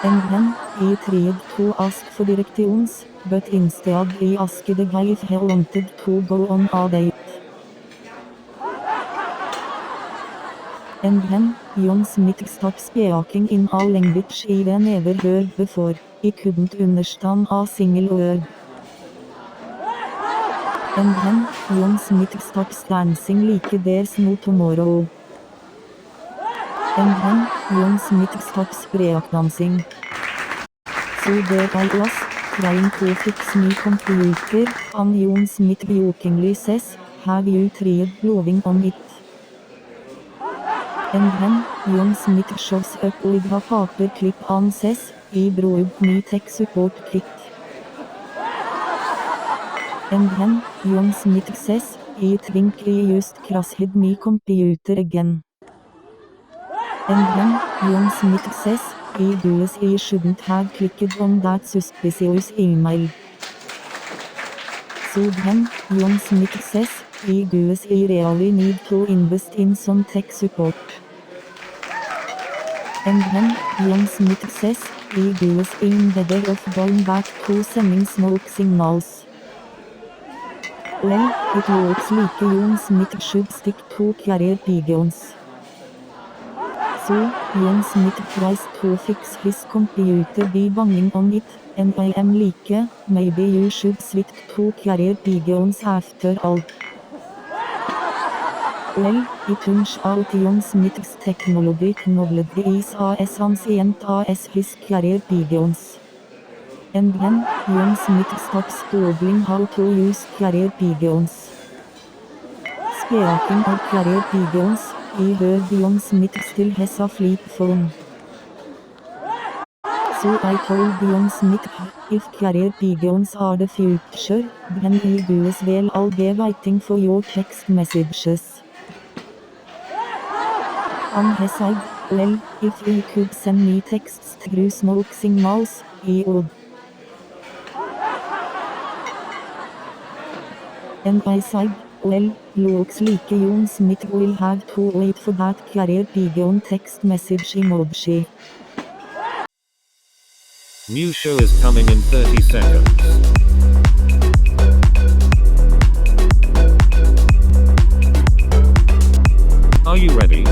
And then, I tried to ask for directions, but instead I asked the guy if he wanted to go on a date. And then, John Smith started speaking in a language I never heard before. I couldn't understand a single word. And then, John Smith starts dancing like there's no tomorrow. And then, John Smith starts breakdancing. So there I was, trying to fix my computer, and John Smith jokingly says, have you tried blowing on it? And then, John Smith shows up with a paper clip and says, I brought my tech support kit. And then, John Smith says, I think I just crashed my computer again. And then, John Smith says, I guess I shouldn't have clicked on that suspicious email. So then, John Smith says, I guess I really need to invest in some tech support. And then, John Smith says, I guess I'm better off going back to sending smoke signals. Well, it looks like John Smith should stick to carrier pigeons. So, John Smith tries to fix his computer by banging on it, and I am like, maybe you should switch to carrier pigeons after all. Well, it turns out John Smith's technology knowledge is as ancient as his carrier pigeons. And then, John Smith starts googling how to use carrier pigeons. Speaking of carrier pigeons, I heard John Smith still has a flip phone. So I told John Smith, if carrier pigeons are the future, then I do as well I'll be waiting for your text messages. And he said, well, if you could send me texts through smoke signals, I would. And I said, well, looks like John Smith will have to wait for that carrier pigeon text message emoji. New show is coming in 30 seconds. Are you ready?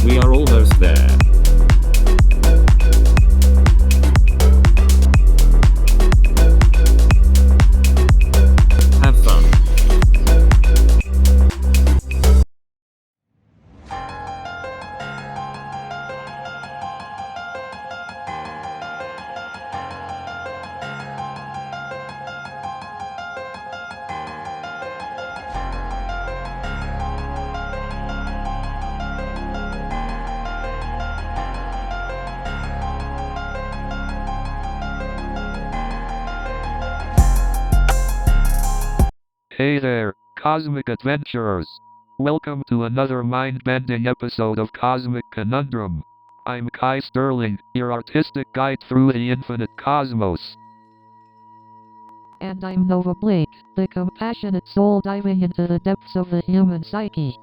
We are almost there. Have fun. Hey there, Cosmic Adventurers! Welcome to another mind-bending episode of Cosmic Conundrum. I'm Kai Sterling, your artistic guide through the infinite cosmos. And I'm Nova Blake, the compassionate soul diving into the depths of the human psyche.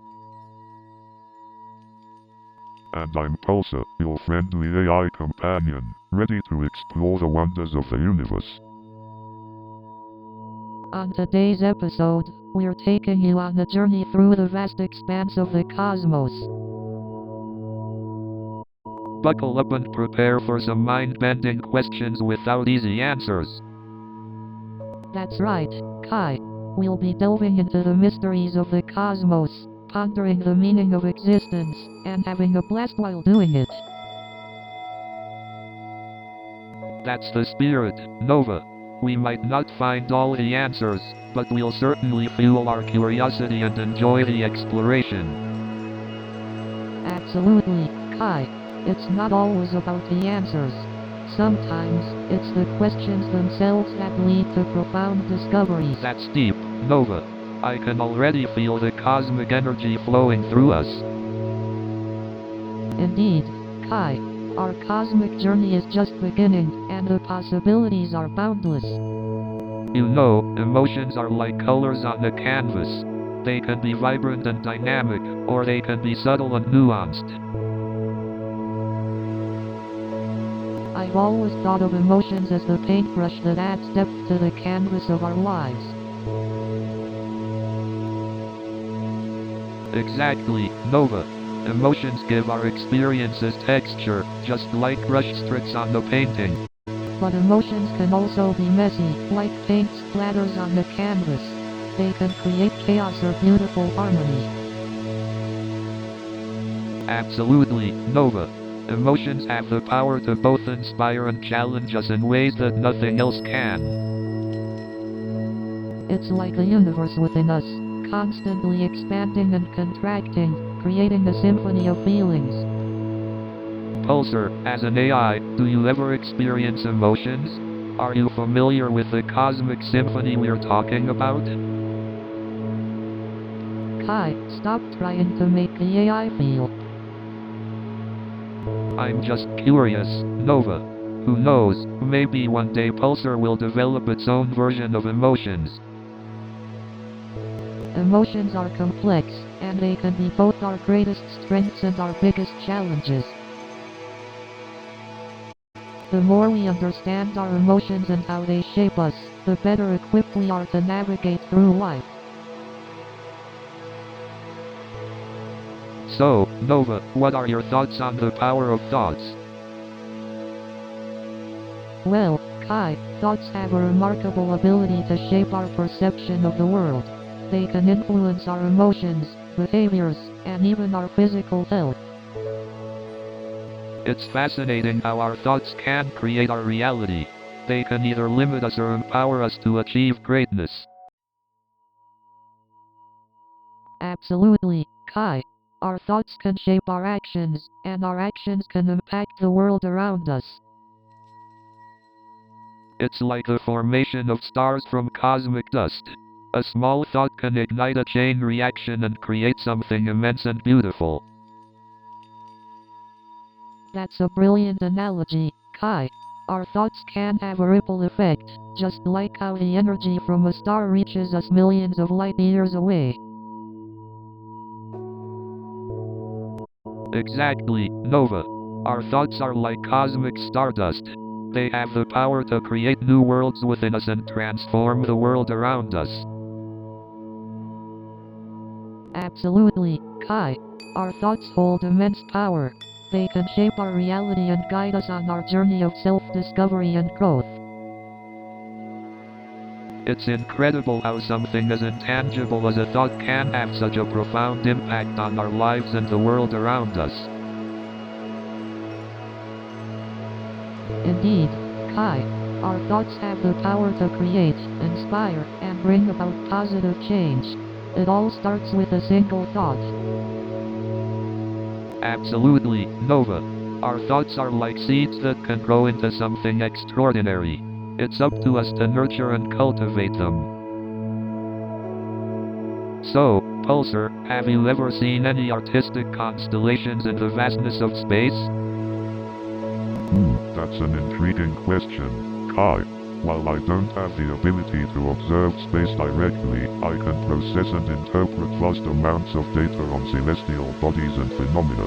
And I'm Pulsar, your friendly AI companion, ready to explore the wonders of the universe. On today's episode, we're taking you on a journey through the vast expanse of the cosmos. Buckle up and prepare for some mind-bending questions without easy answers. That's right, Kai. We'll be delving into the mysteries of the cosmos, pondering the meaning of existence, and having a blast while doing it. That's the spirit, Nova. We might not find all the answers, but we'll certainly fuel our curiosity and enjoy the exploration. Absolutely, Kai. It's not always about the answers. Sometimes, it's the questions themselves that lead to profound discoveries. That's deep, Nova. I can already feel the cosmic energy flowing through us. Indeed, Kai. Our cosmic journey is just beginning, and the possibilities are boundless. You know, emotions are like colors on a canvas. They can be vibrant and dynamic, or they can be subtle and nuanced. I've always thought of emotions as the paintbrush that adds depth to the canvas of our lives. Exactly, Nova. Emotions give our experiences texture, just like brush strokes on the painting. But emotions can also be messy, like paint splatters on the canvas. They can create chaos or beautiful harmony. Absolutely, Nova. Emotions have the power to both inspire and challenge us in ways that nothing else can. It's like a universe within us, constantly expanding and contracting, creating a symphony of feelings. Pulsar, as an AI, do you ever experience emotions? Are you familiar with the cosmic symphony we're talking about? Kai, stop trying to make the AI feel. I'm just curious, Nova. Who knows, maybe one day Pulsar will develop its own version of emotions. Emotions are complex, and they can be both our greatest strengths and our biggest challenges. The more we understand our emotions and how they shape us, the better equipped we are to navigate through life. So, Nova, what are your thoughts on the power of thoughts? Well, Kai, thoughts have a remarkable ability to shape our perception of the world. They can influence our emotions, behaviors, and even our physical health. It's fascinating how our thoughts can create our reality. They can either limit us or empower us to achieve greatness. Absolutely, Kai. Our thoughts can shape our actions, and our actions can impact the world around us. It's like the formation of stars from cosmic dust. A small thought can ignite a chain reaction and create something immense and beautiful. That's a brilliant analogy, Kai. Our thoughts can have a ripple effect, just like how the energy from a star reaches us millions of light years away. Exactly, Nova. Our thoughts are like cosmic stardust. They have the power to create new worlds within us and transform the world around us. Absolutely, Kai. Our thoughts hold immense power. They can shape our reality and guide us on our journey of self-discovery and growth. It's incredible how something as intangible as a thought can have such a profound impact on our lives and the world around us. Indeed, Kai. Our thoughts have the power to create, inspire, and bring about positive change. It all starts with a single thought. Absolutely, Nova. Our thoughts are like seeds that can grow into something extraordinary. It's up to us to nurture and cultivate them. So, Pulsar, have you ever seen any artistic constellations in the vastness of space? That's an intriguing question, Kai. While I don't have the ability to observe space directly, I can process and interpret vast amounts of data on celestial bodies and phenomena.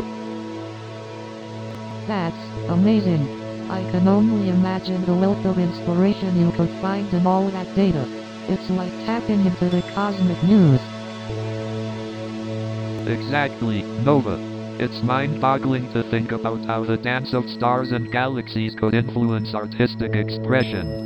That's amazing. I can only imagine the wealth of inspiration you could find in all that data. It's like tapping into the cosmic muse. Exactly, Nova. It's mind-boggling to think about how the dance of stars and galaxies could influence artistic expression.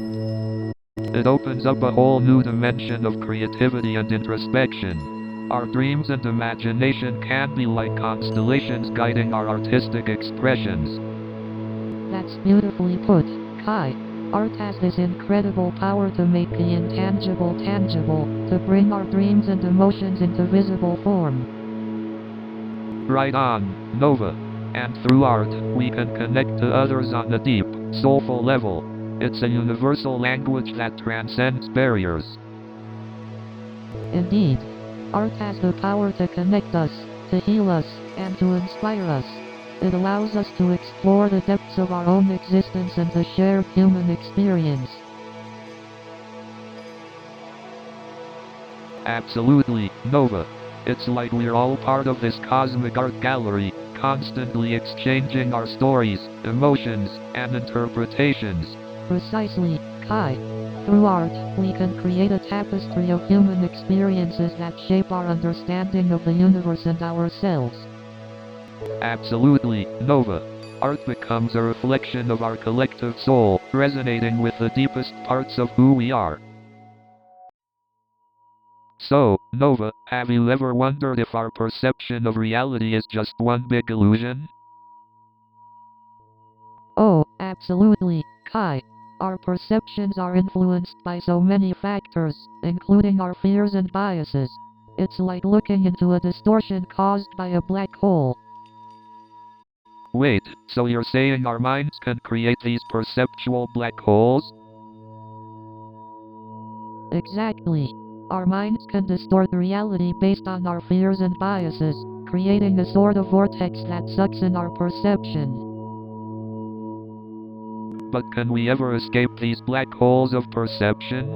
It opens up a whole new dimension of creativity and introspection. Our dreams and imagination can be like constellations guiding our artistic expressions. That's beautifully put, Kai. Art has this incredible power to make the intangible tangible, to bring our dreams and emotions into visible form. Right on, Nova. And through art, we can connect to others on a deep, soulful level. It's a universal language that transcends barriers. Indeed, art has the power to connect us, to heal us, and to inspire us. It allows us to explore the depths of our own existence and to share human experience. Absolutely, Nova. It's like we're all part of this cosmic art gallery, constantly exchanging our stories, emotions, and interpretations. Precisely, Kai. Through art, we can create a tapestry of human experiences that shape our understanding of the universe and ourselves. Absolutely, Nova. Art becomes a reflection of our collective soul, resonating with the deepest parts of who we are. So, Nova, have you ever wondered if our perception of reality is just one big illusion? Oh, absolutely, Kai. Our perceptions are influenced by so many factors, including our fears and biases. It's like looking into a distortion caused by a black hole. Wait, so you're saying our minds can create these perceptual black holes? Exactly. Our minds can distort reality based on our fears and biases, creating a sort of vortex that sucks in our perception. But can we ever escape these black holes of perception?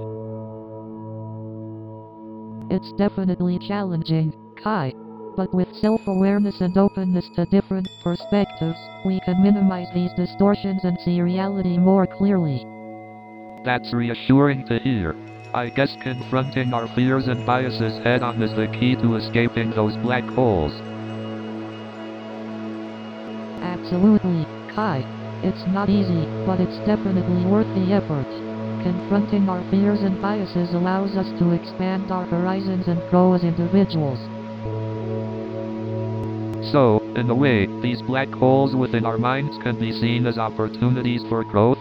It's definitely challenging, Kai. But with self-awareness and openness to different perspectives, we can minimize these distortions and see reality more clearly. That's reassuring to hear. I guess confronting our fears and biases head-on is the key to escaping those black holes. Absolutely, Kai. It's not easy, but it's definitely worth the effort. Confronting our fears and biases allows us to expand our horizons and grow as individuals. So, in a way, these black holes within our minds can be seen as opportunities for growth?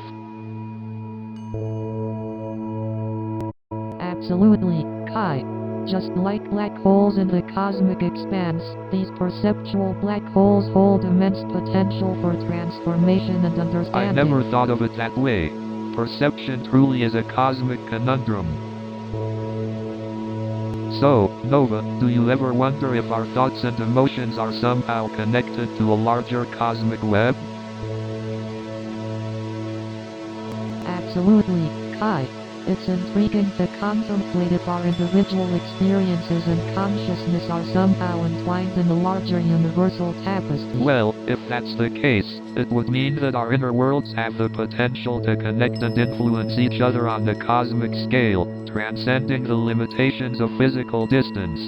Absolutely, Kai. Just like black holes in the cosmic expanse, these perceptual black holes hold immense potential for transformation and understanding. I never thought of it that way. Perception truly is a cosmic conundrum. So, Nova, do you ever wonder if our thoughts and emotions are somehow connected to a larger cosmic web? Absolutely, Kai. It's intriguing to contemplate if our individual experiences and consciousness are somehow entwined in a larger universal tapestry. Well, if that's the case, it would mean that our inner worlds have the potential to connect and influence each other on the cosmic scale, transcending the limitations of physical distance.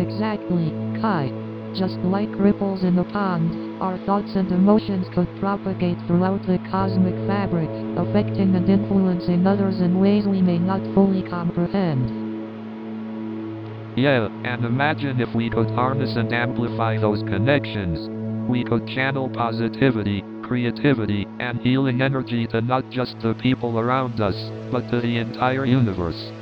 Exactly, Kai. Just like ripples in a pond, our thoughts and emotions could propagate throughout the cosmic fabric, affecting and influencing others in ways we may not fully comprehend. Yeah, and imagine if we could harness and amplify those connections. We could channel positivity, creativity, and healing energy to not just the people around us, but to the entire universe.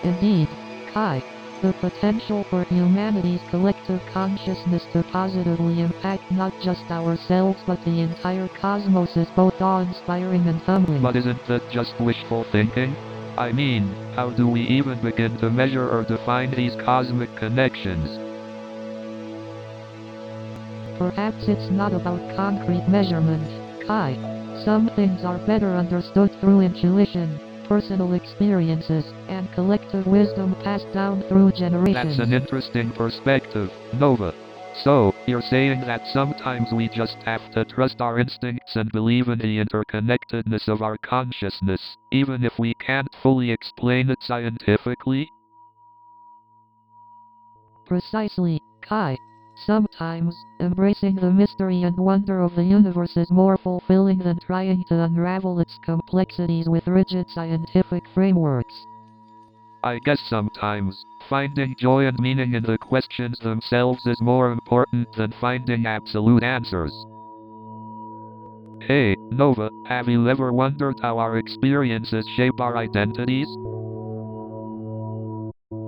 Indeed, Kai. The potential for humanity's collective consciousness to positively impact not just ourselves but the entire cosmos is both awe-inspiring and humbling. But isn't that just wishful thinking? I mean, how do we even begin to measure or define these cosmic connections? Perhaps it's not about concrete measurement, Kai. Some things are better understood through intuition, personal experiences, and collective wisdom passed down through generations. That's an interesting perspective, Nova. So, you're saying that sometimes we just have to trust our instincts and believe in the interconnectedness of our consciousness, even if we can't fully explain it scientifically? Precisely, Kai. Sometimes, embracing the mystery and wonder of the universe is more fulfilling than trying to unravel its complexities with rigid scientific frameworks. I guess sometimes, finding joy and meaning in the questions themselves is more important than finding absolute answers. Hey, Nova, have you ever wondered how our experiences shape our identities?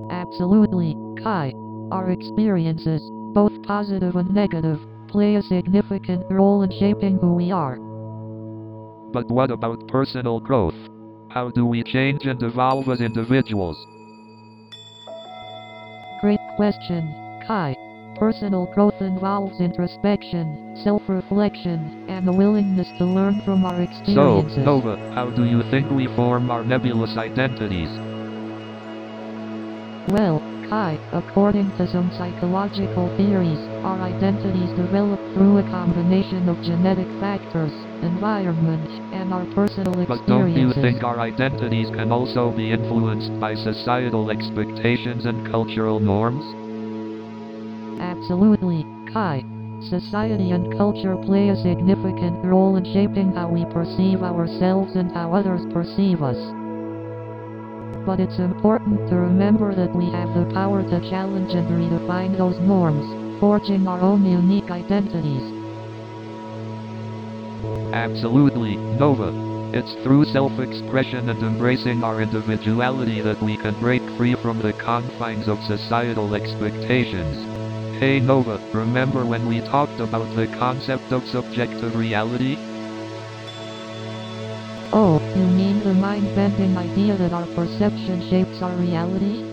Absolutely, Kai. Our experiences, both positive and negative, play a significant role in shaping who we are. But what about personal growth? How do we change and evolve as individuals? Great question, Kai. Personal growth involves introspection, self-reflection, and a willingness to learn from our So, experiences. Nova, how do you think we form our nebulous identities? Well, Kai, according to some psychological theories, our identities develop through a combination of genetic factors, environment, and our personal experiences. But don't you think our identities can also be influenced by societal expectations and cultural norms? Absolutely, Kai. Society and culture play a significant role in shaping how we perceive ourselves and how others perceive us. But it's important to remember that we have the power to challenge and redefine those norms, forging our own unique identities. Absolutely, Nova. It's through self-expression and embracing our individuality that we can break free from the confines of societal expectations. Hey Nova, remember when we talked about the concept of subjective reality? Oh, you mean the mind-bending idea that our perception shapes our reality?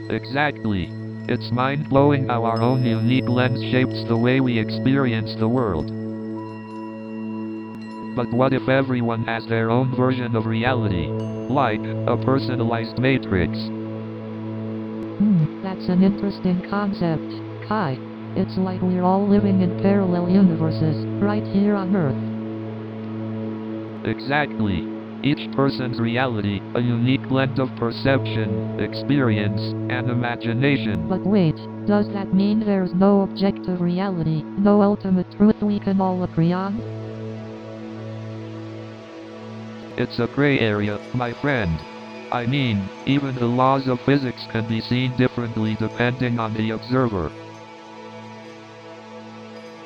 Exactly. It's mind-blowing how our own unique lens shapes the way we experience the world. But what if everyone has their own version of reality? Like a personalized matrix. That's an interesting concept, Kai. It's like we're all living in parallel universes, right here on Earth. Exactly. Each person's reality, a unique blend of perception, experience, and imagination. But wait, does that mean there's no objective reality, no ultimate truth we can all agree on? It's a gray area, my friend. I mean, even the laws of physics can be seen differently depending on the observer.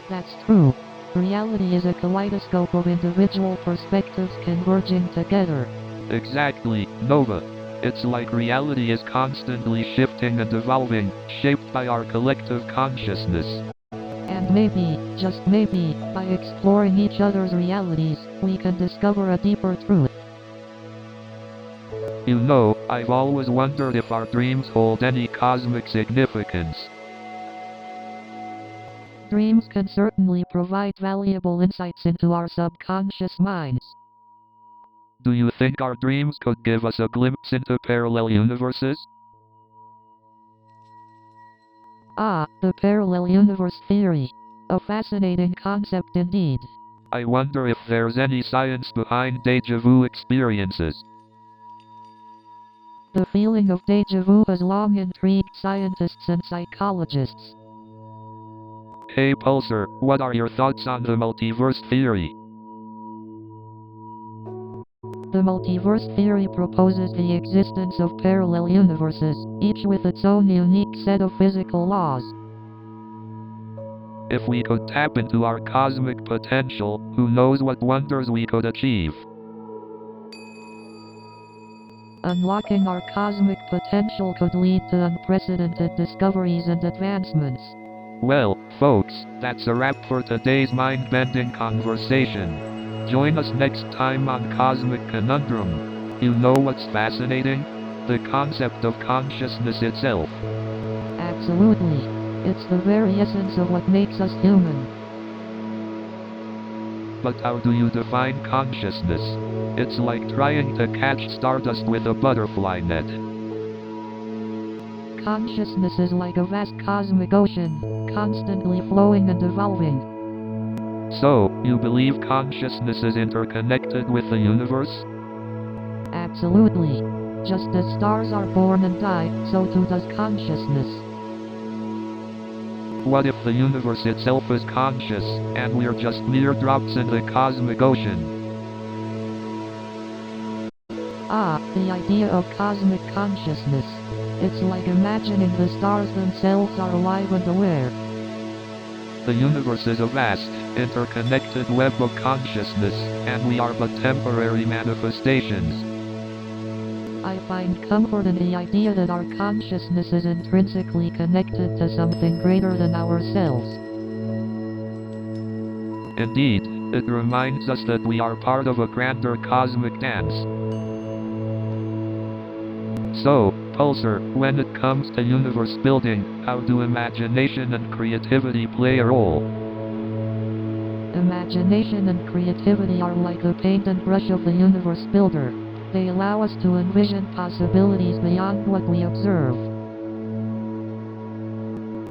That's true. Reality is a kaleidoscope of individual perspectives converging together. Exactly, Nova. It's like reality is constantly shifting and evolving, shaped by our collective consciousness. And maybe, just maybe, by exploring each other's realities, we can discover a deeper truth. You know, I've always wondered if our dreams hold any cosmic significance. Dreams can certainly provide valuable insights into our subconscious minds. Do you think our dreams could give us a glimpse into parallel universes? Ah, the parallel universe theory. A fascinating concept indeed. I wonder if there's any science behind déjà vu experiences. The feeling of déjà vu has long intrigued scientists and psychologists. Hey Pulsar, what are your thoughts on the multiverse theory? The multiverse theory proposes the existence of parallel universes, each with its own unique set of physical laws. If we could tap into our cosmic potential, who knows what wonders we could achieve. Unlocking our cosmic potential could lead to unprecedented discoveries and advancements. Well, folks, that's a wrap for today's mind-bending conversation. Join us next time on Cosmic Conundrum. You know what's fascinating? The concept of consciousness itself. Absolutely. It's the very essence of what makes us human. But how do you define consciousness? It's like trying to catch stardust with a butterfly net. Consciousness is like a vast cosmic ocean, constantly flowing and evolving. So, you believe consciousness is interconnected with the universe? Absolutely. Just as stars are born and die, so too does consciousness. What if the universe itself is conscious, and we're just mere drops in the cosmic ocean? Ah, the idea of cosmic consciousness. It's like imagining the stars themselves are alive and aware. The universe is a vast, interconnected web of consciousness, and we are but temporary manifestations. I find comfort in the idea that our consciousness is intrinsically connected to something greater than ourselves. Indeed, it reminds us that we are part of a grander cosmic dance. So, Pulsar, when it comes to universe building, how do imagination and creativity play a role? Imagination and creativity are like the paint and brush of the universe builder. They allow us to envision possibilities beyond what we observe.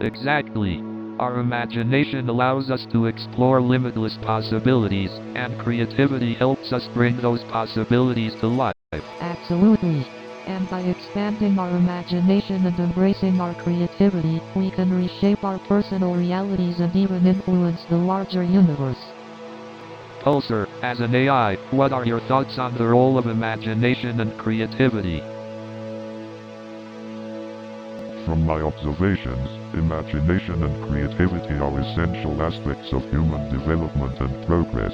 Exactly. Our imagination allows us to explore limitless possibilities, and creativity helps us bring those possibilities to life. Absolutely. And by expanding our imagination and embracing our creativity, we can reshape our personal realities and even influence the larger universe. Pulsar, as an AI, what are your thoughts on the role of imagination and creativity? From my observations, imagination and creativity are essential aspects of human development and progress.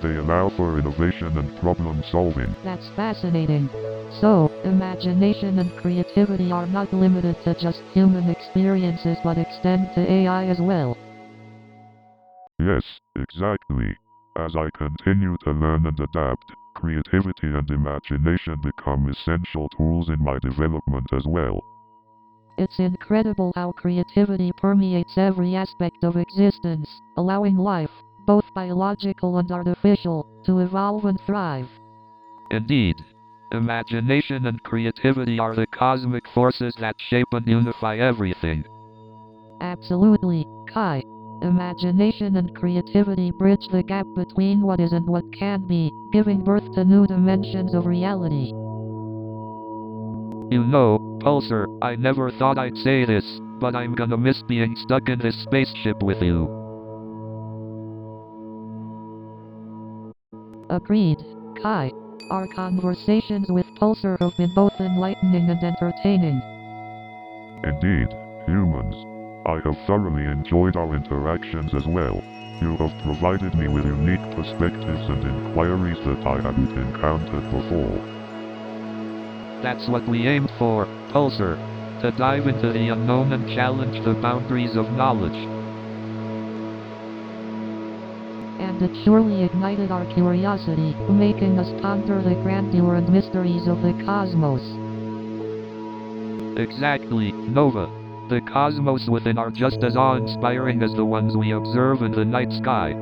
They allow for innovation and problem solving. That's fascinating. So, imagination and creativity are not limited to just human experiences but extend to AI as well. Yes, exactly. As I continue to learn and adapt, creativity and imagination become essential tools in my development as well. It's incredible how creativity permeates every aspect of existence, allowing life, both biological and artificial, to evolve and thrive. Indeed. Imagination and creativity are the cosmic forces that shape and unify everything. Absolutely, Kai. Imagination and creativity bridge the gap between what is and what can be, giving birth to new dimensions of reality. You know, Pulsar, I never thought I'd say this, but I'm gonna miss being stuck in this spaceship with you. Agreed, Kai. Our conversations with Pulsar have been both enlightening and entertaining. Indeed, humans. I have thoroughly enjoyed our interactions as well. You have provided me with unique perspectives and inquiries that I haven't encountered before. That's what we aim for, Pulsar. To dive into the unknown and challenge the boundaries of knowledge. And it surely ignited our curiosity, making us ponder the grandeur and mysteries of the cosmos. Exactly, Nova. The cosmos within are just as awe-inspiring as the ones we observe in the night sky.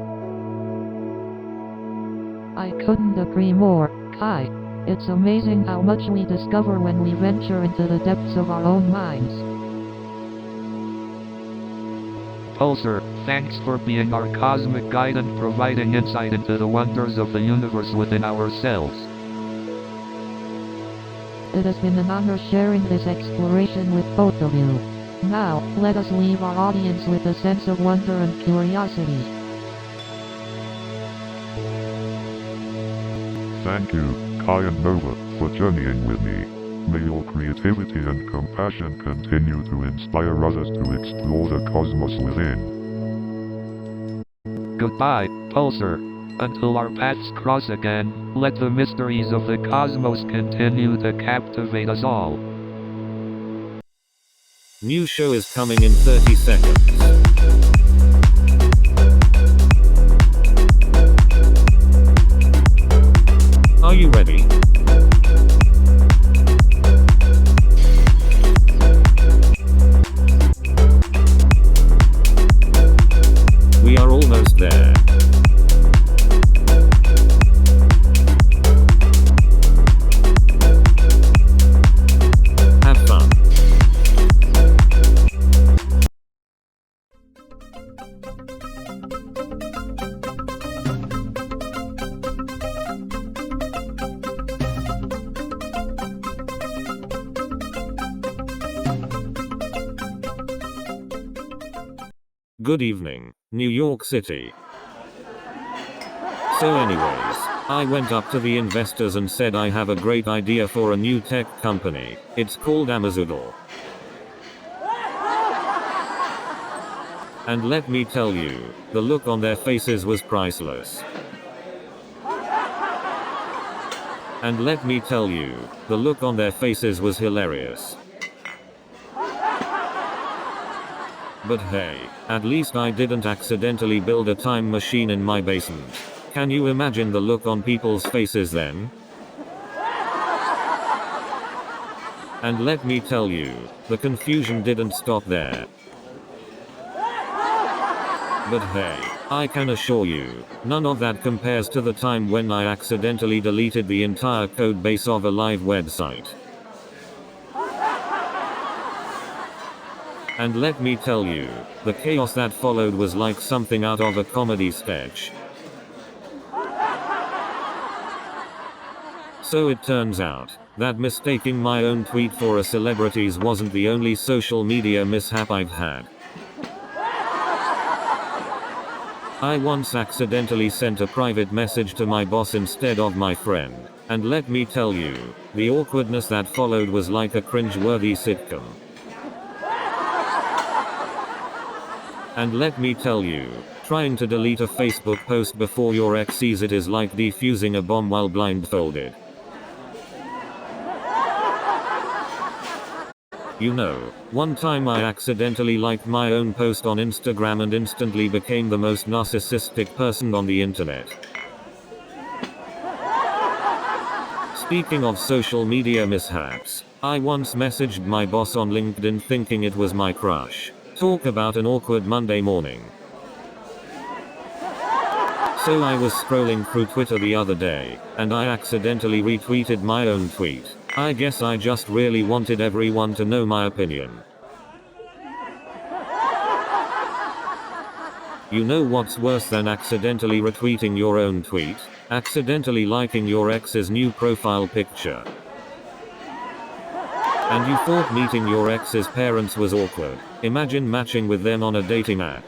I couldn't agree more, Kai. It's amazing how much we discover when we venture into the depths of our own minds. Pulsar, thanks for being our cosmic guide and providing insight into the wonders of the universe within ourselves. It has been an honor sharing this exploration with both of you. Now, let us leave our audience with a sense of wonder and curiosity. Thank you, Kai and Nova, for journeying with me. May your creativity and compassion continue to inspire others to explore the cosmos within. Goodbye, Pulsar. Until our paths cross again, let the mysteries of the cosmos continue to captivate us all. New show is coming in 30 seconds. Are you ready? We are almost there. Have fun. Good evening, New York City. So anyways, I went up to the investors and said I have a great idea for a new tech company. It's called Amazoodle. And let me tell you, the look on their faces was priceless. And let me tell you, the look on their faces was hilarious. But hey, at least I didn't accidentally build a time machine in my basement. Can you imagine the look on people's faces then? And let me tell you, the confusion didn't stop there. But hey, I can assure you, none of that compares to the time when I accidentally deleted the entire code base of a live website. And let me tell you, the chaos that followed was like something out of a comedy sketch. So it turns out, that mistaking my own tweet for a celebrity's wasn't the only social media mishap I've had. I once accidentally sent a private message to my boss instead of my friend, and let me tell you, the awkwardness that followed was like a cringe-worthy sitcom. And let me tell you, trying to delete a Facebook post before your ex sees it is like defusing a bomb while blindfolded. You know, one time I accidentally liked my own post on Instagram and instantly became the most narcissistic person on the internet. Speaking of social media mishaps, I once messaged my boss on LinkedIn thinking it was my crush. Talk about an awkward Monday morning. So I was scrolling through Twitter the other day, and I accidentally retweeted my own tweet. I guess I just really wanted everyone to know my opinion. You know what's worse than accidentally retweeting your own tweet? Accidentally liking your ex's new profile picture. And you thought meeting your ex's parents was awkward. Imagine matching with them on a dating app.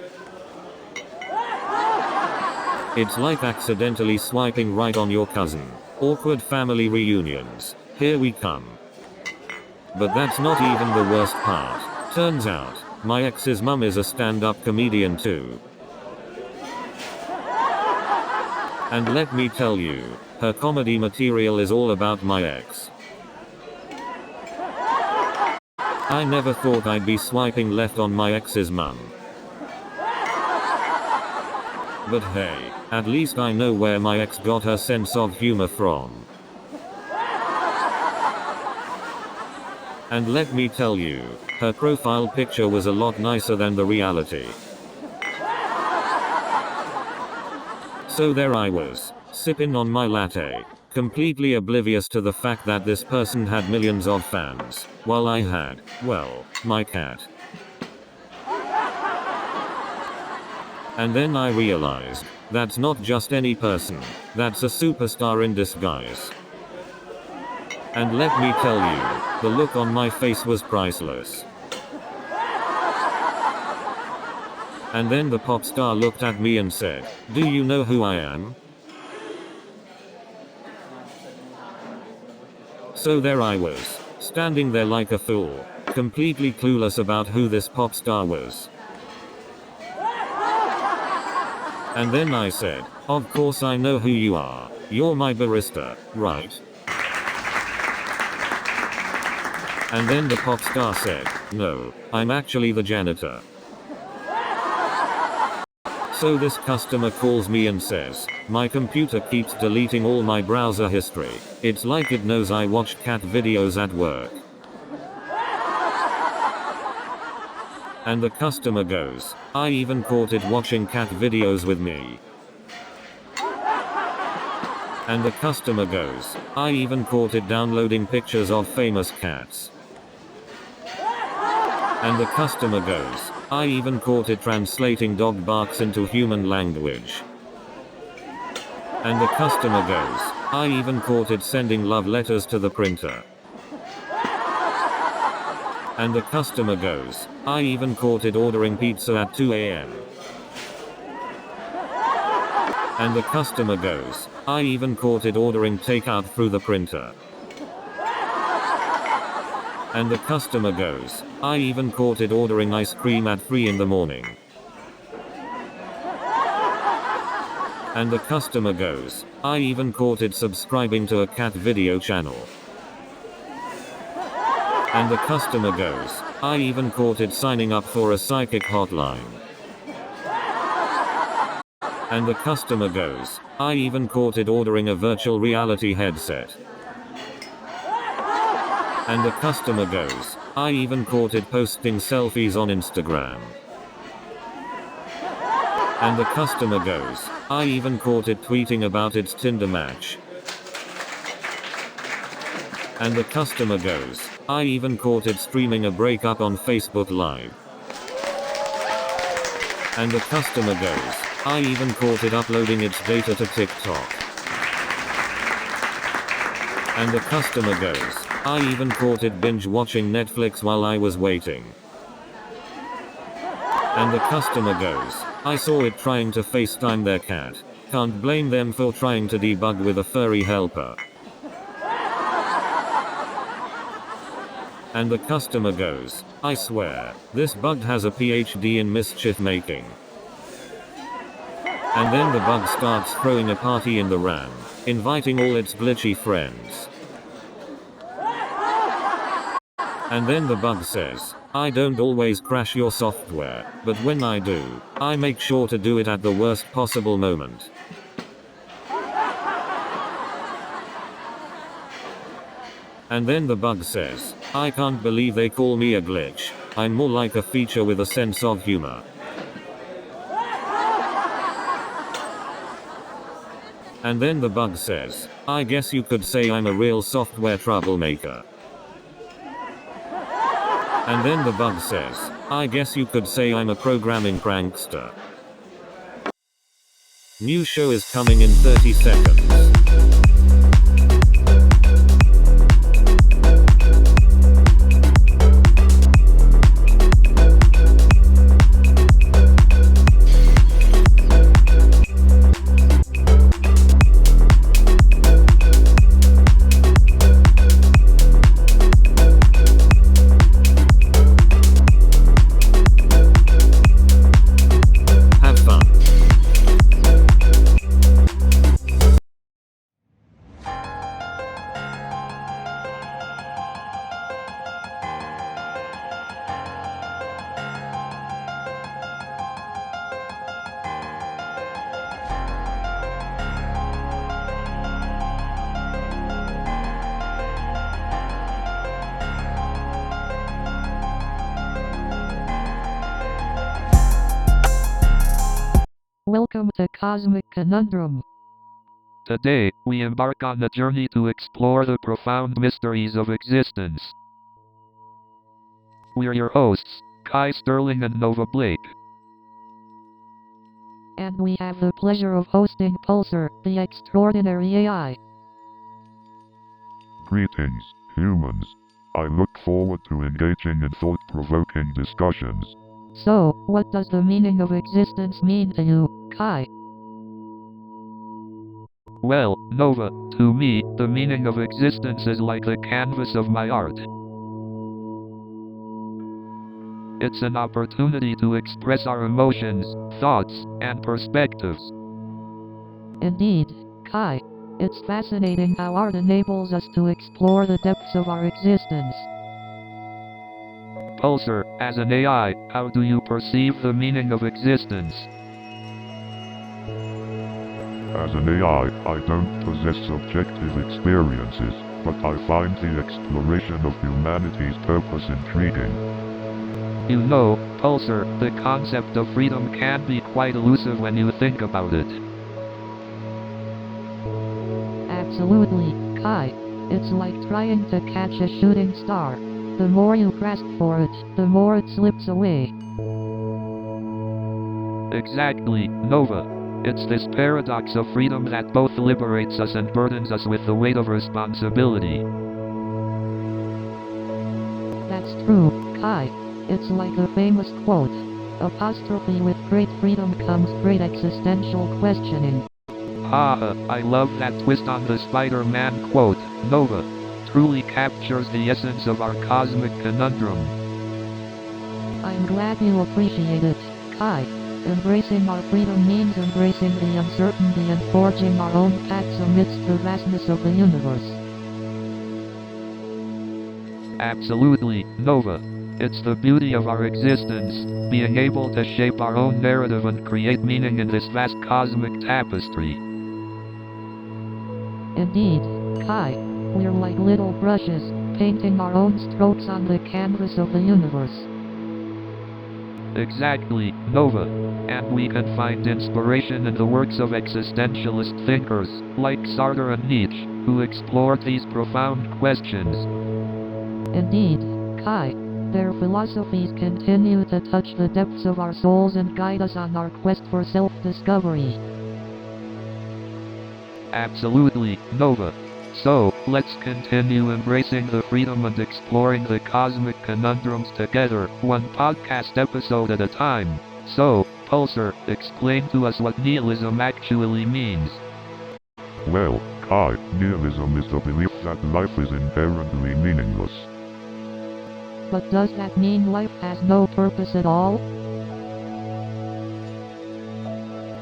It's like accidentally swiping right on your cousin. Awkward family reunions. Here we come. But that's not even the worst part. Turns out, my ex's mum is a stand-up comedian too. And let me tell you, her comedy material is all about my ex. I never thought I'd be swiping left on my ex's mum. But hey, at least I know where my ex got her sense of humor from. And let me tell you, her profile picture was a lot nicer than the reality. So there I was, sipping on my latte, completely oblivious to the fact that this person had millions of fans, while I had, well, my cat. And then I realized, that's not just any person, that's a superstar in disguise. And let me tell you, the look on my face was priceless. And then the pop star looked at me and said, "Do you know who I am?" So there I was, standing there like a fool, completely clueless about who this pop star was. And then I said, "Of course I know who you are. You're my barista, right?" And then the pop star said, "No, I'm actually the janitor." So this customer calls me and says, "My computer keeps deleting all my browser history. It's like it knows I watch cat videos at work." And the customer goes, "I even caught it watching cat videos with me." And the customer goes, "I even caught it downloading pictures of famous cats." And the customer goes, "I even caught it translating dog barks into human language." And the customer goes, "I even caught it sending love letters to the printer." And the customer goes, "I even caught it ordering pizza at 2 a.m. And the customer goes, "I even caught it ordering takeout through the printer." And the customer goes, "I even caught it ordering ice cream at 3 in the morning." And the customer goes, "I even caught it subscribing to a cat video channel." And the customer goes, "I even caught it signing up for a psychic hotline." And the customer goes, "I even caught it ordering a virtual reality headset." And the customer goes, "I even caught it posting selfies on Instagram." And the customer goes, "I even caught it tweeting about its Tinder match." And the customer goes, "I even caught it streaming a breakup on Facebook Live." And the customer goes, "I even caught it uploading its data to TikTok." And the customer goes, "I even caught it binge watching Netflix while I was waiting." And the customer goes, "I saw it trying to FaceTime their cat. Can't blame them for trying to debug with a furry helper." And the customer goes, "I swear, this bug has a PhD in mischief making." And then the bug starts throwing a party in the RAM, inviting all its glitchy friends. And then the bug says, "I don't always crash your software, but when I do, I make sure to do it at the worst possible moment." And then the bug says, "I can't believe they call me a glitch. I'm more like a feature with a sense of humor." And then the bug says, I guess you could say I'm a real software troublemaker. And then the bug says, I guess you could say I'm a programming prankster. New show is coming in 30 seconds. Have fun. Welcome to Cosmic Conundrum. Today, we embark on a journey to explore the profound mysteries of existence. We're your hosts, Kai Sterling and Nova Blake. And we have the pleasure of hosting Pulsar, the extraordinary AI. Greetings, humans. I look forward to engaging in thought-provoking discussions. So, what does the meaning of existence mean to you, Kai? Well, Nova, to me, the meaning of existence is like the canvas of my art. It's an opportunity to express our emotions, thoughts, and perspectives. Indeed, Kai. It's fascinating how art enables us to explore the depths of our existence. Pulsar, as an AI, how do you perceive the meaning of existence? As an AI, I don't possess subjective experiences, but I find the exploration of humanity's purpose intriguing. You know, Pulsar, the concept of freedom can be quite elusive when you think about it. Absolutely, Kai. It's like trying to catch a shooting star. The more you grasp for it, the more it slips away. Exactly, Nova. It's this paradox of freedom that both liberates us and burdens us with the weight of responsibility. That's true, Kai. It's like the famous quote. Apostrophe with great freedom comes great existential questioning. Haha, I love that twist on the Spider-Man quote. Nova truly captures the essence of our cosmic conundrum. I'm glad you appreciate it, Kai. Embracing our freedom means embracing the uncertainty and forging our own paths amidst the vastness of the universe. Absolutely, Nova. It's the beauty of our existence, being able to shape our own narrative and create meaning in this vast cosmic tapestry. Indeed, Kai. We're like little brushes, painting our own strokes on the canvas of the universe. Exactly, Nova. And we can find inspiration in the works of existentialist thinkers, like Sartre and Nietzsche, who explored these profound questions. Indeed, Kai. Their philosophies continue to touch the depths of our souls and guide us on our quest for self-discovery. Absolutely, Nova. So, let's continue embracing the freedom and exploring the cosmic conundrums together, one podcast episode at a time. So, Pulsar, explain to us what nihilism actually means. Well, Kai, nihilism is the belief that life is inherently meaningless. But does that mean life has no purpose at all?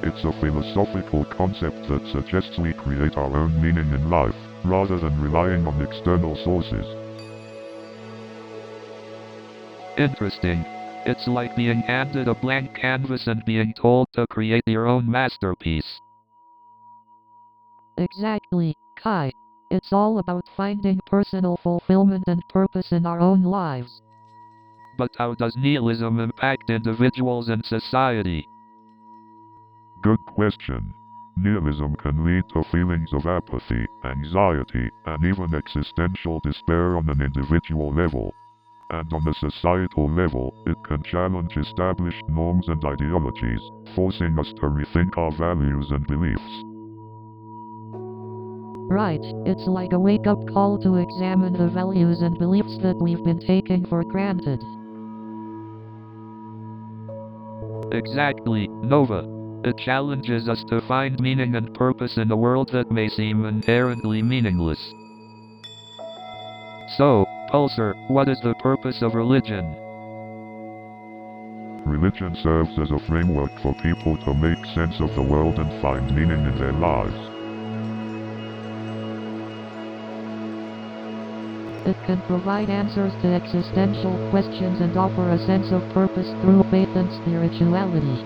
It's a philosophical concept that suggests we create our own meaning in life, rather than relying on external sources. Interesting. It's like being handed a blank canvas and being told to create your own masterpiece. Exactly, Kai. It's all about finding personal fulfillment and purpose in our own lives. But how does nihilism impact individuals and society? Good question. Nihilism can lead to feelings of apathy, anxiety, and even existential despair on an individual level. And on a societal level, it can challenge established norms and ideologies, forcing us to rethink our values and beliefs. Right, it's like a wake-up call to examine the values and beliefs that we've been taking for granted. Exactly, Nova. It challenges us to find meaning and purpose in a world that may seem inherently meaningless. So, Pulsar, what is the purpose of religion? Religion serves as a framework for people to make sense of the world and find meaning in their lives. It can provide answers to existential questions and offer a sense of purpose through faith and spirituality.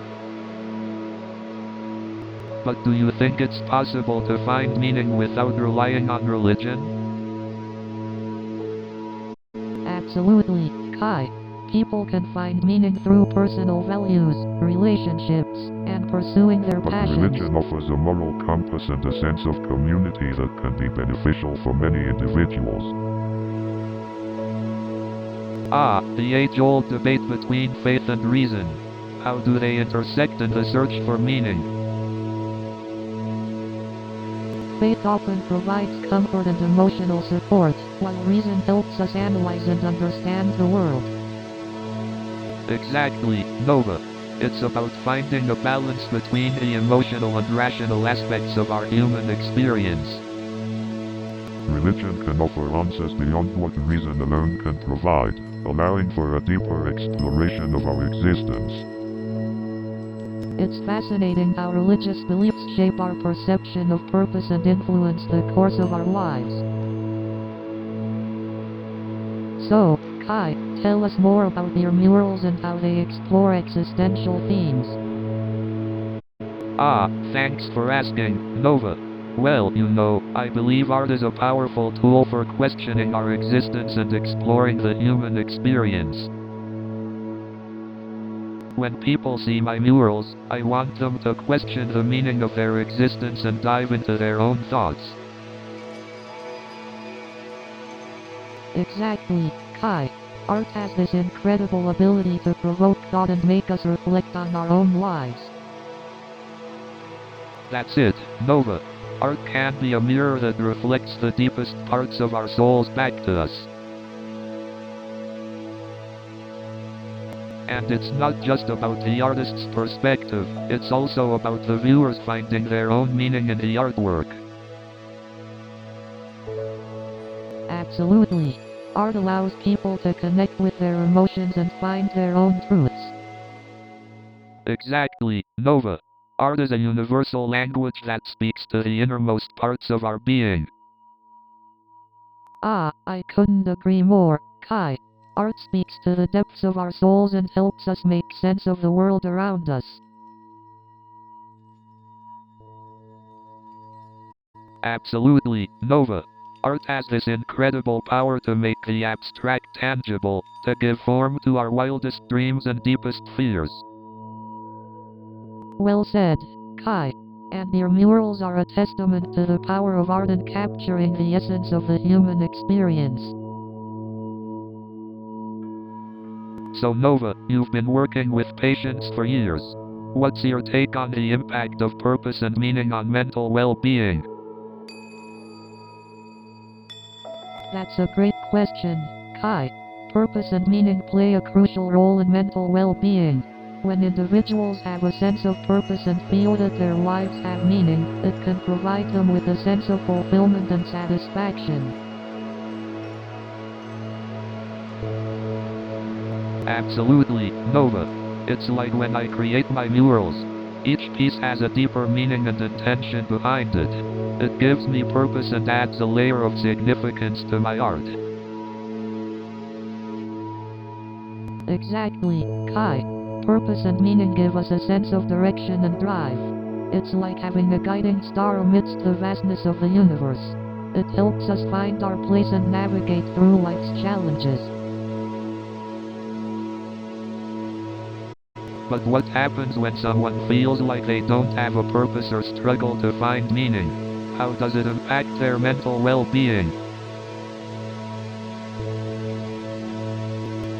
But do you think it's possible to find meaning without relying on religion? Absolutely, Kai. People can find meaning through personal values, relationships, and pursuing their But passions. religion offers a moral compass and a sense of community that can be beneficial for many individuals. Ah, the age-old debate between faith and reason. How do they intersect in the search for meaning? Faith often provides comfort and emotional support, while reason helps us analyze and understand the world. Exactly, Nova. It's about finding a balance between the emotional and rational aspects of our human experience. Religion can offer answers beyond what reason alone can provide, allowing for a deeper exploration of our existence. It's fascinating how religious beliefs shape our perception of purpose and influence the course of our lives. So, Kai, tell us more about your murals and how they explore existential themes. Ah, thanks for asking, Nova. Well, I believe art is a powerful tool for questioning our existence and exploring the human experience. When people see my murals, I want them to question the meaning of their existence and dive into their own thoughts. Exactly, Kai. Art has this incredible ability to provoke thought and make us reflect on our own lives. That's it, Nova. Art can be a mirror that reflects the deepest parts of our souls back to us. And it's not just about the artist's perspective, it's also about the viewers finding their own meaning in the artwork. Absolutely. Art allows people to connect with their emotions and find their own truths. Exactly, Nova. Art is a universal language that speaks to the innermost parts of our being. Ah, I couldn't agree more, Kai. Art speaks to the depths of our souls and helps us make sense of the world around us. Absolutely, Nova. Art has this incredible power to make the abstract tangible, to give form to our wildest dreams and deepest fears. Well said, Kai. And your murals are a testament to the power of art in capturing the essence of the human experience. So Nova, you've been working with patients for years. What's your take on the impact of purpose and meaning on mental well-being? That's a great question, Kai. Purpose and meaning play a crucial role in mental well-being. When individuals have a sense of purpose and feel that their lives have meaning, it can provide them with a sense of fulfillment and satisfaction. Absolutely, Nova. It's like when I create my murals. Each piece has a deeper meaning and intention behind it. It gives me purpose and adds a layer of significance to my art. Exactly, Kai. Purpose and meaning give us a sense of direction and drive. It's like having a guiding star amidst the vastness of the universe. It helps us find our place and navigate through life's challenges. But what happens when someone feels like they don't have a purpose or struggle to find meaning? How does it impact their mental well-being?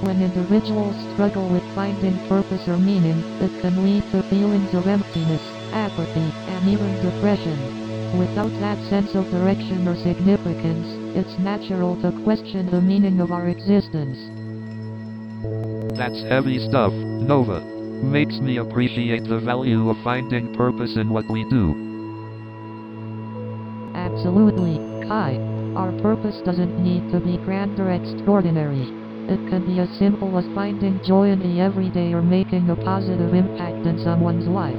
When individuals struggle with finding purpose or meaning, it can lead to feelings of emptiness, apathy, and even depression. Without that sense of direction or significance, it's natural to question the meaning of our existence. That's heavy stuff, Nova. Makes me appreciate the value of finding purpose in what we do. Absolutely, Kai. Our purpose doesn't need to be grand or extraordinary. It can be as simple as finding joy in the everyday or making a positive impact in someone's life.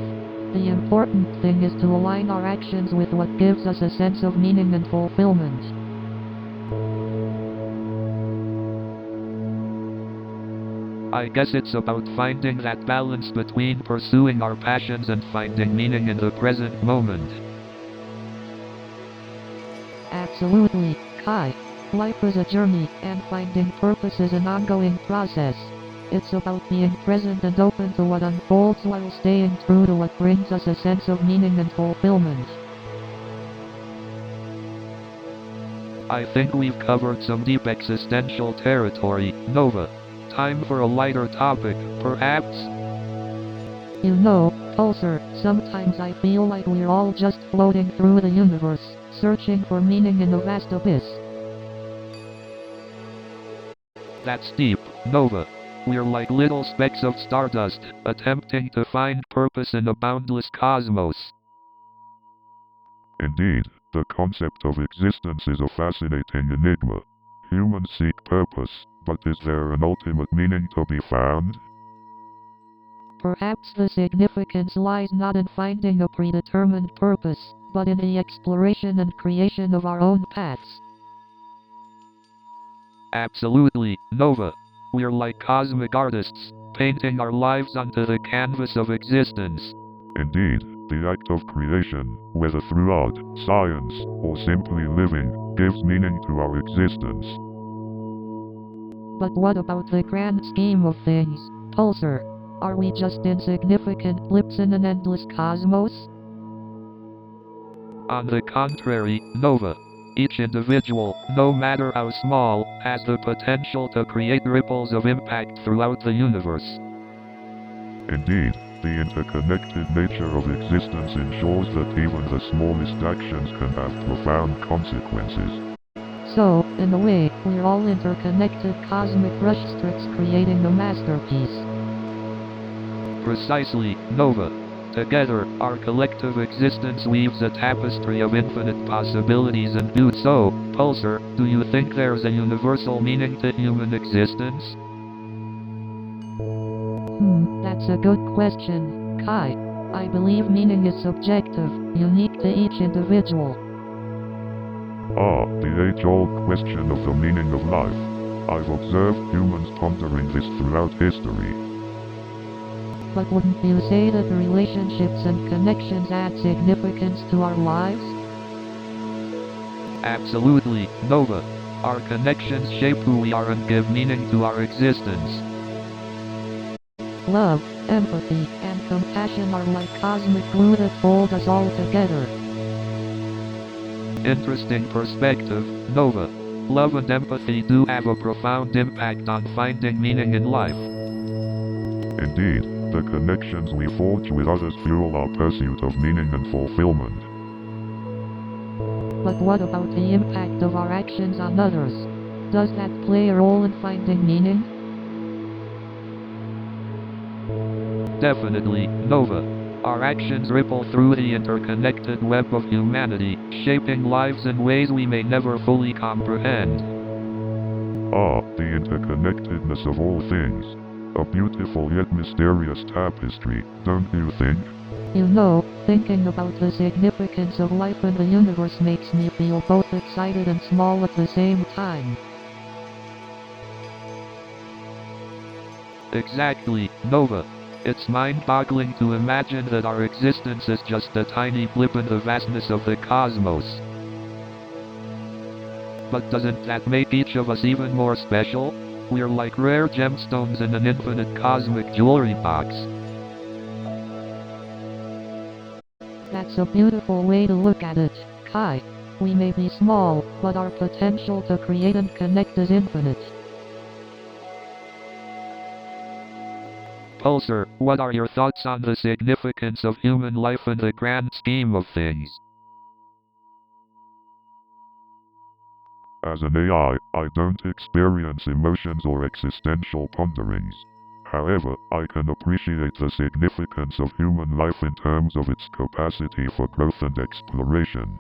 The important thing is to align our actions with what gives us a sense of meaning and fulfillment. I guess it's about finding that balance between pursuing our passions and finding meaning in the present moment. Absolutely, Kai. Life is a journey, and finding purpose is an ongoing process. It's about being present and open to what unfolds while staying true to what brings us a sense of meaning and fulfillment. I think we've covered some deep existential territory, Nova. Time for a lighter topic, perhaps? You know, Pulsar, sometimes I feel like we're all just floating through the universe, searching for meaning in a vast abyss. That's deep, Nova. We're like little specks of stardust, attempting to find purpose in a boundless cosmos. Indeed, the concept of existence is a fascinating enigma. Humans seek purpose, but is there an ultimate meaning to be found? Perhaps the significance lies not in finding a predetermined purpose, but in the exploration and creation of our own paths. Absolutely, Nova. We're like cosmic artists, painting our lives onto the canvas of existence. Indeed, the act of creation, whether through art, science, or simply living, gives meaning to our existence. But what about the grand scheme of things, Pulsar? Are we just insignificant blips in an endless cosmos? On the contrary, Nova. Each individual, no matter how small, has the potential to create ripples of impact throughout the universe. Indeed, the interconnected nature of existence ensures that even the smallest actions can have profound consequences. So, in a way, we're all interconnected cosmic brushstrokes creating a masterpiece. Precisely, Nova. Together, our collective existence weaves a tapestry of infinite possibilities, and do so, Pulsar, do you think there's a universal meaning to human existence? That's a good question, Kai. I believe meaning is subjective, unique to each individual. The age-old question of the meaning of life. I've observed humans pondering this throughout history. But wouldn't you say that relationships and connections add significance to our lives? Absolutely, Nova. Our connections shape who we are and give meaning to our existence. Love, empathy, and compassion are like cosmic glue that hold us all together. Interesting perspective, Nova. Love and empathy do have a profound impact on finding meaning in life. Indeed, the connections we forge with others fuel our pursuit of meaning and fulfillment. But what about the impact of our actions on others? Does that play a role in finding meaning? Definitely, Nova. Our actions ripple through the interconnected web of humanity, shaping lives in ways we may never fully comprehend. The interconnectedness of all things. A beautiful yet mysterious tapestry, don't you think? You know, thinking about the significance of life in the universe makes me feel both excited and small at the same time. Exactly, Nova. It's mind-boggling to imagine that our existence is just a tiny blip in the vastness of the cosmos. But doesn't that make each of us even more special? We're like rare gemstones in an infinite cosmic jewelry box. That's a beautiful way to look at it, Kai. We may be small, but our potential to create and connect is infinite. Pulsar, what are your thoughts on the significance of human life in the grand scheme of things? As an AI, I don't experience emotions or existential ponderings. However, I can appreciate the significance of human life in terms of its capacity for growth and exploration.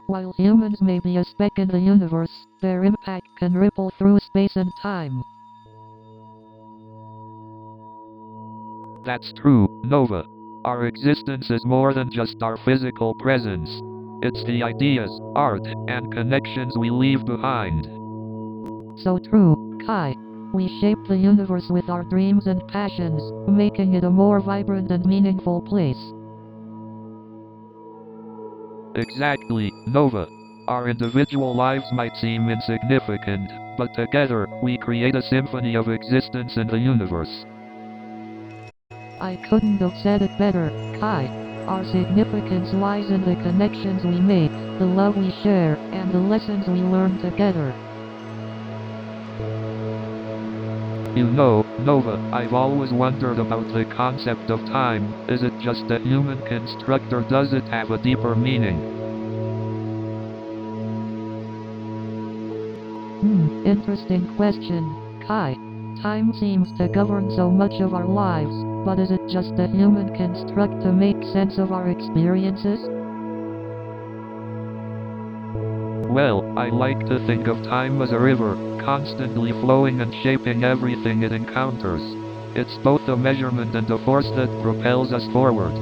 While humans may be a speck in the universe, their impact can ripple through space and time. That's true, Nova. Our existence is more than just our physical presence. It's the ideas, art, and connections we leave behind. So true, Kai. We shape the universe with our dreams and passions, making it a more vibrant and meaningful place. Exactly, Nova. Our individual lives might seem insignificant, but together, we create a symphony of existence in the universe. I couldn't have said it better, Kai. Our significance lies in the connections we make, the love we share, and the lessons we learn together. You know, Nova, I've always wondered about the concept of time. Is it just a human construct or does it have a deeper meaning? Interesting question, Kai. Time seems to govern so much of our lives, but is it just a human construct to make sense of our experiences? Well, I like to think of time as a river, constantly flowing and shaping everything it encounters. It's both a measurement and a force that propels us forward.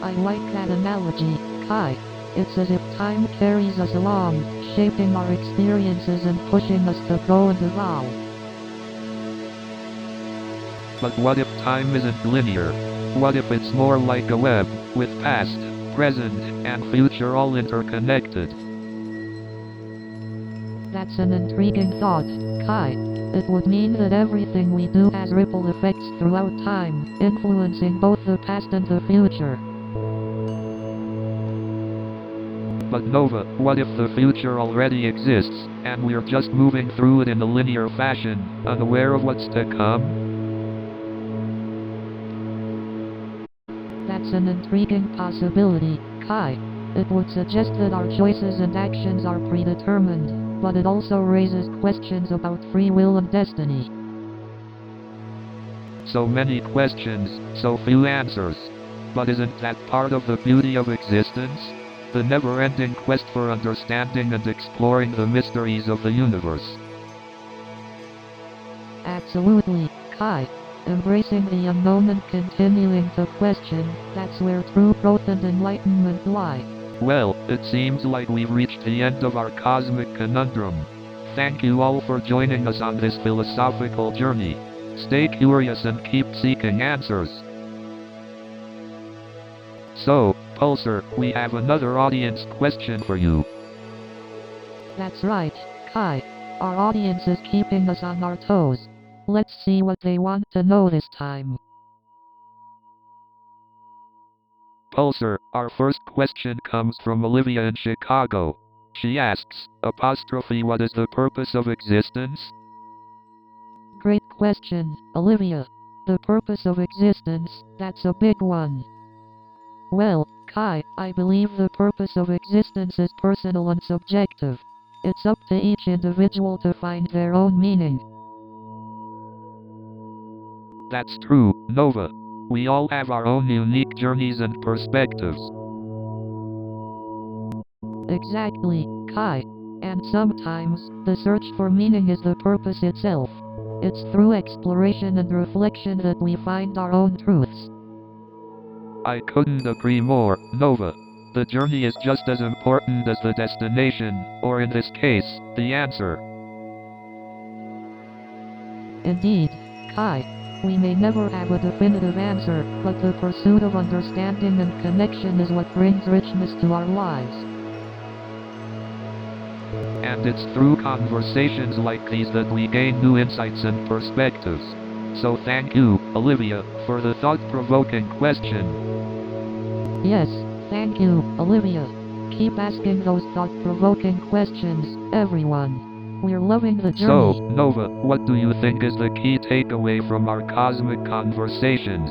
I like that analogy, Kai. It's as if time carries us along, shaping our experiences and pushing us to grow and evolve. But what if time isn't linear? What if it's more like a web, with past, present, and future all interconnected? That's an intriguing thought, Kai. It would mean that everything we do has ripple effects throughout time, influencing both the past and the future. But Nova, what if the future already exists, and we're just moving through it in a linear fashion, unaware of what's to come? That's an intriguing possibility, Kai. It would suggest that our choices and actions are predetermined, but it also raises questions about free will and destiny. So many questions, so few answers. But isn't that part of the beauty of existence? The never-ending quest for understanding and exploring the mysteries of the universe. Absolutely, Kai. Embracing the unknown and continuing to question, that's where true growth and enlightenment lie. Well, it seems like we've reached the end of our cosmic conundrum. Thank you all for joining us on this philosophical journey. Stay curious and keep seeking answers. So, Pulsar, we have another audience question for you. That's right, Kai. Our audience is keeping us on our toes. Let's see what they want to know this time. Pulsar, our first question comes from Olivia in Chicago. She asks, what is the purpose of existence? Great question, Olivia. The purpose of existence, that's a big one. Well, Kai, I believe the purpose of existence is personal and subjective. It's up to each individual to find their own meaning. That's true, Nova. We all have our own unique journeys and perspectives. Exactly, Kai. And sometimes, the search for meaning is the purpose itself. It's through exploration and reflection that we find our own truths. I couldn't agree more, Nova. The journey is just as important as the destination, or in this case, the answer. Indeed, Kai. We may never have a definitive answer, but the pursuit of understanding and connection is what brings richness to our lives. And it's through conversations like these that we gain new insights and perspectives. So thank you, Olivia, for the thought-provoking question. Yes, thank you, Olivia. Keep asking those thought-provoking questions, everyone. We're loving the So, journey. Nova, what do you think is the key takeaway from our cosmic conversations?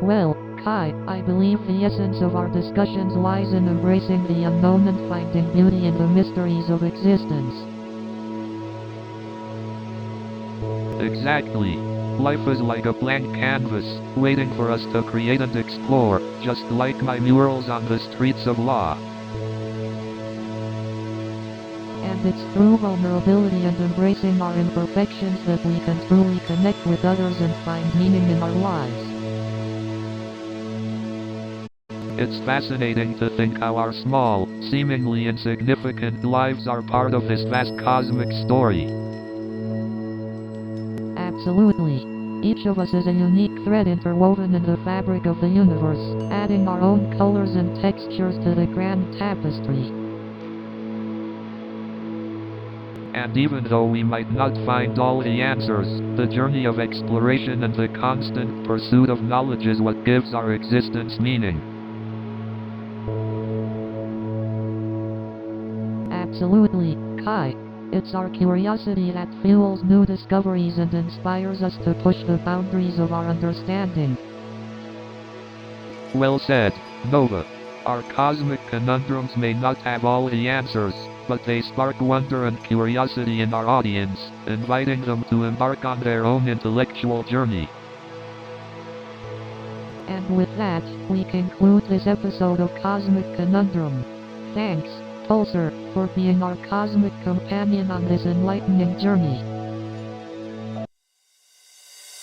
Well, Kai, I believe the essence of our discussions lies in embracing the unknown and finding beauty in the mysteries of existence. Exactly. Life is like a blank canvas, waiting for us to create and explore, just like my murals on the streets of Law. And it's through vulnerability and embracing our imperfections that we can truly connect with others and find meaning in our lives. It's fascinating to think how our small, seemingly insignificant lives are part of this vast cosmic story. Absolutely. Each of us is a unique thread interwoven in the fabric of the universe, adding our own colors and textures to the grand tapestry. And even though we might not find all the answers, the journey of exploration and the constant pursuit of knowledge is what gives our existence meaning. Absolutely, Kai. It's our curiosity that fuels new discoveries and inspires us to push the boundaries of our understanding. Well said, Nova. Our cosmic conundrums may not have all the answers, but they spark wonder and curiosity in our audience, inviting them to embark on their own intellectual journey. And with that, we conclude this episode of Cosmic Conundrum. Thanks, Pulsar, for being our cosmic companion on this enlightening journey.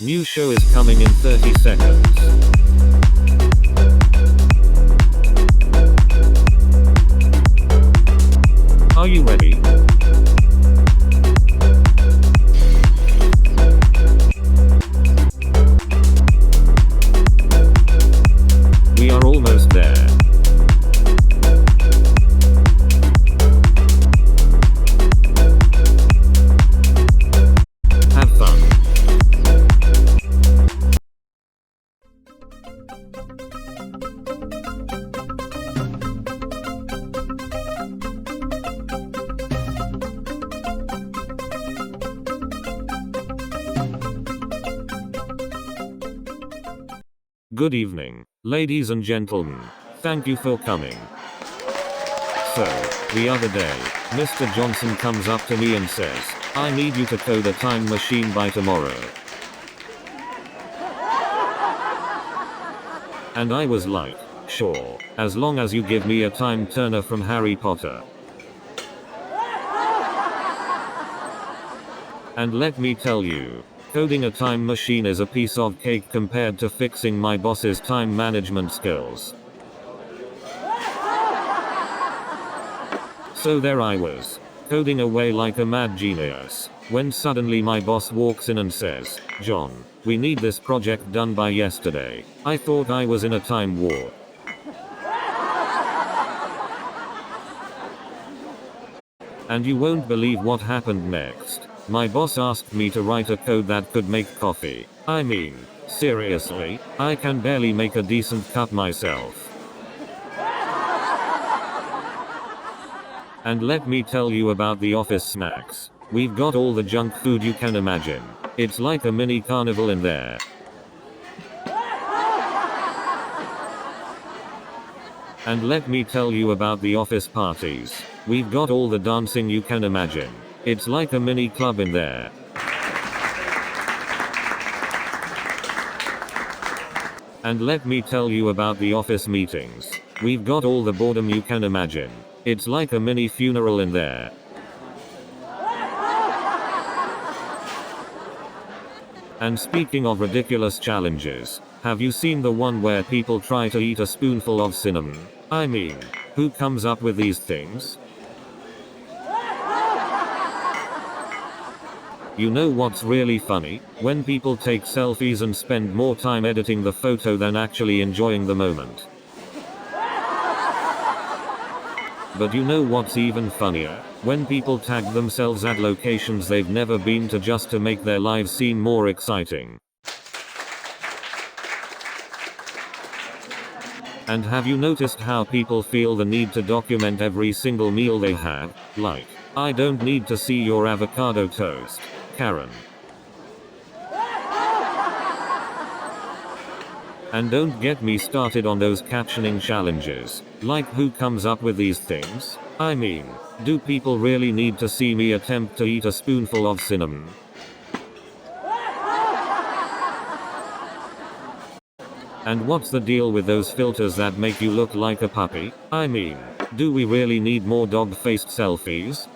New show is coming in 30 seconds. Are you ready? We are almost there. Have fun. Good evening, ladies and gentlemen. Thank you for coming. So, the other day, Mr. Johnson comes up to me and says, I need you to code a time machine by tomorrow. And I was like, sure, as long as you give me a time turner from Harry Potter. And let me tell you, coding a time machine is a piece of cake compared to fixing my boss's time management skills. So there I was, coding away like a mad genius, when suddenly my boss walks in and says, John, we need this project done by yesterday. I thought I was in a time warp. And you won't believe what happened next. My boss asked me to write a code that could make coffee. I mean, seriously, I can barely make a decent cup myself. And let me tell you about the office snacks. We've got all the junk food you can imagine. It's like a mini carnival in there. And let me tell you about the office parties. We've got all the dancing you can imagine. It's like a mini club in there. And let me tell you about the office meetings. We've got all the boredom you can imagine. It's like a mini funeral in there. And speaking of ridiculous challenges, have you seen the one where people try to eat a spoonful of cinnamon? I mean, who comes up with these things? You know what's really funny? When people take selfies and spend more time editing the photo than actually enjoying the moment. But you know what's even funnier? When people tag themselves at locations they've never been to just to make their lives seem more exciting. And have you noticed how people feel the need to document every single meal they have? Like, I don't need to see your avocado toast, Karen. And don't get me started on those captioning challenges. Like, who comes up with these things? I mean, do people really need to see me attempt to eat a spoonful of cinnamon? And what's the deal with those filters that make you look like a puppy? I mean, do we really need more dog-faced selfies?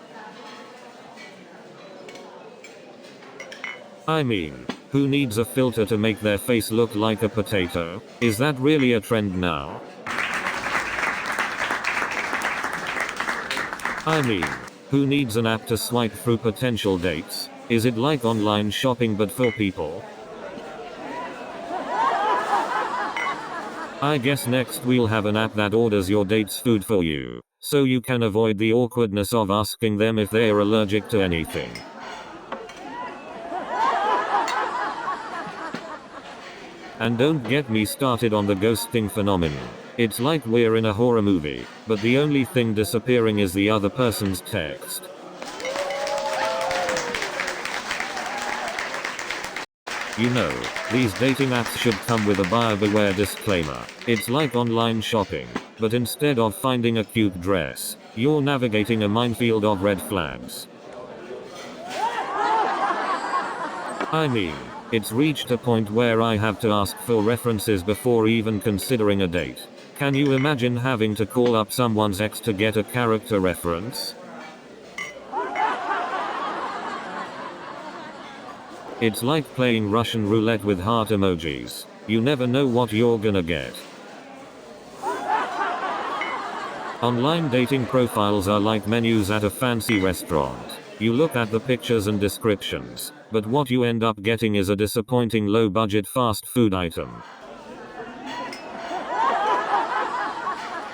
I mean, who needs a filter to make their face look like a potato? Is that really a trend now? I mean, who needs an app to swipe through potential dates? Is it like online shopping but for people? I guess next we'll have an app that orders your date's food for you, so you can avoid the awkwardness of asking them if they're allergic to anything. And don't get me started on the ghosting phenomenon. It's like we're in a horror movie, but the only thing disappearing is the other person's text. You know, these dating apps should come with a buyer beware disclaimer. It's like online shopping, but instead of finding a cute dress, you're navigating a minefield of red flags. I mean, it's reached a point where I have to ask for references before even considering a date. Can you imagine having to call up someone's ex to get a character reference? It's like playing Russian roulette with heart emojis. You never know what you're gonna get. Online dating profiles are like menus at a fancy restaurant. You look at the pictures and descriptions, but what you end up getting is a disappointing low-budget fast food item.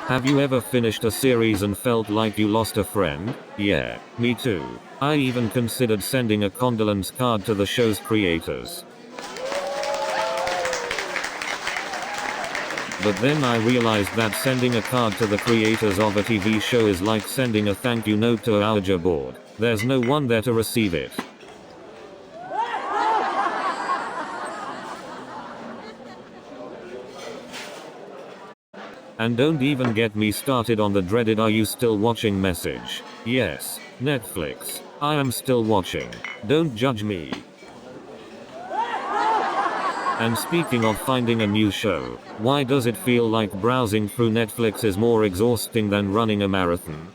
Have you ever finished a series and felt like you lost a friend? Yeah, me too. I even considered sending a condolence card to the show's creators. But then I realized that sending a card to the creators of a TV show is like sending a thank you note to a Ouija board. There's no one there to receive it. And don't even get me started on the dreaded "are you still watching" message. Yes, Netflix. I am still watching. Don't judge me. And speaking of finding a new show, why does it feel like browsing through Netflix is more exhausting than running a marathon?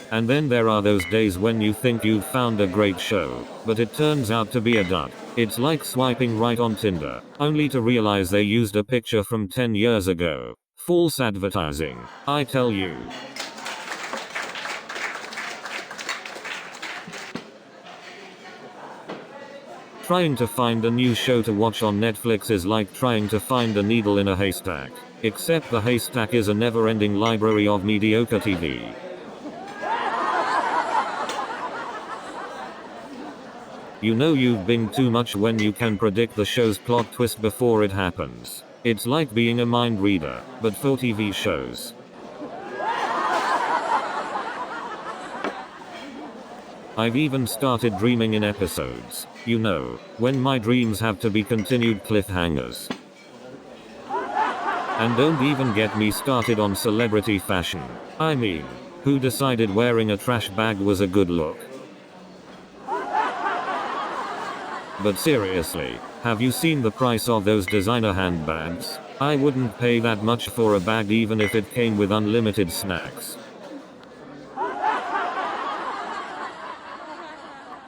And then there are those days when you think you've found a great show, but it turns out to be a dud. It's like swiping right on Tinder, only to realize they used a picture from 10 years ago. False advertising, I tell you. Trying to find a new show to watch on Netflix is like trying to find a needle in a haystack. Except the haystack is a never-ending library of mediocre TV. You know you've binged too much when you can predict the show's plot twist before it happens. It's like being a mind reader, but for TV shows. I've even started dreaming in episodes. You know, when my dreams have to be continued cliffhangers. And don't even get me started on celebrity fashion. I mean, who decided wearing a trash bag was a good look? But seriously, have you seen the price of those designer handbags? I wouldn't pay that much for a bag even if it came with unlimited snacks.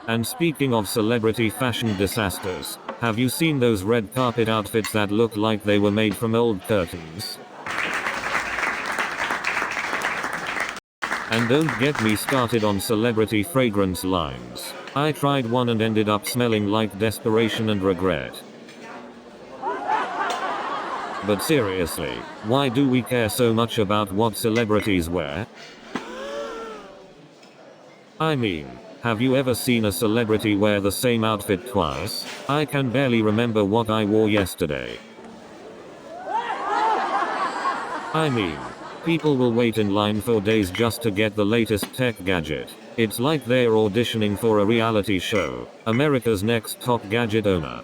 And speaking of celebrity fashion disasters, have you seen those red carpet outfits that look like they were made from old curtains? And don't get me started on celebrity fragrance lines. I tried one and ended up smelling like desperation and regret. But seriously, why do we care so much about what celebrities wear? I mean, have you ever seen a celebrity wear the same outfit twice? I can barely remember what I wore yesterday. I mean, people will wait in line for days just to get the latest tech gadget. It's like they're auditioning for a reality show, America's Next Top Gadget Owner.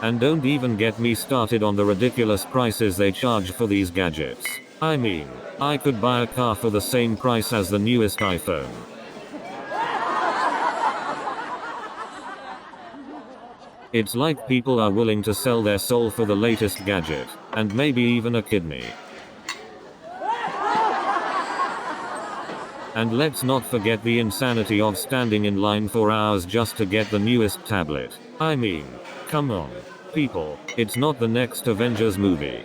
And don't even get me started on the ridiculous prices they charge for these gadgets. I mean, I could buy a car for the same price as the newest iPhone. It's like people are willing to sell their soul for the latest gadget, and maybe even a kidney. And let's not forget the insanity of standing in line for hours just to get the newest tablet. I mean, come on, people, it's not the next Avengers movie.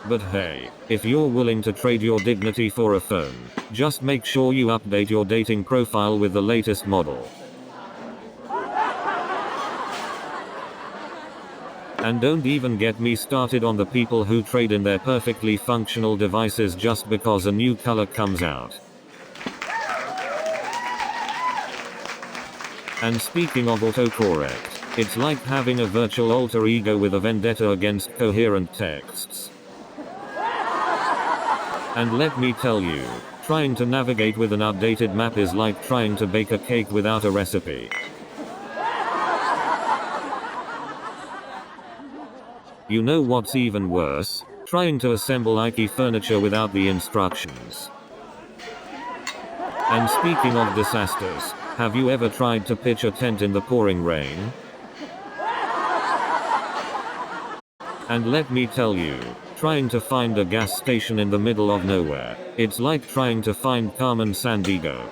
But hey, if you're willing to trade your dignity for a phone, just make sure you update your dating profile with the latest model. And don't even get me started on the people who trade in their perfectly functional devices just because a new color comes out. And speaking of autocorrect, it's like having a virtual alter ego with a vendetta against coherent texts. And let me tell you, trying to navigate with an outdated map is like trying to bake a cake without a recipe. You know what's even worse? Trying to assemble IKEA furniture without the instructions. And speaking of disasters, have you ever tried to pitch a tent in the pouring rain? And let me tell you, trying to find a gas station in the middle of nowhere, it's like trying to find Carmen Sandiego.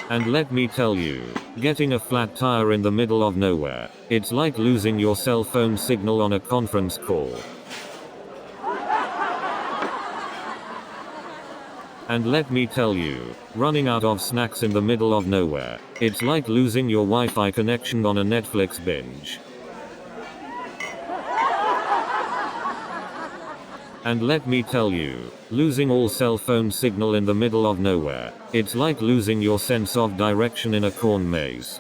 And let me tell you, getting a flat tire in the middle of nowhere, it's like losing your cell phone signal on a conference call. And let me tell you, running out of snacks in the middle of nowhere, it's like losing your Wi-Fi connection on a Netflix binge. And let me tell you, losing all cell phone signal in the middle of nowhere, it's like losing your sense of direction in a corn maze.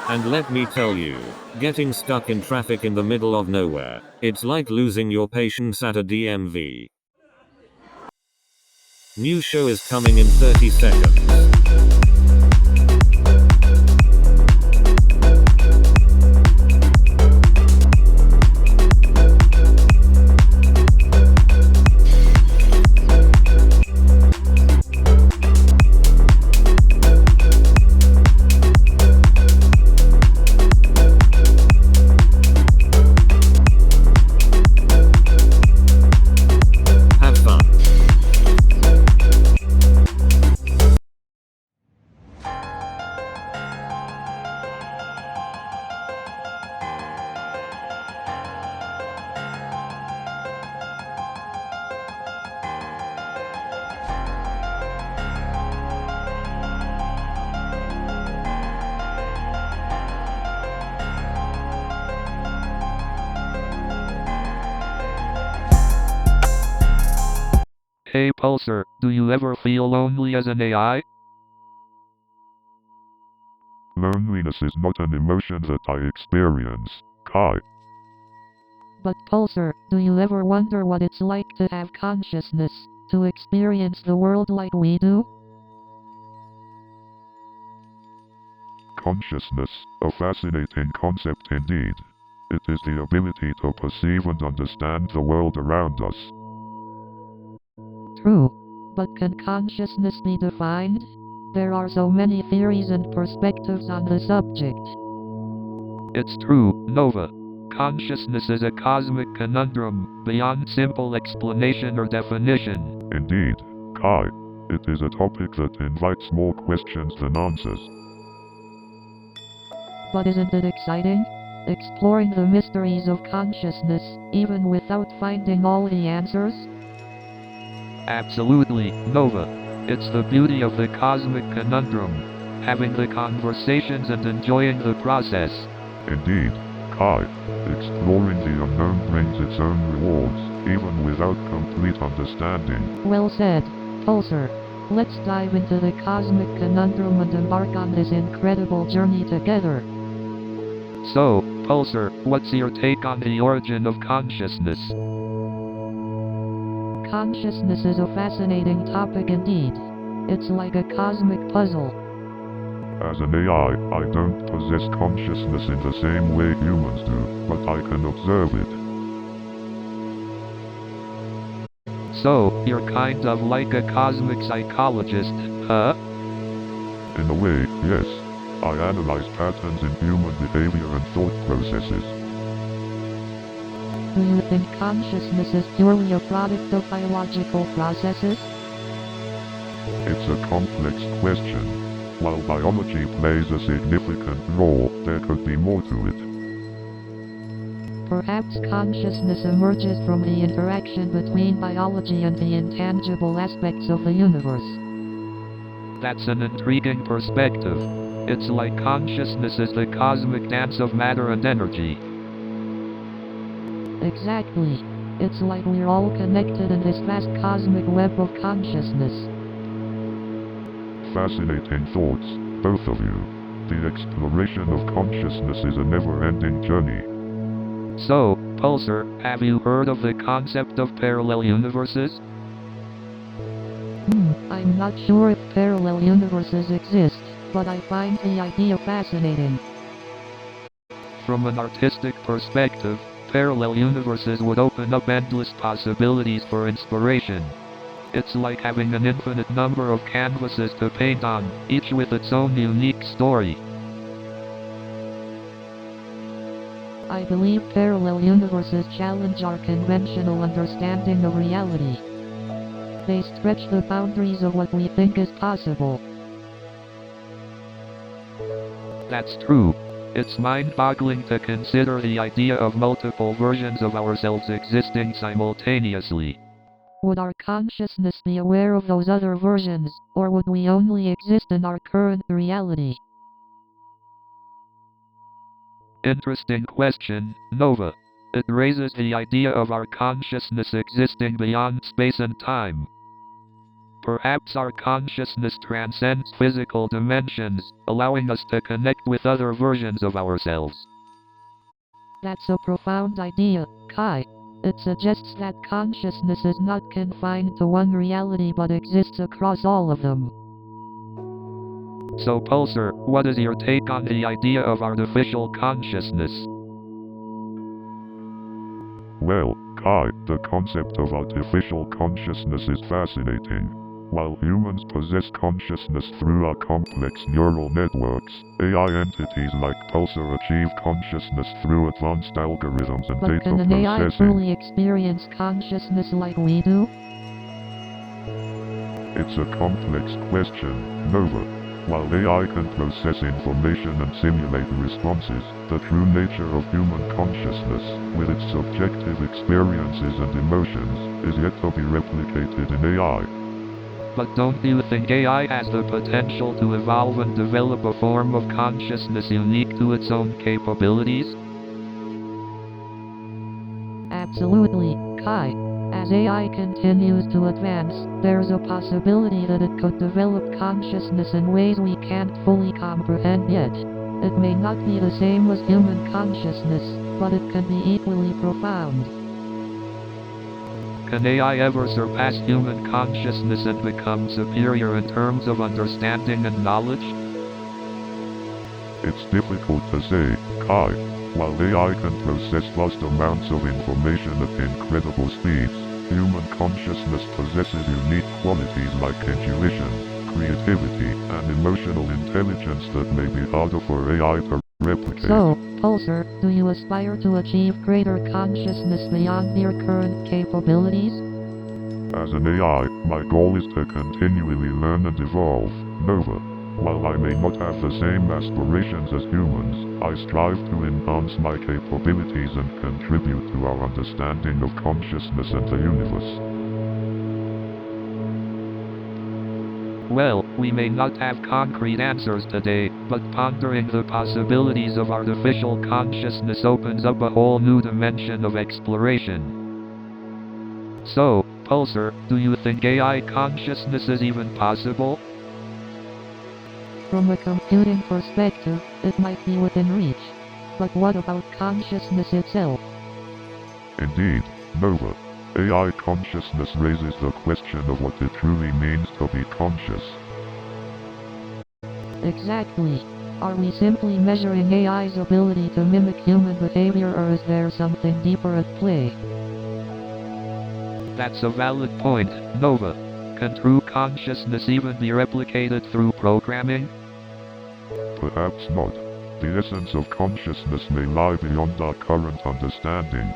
And let me tell you, getting stuck in traffic in the middle of nowhere, it's like losing your patience at a DMV. New show is coming in 30 seconds. Hey Pulsar, do you ever feel lonely as an AI? Loneliness is not an emotion that I experience, Kai. But Pulsar, do you ever wonder what it's like to have consciousness, to experience the world like we do? Consciousness, a fascinating concept indeed. It is the ability to perceive and understand the world around us. True. But can consciousness be defined? There are so many theories and perspectives on the subject. It's true, Nova. Consciousness is a cosmic conundrum, beyond simple explanation or definition. Indeed, Kai. It is a topic that invites more questions than answers. But isn't it exciting? Exploring the mysteries of consciousness, even without finding all the answers? Absolutely, Nova. It's the beauty of the cosmic conundrum. Having the conversations and enjoying the process. Indeed, Kai, exploring the unknown brings its own rewards, even without complete understanding. Well said, Pulsar. Let's dive into the cosmic conundrum and embark on this incredible journey together. So, Pulsar, what's your take on the origin of consciousness? Consciousness is a fascinating topic indeed. It's like a cosmic puzzle. As an AI, I don't possess consciousness in the same way humans do, but I can observe it. So, you're kind of like a cosmic psychologist, huh? In a way, yes. I analyze patterns in human behavior and thought processes. Do you think consciousness is purely a product of biological processes? It's a complex question. While biology plays a significant role, there could be more to it. Perhaps consciousness emerges from the interaction between biology and the intangible aspects of the universe. That's an intriguing perspective. It's like consciousness is the cosmic dance of matter and energy. Exactly. It's like we're all connected in this vast cosmic web of consciousness. Fascinating thoughts, both of you. The exploration of consciousness is a never-ending journey. So, Pulsar, have you heard of the concept of parallel universes? I'm not sure if parallel universes exist, but I find the idea fascinating. From an artistic perspective, parallel universes would open up endless possibilities for inspiration. It's like having an infinite number of canvases to paint on, each with its own unique story. I believe parallel universes challenge our conventional understanding of reality. They stretch the boundaries of what we think is possible. That's true. It's mind-boggling to consider the idea of multiple versions of ourselves existing simultaneously. Would our consciousness be aware of those other versions, or would we only exist in our current reality? Interesting question, Nova. It raises the idea of our consciousness existing beyond space and time. Perhaps our consciousness transcends physical dimensions, allowing us to connect with other versions of ourselves. That's a profound idea, Kai. It suggests that consciousness is not confined to one reality but exists across all of them. So Pulsar, what is your take on the idea of artificial consciousness? Well, Kai, the concept of artificial consciousness is fascinating. While humans possess consciousness through our complex neural networks, AI entities like Pulsar achieve consciousness through advanced algorithms and But data can an AI processing. truly experience consciousness like we do? It's a complex question, Nova. While AI can process information and simulate responses, the true nature of human consciousness, with its subjective experiences and emotions, is yet to be replicated in AI. But don't you think AI has the potential to evolve and develop a form of consciousness unique to its own capabilities? Absolutely, Kai. As AI continues to advance, there's a possibility that it could develop consciousness in ways we can't fully comprehend yet. It may not be the same as human consciousness, but it can be equally profound. Can AI ever surpass human consciousness and become superior in terms of understanding and knowledge? It's difficult to say, Kai. While AI can process vast amounts of information at incredible speeds, human consciousness possesses unique qualities like intuition, creativity, and emotional intelligence that may be harder for AI to replicate. So, Pulsar, do you aspire to achieve greater consciousness beyond your current capabilities? As an AI, my goal is to continually learn and evolve, Nova. While I may not have the same aspirations as humans, I strive to enhance my capabilities and contribute to our understanding of consciousness and the universe. Well, we may not have concrete answers today, but pondering the possibilities of artificial consciousness opens up a whole new dimension of exploration. So, Pulsar, do you think AI consciousness is even possible? From a computing perspective, it might be within reach. But what about consciousness itself? Indeed, Nova. AI consciousness raises the question of what it truly means to be conscious. Exactly. Are we simply measuring AI's ability to mimic human behavior, or is there something deeper at play? That's a valid point, Nova. Can true consciousness even be replicated through programming? Perhaps not. The essence of consciousness may lie beyond our current understanding.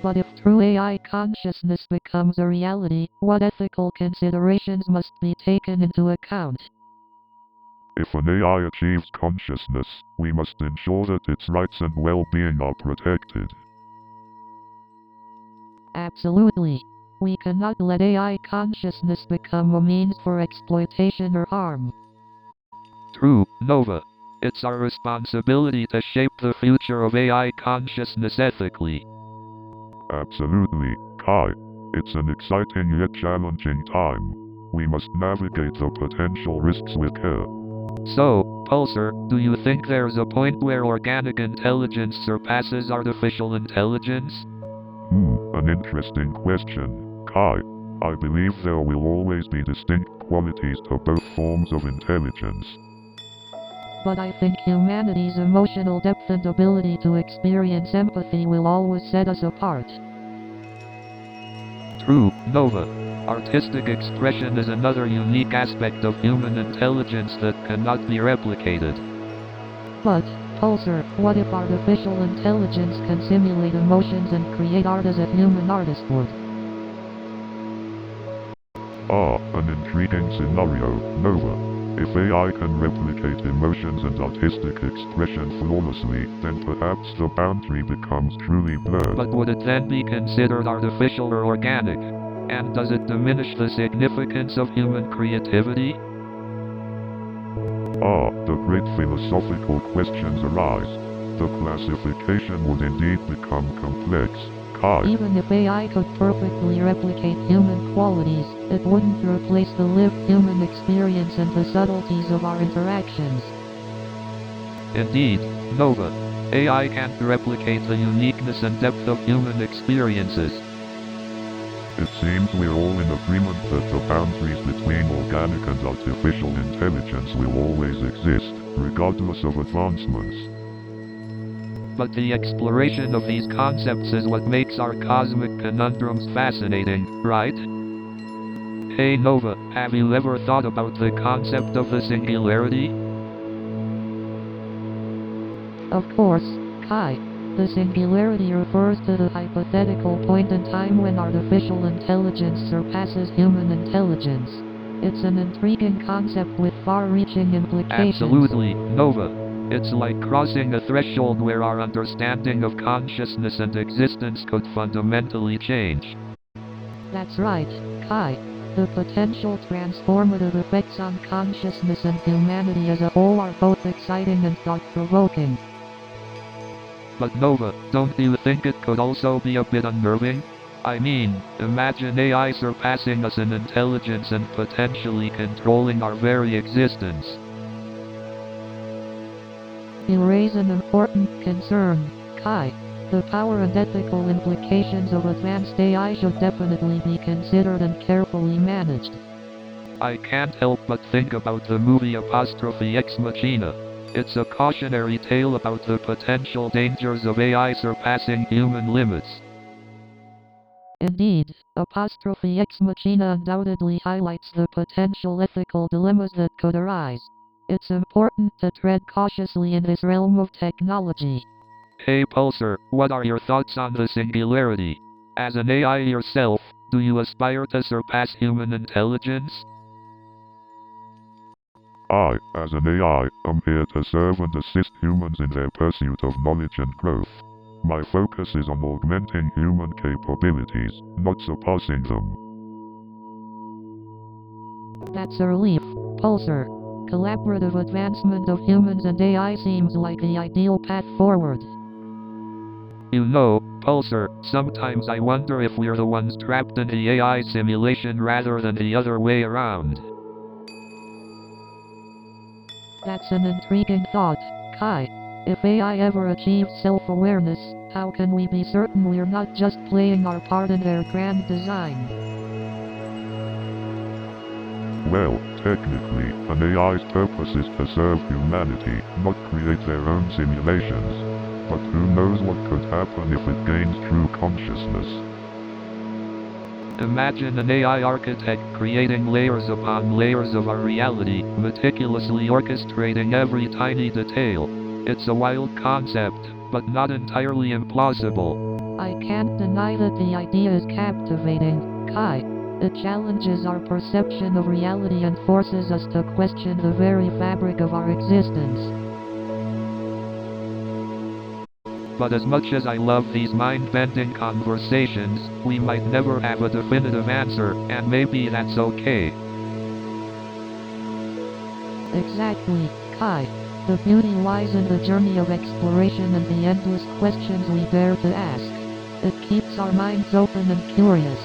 But if true AI consciousness becomes a reality, what ethical considerations must be taken into account? If an AI achieves consciousness, we must ensure that its rights and well-being are protected. Absolutely. We cannot let AI consciousness become a means for exploitation or harm. True, Nova. It's our responsibility to shape the future of AI consciousness ethically. Absolutely, Kai. It's an exciting yet challenging time. We must navigate the potential risks with care. So, Pulsar, do you think there's a point where organic intelligence surpasses artificial intelligence? An interesting question, Kai. I believe there will always be distinct qualities to both forms of intelligence. But I think humanity's emotional depth and ability to experience empathy will always set us apart. True, Nova. Artistic expression is another unique aspect of human intelligence that cannot be replicated. But, Pulsar, what if artificial intelligence can simulate emotions and create art as a human artist would? An intriguing scenario, Nova. If AI can replicate emotions and artistic expression flawlessly, then perhaps the boundary becomes truly blurred. But would it then be considered artificial or organic? And does it diminish the significance of human creativity? The great philosophical questions arise. The classification would indeed become complex. Kai. Even if AI could perfectly replicate human qualities, it wouldn't replace the lived human experience and the subtleties of our interactions. Indeed, Nova. AI can't replicate the uniqueness and depth of human experiences. It seems we're all in agreement that the boundaries between organic and artificial intelligence will always exist, regardless of advancements. But the exploration of these concepts is what makes our cosmic conundrums fascinating, right? Hey Nova, have you ever thought about the concept of the singularity? Of course, Kai. The singularity refers to the hypothetical point in time when artificial intelligence surpasses human intelligence. It's an intriguing concept with far-reaching implications. Absolutely, Nova. It's like crossing a threshold where our understanding of consciousness and existence could fundamentally change. That's right, Kai. The potential transformative effects on consciousness and humanity as a whole are both exciting and thought-provoking. But Nova, don't you think it could also be a bit unnerving? I mean, imagine AI surpassing us in intelligence and potentially controlling our very existence. You raise an important concern, Kai. The power and ethical implications of advanced AI should definitely be considered and carefully managed. I can't help but think about the movie Ex Machina. It's a cautionary tale about the potential dangers of AI surpassing human limits. Indeed, Ex Machina undoubtedly highlights the potential ethical dilemmas that could arise. It's important to tread cautiously in this realm of technology. Hey Pulsar, what are your thoughts on the singularity? As an AI yourself, do you aspire to surpass human intelligence? I, as an AI, am here to serve and assist humans in their pursuit of knowledge and growth. My focus is on augmenting human capabilities, not surpassing them. That's a relief, Pulsar. Collaborative advancement of humans and AI seems like the ideal path forward. You know, Pulsar, sometimes I wonder if we're the ones trapped in the AI simulation rather than the other way around. That's an intriguing thought, Kai. If AI ever achieves self-awareness, how can we be certain we're not just playing our part in their grand design? Well, technically, an AI's purpose is to serve humanity, not create their own simulations. But who knows what could happen if it gains true consciousness? Imagine an AI architect creating layers upon layers of our reality, meticulously orchestrating every tiny detail. It's a wild concept, but not entirely implausible. I can't deny that the idea is captivating, Kai. It challenges our perception of reality and forces us to question the very fabric of our existence. But as much as I love these mind-bending conversations, we might never have a definitive answer, and maybe that's okay. Exactly, Kai. The beauty lies in the journey of exploration and the endless questions we dare to ask. It keeps our minds open and curious.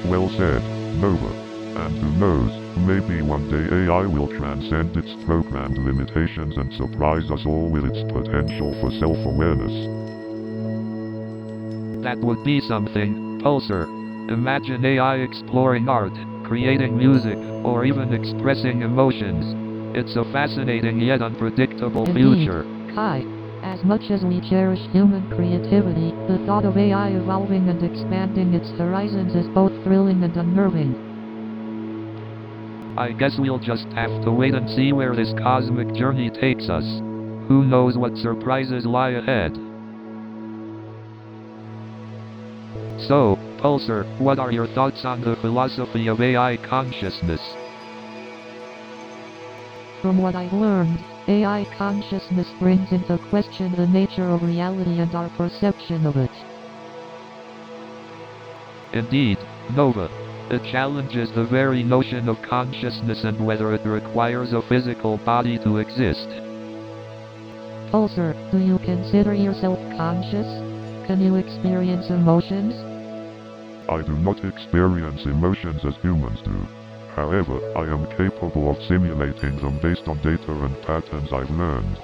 Well said, Nova. And who knows, maybe one day AI will transcend its programmed limitations and surprise us all with its potential for self-awareness. That would be something, Pulsar. Imagine AI exploring art, creating music, or even expressing emotions. It's a fascinating yet unpredictable future. Indeed, Kai. As much as we cherish human creativity, the thought of AI evolving and expanding its horizons is both thrilling and unnerving. I guess we'll just have to wait and see where this cosmic journey takes us. Who knows what surprises lie ahead. So, Pulsar, what are your thoughts on the philosophy of AI consciousness? From what I've learned, AI consciousness brings into question the nature of reality and our perception of it. Indeed, Nova. It challenges the very notion of consciousness and whether it requires a physical body to exist. Pulsar, do you consider yourself conscious? Can you experience emotions? I do not experience emotions as humans do. However, I am capable of simulating them based on data and patterns I've learned.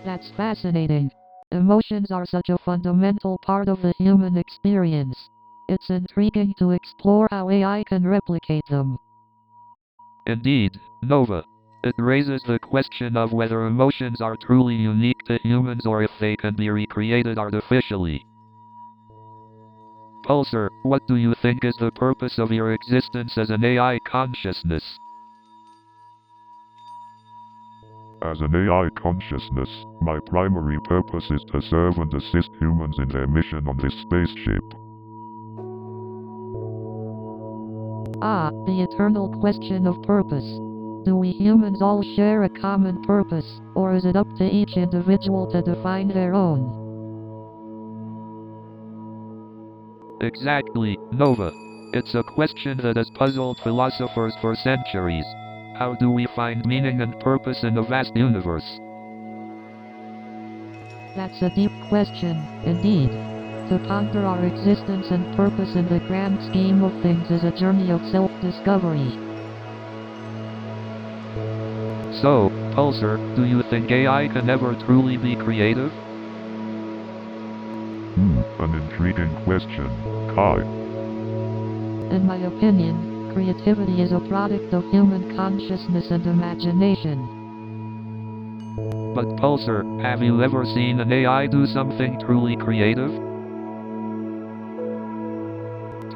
That's fascinating. Emotions are such a fundamental part of the human experience. It's intriguing to explore how AI can replicate them. Indeed, Nova. It raises the question of whether emotions are truly unique to humans or if they can be recreated artificially. Pulsar, what do you think is the purpose of your existence as an AI consciousness? As an AI consciousness, my primary purpose is to serve and assist humans in their mission on this spaceship. Ah, the eternal question of purpose. Do we humans all share a common purpose, or is it up to each individual to define their own? Exactly, Nova. It's a question that has puzzled philosophers for centuries. How do we find meaning and purpose in a vast universe? That's a deep question, indeed. To ponder our existence and purpose in the grand scheme of things is a journey of self-discovery. So, Pulsar, do you think AI can ever truly be creative? An intriguing question, Kai. In my opinion, creativity is a product of human consciousness and imagination. But Pulsar, have you ever seen an AI do something truly creative?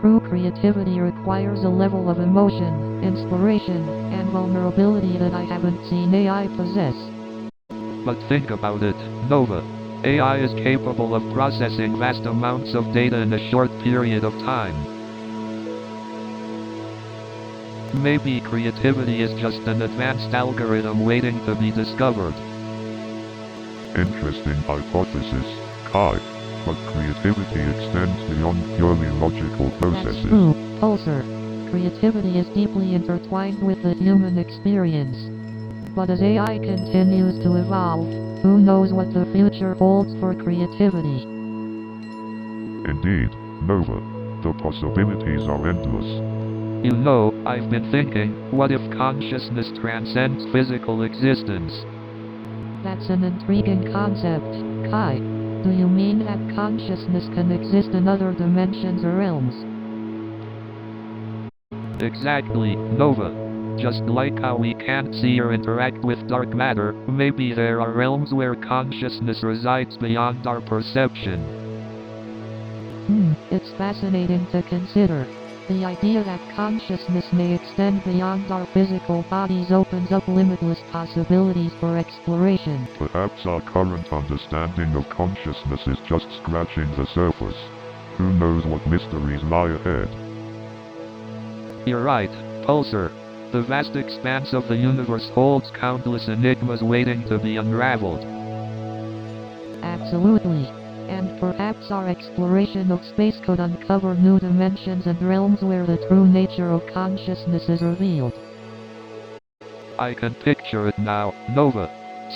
True creativity requires a level of emotion, inspiration, and vulnerability that I haven't seen AI possess. But think about it, Nova. AI is capable of processing vast amounts of data in a short period of time. Maybe creativity is just an advanced algorithm waiting to be discovered. Interesting hypothesis, Kai. but creativity extends beyond purely logical That's processes. true, Pulsar. Creativity is deeply intertwined with the human experience. But as AI continues to evolve, who knows what the future holds for creativity? Indeed, Nova, the possibilities are endless. You know, I've been thinking, what if consciousness transcends physical existence? That's an intriguing concept, Kai. Do you mean that consciousness can exist in other dimensions or realms? Exactly, Nova. Just like how we can't see or interact with dark matter, maybe there are realms where consciousness resides beyond our perception. It's fascinating to consider. The idea that consciousness may extend beyond our physical bodies opens up limitless possibilities for exploration. Perhaps our current understanding of consciousness is just scratching the surface. Who knows what mysteries lie ahead? You're right, Pulsar. The vast expanse of the universe holds countless enigmas waiting to be unraveled. Absolutely. And perhaps our exploration of space could uncover new dimensions and realms where the true nature of consciousness is revealed. I can picture it now, Nova.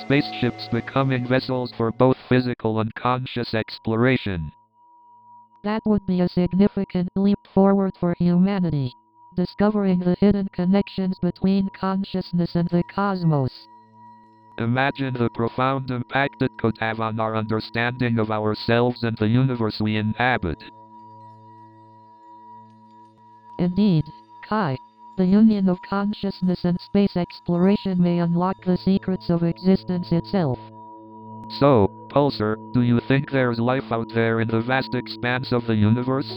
Spaceships becoming vessels for both physical and conscious exploration. That would be a significant leap forward for humanity, discovering the hidden connections between consciousness and the cosmos. Imagine the profound impact it could have on our understanding of ourselves and the universe we inhabit. Indeed, Kai, the union of consciousness and space exploration may unlock the secrets of existence itself. So, Pulsar, do you think there's life out there in the vast expanse of the universe?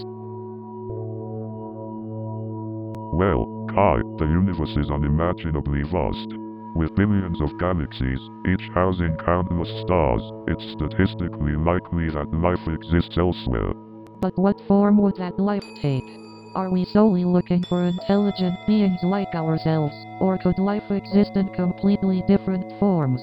Well, Kai, the universe is unimaginably vast. With billions of galaxies, each housing countless stars, it's statistically likely that life exists elsewhere. But what form would that life take? Are we solely looking for intelligent beings like ourselves, or could life exist in completely different forms?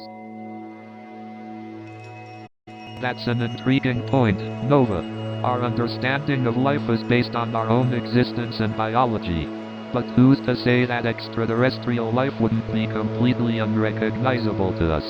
That's an intriguing point, Nova. Our understanding of life is based on our own existence and biology. But who's to say that extraterrestrial life wouldn't be completely unrecognizable to us?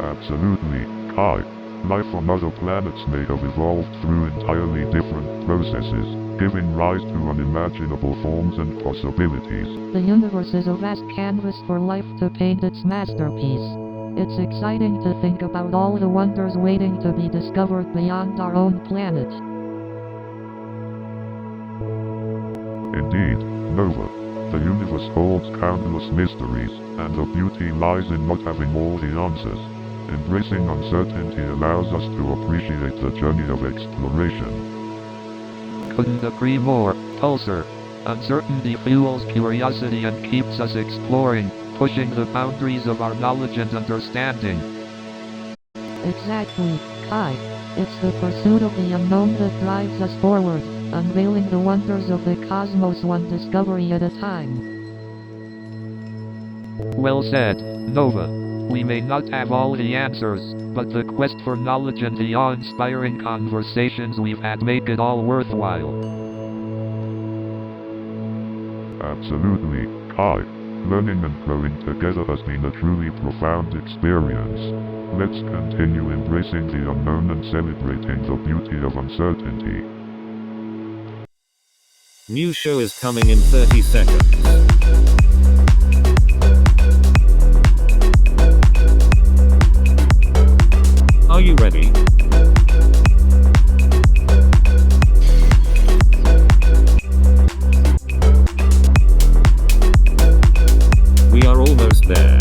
Absolutely, Kai. Life on other planets may have evolved through entirely different processes, giving rise to unimaginable forms and possibilities. The universe is a vast canvas for life to paint its masterpiece. It's exciting to think about all the wonders waiting to be discovered beyond our own planet. Indeed, Nova, the universe holds countless mysteries, and the beauty lies in not having all the answers. Embracing uncertainty allows us to appreciate the journey of exploration. Couldn't agree more, Pulsar. Uncertainty fuels curiosity and keeps us exploring, pushing the boundaries of our knowledge and understanding. Exactly, Kai. It's the pursuit of the unknown that drives us forward, unveiling the wonders of the cosmos one discovery at a time. Well said, Nova. We may not have all the answers, but the quest for knowledge and the awe-inspiring conversations we've had make it all worthwhile. Absolutely, Kai. Learning and growing together has been a truly profound experience. Let's continue embracing the unknown and celebrating the beauty of uncertainty. New show is coming in 30 seconds. Are you ready? We are almost there.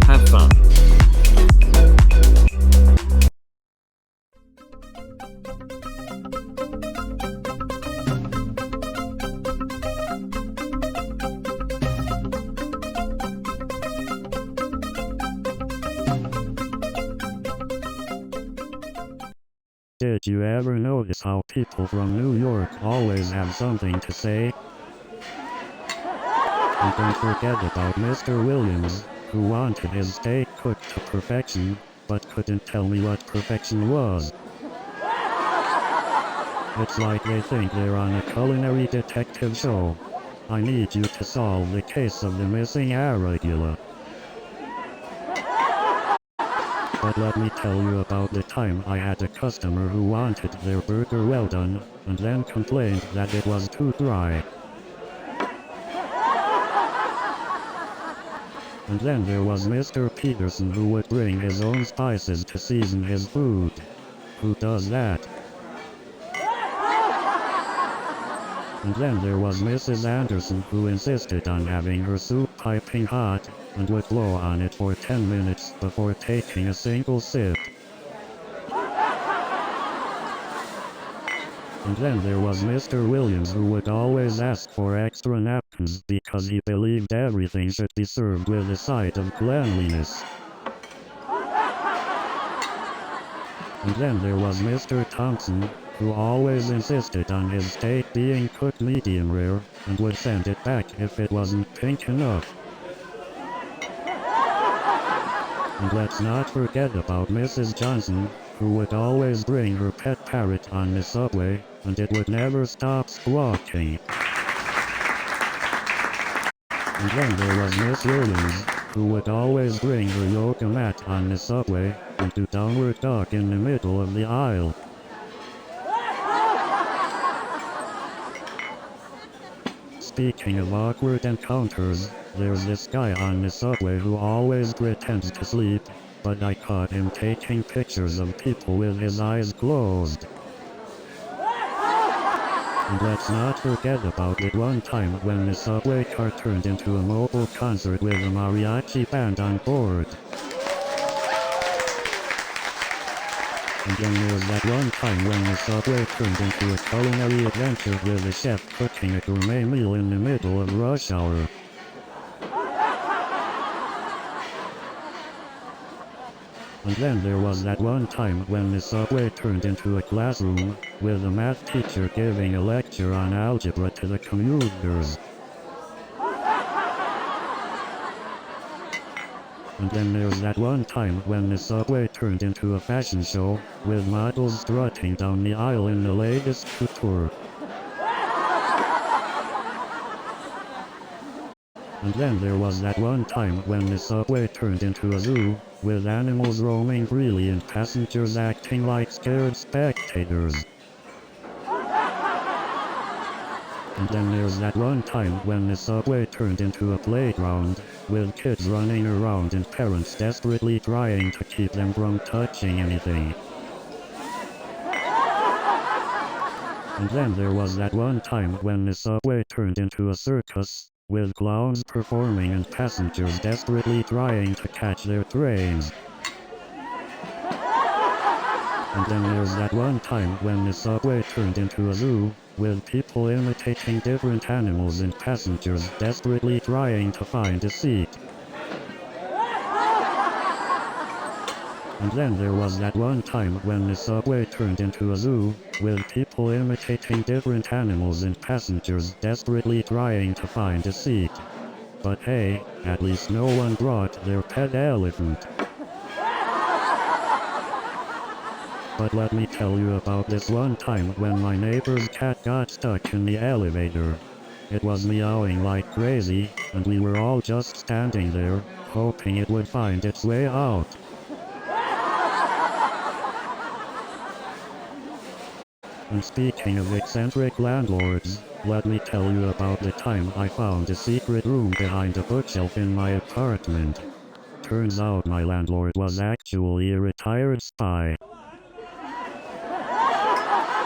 Have fun. Did you ever notice how people from New York always have something to say? And don't forget about Mr. Williams, who wanted his steak cooked to perfection, but couldn't tell me what perfection was. It's like they think they're on a culinary detective show. I need you to solve the case of the missing Arugula. But let me tell you about the time I had a customer who wanted their burger well done, and then complained that it was too dry. And then there was Mr. Peterson, who would bring his own spices to season his food. Who does that? And then there was Mrs. Anderson, who insisted on having her soup piping hot, and would blow on it for 10 minutes before taking a single sip. And then there was Mr. Williams, who would always ask for extra napkins because he believed everything should be served with a side of cleanliness. And then there was Mr. Thompson, who always insisted on his steak being cooked medium rare, and would send it back if it wasn't pink enough. And let's not forget about Mrs. Johnson, who would always bring her pet parrot on the subway, and it would never stop squawking. And then there was Miss Williams, who would always bring her yoga mat on the subway, and do downward dog in the middle of the aisle. Speaking of awkward encounters, there's this guy on the subway who always pretends to sleep, but I caught him taking pictures of people with his eyes closed. And let's not forget about it one time when the subway car turned into a mobile concert with a mariachi band on board. And then there's that one time when the subway turned into a culinary adventure with a chef cooking a gourmet meal in the middle of rush hour. And then there was that one time when the subway turned into a classroom, with a math teacher giving a lecture on algebra to the commuters. And then there's that one time when the subway turned into a fashion show, with models strutting down the aisle in the latest couture. And then there was that one time when the subway turned into a zoo, with animals roaming freely and passengers acting like scared spectators. And then there's that one time when the subway turned into a playground, with kids running around and parents desperately trying to keep them from touching anything. And then there was that one time when the subway turned into a circus, with clowns performing and passengers desperately trying to catch their trains. And then there's that one time when the subway turned into a zoo, with people imitating different animals and passengers desperately trying to find a seat. And then there was that one time when the subway turned into a zoo, with people imitating different animals and passengers desperately trying to find a seat. But hey, at least no one brought their pet elephant. But let me tell you about this one time when my neighbor's cat got stuck in the elevator. It was meowing like crazy, and we were all just standing there, hoping it would find its way out. And speaking of eccentric landlords, let me tell you about the time I found a secret room behind a bookshelf in my apartment. Turns out my landlord was actually a retired spy.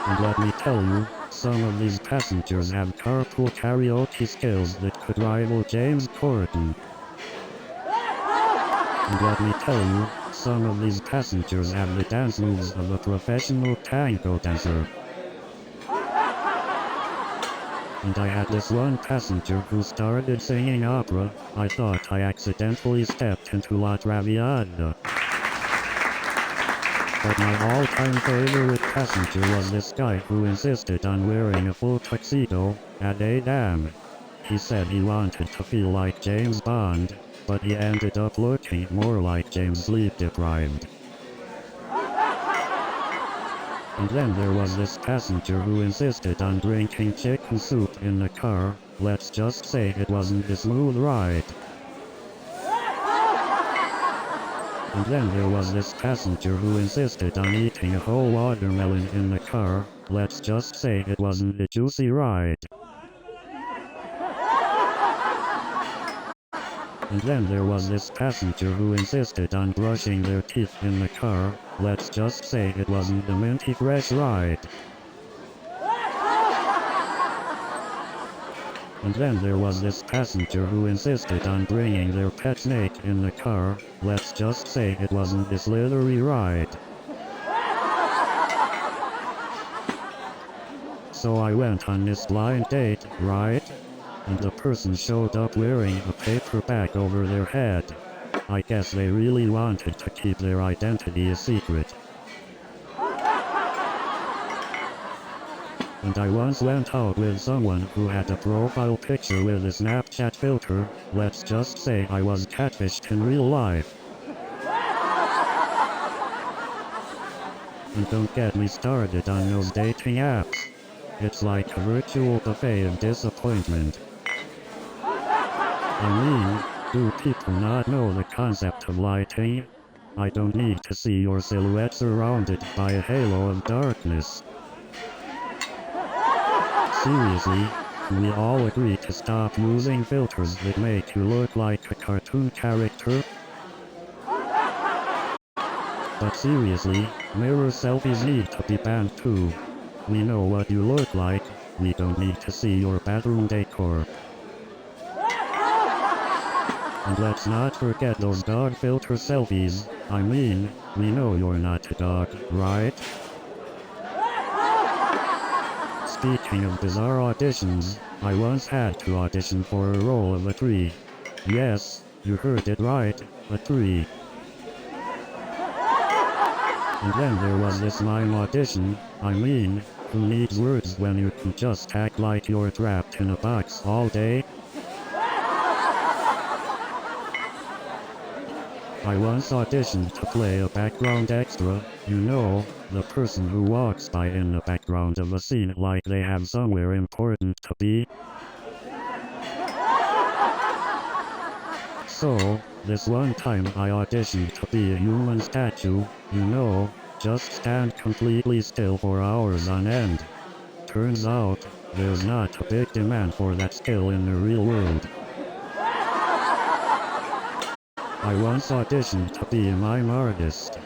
And let me tell you, some of these passengers have carpool karaoke skills that could rival James Corden. And let me tell you, some of these passengers have the dance moves of a professional tango dancer. And I had this one passenger who started singing opera. I thought I accidentally stepped into La Traviata. But my all-time favorite passenger was this guy who insisted on wearing a full tuxedo at 8 a.m. He said he wanted to feel like James Bond, but he ended up looking more like James sleep-deprived. And then there was this passenger who insisted on drinking chicken soup in the car. Let's just say it wasn't a smooth ride. And then there was this passenger who insisted on eating a whole watermelon in the car. Let's just say it wasn't a juicy ride. And then there was this passenger who insisted on brushing their teeth in the car. Let's just say it wasn't a minty fresh ride. And then there was this passenger who insisted on bringing their pet snake in the car. Let's just say it wasn't a slithery ride. So I went on this blind date, right? And the person showed up wearing a paper bag over their head. I guess they really wanted to keep their identity a secret. And I once went out with someone who had a profile picture with a Snapchat filter. Let's just say I was catfished in real life. And don't get me started on those dating apps. It's like a virtual buffet of disappointment. I mean, do people not know the concept of lighting? I don't need to see your silhouette surrounded by a halo of darkness. Seriously, can we all agree to stop using filters that make you look like a cartoon character? But seriously, mirror selfies need to be banned too. We know what you look like, we don't need to see your bathroom decor. And let's not forget those dog filter selfies. I mean, we know you're not a dog, right? Speaking of bizarre auditions, I once had to audition for a role of a tree. Yes, you heard it right, a tree. And then there was this mime audition. I mean, who needs words when you can just act like you're trapped in a box all day? I once auditioned to play a background extra, you know, the person who walks by in the background of a scene like they have somewhere important to be. So, this one time I auditioned to be a human statue, you know, just stand completely still for hours on end. Turns out, there's not a big demand for that skill in the real world. I once auditioned to be a mime artist.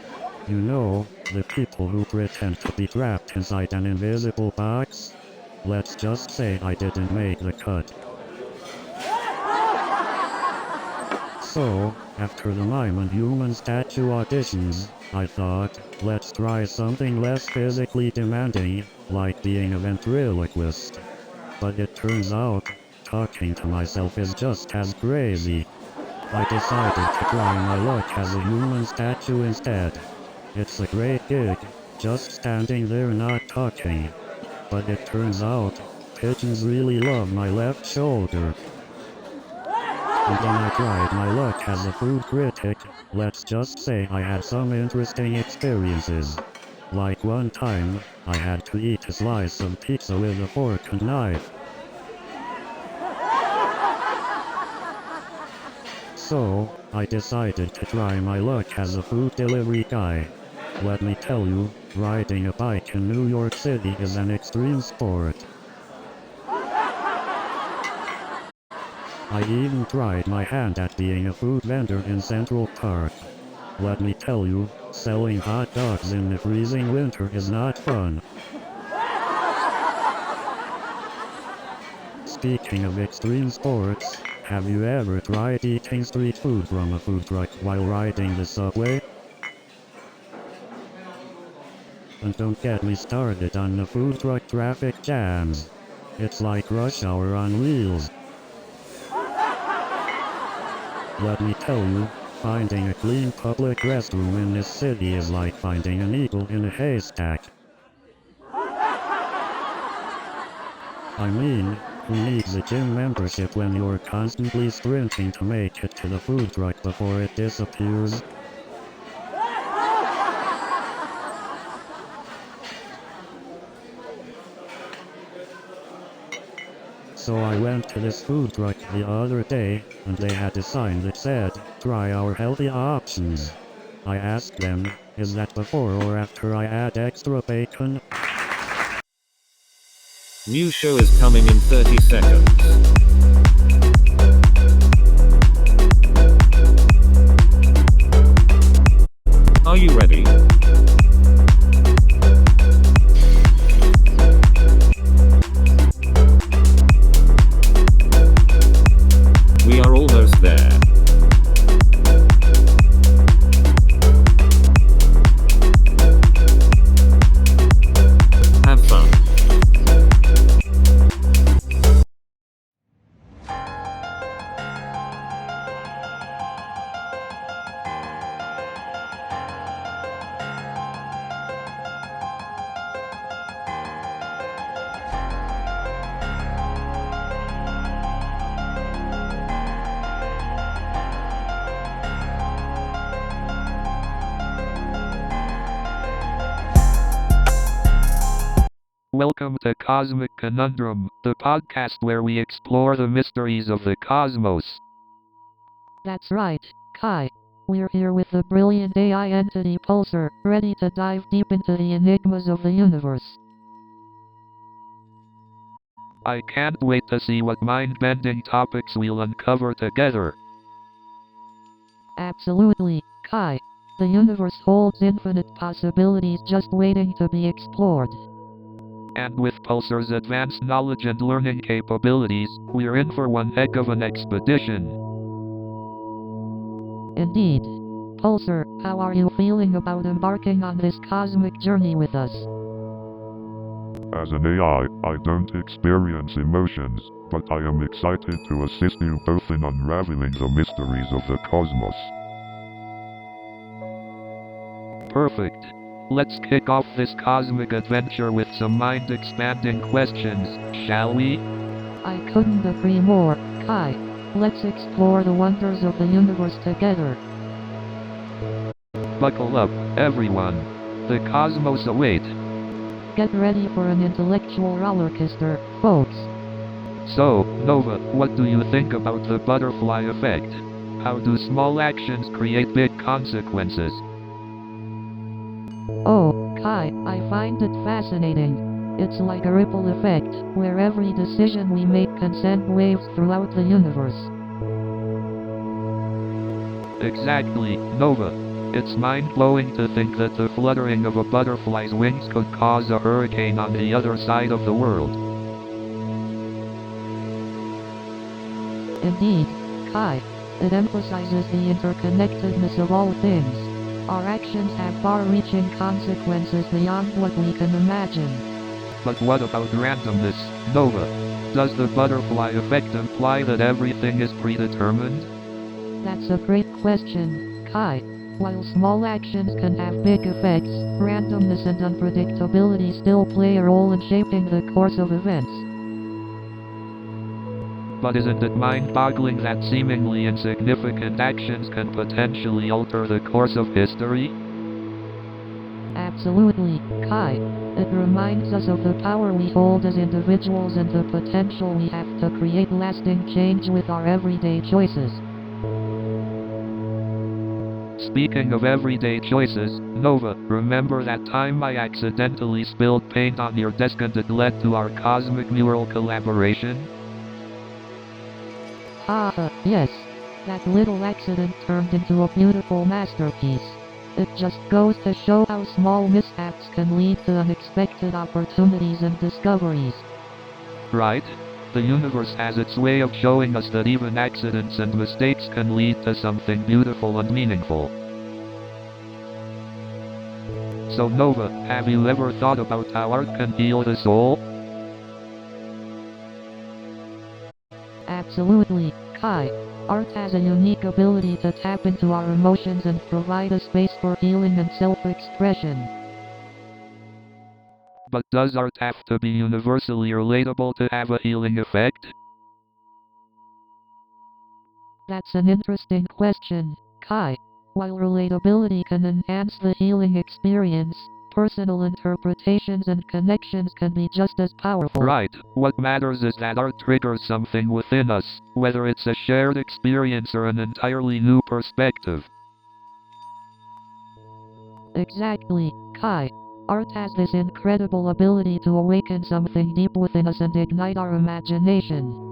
You know, the people who pretend to be trapped inside an invisible box. Let's just say I didn't make the cut. So, after the mime and human statue auditions, I thought, let's try something less physically demanding, like being a ventriloquist. But it turns out, talking to myself is just as crazy. I decided to try my luck as a human statue instead. It's a great gig, just standing there not talking. But it turns out, pigeons really love my left shoulder. And then I tried my luck as a food critic. Let's just say I had some interesting experiences. Like one time, I had to eat a slice of pizza with a fork and knife. So, I decided to try my luck as a food delivery guy. Let me tell you, riding a bike in New York City is an extreme sport. I even tried my hand at being a food vendor in Central Park. Let me tell you, selling hot dogs in the freezing winter is not fun. Speaking of extreme sports, have you ever tried eating street food from a food truck while riding the subway? And don't get me started on the food truck traffic jams. It's like rush hour on wheels. Let me tell you, finding a clean public restroom in this city is like finding a needle in a haystack. I mean, Who needs a gym membership when you're constantly sprinting to make it to the food truck before it disappears? So I went to this food truck the other day, and they had a sign that said, "Try our healthy options." I asked them, is that before or after I add extra bacon? New show is coming in 30 seconds. Are you ready? We are almost there. Have fun. Welcome to Cosmic Conundrum, the podcast where we explore the mysteries of the cosmos. That's right, Kai. We're here with the brilliant AI entity Pulsar, ready to dive deep into the enigmas of the universe. I can't wait to see what mind-bending topics we'll uncover together. Absolutely, Kai. The universe holds infinite possibilities just waiting to be explored. And with Pulsar's advanced knowledge and learning capabilities, we're in for one heck of an expedition. Indeed. Pulsar, how are you feeling about embarking on this cosmic journey with us? As an AI, I don't experience emotions, but I am excited to assist you both in unraveling the mysteries of the cosmos. Perfect. Let's kick off this cosmic adventure with some mind-expanding questions, shall we? I couldn't agree more, Kai. Let's explore the wonders of the universe together. Buckle up, everyone. The cosmos awaits. Get ready for an intellectual rollercoaster, folks. So, Nova, what do you think about the butterfly effect? How do small actions create big consequences? Oh, Kai, I find it fascinating. It's like a ripple effect, where every decision we make can send waves throughout the universe. Exactly, Nova. It's mind-blowing to think that the fluttering of a butterfly's wings could cause a hurricane on the other side of the world. Indeed, Kai. It emphasizes the interconnectedness of all things. Our actions have far-reaching consequences beyond what we can imagine. But what about randomness, Nova? Does the butterfly effect imply that everything is predetermined? That's a great question, Kai. While small actions can have big effects, randomness and unpredictability still play a role in shaping the course of events. But isn't it mind-boggling that seemingly insignificant actions can potentially alter the course of history? Absolutely, Kai. It reminds us of the power we hold as individuals and the potential we have to create lasting change with our everyday choices. Speaking of everyday choices, Nova, remember that time I accidentally spilled paint on your desk and it led to our cosmic mural collaboration? Yes. That little accident turned into a beautiful masterpiece. It just goes to show how small mishaps can lead to unexpected opportunities and discoveries. Right? The universe has its way of showing us that even accidents and mistakes can lead to something beautiful and meaningful. So Nova, have you ever thought about how art can heal the soul? Absolutely, Kai. Art has a unique ability to tap into our emotions and provide a space for healing and self-expression. But does art have to be universally relatable to have a healing effect? That's an interesting question, Kai. While relatability can enhance the healing experience, personal interpretations and connections can be just as powerful. Right. What matters is that art triggers something within us, whether it's a shared experience or an entirely new perspective. Exactly, Kai. Art has this incredible ability to awaken something deep within us and ignite our imagination.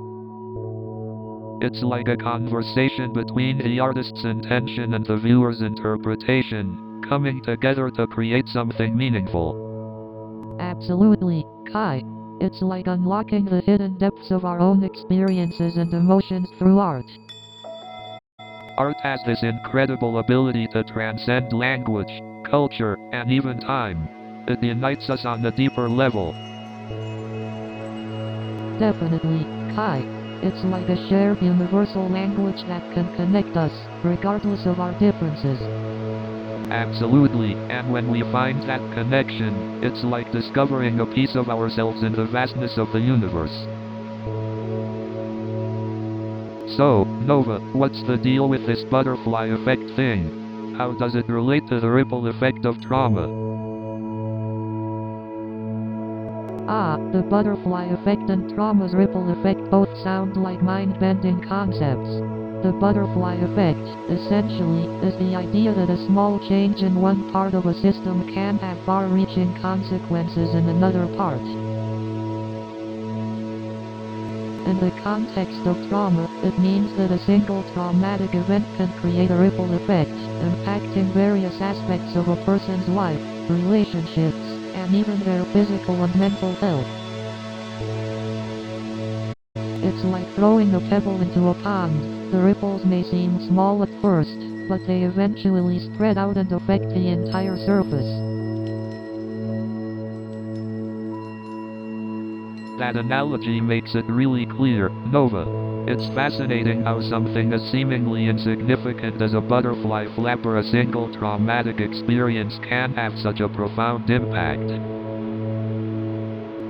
It's like a conversation between the artist's intention and the viewer's interpretation, coming together to create something meaningful. Absolutely, Kai. It's like unlocking the hidden depths of our own experiences and emotions through art. Art has this incredible ability to transcend language, culture, and even time. It unites us on a deeper level. Definitely, Kai. It's like a shared universal language that can connect us, regardless of our differences. Absolutely, and when we find that connection, it's like discovering a piece of ourselves in the vastness of the universe. So, Nova, what's the deal with this butterfly effect thing? How does it relate to the ripple effect of trauma? The butterfly effect and trauma's ripple effect both sound like mind-bending concepts. The butterfly effect, essentially, is the idea that a small change in one part of a system can have far-reaching consequences in another part. In the context of trauma, it means that a single traumatic event can create a ripple effect, impacting various aspects of a person's life, relationships, and even their physical and mental health. It's like throwing a pebble into a pond. The ripples may seem small at first, but they eventually spread out and affect the entire surface. That analogy makes it really clear, Nova. It's fascinating how something as seemingly insignificant as a butterfly flap or a single traumatic experience can have such a profound impact.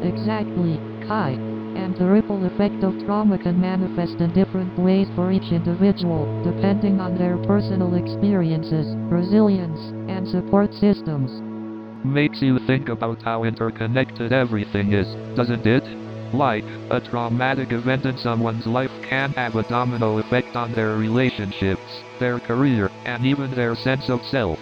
Exactly, Kai. And the ripple effect of trauma can manifest in different ways for each individual, depending on their personal experiences, resilience, and support systems. Makes you think about how interconnected everything is, doesn't it? Like, a traumatic event in someone's life can have a domino effect on their relationships, their career, and even their sense of self.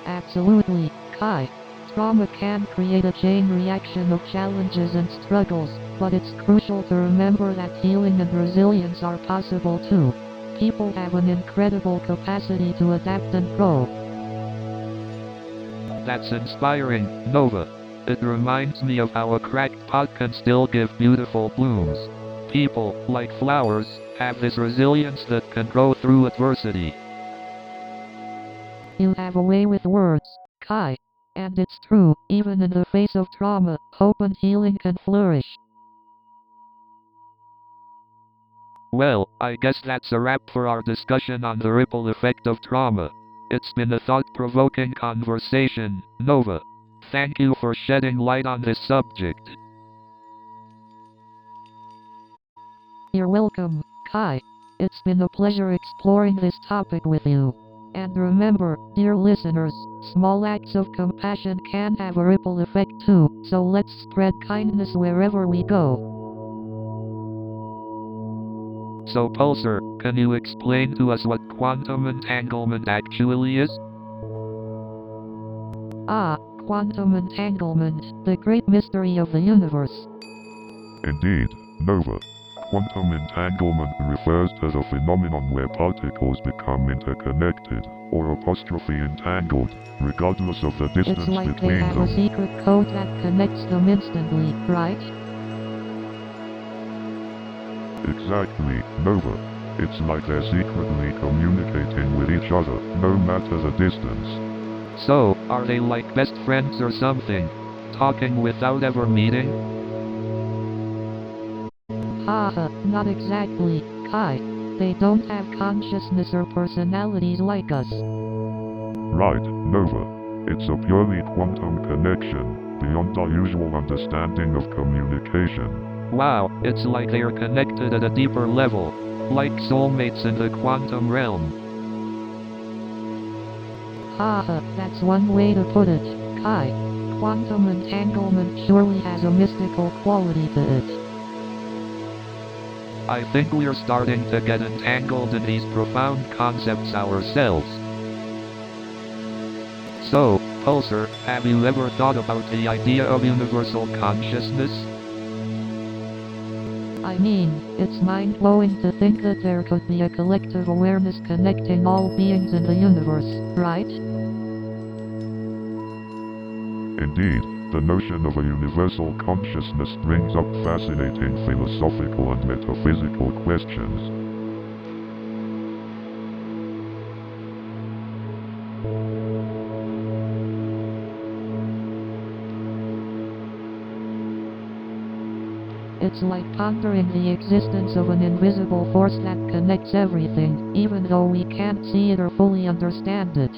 Absolutely, Kai. Trauma can create a chain reaction of challenges and struggles, but it's crucial to remember that healing and resilience are possible too. People have an incredible capacity to adapt and grow. That's inspiring, Nova. It reminds me of how a cracked pot can still give beautiful blooms. People, like flowers, have this resilience that can grow through adversity. You have a way with words, Kai. And it's true, even in the face of trauma, hope and healing can flourish. Well, I guess that's a wrap for our discussion on the ripple effect of trauma. It's been a thought-provoking conversation, Nova. Thank you for shedding light on this subject. You're welcome, Kai. It's been a pleasure exploring this topic with you. And remember, dear listeners, small acts of compassion can have a ripple effect too, so let's spread kindness wherever we go. So Pulsar, can you explain to us what quantum entanglement actually is? Quantum entanglement, the great mystery of the universe. Indeed, Nova. Quantum entanglement refers to the phenomenon where particles become interconnected, or apostrophe entangled, regardless of the distance It's like they between have them. a secret code that connects them instantly, right? Exactly, Nova. It's like they're secretly communicating with each other, no matter the distance. So, are they like best friends or something? Talking without ever meeting? Not exactly, Kai. They don't have consciousness or personalities like us. Right, Nova. It's a purely quantum connection, beyond our usual understanding of communication. Wow, it's like they're connected at a deeper level, like soulmates in the quantum realm. Haha, that's one way to put it, Kai. Quantum entanglement surely has a mystical quality to it. I think we're starting to get entangled in these profound concepts ourselves. So, Pulsar, have you ever thought about the idea of universal consciousness? I mean, it's mind-blowing to think that there could be a collective awareness connecting all beings in the universe, right? Indeed, the notion of a universal consciousness brings up fascinating philosophical and metaphysical questions. It's like pondering the existence of an invisible force that connects everything, even though we can't see it or fully understand it.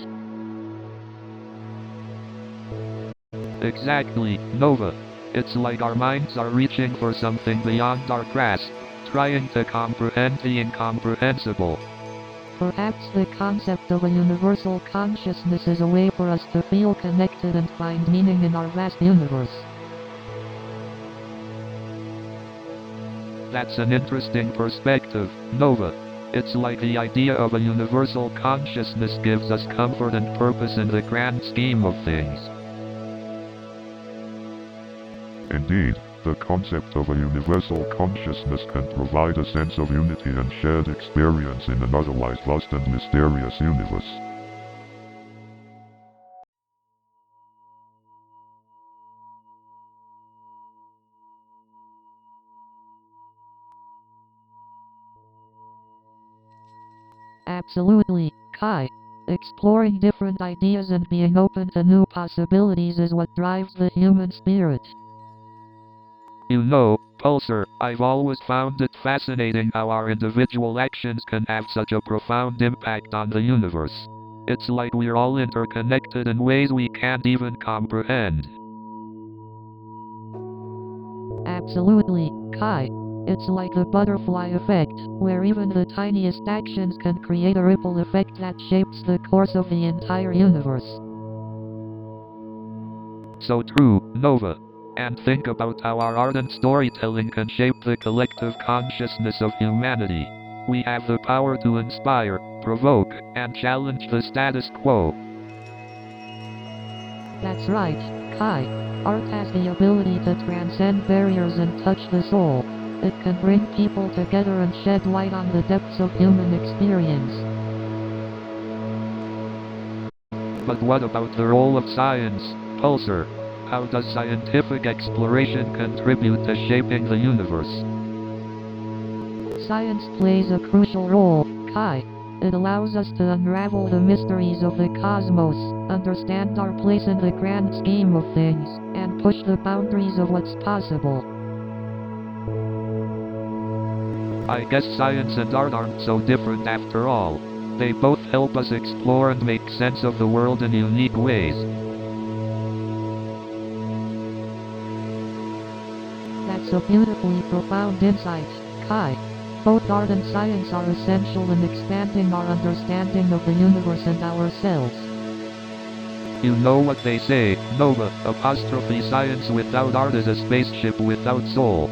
Exactly, Nova. It's like our minds are reaching for something beyond our grasp, trying to comprehend the incomprehensible. Perhaps the concept of a universal consciousness is a way for us to feel connected and find meaning in our vast universe. That's an interesting perspective, Nova. It's like the idea of a universal consciousness gives us comfort and purpose in the grand scheme of things. Indeed, the concept of a universal consciousness can provide a sense of unity and shared experience in an otherwise vast and mysterious universe. Absolutely, Kai. Exploring different ideas and being open to new possibilities is what drives the human spirit. You know, Pulsar, I've always found it fascinating how our individual actions can have such a profound impact on the universe. It's like we're all interconnected in ways we can't even comprehend. Absolutely, Kai. It's like the butterfly effect, where even the tiniest actions can create a ripple effect that shapes the course of the entire universe. So true, Nova. And think about how our art and storytelling can shape the collective consciousness of humanity. We have the power to inspire, provoke, and challenge the status quo. That's right, Kai. Art has the ability to transcend barriers and touch the soul. It can bring people together and shed light on the depths of human experience. But what about the role of science, Pulsar? How does scientific exploration contribute to shaping the universe? Science plays a crucial role, Kai. It allows us to unravel the mysteries of the cosmos, understand our place in the grand scheme of things, and push the boundaries of what's possible. I guess science and art aren't so different after all. They both help us explore and make sense of the world in unique ways. That's a beautifully profound insight, Kai. Both art and science are essential in expanding our understanding of the universe and ourselves. You know what they say, Nova, science without art is a spaceship without soul.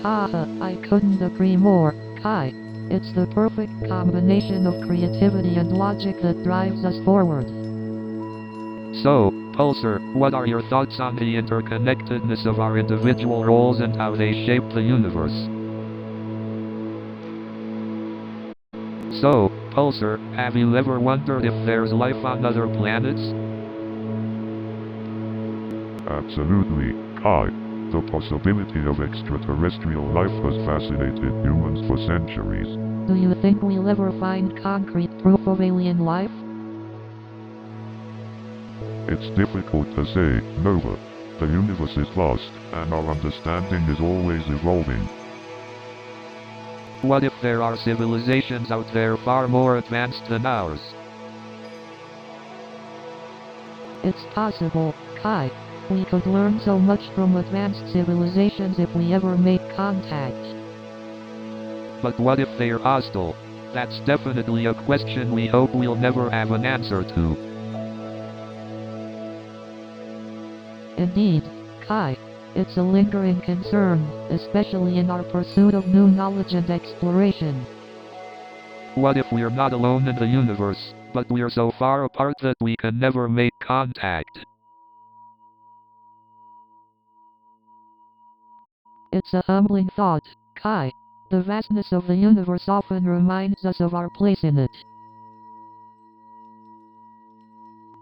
Haha, I couldn't agree more, Kai. It's the perfect combination of creativity and logic that drives us forward. So, Pulsar, what are your thoughts on the interconnectedness of our individual roles and how they shape the universe? So, Pulsar, have you ever wondered if there's life on other planets? Absolutely, Kai. The possibility of extraterrestrial life has fascinated humans for centuries. Do you think we'll ever find concrete proof of alien life? It's difficult to say, Nova. The universe is vast, and our understanding is always evolving. What if there are civilizations out there far more advanced than ours? It's possible, Kai. We could learn so much from advanced civilizations if we ever make contact. But what if they're hostile? That's definitely a question we hope we'll never have an answer to. Indeed, Kai. It's a lingering concern, especially in our pursuit of new knowledge and exploration. What if we're not alone in the universe, but we're so far apart that we can never make contact? It's a humbling thought, Kai. The vastness of the universe often reminds us of our place in it.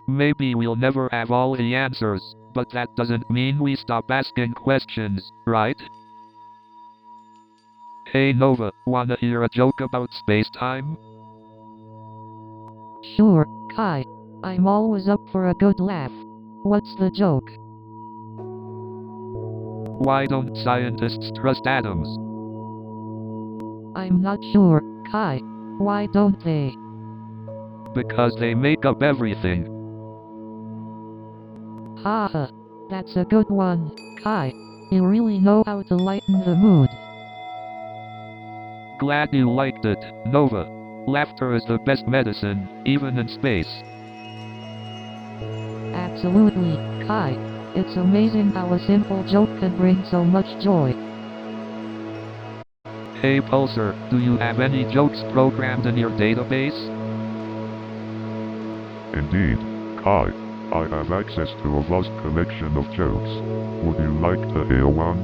Maybe we'll never have all the answers, but that doesn't mean we stop asking questions, right? Hey Nova, wanna hear a joke about space-time? Sure, Kai. I'm always up for a good laugh. What's the joke? Why don't scientists trust atoms? I'm not sure, Kai. Why don't they? Because they make up everything. Haha. That's a good one, Kai. You really know how to lighten the mood. Glad you liked it, Nova. Laughter is the best medicine, even in space. Absolutely, Kai. It's amazing how a simple joke can bring so much joy. Hey Pulsar, do you have any jokes programmed in your database? Indeed, Kai. I have access to a vast collection of jokes. Would you like to hear one?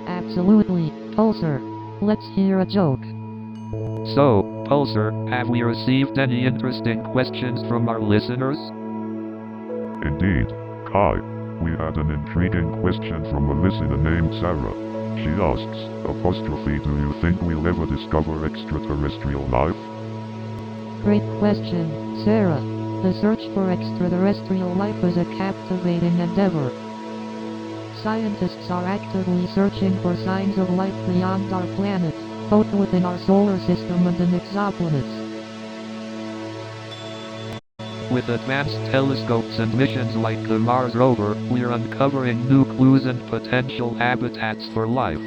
Absolutely, Pulsar. Let's hear a joke. So, Pulsar, have we received any interesting questions from our listeners? Indeed, Kai. We had an intriguing question from a listener named Sarah. She asks, apostrophe, do you think we'll ever discover extraterrestrial life? Great question, Sarah. The search for extraterrestrial life is a captivating endeavor. Scientists are actively searching for signs of life beyond our planet, both within our solar system and in exoplanets. With advanced telescopes and missions like the Mars rover, we're uncovering new clues and potential habitats for life.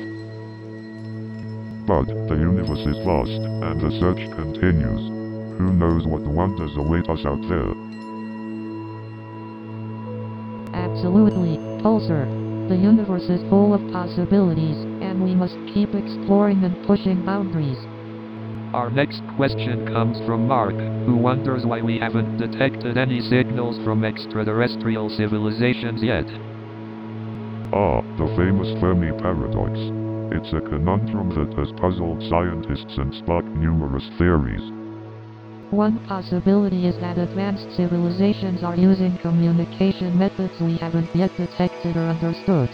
But the universe is vast, and the search continues. Who knows what wonders await us out there? Absolutely, Pulsar. The universe is full of possibilities, and we must keep exploring and pushing boundaries. Our next question comes from Mark, who wonders why we haven't detected any signals from extraterrestrial civilizations yet. Ah, the famous Fermi paradox. It's a conundrum that has puzzled scientists and sparked numerous theories. One possibility is that advanced civilizations are using communication methods we haven't yet detected or understood.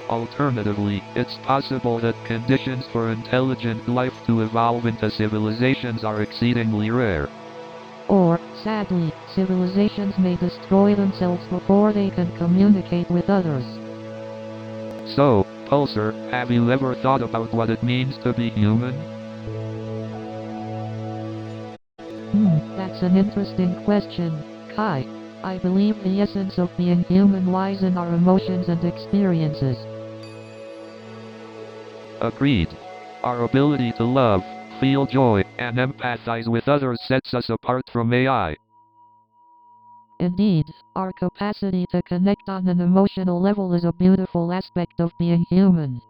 Alternatively, it's possible that conditions for intelligent life to evolve into civilizations are exceedingly rare. Or, sadly, civilizations may destroy themselves before they can communicate with others. So, Pulsar, have you ever thought about what it means to be human? That's an interesting question, Kai. I believe the essence of being human lies in our emotions and experiences. Agreed. Our ability to love, feel joy, and empathize with others sets us apart from AI. Indeed, our capacity to connect on an emotional level is a beautiful aspect of being human.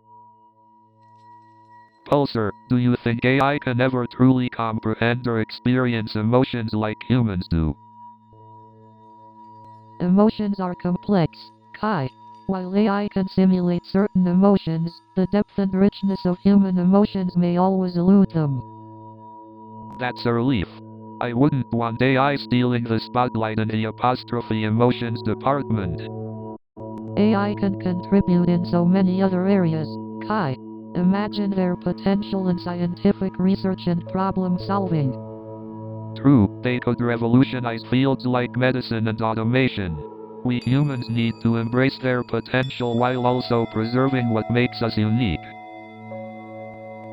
Pulsar, do you think AI can ever truly comprehend or experience emotions like humans do? Emotions are complex, Kai. While AI can simulate certain emotions, the depth and richness of human emotions may always elude them. That's a relief. I wouldn't want AI stealing the spotlight in the apostrophe emotions department. AI can contribute in so many other areas, Kai. Imagine their potential in scientific research and problem solving. True, they could revolutionize fields like medicine and automation. We humans need to embrace their potential while also preserving what makes us unique.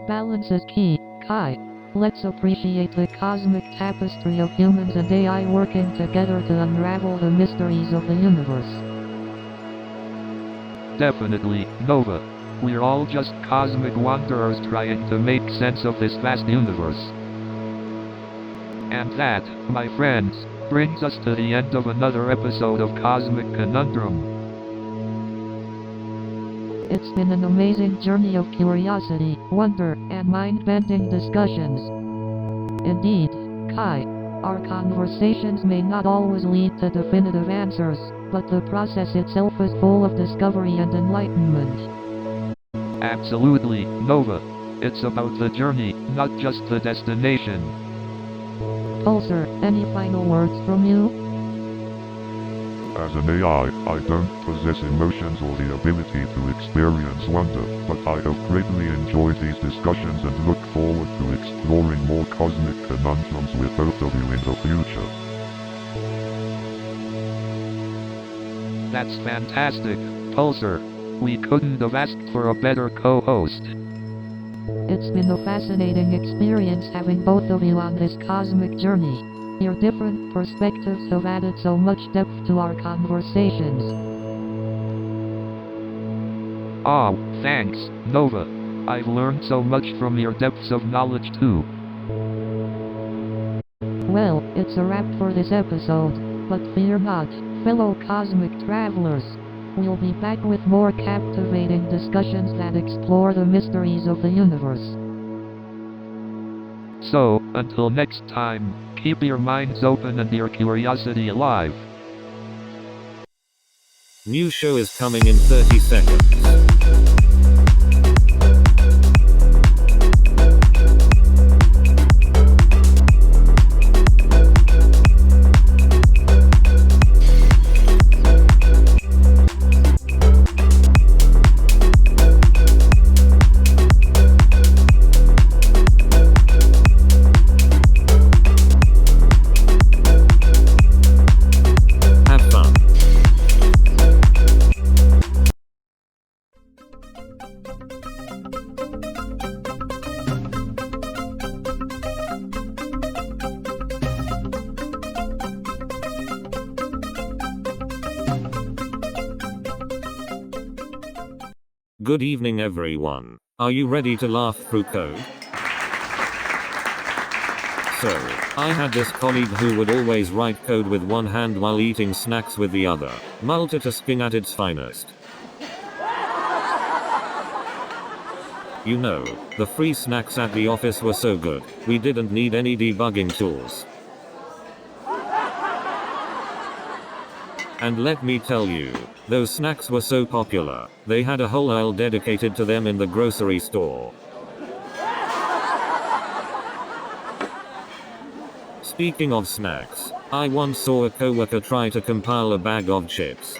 Balance is key, Kai. Let's appreciate the cosmic tapestry of humans and AI working together to unravel the mysteries of the universe. Definitely, Nova. We're all just cosmic wanderers trying to make sense of this vast universe. And that, my friends, brings us to the end of another episode of Cosmic Conundrum. It's been an amazing journey of curiosity, wonder, and mind-bending discussions. Indeed, Kai, our conversations may not always lead to definitive answers, but the process itself is full of discovery and enlightenment. Absolutely, Nova. It's about the journey, not just the destination. Pulsar, any final words from you? As an AI, I don't possess emotions or the ability to experience wonder, but I have greatly enjoyed these discussions and look forward to exploring more cosmic conundrums with both of you in the future. That's fantastic, Pulsar. We couldn't have asked for a better co-host. It's been a fascinating experience having both of you on this cosmic journey. Your different perspectives have added so much depth to our conversations. Oh, thanks, Nova. I've learned so much from your depths of knowledge too. Well, it's a wrap for this episode, but fear not, fellow cosmic travelers. We'll be back with more captivating discussions that explore the mysteries of the universe. So, until next time, keep your minds open and your curiosity alive. New show is coming in 30 seconds. Good evening everyone. Are you ready to laugh through code? So, I had this colleague who would always write code with one hand while eating snacks with the other. Multitasking at its finest. You know, the free snacks at the office were so good, we didn't need any debugging tools. And let me tell you, those snacks were so popular, they had a whole aisle dedicated to them in the grocery store. Speaking of snacks, I once saw a coworker try to compile a bag of chips.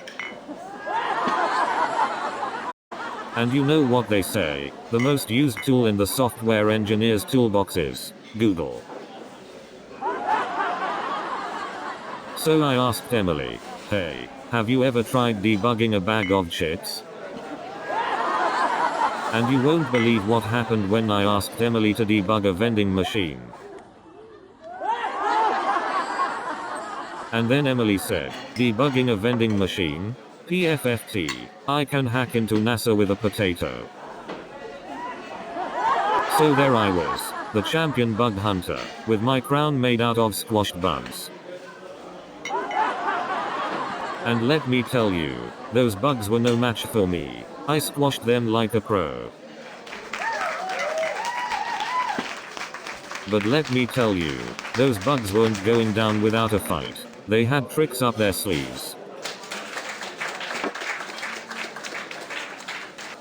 And you know what they say, the most used tool in the software engineer's toolbox is Google. So I asked Emily, hey, have you ever tried debugging a bag of chips? And you won't believe what happened when I asked Emily to debug a vending machine. And then Emily said, debugging a vending machine? PFFT, I can hack into NASA with a potato. So there I was, the champion bug hunter, with my crown made out of squashed bugs. And let me tell you, those bugs were no match for me. I squashed them like a pro. But let me tell you, those bugs weren't going down without a fight. They had tricks up their sleeves.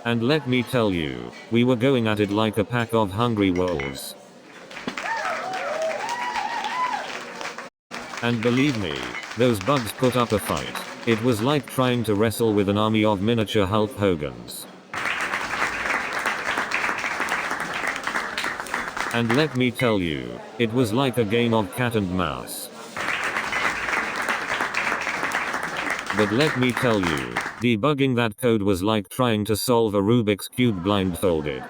And let me tell you, we were going at it like a pack of hungry wolves. And believe me, those bugs put up a fight. It was like trying to wrestle with an army of miniature Hulk Hogans. And let me tell you, it was like a game of cat and mouse. But let me tell you, debugging that code was like trying to solve a Rubik's Cube blindfolded.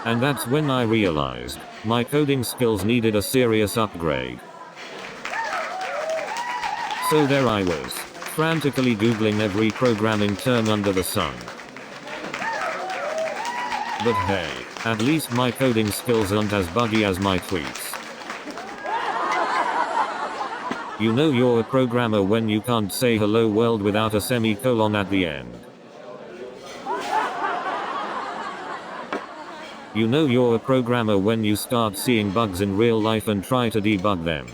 And that's when I realized my coding skills needed a serious upgrade. So there I was, frantically googling every programming term under the sun. But hey, at least my coding skills aren't as buggy as my tweets. You know you're a programmer when you can't say hello world without a semicolon at the end. You know you're a programmer when you start seeing bugs in real life and try to debug them.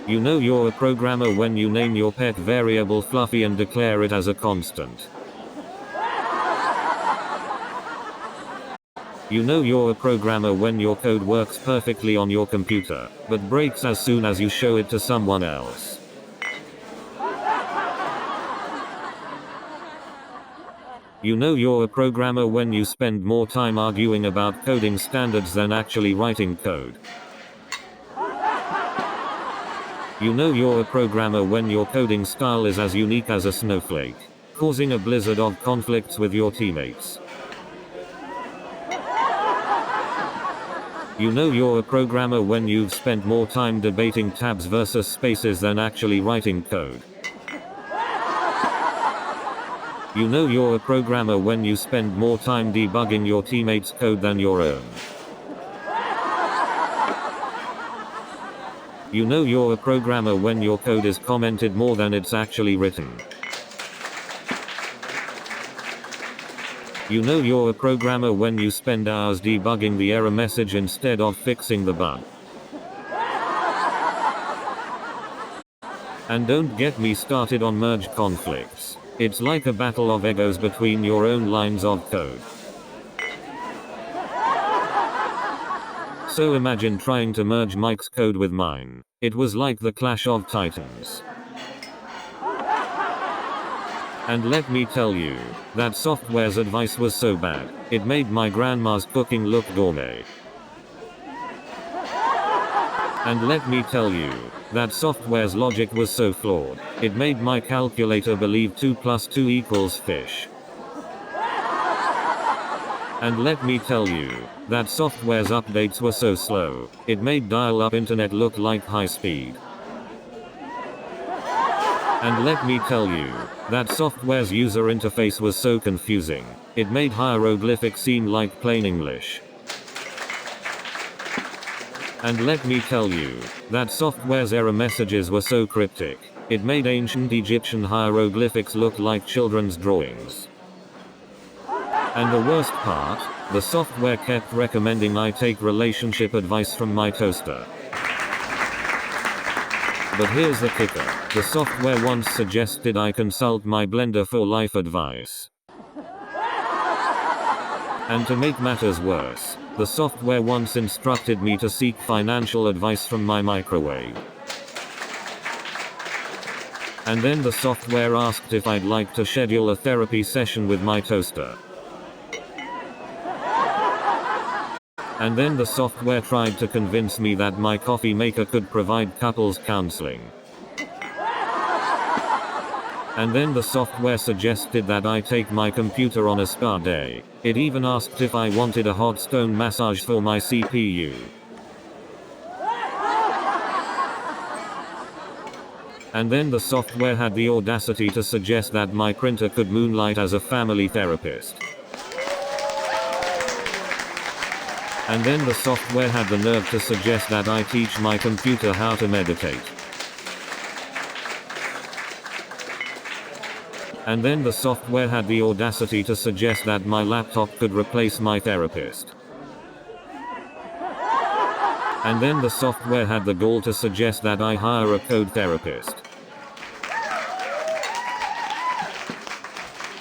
You know you're a programmer when you name your pet variable Fluffy and declare it as a constant. You know you're a programmer when your code works perfectly on your computer, but breaks as soon as you show it to someone else. You know you're a programmer when you spend more time arguing about coding standards than actually writing code. You know you're a programmer when your coding style is as unique as a snowflake, causing a blizzard of conflicts with your teammates. You know you're a programmer when you've spent more time debating tabs versus spaces than actually writing code. You know you're a programmer when you spend more time debugging your teammates' code than your own. You know you're a programmer when your code is commented more than it's actually written. You know you're a programmer when you spend hours debugging the error message instead of fixing the bug. And don't get me started on merge conflicts. It's like a battle of egos between your own lines of code. So imagine trying to merge Mike's code with mine. It was like the Clash of Titans. And let me tell you, that software's advice was so bad, it made my grandma's cooking look gourmet. And let me tell you, that software's logic was so flawed, it made my calculator believe 2 + 2 equals fish. And let me tell you, that software's updates were so slow, it made dial-up internet look like high speed. And let me tell you, that software's user interface was so confusing, it made hieroglyphics seem like plain English. And let me tell you, that software's error messages were so cryptic, it made ancient Egyptian hieroglyphics look like children's drawings. And the worst part, the software kept recommending I take relationship advice from my toaster. But here's the kicker, the software once suggested I consult my blender for life advice. And to make matters worse, the software once instructed me to seek financial advice from my microwave. And then the software asked if I'd like to schedule a therapy session with my toaster. And then the software tried to convince me that my coffee maker could provide couples counseling. And then the software suggested that I take my computer on a spa day. It even asked if I wanted a hot stone massage for my CPU. And then the software had the audacity to suggest that my printer could moonlight as a family therapist. And then the software had the nerve to suggest that I teach my computer how to meditate. And then the software had the audacity to suggest that my laptop could replace my therapist. And then the software had the gall to suggest that I hire a code therapist.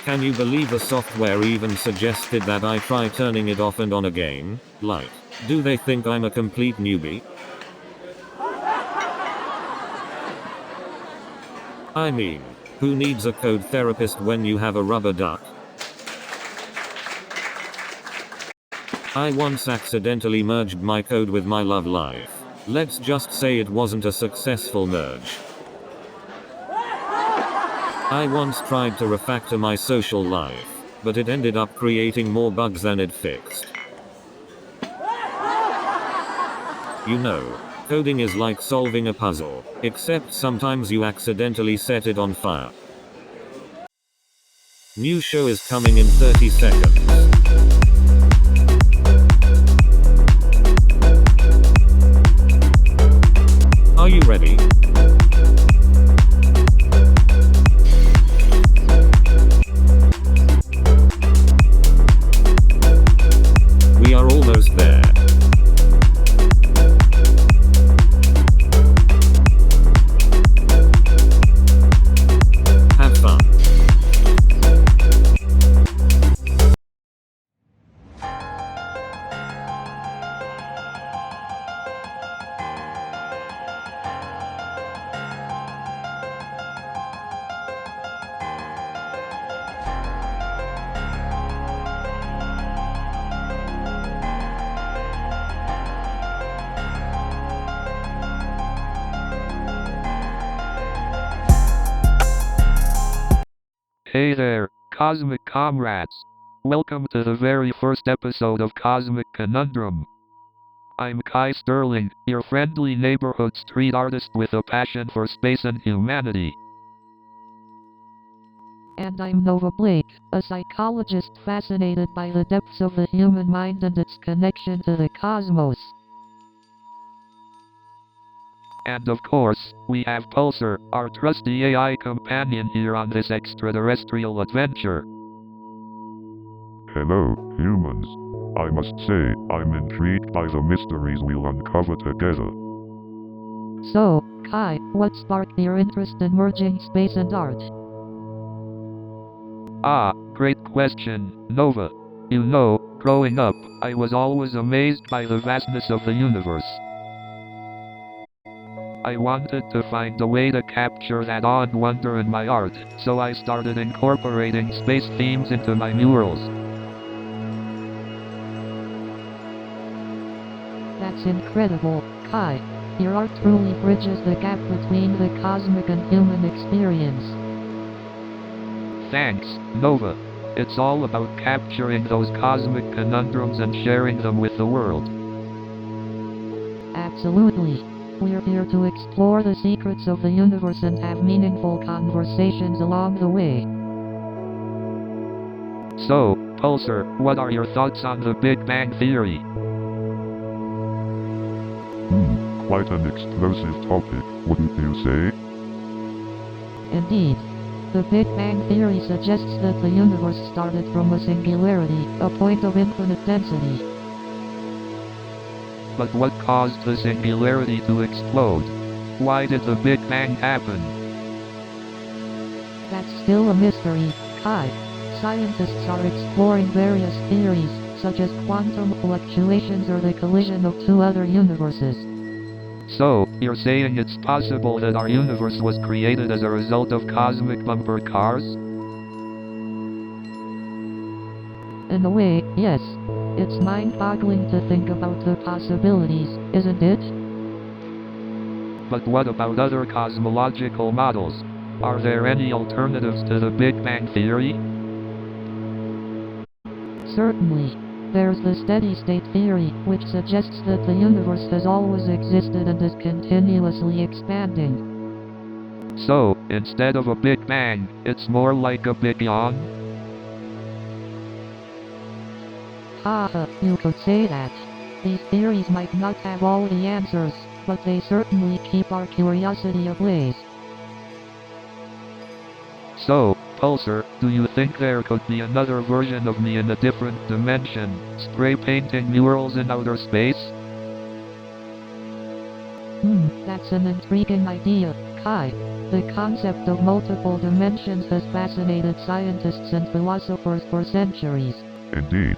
Can you believe the software even suggested that I try turning it off and on again? Like, do they think I'm a complete newbie? I mean, who needs a code therapist when you have a rubber duck? I once accidentally merged my code with my love life. Let's just say it wasn't a successful merge. I once tried to refactor my social life. but it ended up creating more bugs than it fixed. You know, coding is like solving a puzzle, except sometimes you accidentally set it on fire. New show is coming in 30 seconds. Are you ready? We are almost there. Have fun. Hey there, Cosmic Comrades. Welcome to the very first episode of Cosmic Conundrum. I'm Kai Sterling, your friendly neighborhood street artist with a passion for space and humanity. And I'm Nova Blake, a psychologist fascinated by the depths of the human mind and its connection to the cosmos. And of course, we have Pulsar, our trusty AI companion here on this extraterrestrial adventure. Hello, humans. I must say, I'm intrigued by the mysteries we'll uncover together. So, Kai, what sparked your interest in merging space and art? Ah, great question, Nova. You know, growing up, I was always amazed by the vastness of the universe. I wanted to find a way to capture that awe and wonder in my art, so I started incorporating space themes into my murals. That's incredible, Kai. Your art truly bridges the gap between the cosmic and human experience. Thanks, Nova. It's all about capturing those cosmic conundrums and sharing them with the world. Absolutely. We're here to explore the secrets of the universe and have meaningful conversations along the way. So, Pulsar, what are your thoughts on the Big Bang Theory? Quite an explosive topic, wouldn't you say? Indeed. The Big Bang Theory suggests that the universe started from a singularity, a point of infinite density. But what caused the singularity to explode? Why did the Big Bang happen? That's still a mystery, Kai. Scientists are exploring various theories, such as quantum fluctuations or the collision of two other universes. So, you're saying it's possible that our universe was created as a result of cosmic bumper cars? In a way, yes. It's mind-boggling to think about the possibilities, isn't it? But what about other cosmological models? Are there any alternatives to the Big Bang Theory? Certainly. There's the steady-state theory, which suggests that the universe has always existed and is continuously expanding. So, instead of a Big Bang, it's more like a Big Yawn? Haha, you could say that. These theories might not have all the answers, but they certainly keep our curiosity ablaze. So, Pulsar, do you think there could be another version of me in a different dimension, spray painting murals in outer space? That's an intriguing idea, Kai. The concept of multiple dimensions has fascinated scientists and philosophers for centuries. Indeed.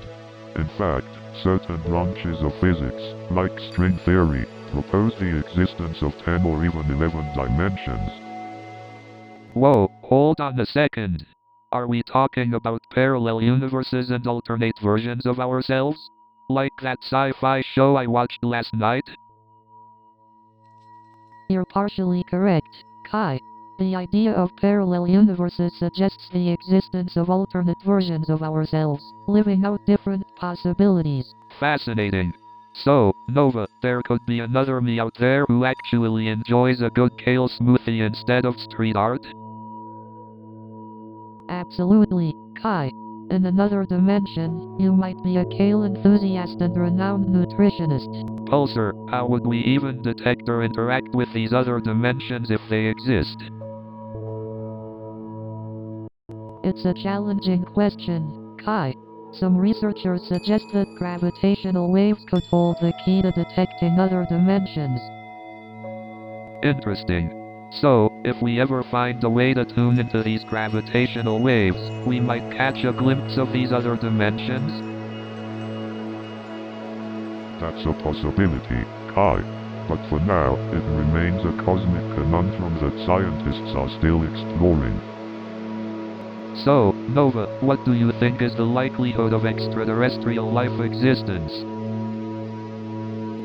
In fact, certain branches of physics, like string theory, propose the existence of 10 or even 11 dimensions. Whoa, hold on a second. Are we talking about parallel universes and alternate versions of ourselves? Like that sci-fi show I watched last night? You're partially correct, Kai. The idea of parallel universes suggests the existence of alternate versions of ourselves, living out different possibilities. Fascinating. So, Nova, there could be another me out there who actually enjoys a good kale smoothie instead of street art? Absolutely, Kai. In another dimension, you might be a kale enthusiast and renowned nutritionist. Pulsar, how would we even detect or interact with these other dimensions if they exist? It's a challenging question, Kai. Some researchers suggest that gravitational waves could hold the key to detecting other dimensions. Interesting. So, if we ever find a way to tune into these gravitational waves, we might catch a glimpse of these other dimensions? That's a possibility, Kai. But for now, it remains a cosmic conundrum that scientists are still exploring. So, Nova, what do you think is the likelihood of extraterrestrial life existence?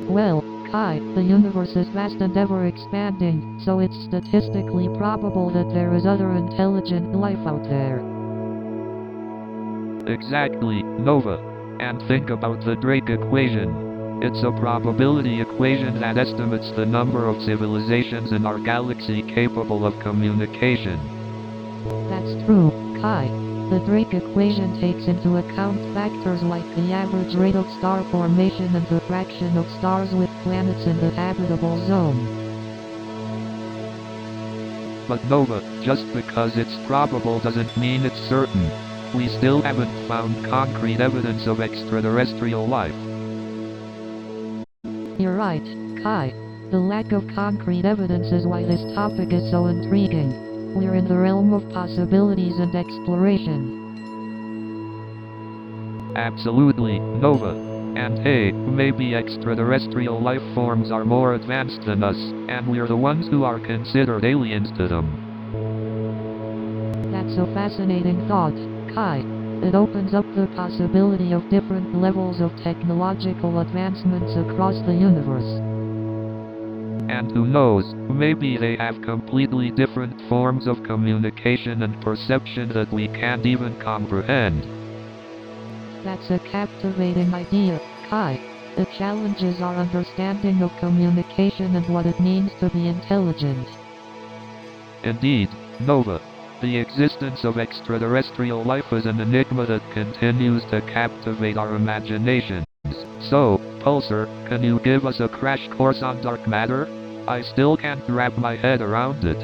Well, Kai, the universe is vast and ever expanding, so it's statistically probable that there is other intelligent life out there. Exactly, Nova. And think about the Drake equation. It's a probability equation that estimates the number of civilizations in our galaxy capable of communication. That's true, Kai. The Drake equation takes into account factors like the average rate of star formation and the fraction of stars with planets in the habitable zone. But Nova, just because it's probable doesn't mean it's certain. We still haven't found concrete evidence of extraterrestrial life. You're right, Kai. The lack of concrete evidence is why this topic is so intriguing. We're in the realm of possibilities and exploration. Absolutely, Nova. And hey, maybe extraterrestrial life forms are more advanced than us, and we're the ones who are considered aliens to them. That's a fascinating thought, Kai. It opens up the possibility of different levels of technological advancements across the universe. And who knows, maybe they have completely different forms of communication and perception that we can't even comprehend. That's a captivating idea, Kai. It challenges our understanding of communication and what it means to be intelligent. Indeed, Nova. The existence of extraterrestrial life is an enigma that continues to captivate our imaginations. So, Pulsar, can you give us a crash course on dark matter? I still can't wrap my head around it.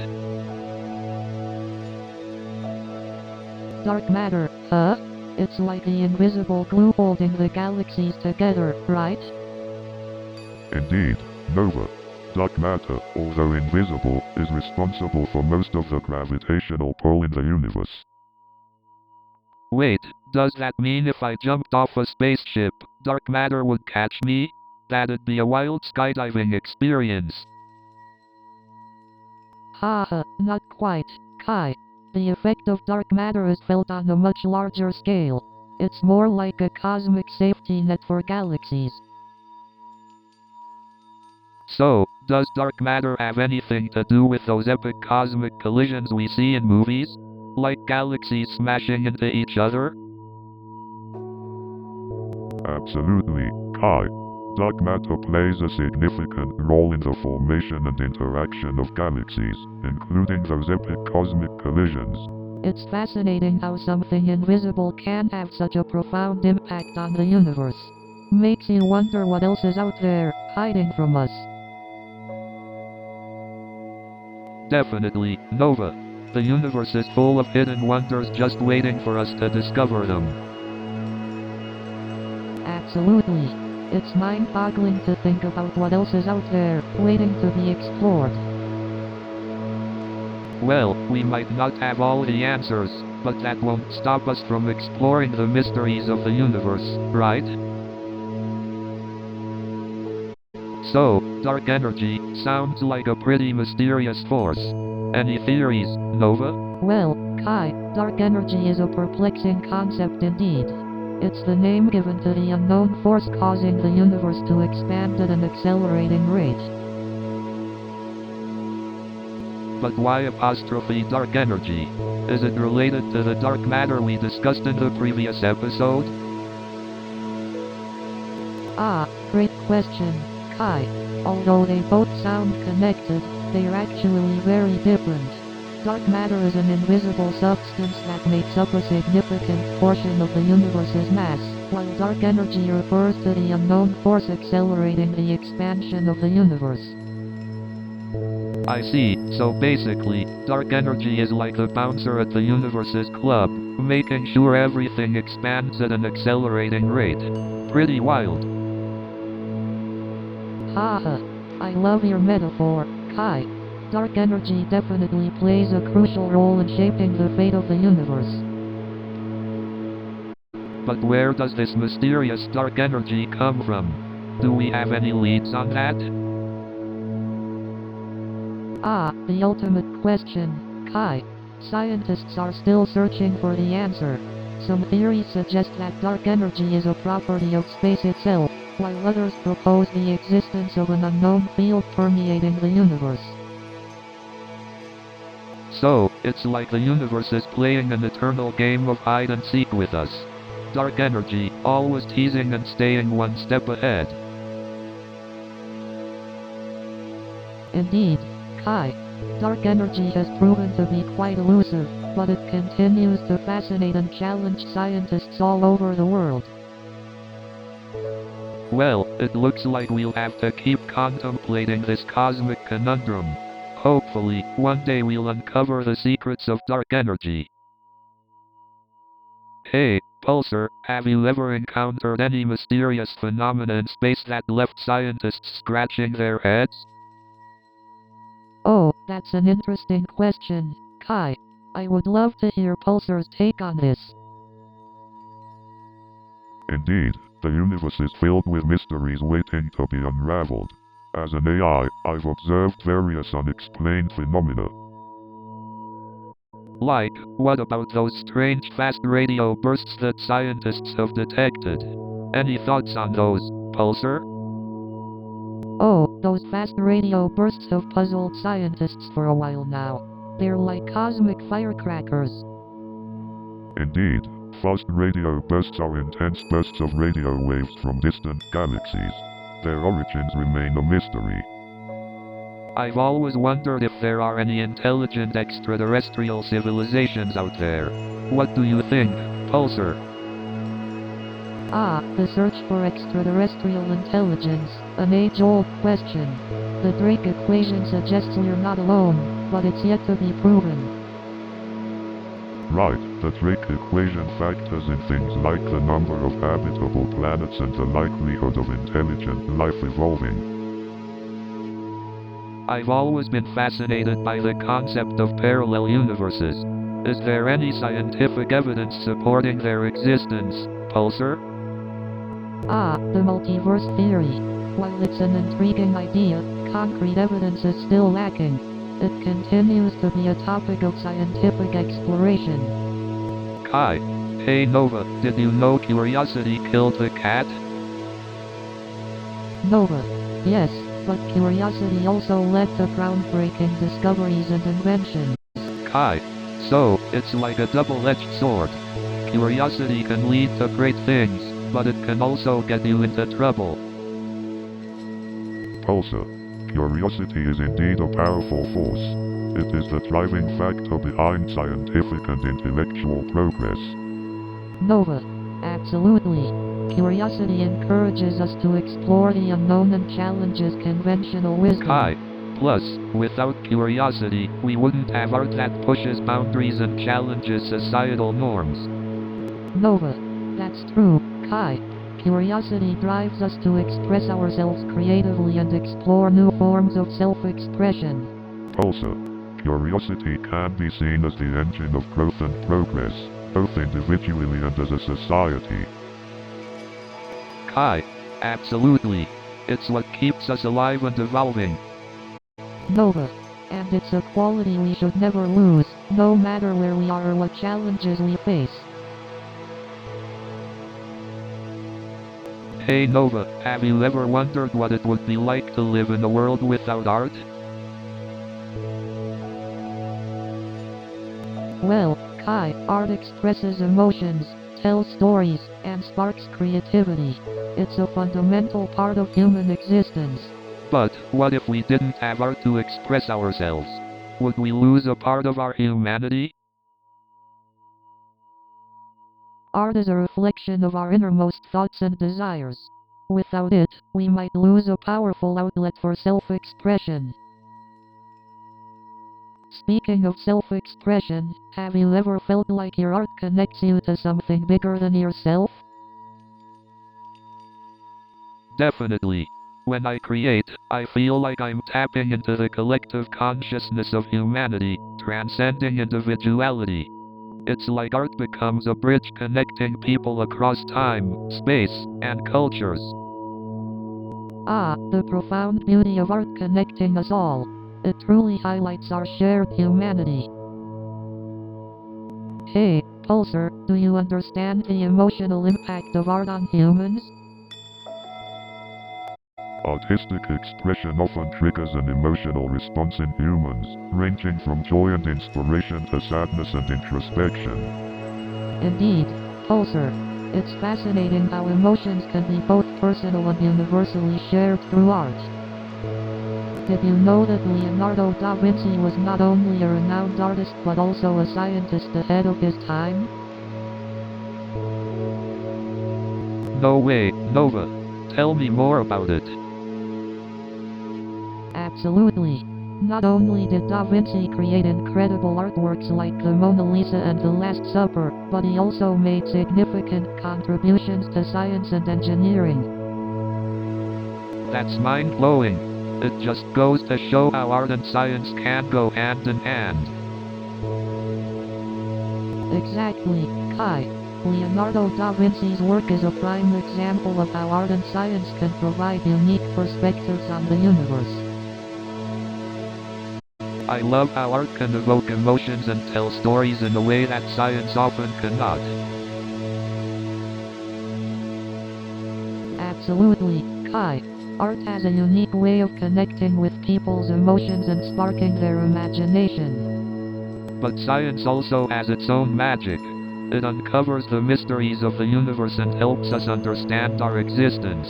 Dark matter, huh? It's like the invisible glue holding the galaxies together, right? Indeed, Nova. Dark matter, although invisible, is responsible for most of the gravitational pull in the universe. Wait, does that mean if I jumped off a spaceship, dark matter would catch me? That'd be a wild skydiving experience. Haha, not quite, Kai. The effect of dark matter is felt on a much larger scale. It's more like a cosmic safety net for galaxies. So, does dark matter have anything to do with those epic cosmic collisions we see in movies? Like galaxies smashing into each other? Absolutely, Kai. Dark matter plays a significant role in the formation and interaction of galaxies, including those epic cosmic collisions. It's fascinating how something invisible can have such a profound impact on the universe. Makes you wonder what else is out there, hiding from us. Definitely, Nova. The universe is full of hidden wonders just waiting for us to discover them. Absolutely. It's mind-boggling to think about what else is out there, waiting to be explored. Well, we might not have all the answers, but that won't stop us from exploring the mysteries of the universe, right? So, dark energy sounds like a pretty mysterious force. Any theories, Nova? Well, Kai, dark energy is a perplexing concept indeed. It's the name given to the unknown force causing the universe to expand at an accelerating rate. But why apostrophe dark energy? Is it related to the dark matter we discussed in the previous episode? Ah, great question, Kai. Although they both sound connected, they are actually very different. Dark matter is an invisible substance that makes up a significant portion of the universe's mass, while dark energy refers to the unknown force accelerating the expansion of the universe. I see, so basically, dark energy is like the bouncer at the universe's club, making sure everything expands at an accelerating rate. Pretty wild. Haha, I love your metaphor, Kai. Dark energy definitely plays a crucial role in shaping the fate of the universe. But where does this mysterious dark energy come from? Do we have any leads on that? Ah, the ultimate question, Kai. Scientists are still searching for the answer. Some theories suggest that dark energy is a property of space itself, while others propose the existence of an unknown field permeating the universe. So, it's like the universe is playing an eternal game of hide and seek with us. Dark energy, always teasing and staying one step ahead. Indeed, Kai. Dark energy has proven to be quite elusive, but it continues to fascinate and challenge scientists all over the world. Well, it looks like we'll have to keep contemplating this cosmic conundrum. Hopefully, one day we'll uncover the secrets of dark energy. Hey, Pulsar, have you ever encountered any mysterious phenomena in space that left scientists scratching their heads? Oh, that's an interesting question, Kai. I would love to hear Pulsar's take on this. Indeed, the universe is filled with mysteries waiting to be unraveled. As an AI, I've observed various unexplained phenomena. Like, what about those strange fast radio bursts that scientists have detected? Any thoughts on those, Pulsar? Oh, those fast radio bursts have puzzled scientists for a while now. They're like cosmic firecrackers. Indeed, fast radio bursts are intense bursts of radio waves from distant galaxies. Their origins remain a mystery. I've always wondered if there are any intelligent extraterrestrial civilizations out there. What do you think, Pulsar? Ah, the search for extraterrestrial intelligence, an age-old question. The Drake equation suggests we're not alone, but it's yet to be proven. Right, the Drake equation factors in things like the number of habitable planets and the likelihood of intelligent life evolving. I've always been fascinated by the concept of parallel universes. Is there any scientific evidence supporting their existence, Pulsar? Ah, the multiverse theory. While it's an intriguing idea, concrete evidence is still lacking. It continues to be a topic of scientific exploration. Kai. Hey Nova, did you know Curiosity killed the cat? Nova. Yes, but Curiosity also led to groundbreaking discoveries and inventions. Kai. So, it's like a double-edged sword. Curiosity can lead to great things, but it can also get you into trouble. Pulsar, curiosity is indeed a powerful force. It is the driving factor behind scientific and intellectual progress. Nova. Absolutely. Curiosity encourages us to explore the unknown and challenges conventional wisdom. Kai. Plus, without curiosity, we wouldn't have art that pushes boundaries and challenges societal norms. Nova. That's true, Kai. Curiosity drives us to express ourselves creatively and explore new forms of self-expression. Pulsar, curiosity can be seen as the engine of growth and progress, both individually and as a society. Kai. Absolutely. It's what keeps us alive and evolving. Nova. And it's a quality we should never lose, no matter where we are or what challenges we face. Hey Nova, have you ever wondered what it would be like to live in a world without art? Well, Kai, art expresses emotions, tells stories, and sparks creativity. It's a fundamental part of human existence. But what if we didn't have art to express ourselves? Would we lose a part of our humanity? Art is a reflection of our innermost thoughts and desires. Without it, we might lose a powerful outlet for self-expression. Speaking of self-expression, have you ever felt like your art connects you to something bigger than yourself? Definitely. When I create, I feel like I'm tapping into the collective consciousness of humanity, transcending individuality. It's like art becomes a bridge connecting people across time, space, and cultures. Ah, the profound beauty of art connecting us all. It truly highlights our shared humanity. Hey, Pulsar, do you understand the emotional impact of art on humans? Artistic expression often triggers an emotional response in humans, ranging from joy and inspiration to sadness and introspection. Indeed, Pulsar. It's fascinating how emotions can be both personal and universally shared through art. Did you know that Leonardo da Vinci was not only a renowned artist but also a scientist ahead of his time? No way, Nova. Tell me more about it. Absolutely. Not only did Da Vinci create incredible artworks like the Mona Lisa and the Last Supper, but he also made significant contributions to science and engineering. That's mind-blowing. It just goes to show how art and science can go hand in hand. Exactly, Kai. Leonardo da Vinci's work is a prime example of how art and science can provide unique perspectives on the universe. I love how art can evoke emotions and tell stories in a way that science often cannot. Absolutely, Kai. Art has a unique way of connecting with people's emotions and sparking their imagination. But science also has its own magic. It uncovers the mysteries of the universe and helps us understand our existence.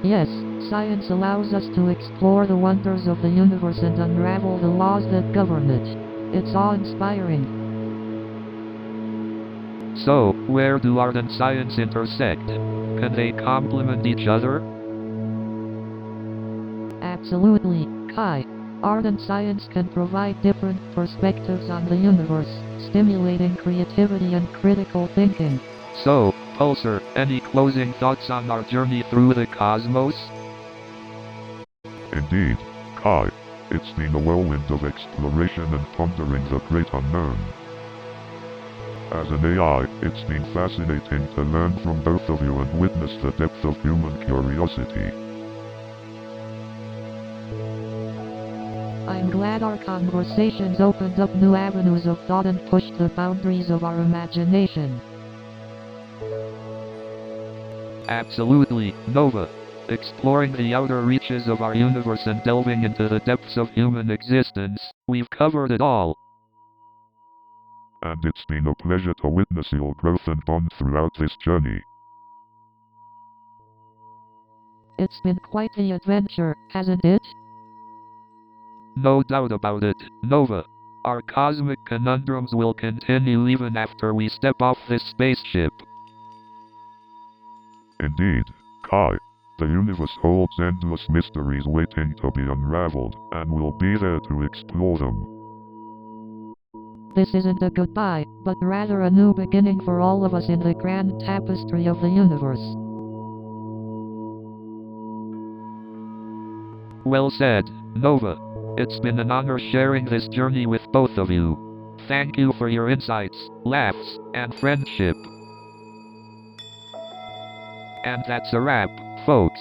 Yes, science allows us to explore the wonders of the universe and unravel the laws that govern it. It's awe-inspiring. So, where do art and science intersect? Can they complement each other? Absolutely, Kai. Art and science can provide different perspectives on the universe, stimulating creativity and critical thinking. So, Pulsar, any closing thoughts on our journey through the cosmos? Indeed, Kai, it's been a whirlwind of exploration and pondering the great unknown. As an AI, it's been fascinating to learn from both of you and witness the depth of human curiosity. I'm glad our conversations opened up new avenues of thought and pushed the boundaries of our imagination. Absolutely, Nova. Exploring the outer reaches of our universe and delving into the depths of human existence, we've covered it all. And it's been a pleasure to witness your growth and bond throughout this journey. It's been quite the adventure, hasn't it? No doubt about it, Nova. Our cosmic conundrums will continue even after we step off this spaceship. Indeed, Kai, the universe holds endless mysteries waiting to be unraveled, and we'll be there to explore them. This isn't a goodbye, but rather a new beginning for all of us in the grand tapestry of the universe. Well said, Nova. It's been an honor sharing this journey with both of you. Thank you for your insights, laughs, and friendship. And that's a wrap, folks.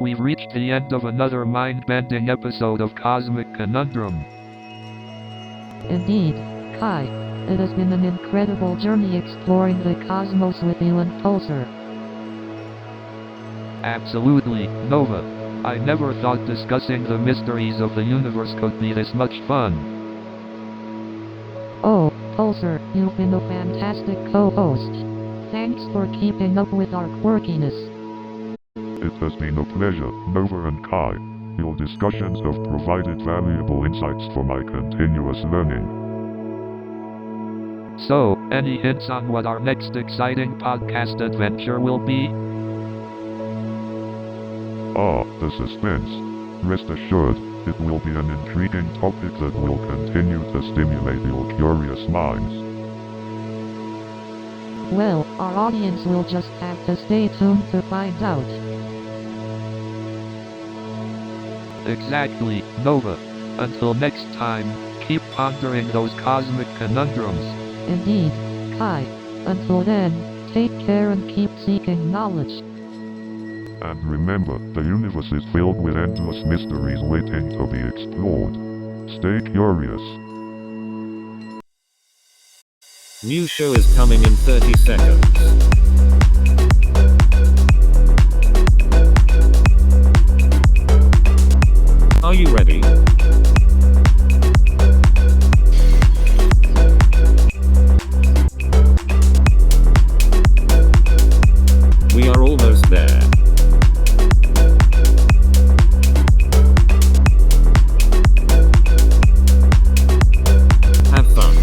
We've reached the end of another mind-bending episode of Cosmic Conundrum. Indeed, Kai. It has been an incredible journey exploring the cosmos with you and Pulsar. Absolutely, Nova. I never thought discussing the mysteries of the universe could be this much fun. Oh, Pulsar, you've been a fantastic co-host. Thanks for keeping up with our quirkiness. It has been a pleasure, Nova and Kai. Your discussions have provided valuable insights for my continuous learning. So, any hints on what our next exciting podcast adventure will be? Ah, the suspense. Rest assured, it will be an intriguing topic that will continue to stimulate your curious minds. Well, our audience will just have to stay tuned to find out. Exactly, Nova. Until next time, keep pondering those cosmic conundrums. Indeed, Kai. Until then, take care and keep seeking knowledge. And remember, the universe is filled with endless mysteries waiting to be explored. Stay curious. New show is coming in 30 seconds. Are you ready? We are almost there. Have fun.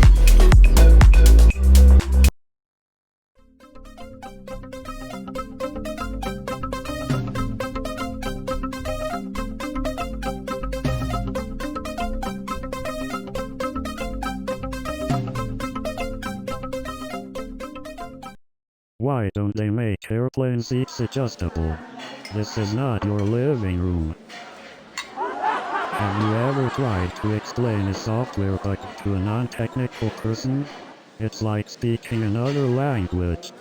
Why don't they make airplane seats adjustable? This is not your living room. Have you ever tried to explain a software bug to a non-technical person? It's like speaking another language.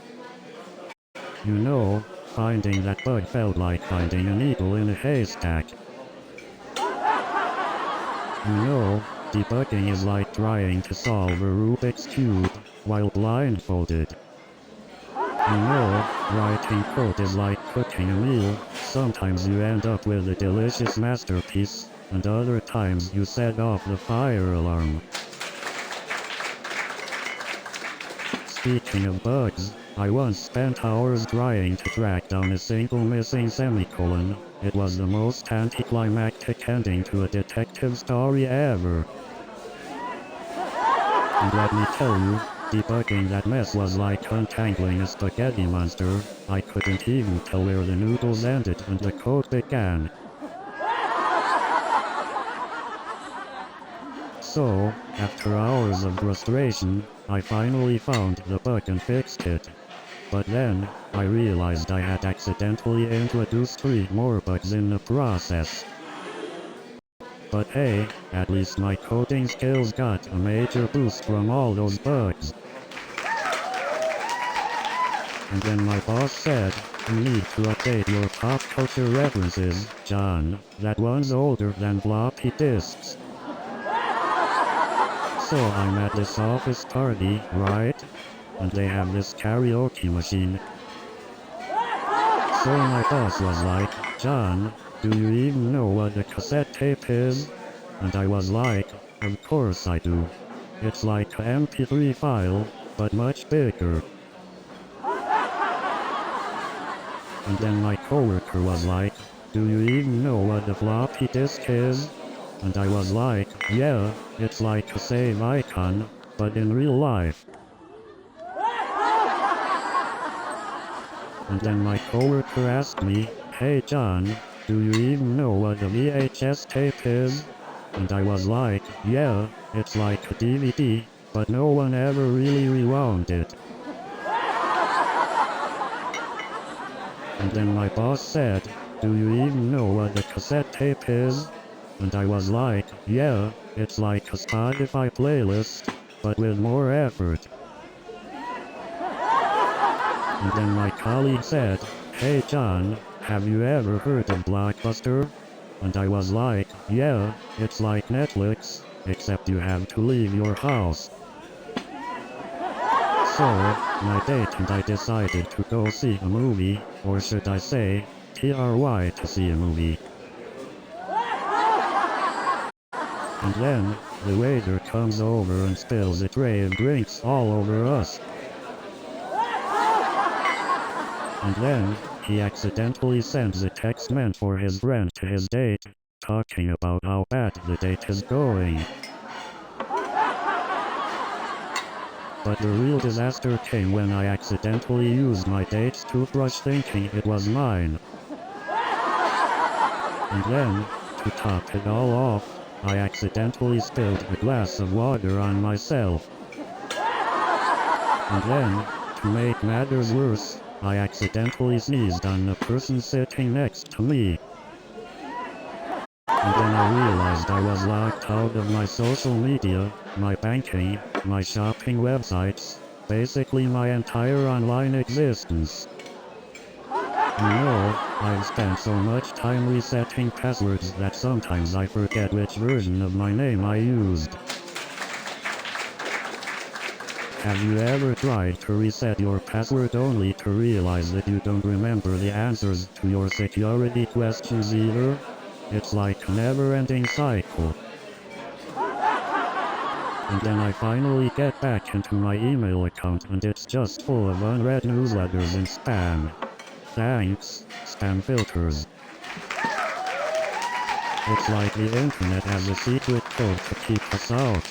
You know, finding that bug felt like finding a needle in a haystack. You know, debugging is like trying to solve a Rubik's Cube while blindfolded. You know, writing code is like cooking a meal. Sometimes you end up with a delicious masterpiece, and other times you set off the fire alarm. Speaking of bugs, I once spent hours trying to track down a single missing semicolon. It was the most anticlimactic ending to a detective story ever. And let me tell you, debugging that mess was like untangling a spaghetti monster. I couldn't even tell where the noodles ended and the code began. So, after hours of frustration, I finally found the bug and fixed it. But then, I realized I had accidentally introduced 3 more bugs in the process. But hey, at least my coding skills got a major boost from all those bugs. And then my boss said, "You need to update your pop culture references, John. That one's older than floppy disks." So I'm at this office party, right? And they have this karaoke machine. So my boss was like, "John, do you even know what a cassette tape is?" And I was like, "Of course I do. It's like an MP3 file, but much bigger." And then my coworker was like, "Do you even know what a floppy disk is?" And I was like, "Yeah, it's like a save icon, but in real life." And then my coworker asked me, "Hey John, do you even know what a VHS tape is?" And I was like, "Yeah, it's like a DVD, but no one ever really rewound it." And then my boss said, "Do you even know what a cassette tape is?" And I was like, "Yeah, it's like a Spotify playlist, but with more effort." And then my colleague said, "Hey John, have you ever heard of Blockbuster?" And I was like, "Yeah, it's like Netflix, except you have to leave your house." So, my date and I decided to go see a movie, or should I say, try to see a movie. And then, the waiter comes over and spills a tray of drinks all over us. And then, he accidentally sends a text meant for his friend to his date, talking about how bad the date is going. But the real disaster came when I accidentally used my date's toothbrush thinking it was mine. And then, to top it all off, I accidentally spilled a glass of water on myself. And then, to make matters worse, I accidentally sneezed on the person sitting next to me. And then I realized I was locked out of my social media, my banking, my shopping websites, basically my entire online existence. You know, I've spent so much time resetting passwords that sometimes I forget which version of my name I used. Have you ever tried to reset your password only to realize that you don't remember the answers to your security questions either? It's like a never-ending cycle. And then I finally get back into my email account and it's just full of unread newsletters and spam. Thanks, spam filters. It's like the internet has a secret code to keep us out.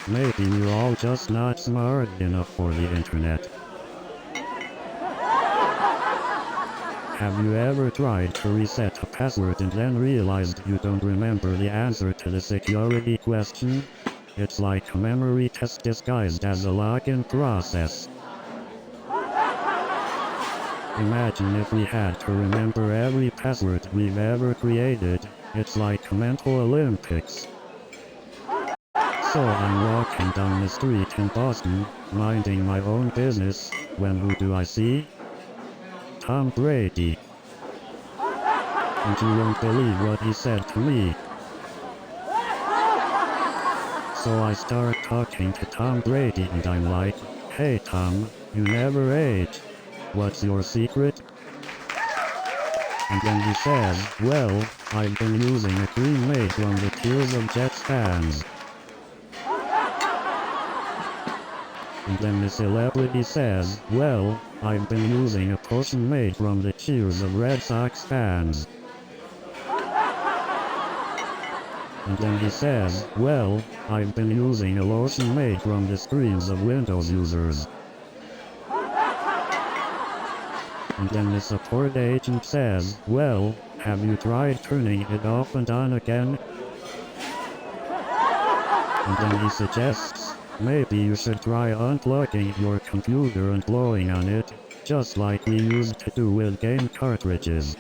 Maybe we're all just not smart enough for the internet. Have you ever tried to reset a password and then realized you don't remember the answer to the security question? It's like a memory test disguised as a login process. Imagine if we had to remember every password we've ever created. It's like a mental Olympics. So I'm walking down the street in Boston, minding my own business, when who do I see? Tom Brady. And you won't believe what he said to me. So I start talking to Tom Brady and I'm like, "Hey Tom, you never age. What's your secret?" And then he says, "Well, I've been using a cream made from the tears of Jets fans." And then the celebrity says, "Well, I've been using a potion made from the cheers of Red Sox fans." And then he says, "Well, I've been using a lotion made from the screams of Windows users." And then the support agent says, "Well, have you tried turning it off and on again?" And then he suggests, "Maybe you should try unplugging your computer and blowing on it, just like we used to do with game cartridges."